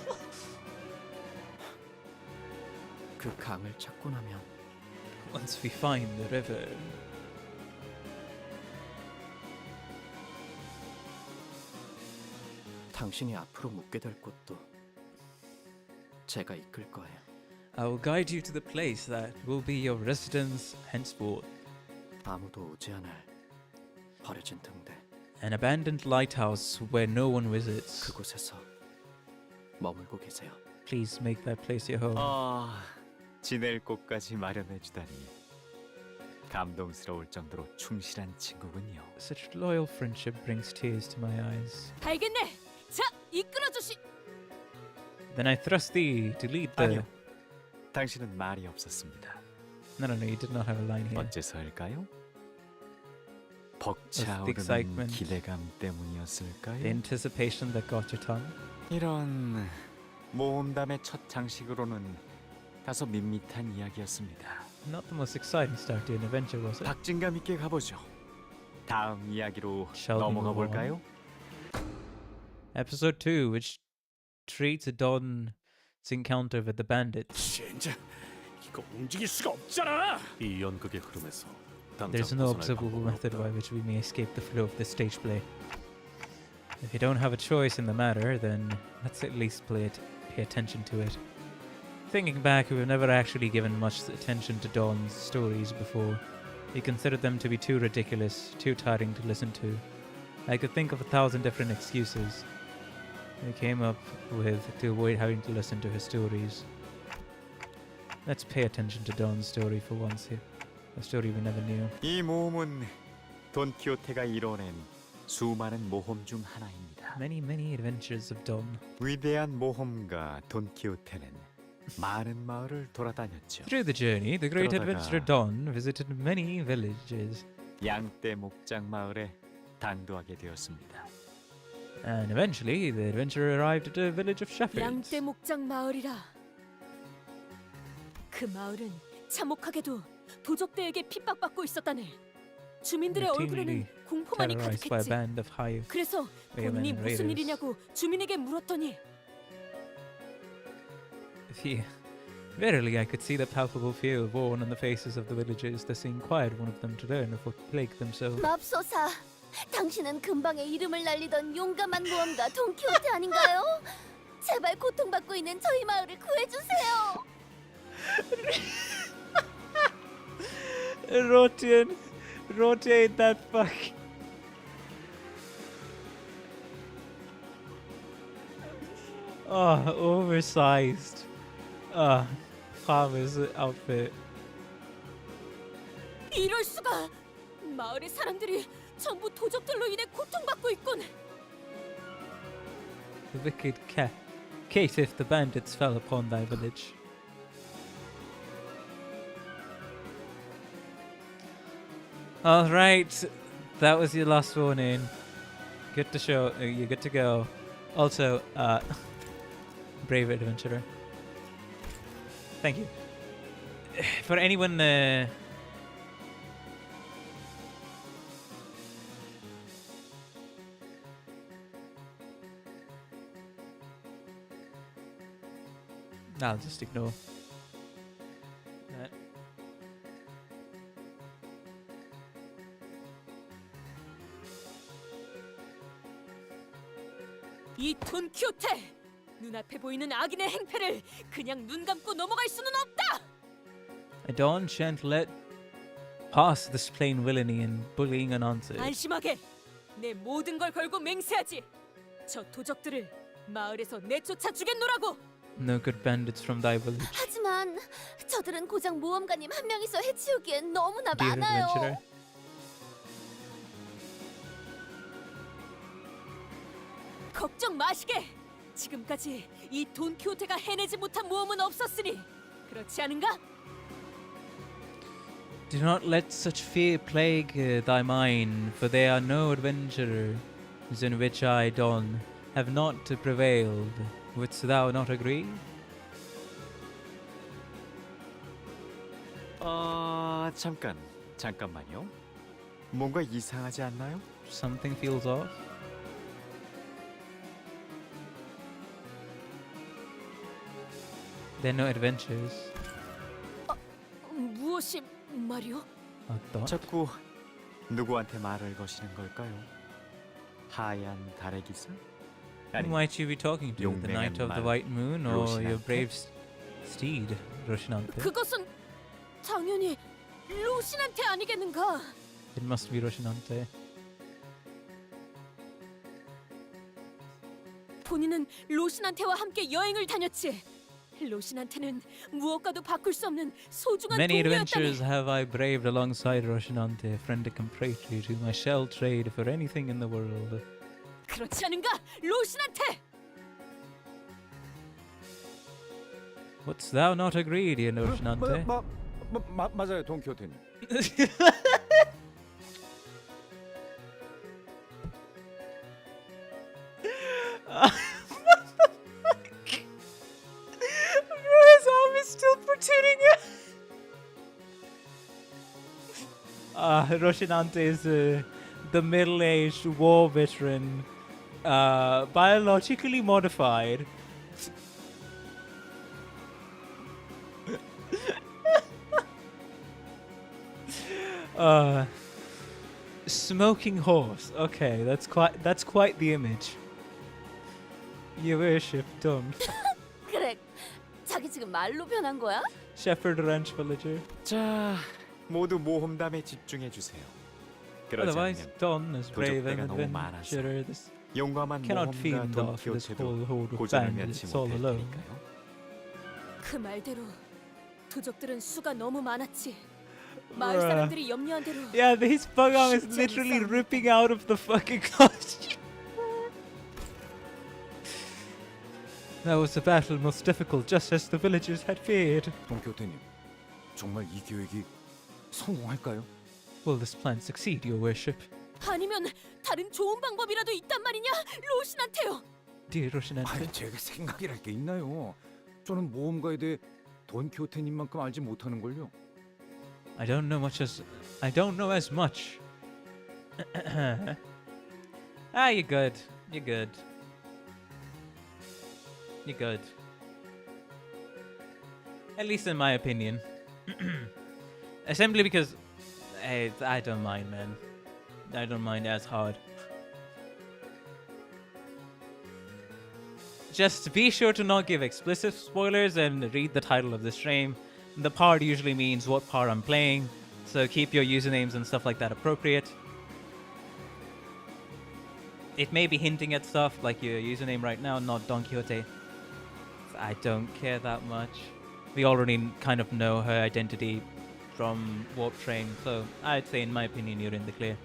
그 강을 찾고 나면 Once we find the river, 당신이 앞으로 묵게 될 곳도 제가 이끌 거예요. I will guide you to the place that will be your residence henceforth. 아무도 오지 않을 버려진 등대. An abandoned lighthouse where no one visits. 그곳에서 머물고 계세요. Please make that place your home. 지낼 곳까지 마련해 주다니 감동스러울 정도로 충실한 친구군요. Such loyal friendship brings tears to my eyes. 알겠네. 자, 이끌어 주시. Then I thrust thee to lead the. 아니요. 당신은 말이 없었습니다. No, you did not have a line here. 어째서일까요? Was the 벅차오르는 excitement, 기대감 the 때문이었을까요? anticipation that got your tongue? 이런 모험담의 첫 장식으로는 다소 밋밋한 이야기였습니다. Not the most exciting start to an adventure, was it? 박진감 있게 가보죠. 다음 이야기로 Shall we 넘어가 move on? 볼까요? Episode 2, which treats Don's encounter with the bandits. 젠장, 이거 움직일 수가 없잖아. 이 연극의 흐름에서 There's no observable method by which we may escape the flow of this stage play. If you don't have a choice in the matter, then let's at least pay attention to it. Thinking back, we've never actually given much attention to Don's stories before. We considered them to be too ridiculous, too tiring to listen to. I could think of 1,000 different excuses we came up with to avoid having to listen to his stories. Let's pay attention to Don's story for once here. A story we never knew. 이 모험은 돈키호테가 이뤄낸 수많은 모험 중 하나입니다. Many adventures of Don. 위대한 모험가 돈키호테는 많은 마을을 돌아다녔죠. Through the journey, the great 그러다가 adventurer Don visited many villages. 양떼 목장 마을에 당도하게 되었습니다. And eventually, the adventurer arrived at a village of shepherds. 양떼 목장 마을이라. 그 마을은 참혹하게도 도적대에게 핍박받고 있었다네. 주민들의 얼굴에는 공포만이 terrorized by a 가득했지. band of high 그래서 waymen 본인이 and 무슨 raiders. 일이냐고 주민에게 물었더니 Verily, I could see the palpable fear born on the faces of the villagers. Thus inquired one of them to learn of what plagued them so. 맙소사, 당신은 근방에 이름을 날리던 용감한 모험가 돈키호테 아닌가요? 제발 고통받고 있는 저희 마을을 구해주세요. Rotate that fuck. Oh, oversized. Farmer's outfit. 이럴 수가! 마을의 사람들이 전부 도적들로 인해 고통받고 있군. The wicked caitiff the bandits fell upon thy village. All right, that was your last warning. Good to show. You're good to go. Also, brave adventurer. Thank you. For anyone. I'll just ignore that. 이 돈키호테! 눈앞에 보이는 악인의 행패를 그냥 눈 감고 넘어갈 수는 없다! Don shan't let pass this plain villainy and bullying unanswered. 안심하게! 내 모든 걸 걸고 맹세하지! 저 도적들을 마을에서 내쫓아 주겠노라고! No good bandits from thy village. 하지만 저들은 고작 모험가님 한 명이서 해치우기엔 너무나 Dear 많아요. adventurer. 걱정 마시게! 지금까지 이 돈키호테가 해내지 못한 모험은 없었으니 그렇지 않은가? Do not let such fear plague thy mind, for there are no adventurers in which I, Don, have not prevailed. Wouldst thou not agree? 잠깐만요. 뭔가 이상하지 않나요? Something feels off. There are no adventures. 무엇이 말이오? 자꾸 누구한테 말을 거시는 걸까요? 하얀 달의 기사? Who might you be talking to? The Knight of the White Moon or your brave steed, Roshinante? 그것은 당연히 로신한테 아니겠는가? It must be Roshinante. 본인은 로신한테와 함께 여행을 다녔지. 로신한테는 무엇과도 바꿀 수 없는 소중한 Many 동료였다네. adventures have I braved alongside Roshinante, a friend and compatriot whom I shall trade for anything in the world. 그렇지 않은가, 로신한테? Wouldst thou not agree, dear Roshinante? 맞아요, 돈키호테님. His arm is still protruding. Roshinante is the middle-aged war veteran, biologically modified. Smoking horse. Okay, that's quite the image. Your worship, done. 그래, 자기 지금 말로 변한 거야? Shepherd Ranch Villager. 자, 모두 모험담에 집중해 주세요. 그러지 Otherwise, 않으면 Don is brave 도적대가 and 너무 많아서 adventurer. This 용감한 cannot 모험가 feed off this 돈키호테도 whole horde of 고전을 bandits 면치 all 못할 alone. 테니까요. 그 말대로 도적들은 수가 너무 많았지. 마을 사람들이 염려한 대로. Yeah, his bug arm is 쉽지 literally 않았어. ripping out of the fucking costume. That was the battle most difficult, just as the villagers had feared. 돈키호테님, 정말 이 계획이 성공할까요? Will this plan succeed, your worship? 아니면 다른 좋은 방법이라도 있단 말이냐, 로신한테요. Dear Roshinante. 아니, 제가 생각이랄 게 있나요? 저는 모험가에 대해 돈키호테님만큼 알지 못하는 걸요. I don't know as much. You're good. You're good. You're good. At least in my opinion. Simply because I don't mind, man. I don't mind as hard. Just be sure to not give explicit spoilers and read the title of the stream. The part usually means what part I'm playing, so keep your usernames and stuff like that appropriate. It may be hinting at stuff like your username right now, not Don Quixote. I don't care that much. We already kind of know her identity from Warp Train, so I'd say in my opinion you're in the clear.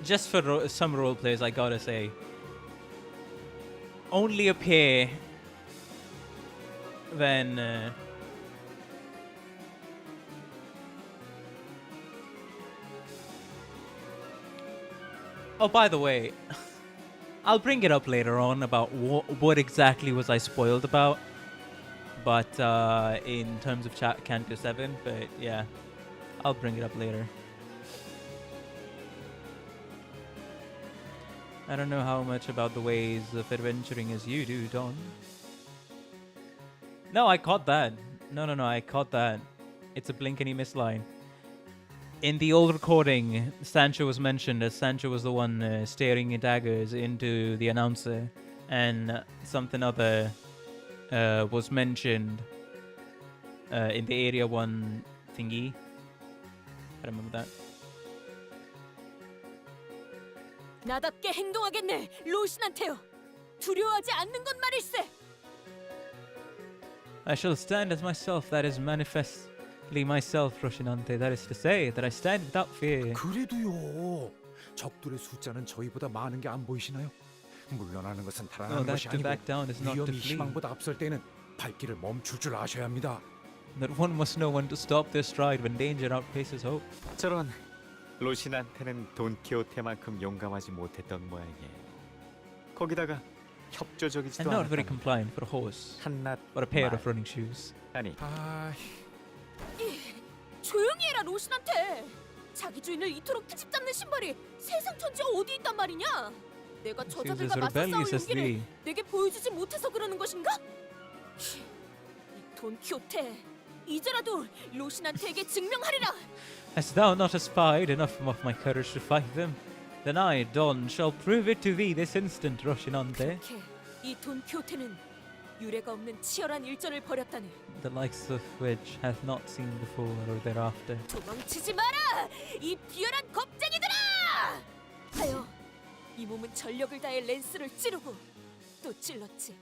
Just for some role players, I gotta say, only appear when oh, by the way, I'll bring it up later on about what exactly was I spoiled about, but in terms of CANTO 7, but yeah, I'll bring it up later. I don't know how much about the ways of adventuring as you do, Don. No, I caught that. No, I caught that. It's a blink and you miss line. In the old recording, Sancho was mentioned as Sancho was the one staring daggers into the announcer, and something other was mentioned in the Area 1 thingy. I remember that. 나답게 행동하겠네, 로신한테요. 두려워하지 않는 것 말일세. I shall stand as myself, that is manifestly myself, Roshinante. That is to say, that I stand without fear. 그래도요. 적들의 숫자는 저희보다 많은 게 안 보이시나요? 물러나는 것은 달아나는 that 것이 to 아니고 back down is not to 위험이 flee. 희망보다 앞설 때는 발길을 멈출 줄 아셔야 합니다. That one must know when to stop their stride when danger outpaces hope. 저런 로신한테는 돈키호테만큼 용감하지 못했던 모양이에요. 거기다가 협조적이지도 And not very 않았다는 compliant for a horse, 한낱 but a pair 말. of running shoes. 아니, 조용히 해라, 로신한테. 자기 주인을 이토록 트집 잡는 신발이 세상 천지가 어디 있단 말이냐? 내가 저자들과 as 맞서 싸울 rebellious as 용기를 thee. 내게 보여주지 못해서 그러는 것인가? 이 돈키호테, 이제라도 로신한테에게 증명하리라. Hast thou not espied enough of my courage to fight them? Then I, Don, shall prove it to thee this instant, Roshinante. 그렇게 이 돈키호테는 유례가 없는 치열한 일전을 벌였다네. The likes of which hath not seen before or thereafter. 도망치지 마라, 이 비열한 겁쟁이들아! 하여 이 몸은 전력을 다해 랜스를 찌르고 또 찔렀지.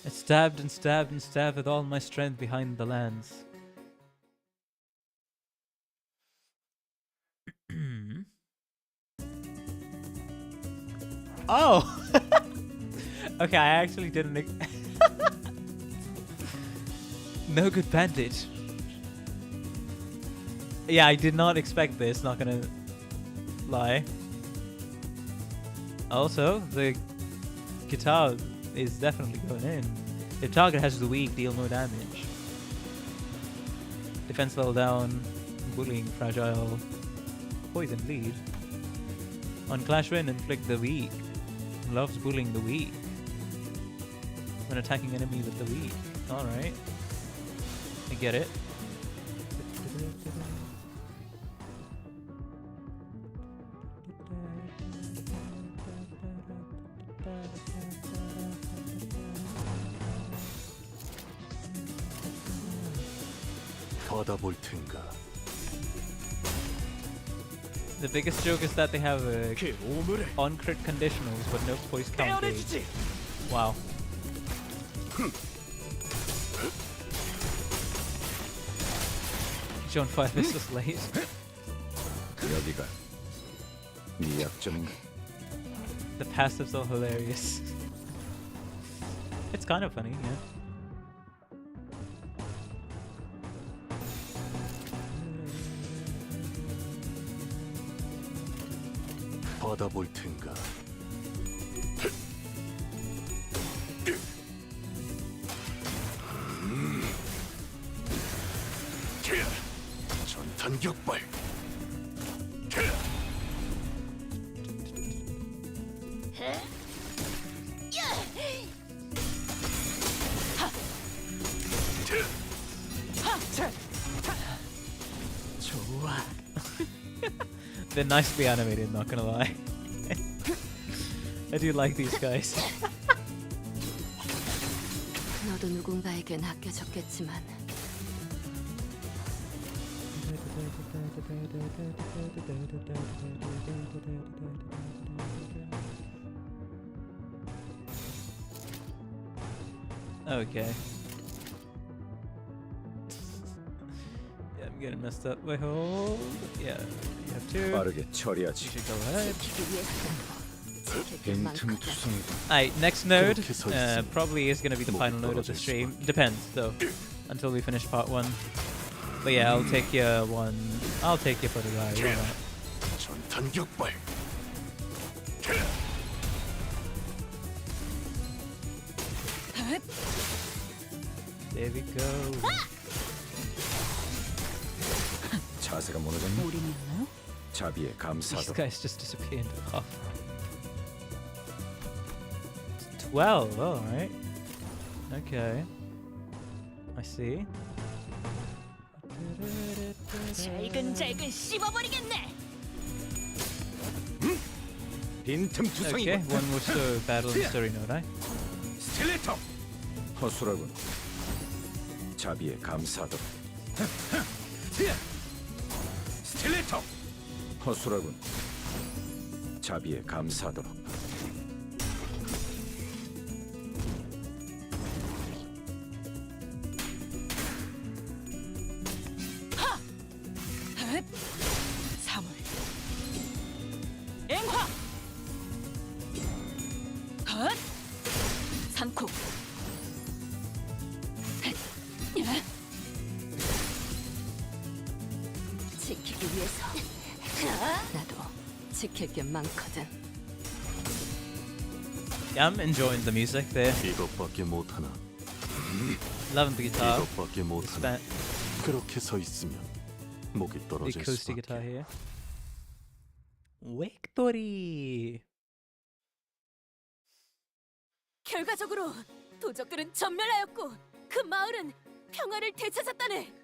I stabbed and stabbed and stabbed with all my strength behind the lance. Oh! Okay, I actually didn't... No good bandit. Yeah, I did not expect this, not gonna lie. Also, the guitar is definitely going in. If target has the weak, deal no damage. Defense level down, bullying, fragile, poison bleed. On Clash Wind, inflict the weak. Loves bullying the weak. When attacking enemy with the weak. Alright. I get it. 받아볼 텐가. The biggest joke is that they have on crit conditionals but no poise count gauge. Wow. John 5 is just late. 여기가 네 약점인가? The passives are hilarious. It's kind of funny, yeah. 받아볼 텐가. 전탄격발. 좋아. They're nicely animated, not gonna lie. I do like these guys. 너도 누군가에겐 아껴졌겠지만 Okay. Yeah, I'm getting messed up. Wait, hold. Yeah, you have two. 빠르게 처리하지. You should go ahead. 빈틈투성이다. Alright, next node probably is going to be the final node of the stream. Depends, though, until we finish part 1. But yeah, I'll take you one. I'll take you for the ride. Why not? 전탄격발. There we go. 자세가 무너졌나? 올인이었나요? 자비에 These 감사하다. guys just disappeared off. 12, alright. Okay. I see. 잘근잘근 씹어버리겠네. 빈틈투성이다. Okay, one was the battle in story node, right? 스틸레터. 허술하군. 자비에 감사하다. 스틸레터. 허술하군. 자비에 감사하도록. 사물 앵화 헛 산콕 지키기 위해서 나도 지킬 게 많거든. Yeah, I'm enjoying the music there. 이것밖에 못하나. Loving the guitar. 이것밖에 못하나. 그렇게 서 있으면 목이 The 떨어질 acoustic 수밖에. guitar here. Victory! 결과적으로 도적들은 전멸하였고 그 마을은 평화를 되찾았다네.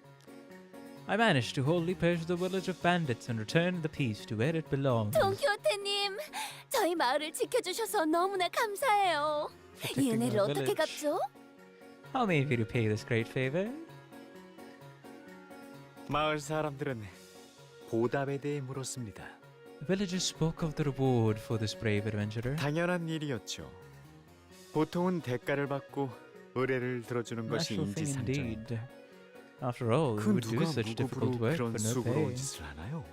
I managed to wholly purge the village of bandits and return the peace to where it belongs. 돈키호테님, 저희 마을을 지켜주셔서 너무나 감사해요. 이 Protecting 은혜를 our 어떻게 village. 갚죠? How may we repay this great favor? 마을 사람들은 보답에 대해 물었습니다. The villagers spoke of the reward for this brave adventurer. 당연한 일이었죠. 보통은 대가를 받고 의뢰를 들어주는 것이 Natural thing 인지상정. indeed. After all, we 그 would do 누가 such difficult 무급으로 work 그런 for no 수고로운 pay. 짓을 하나요?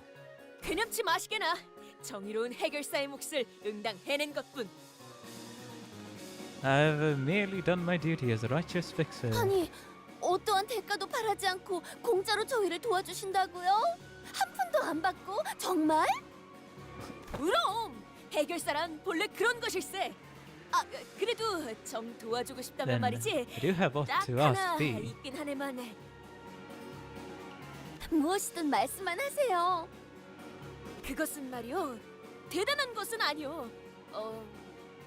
그념치 마시게나. 정의로운 해결사의 몫을 응당 해낸 것뿐. I've merely done my duty as a righteous fixer. 아니, 어떠한 대가도 바라지 않고 공짜로 저희를 도와주신다고요? 한 푼도 안 받고? 정말? 그럼 해결사란 본래 그런 것일세. 아, 그래도 정 도와주고 싶다면 Then 말이지. I do have what 딱 to 하나 ask thee. 있긴 하네만. 무엇이든 말씀만 하세요. 그것은 말이오. 대단한 것은 아니오.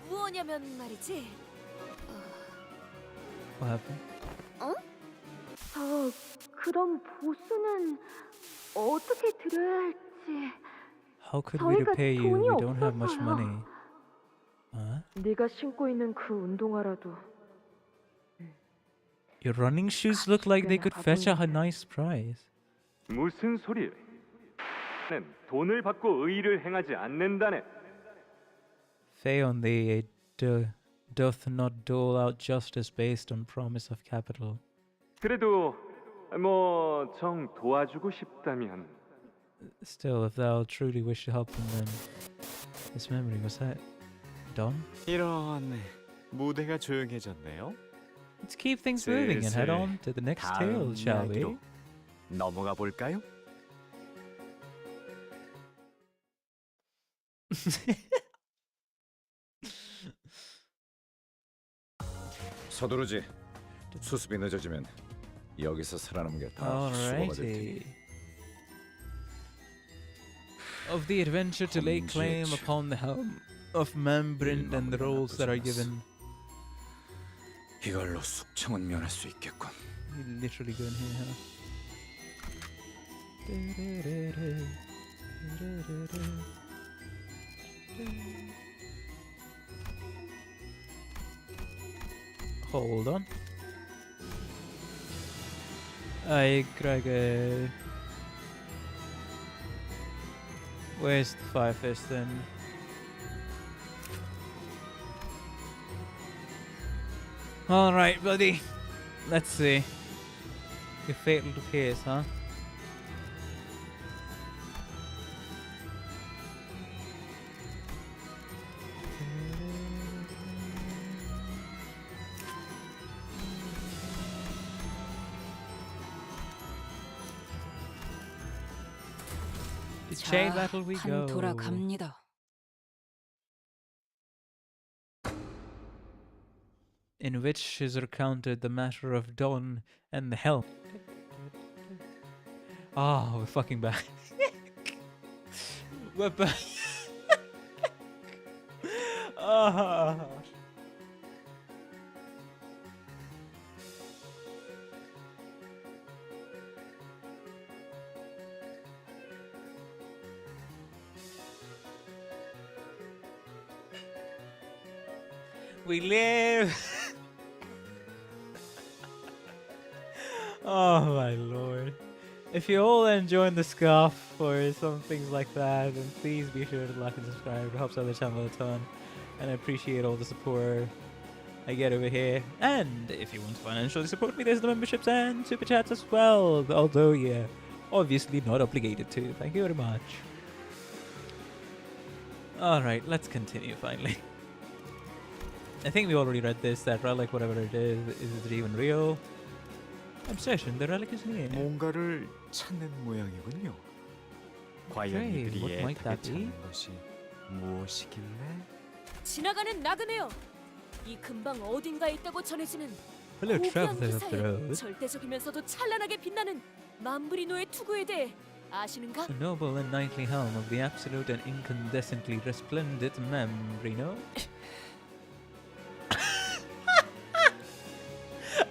무엇냐면 말이지. What happened? 어? 그럼 보수는 어떻게 드려야 할지. How could we 저희가 repay you? 돈이 We don't have much 없어서요. money. Huh? 네가 신고 있는 그 운동화라도 Your running shoes look like they could fetch a nice price. 무슨 소리야? 는 돈을 받고 의를 행하지 않는다네. Phaon the doth not dole out justice based on promise of capital. 그래도 뭐 정 도와주고 싶다면 Still, if thou truly wish to help them, then this memory was that done? 이런 무대가 조용해졌네요. Let's keep things moving and head on to the next tale, shall we? 이야기로 넘어가 볼까요? 서두르지. 수습이 늦어지면 여기서 살아남은 게 다 수고가 될 테니. Alrighty. Of the adventure to lay claim upon the helm of Membrane and the roles that are given. 이걸로 숙청은 면할 수 있겠군. You literally go in here, huh? Hold on. Ay, Gregor. Where's the Firefist then? Alright, buddy. Let's see. Your fatal to pierce, huh? To chain battle we go. 돌아갑니다. In which is recounted the matter of Dawn and the helm. Oh, we're fucking back. We're back. Oh. We live. Oh my lord. If you're all enjoying the scarf or some things like that, then please be sure to like and subscribe. It helps out the channel a ton. And I appreciate all the support I get over here. And if you want to financially support me, there's the memberships and super chats as well. Although, yeah, obviously not obligated to. Thank you very much. Alright, let's continue finally. I think we already read this, that relic, whatever it is it even real? I'm certain the relic is near. 뭔가를 찾는 모양이군요. 과연 Okay, 이들이 what might 애타게 that be? 찾는 것이 무엇이길래? 지나가는 나그네요. 이 근방 어딘가에 있다고 전해지는 Hello, 고귀한 traveler of the 기사에 road. 절대적이면서도 찬란하게 빛나는 만브리노의 투구에 대해 아시는가? The noble and knightly helm of the absolute and incandescently resplendent Membrino.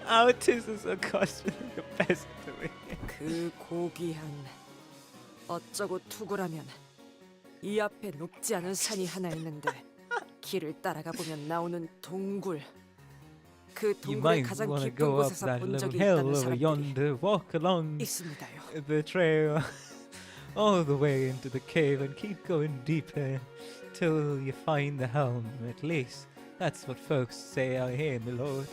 Autis is a costume the best to me. 그 고귀한 어쩌고 투구라면 이 앞에 높지 않은 산이 하나 있는데 길을 따라가 보면 나오는 동굴 그 You 동굴의 might 가장 want to 깊은 go up 곳에서 that 본 little 적이 hill 있다는 over 사람들이 yonder, walk along 있습니다요. the trail all the way into the cave and keep going deeper till you find the helm. At least that's what folks say out here, my lord.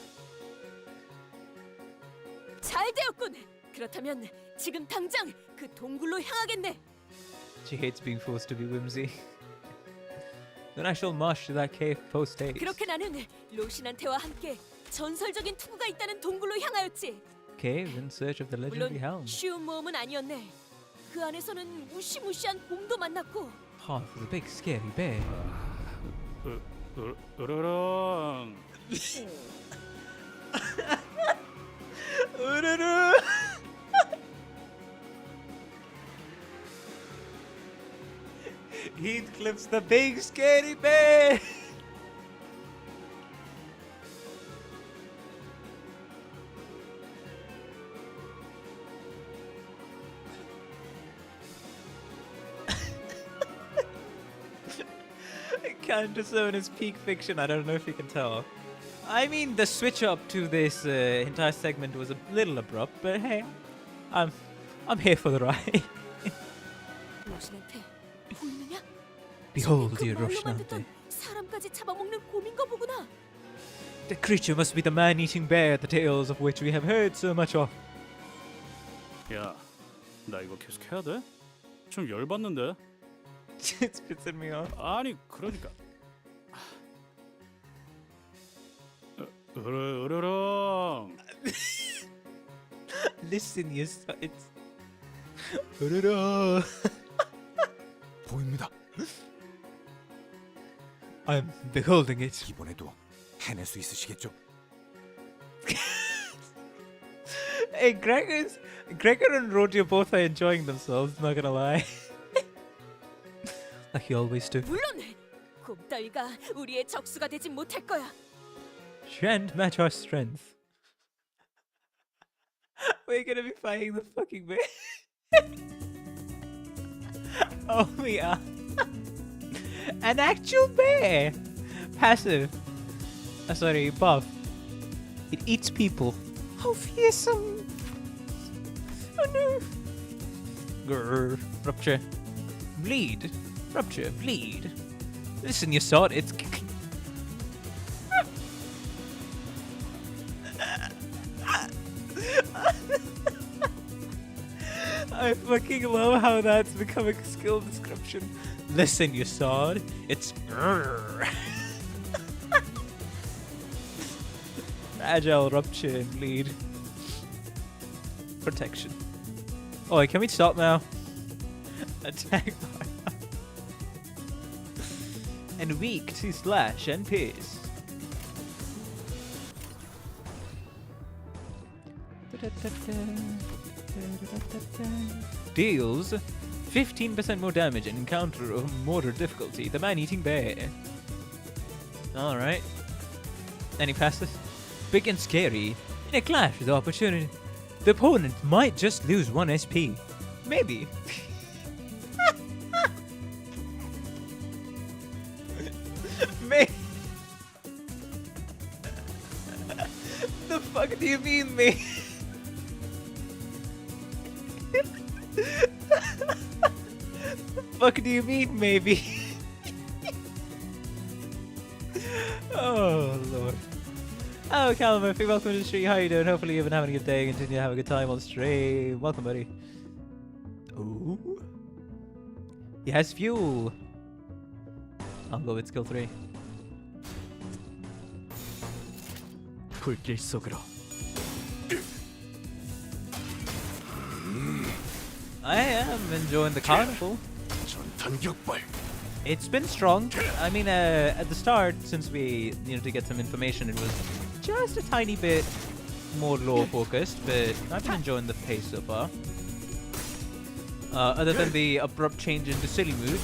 잘 되었군. 그렇다면 지금 당장 그 동굴로 향하겠네. She hates being forced to be whimsy. Then I shall march to that cave post haste. 그렇게 나는 로신한테와 함께 전설적인 투구가 있다는 동굴로 향하였지. Cave in search of the legendary 물론 helm. 쉬운 모험은 아니었네. 그 안에서는 무시무시한 곰도 만났고. Path of the big scary bear. 으르렁. 으르르. Heathcliff's the big scary bear. CANTO zone is peak fiction. I don't know if you can tell. I mean, the switch up to this entire segment was a little abrupt, but hey, I'm here for the ride. 로신한테 보이느냐? Behold, 그 dear 말로 Roshinante. 만든 사람까지 잡아먹는 곰인가 보구나. The creature must be the man-eating bear, the tales of which we have heard so much of. 야, 나 이거 계속 해야 돼? 좀 열받는데. It's pissing me off. 아니, 그러니까. 으르렁. Listen, you it's. 보입니다. I'm beholding it. 이번에도 해낼 수 있으시겠죠? Hey, Gregor and Rodeo both are enjoying themselves. Not gonna lie. Like you always do. 물론 곰 따위가 우리의 적수가 되진 못할 거야. Strength match our strength. We're gonna be fighting the fucking bear. Oh, we are. An actual bear. Passive. Sorry, buff. It eats people. How fearsome. Oh no. Grr. Rupture. Bleed. Rupture. Bleed. Listen, you saw it. It's. I fucking love how that's becoming a skill description. Listen, you sword. It's fragile, rupture, and bleed. Protection. Oh, wait, can we stop now? Attack. And weak to slash and pierce. Deals 15% more damage and encounter of moderate difficulty. The man-eating bear. Alright. Any passes? Big and scary. In a clash with opportunity, the opponent might just lose 1 SP. Maybe. Maybe. The fuck do you mean, me? Fuck do you mean, maybe? Oh, Lord. Oh, Callum Murphy, welcome to the stream. How you doing? Hopefully you've been having a good day. Continue to have a good time on the stream. Welcome, buddy. Ooh. He has fuel. I'll go with skill 3. 불길 속으로. I am enjoying the carnival. It's been strong. I mean, at the start, since we needed to get some information, it was just a tiny bit more lore focused, but I've been enjoying the pace so far. Other than the abrupt change into silly mood,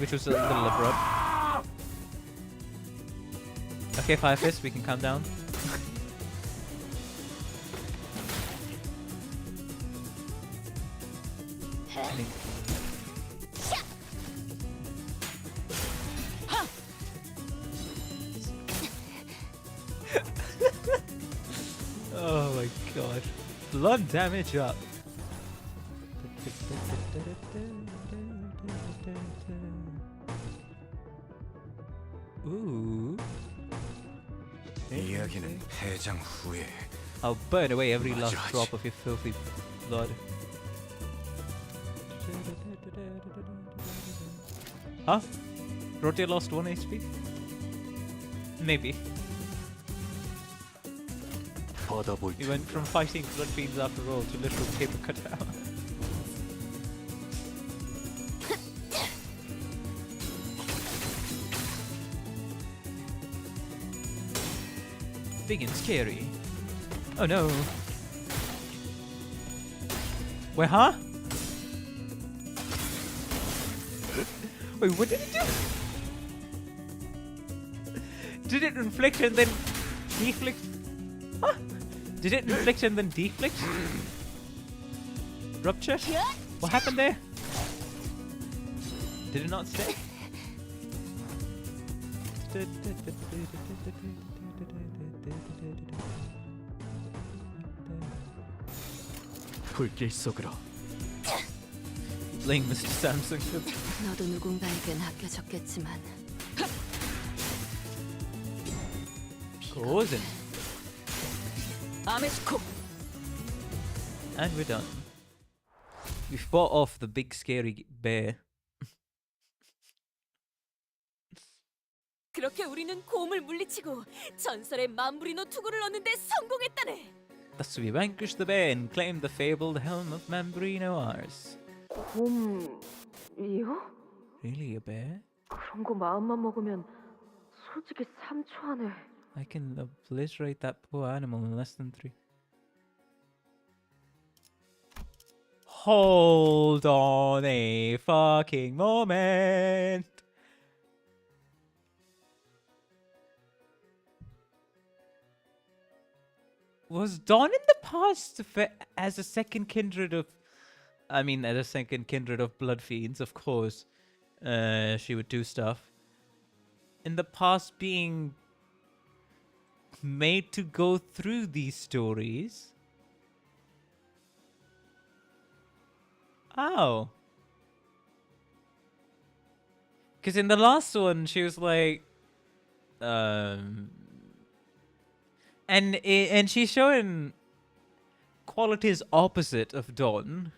which was a little abrupt. Okay, Fire Fist, we can calm down. God. Blood damage up. Ooh. 이야기는 해장 후에. I'll burn away every last drop of your filthy blood. Huh? Rotier lost 1 HP? Maybe. We went from fighting blood fiends after all to literal paper cutout. Big and scary. Oh no. Wait, huh? Wait, what did it do? Did it inflict and then deflict? Huh? Did it inflict and then deflict? Rupture? What happened there? Did it not stay? 불길 속으로. Blame Mr. Samson. 너도 누군가에겐 아껴졌겠지만. Causing. 아메스코. And we're done. We fought off the big scary bear. 그렇게 우리는 곰을 물리치고 전설의 맘브리노 투구를 얻는데 성공했다네. Thus we vanquished the bear and claimed the fabled helm of Mambrino ours. 곰이요? Really a bear? 그런 거 마음만 먹으면 솔직히 3초 안에. I can obliterate that poor animal in less than 3. Hold on a fucking moment. Was Dawn in the past as a second kindred of... I mean, as a second kindred of blood fiends, of course. She would do stuff. In the past being made to go through these stories. Oh. Because in the last one, she was like... And she's showing qualities opposite of Dawn.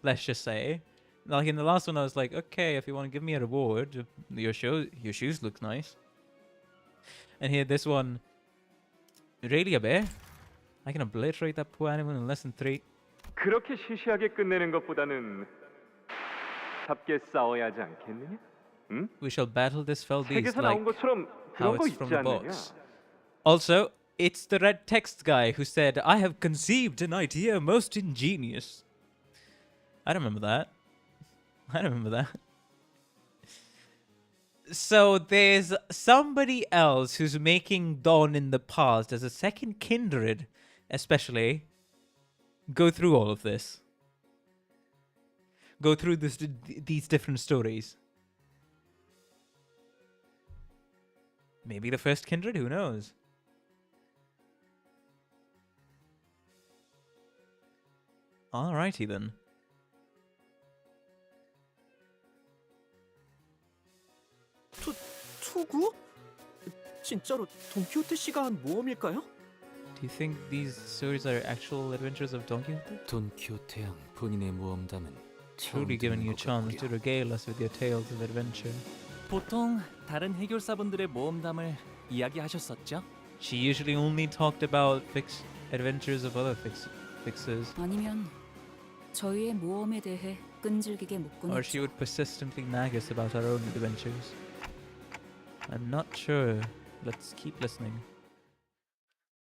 Let's just say. Like in the last one, I was like, okay, if you want to give me a reward, your shoes look nice. And here, this one, really a bear? I can obliterate that poor animal in less than 3. 그렇게 시시하게 끝내는 것보다는 잡게 싸워야 하지 않겠느냐? 응? We shall battle this fell beast 책에서 like 나온 것처럼 how 그런 거 it's from 있지 the 않느냐? box. Also, it's the red text guy who said, I have conceived an idea most ingenious. I don't remember that. I don't remember that. So there's somebody else who's making Dawn in the past as a second kindred, especially, go through all of this. Go through these different stories. Maybe the first kindred, who knows? Alrighty then. 투구? 진짜로 돈키호테 씨가 한 모험일까요? Do you think these stories are actual adventures of Don Quixote? 돈키호테 양 본인의 모험담은 Truly giving you a chance to regale us with your tales of adventure. 보통 다른 해결사분들의 모험담을 이야기하셨었죠? She usually only talked about adventures of other fixers. 아니면 저희의 모험에 대해 끈질기게 묻곤 Or she would persistently nag us about our own adventures. I'm not sure. Let's keep listening.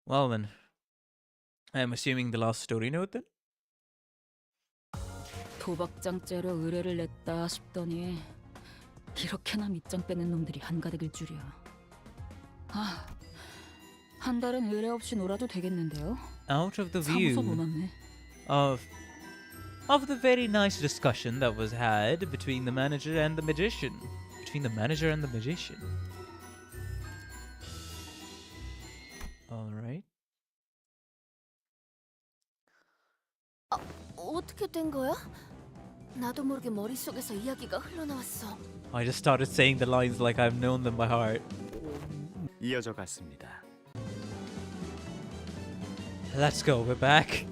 Well then, I'm assuming the last story note then? 도박장죄로 의뢰를 냈다 싶더니 이렇게나 밑장 빼는 놈들이 한가득일 줄이야. 아, 한 달은 의뢰 없이 놀아도 되겠는데요? Out of the view 사무소 논았네. of the very nice discussion that was had between the manager and the magician. Between the manager and the magician. Alright. 어떻게 된 거야? 나도 모르게 머릿속에서 이야기가 흘러나왔어. I just started saying the lines like I've known them by heart. 이어져 갔습니다. Let's go, we're back.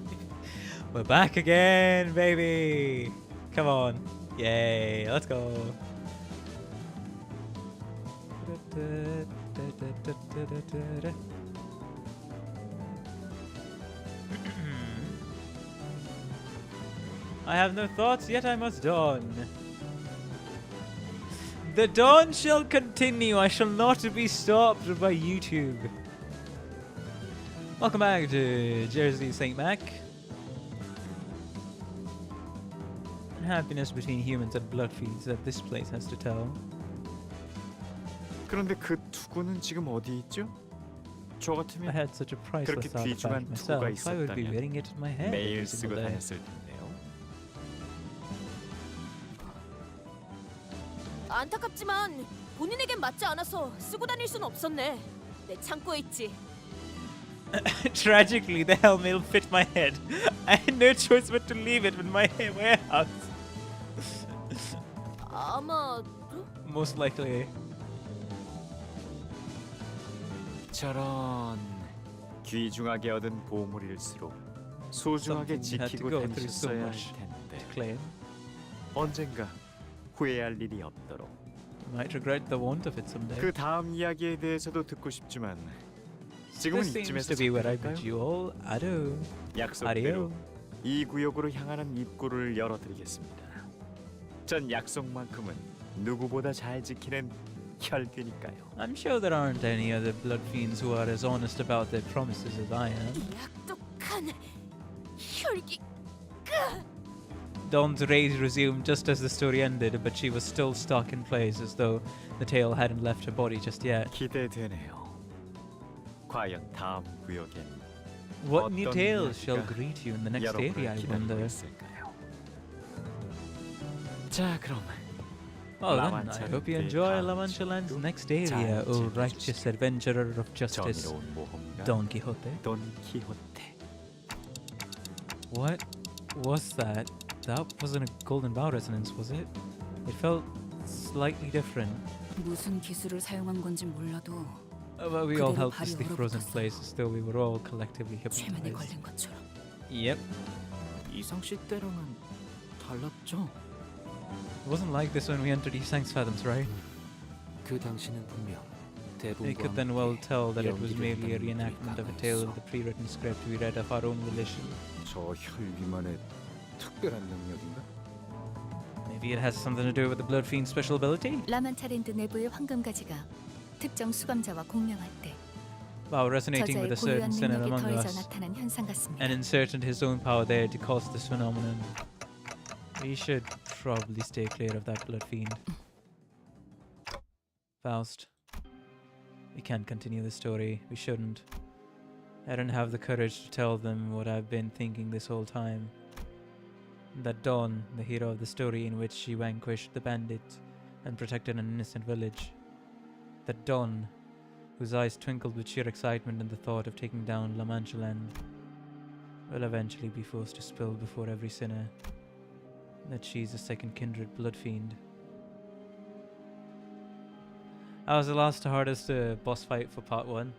We're back again, baby. Come on. Yay, let's go. I have no thoughts, yet I must dawn. The dawn shall continue. I shall not be stopped by YouTube. Welcome back to Jersey St. Mac. Happiness between humans and blood feeds that this place has to tell. 그런데 그 투구는 지금 어디 있죠? 저 I 같으면 had such a 그렇게 priceless artifact 귀중한 투구가 myself. I would be wearing it in my 있었다면 hair 매일 every 쓰고 single day. 다녔을 텐데요. 안타깝지만 본인에겐 맞지 않아서 쓰고 다닐 순 없었네. 내 창고에 있지. Tragically, the helmet will fit my head. I had no choice but to leave it in my warehouse. 아마 Most likely. 저런 귀중하게 얻은 보물일수록 소중하게 Something you had to 지키고 go through so 다니셨어야 할 much 텐데 to claim. 언젠가 후회할 일이 없도록. You might regret the want of it someday. 그 다음 이야기에 대해서도 듣고 싶지만 지금은 This seems 이쯤에서 to be where I 잠깐 bid you all adieu. 약속대로 이 구역으로 향하는 입구를 열어드리겠습니다. 전 약속만큼은 누구보다 잘 지키는 혈귀니까요. I'm sure there aren't any other blood fiends who are as honest about their promises as I am. 약독한 혈기. Dawn's rage resumed just as the story ended, but she was still stuck in place as though the tail hadn't left her body just yet. 기대되네요. 과연 다음 구역엔 What new 어떤 tales shall 이야기가 greet you in the next 여러분을 area, I 기다리고 wonder? 있을까요? 자, 그럼 Well then, I hope you enjoy La Mancha Land's next area, O righteous adventurer of justice, 정의로운 모험가 Don Quixote. 돈 키호테. What was that? That wasn't a golden bow resonance, was it? It felt slightly different. 무슨 기술을 사용한 건지 몰라도 But we all 그대로 held to 발이 stay frozen 얼어붙었어요. place as though we were all collectively 최면에 hypnotized. 걸린 것처럼. Yep. 이상 씨 때랑은 달랐죠? It wasn't like this when we entered Yisang's Fathoms, right? 그 당시는 분명 We could then well tell that it was merely a reenactment of a tale of the pre-written script we read of our own volition. 저 혈귀만의 특별한 능력인가? Maybe it has something to do with the Blood Fiend's special ability? 라만차랜드 내부의 황금가지가 특정 수감자와 공명할 때 While resonating 저자의 with a certain 고유한 sinner 능력이 among 더해져 us, 나타난 현상 같습니다. and inserted his own power there to cause this phenomenon. We should probably stay clear of that Blood Fiend. Faust. We can't continue the story. We shouldn't. I don't have the courage to tell them what I've been thinking this whole time. That Dawn, the hero of the story in which she vanquished the bandit and protected an innocent village. That Dawn, whose eyes twinkled with sheer excitement in the thought of taking down La Mancha Land, will eventually be forced to spill before every sinner. That she's a second kindred blood fiend. That was the last hardest boss fight for part 1.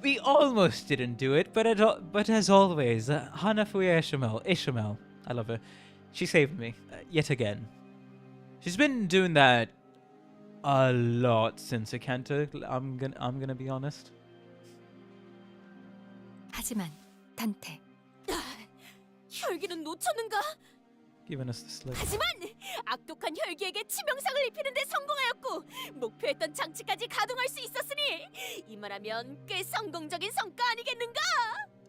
We almost didn't do it, but as always, Hanafuya Ishamel, I love her. She saved me yet again. She's been doing that a lot since a CANTO. I'm gonna be honest. 하지만 단테 혈기는 놓쳤는가? Giving us the slip. 하지만 악독한 혈기에게 치명상을 입히는데 성공하였고 목표했던 장치까지 가동할 수 있었으니 이말하면 꽤 성공적인 성과 아니겠는가?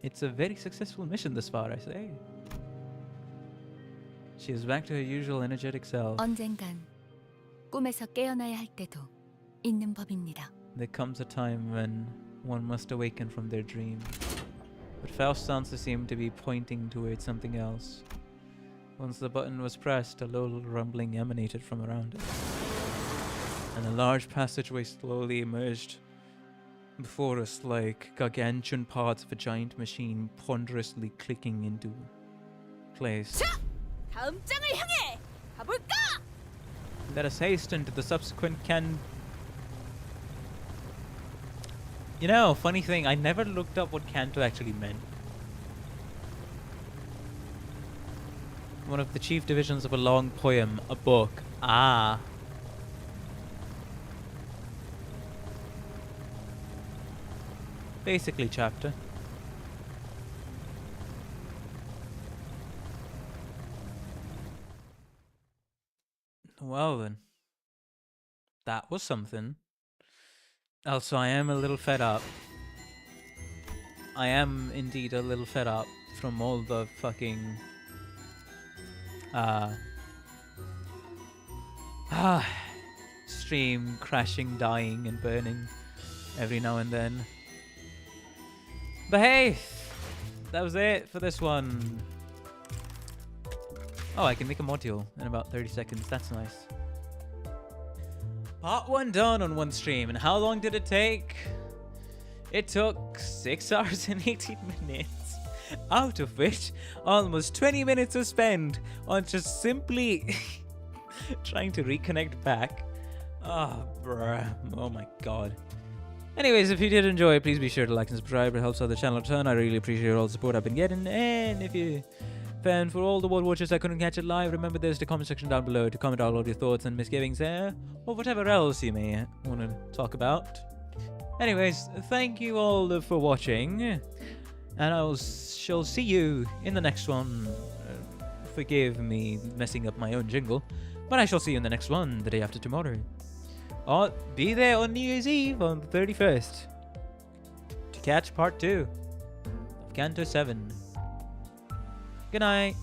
It's a very successful mission this far, I say. She is back to her usual energetic self. 언젠간 꿈에서 깨어나야 할 때도 있는 법입니다. There comes a time when one must awaken from their dream. But Faust's answer seemed to be pointing towards something else. Once the button was pressed, a low rumbling emanated from around it, and a large passageway slowly emerged before us like gargantuan parts of a giant machine ponderously clicking into place. 자, 다음 장을 향해 가볼까? Let us hasten to the subsequent You know, funny thing, I never looked up what canto actually meant. One of the chief divisions of a long poem, a book. Ah. Basically chapter. Well then. That was something. Also, I am a little fed up. I am indeed a little fed up from all the fucking stream crashing, dying and burning every now and then. But hey, that was it for this one. Oh, I can make a module in about 30 seconds. That's nice. Part 1 done on one stream. And how long did it take? It took 6 hours and 18 minutes. Out of which, almost 20 minutes was spent on just simply trying to reconnect back. Oh, bruh. Oh my god. Anyways, if you did enjoy, please be sure to like and subscribe. It helps out the channel a ton. I really appreciate all the support I've been getting. And if you fan for all the World Watchers I couldn't catch it live, remember there's the comment section down below to comment all of your thoughts and misgivings there, or whatever else you may want to talk about. Anyways, thank you all for watching, and shall see you in the next one. Forgive me messing up my own jingle, but I shall see you in the next one the day after tomorrow. Or be there on New Year's Eve on the 31st to catch part 2 of Canto 7. Good night.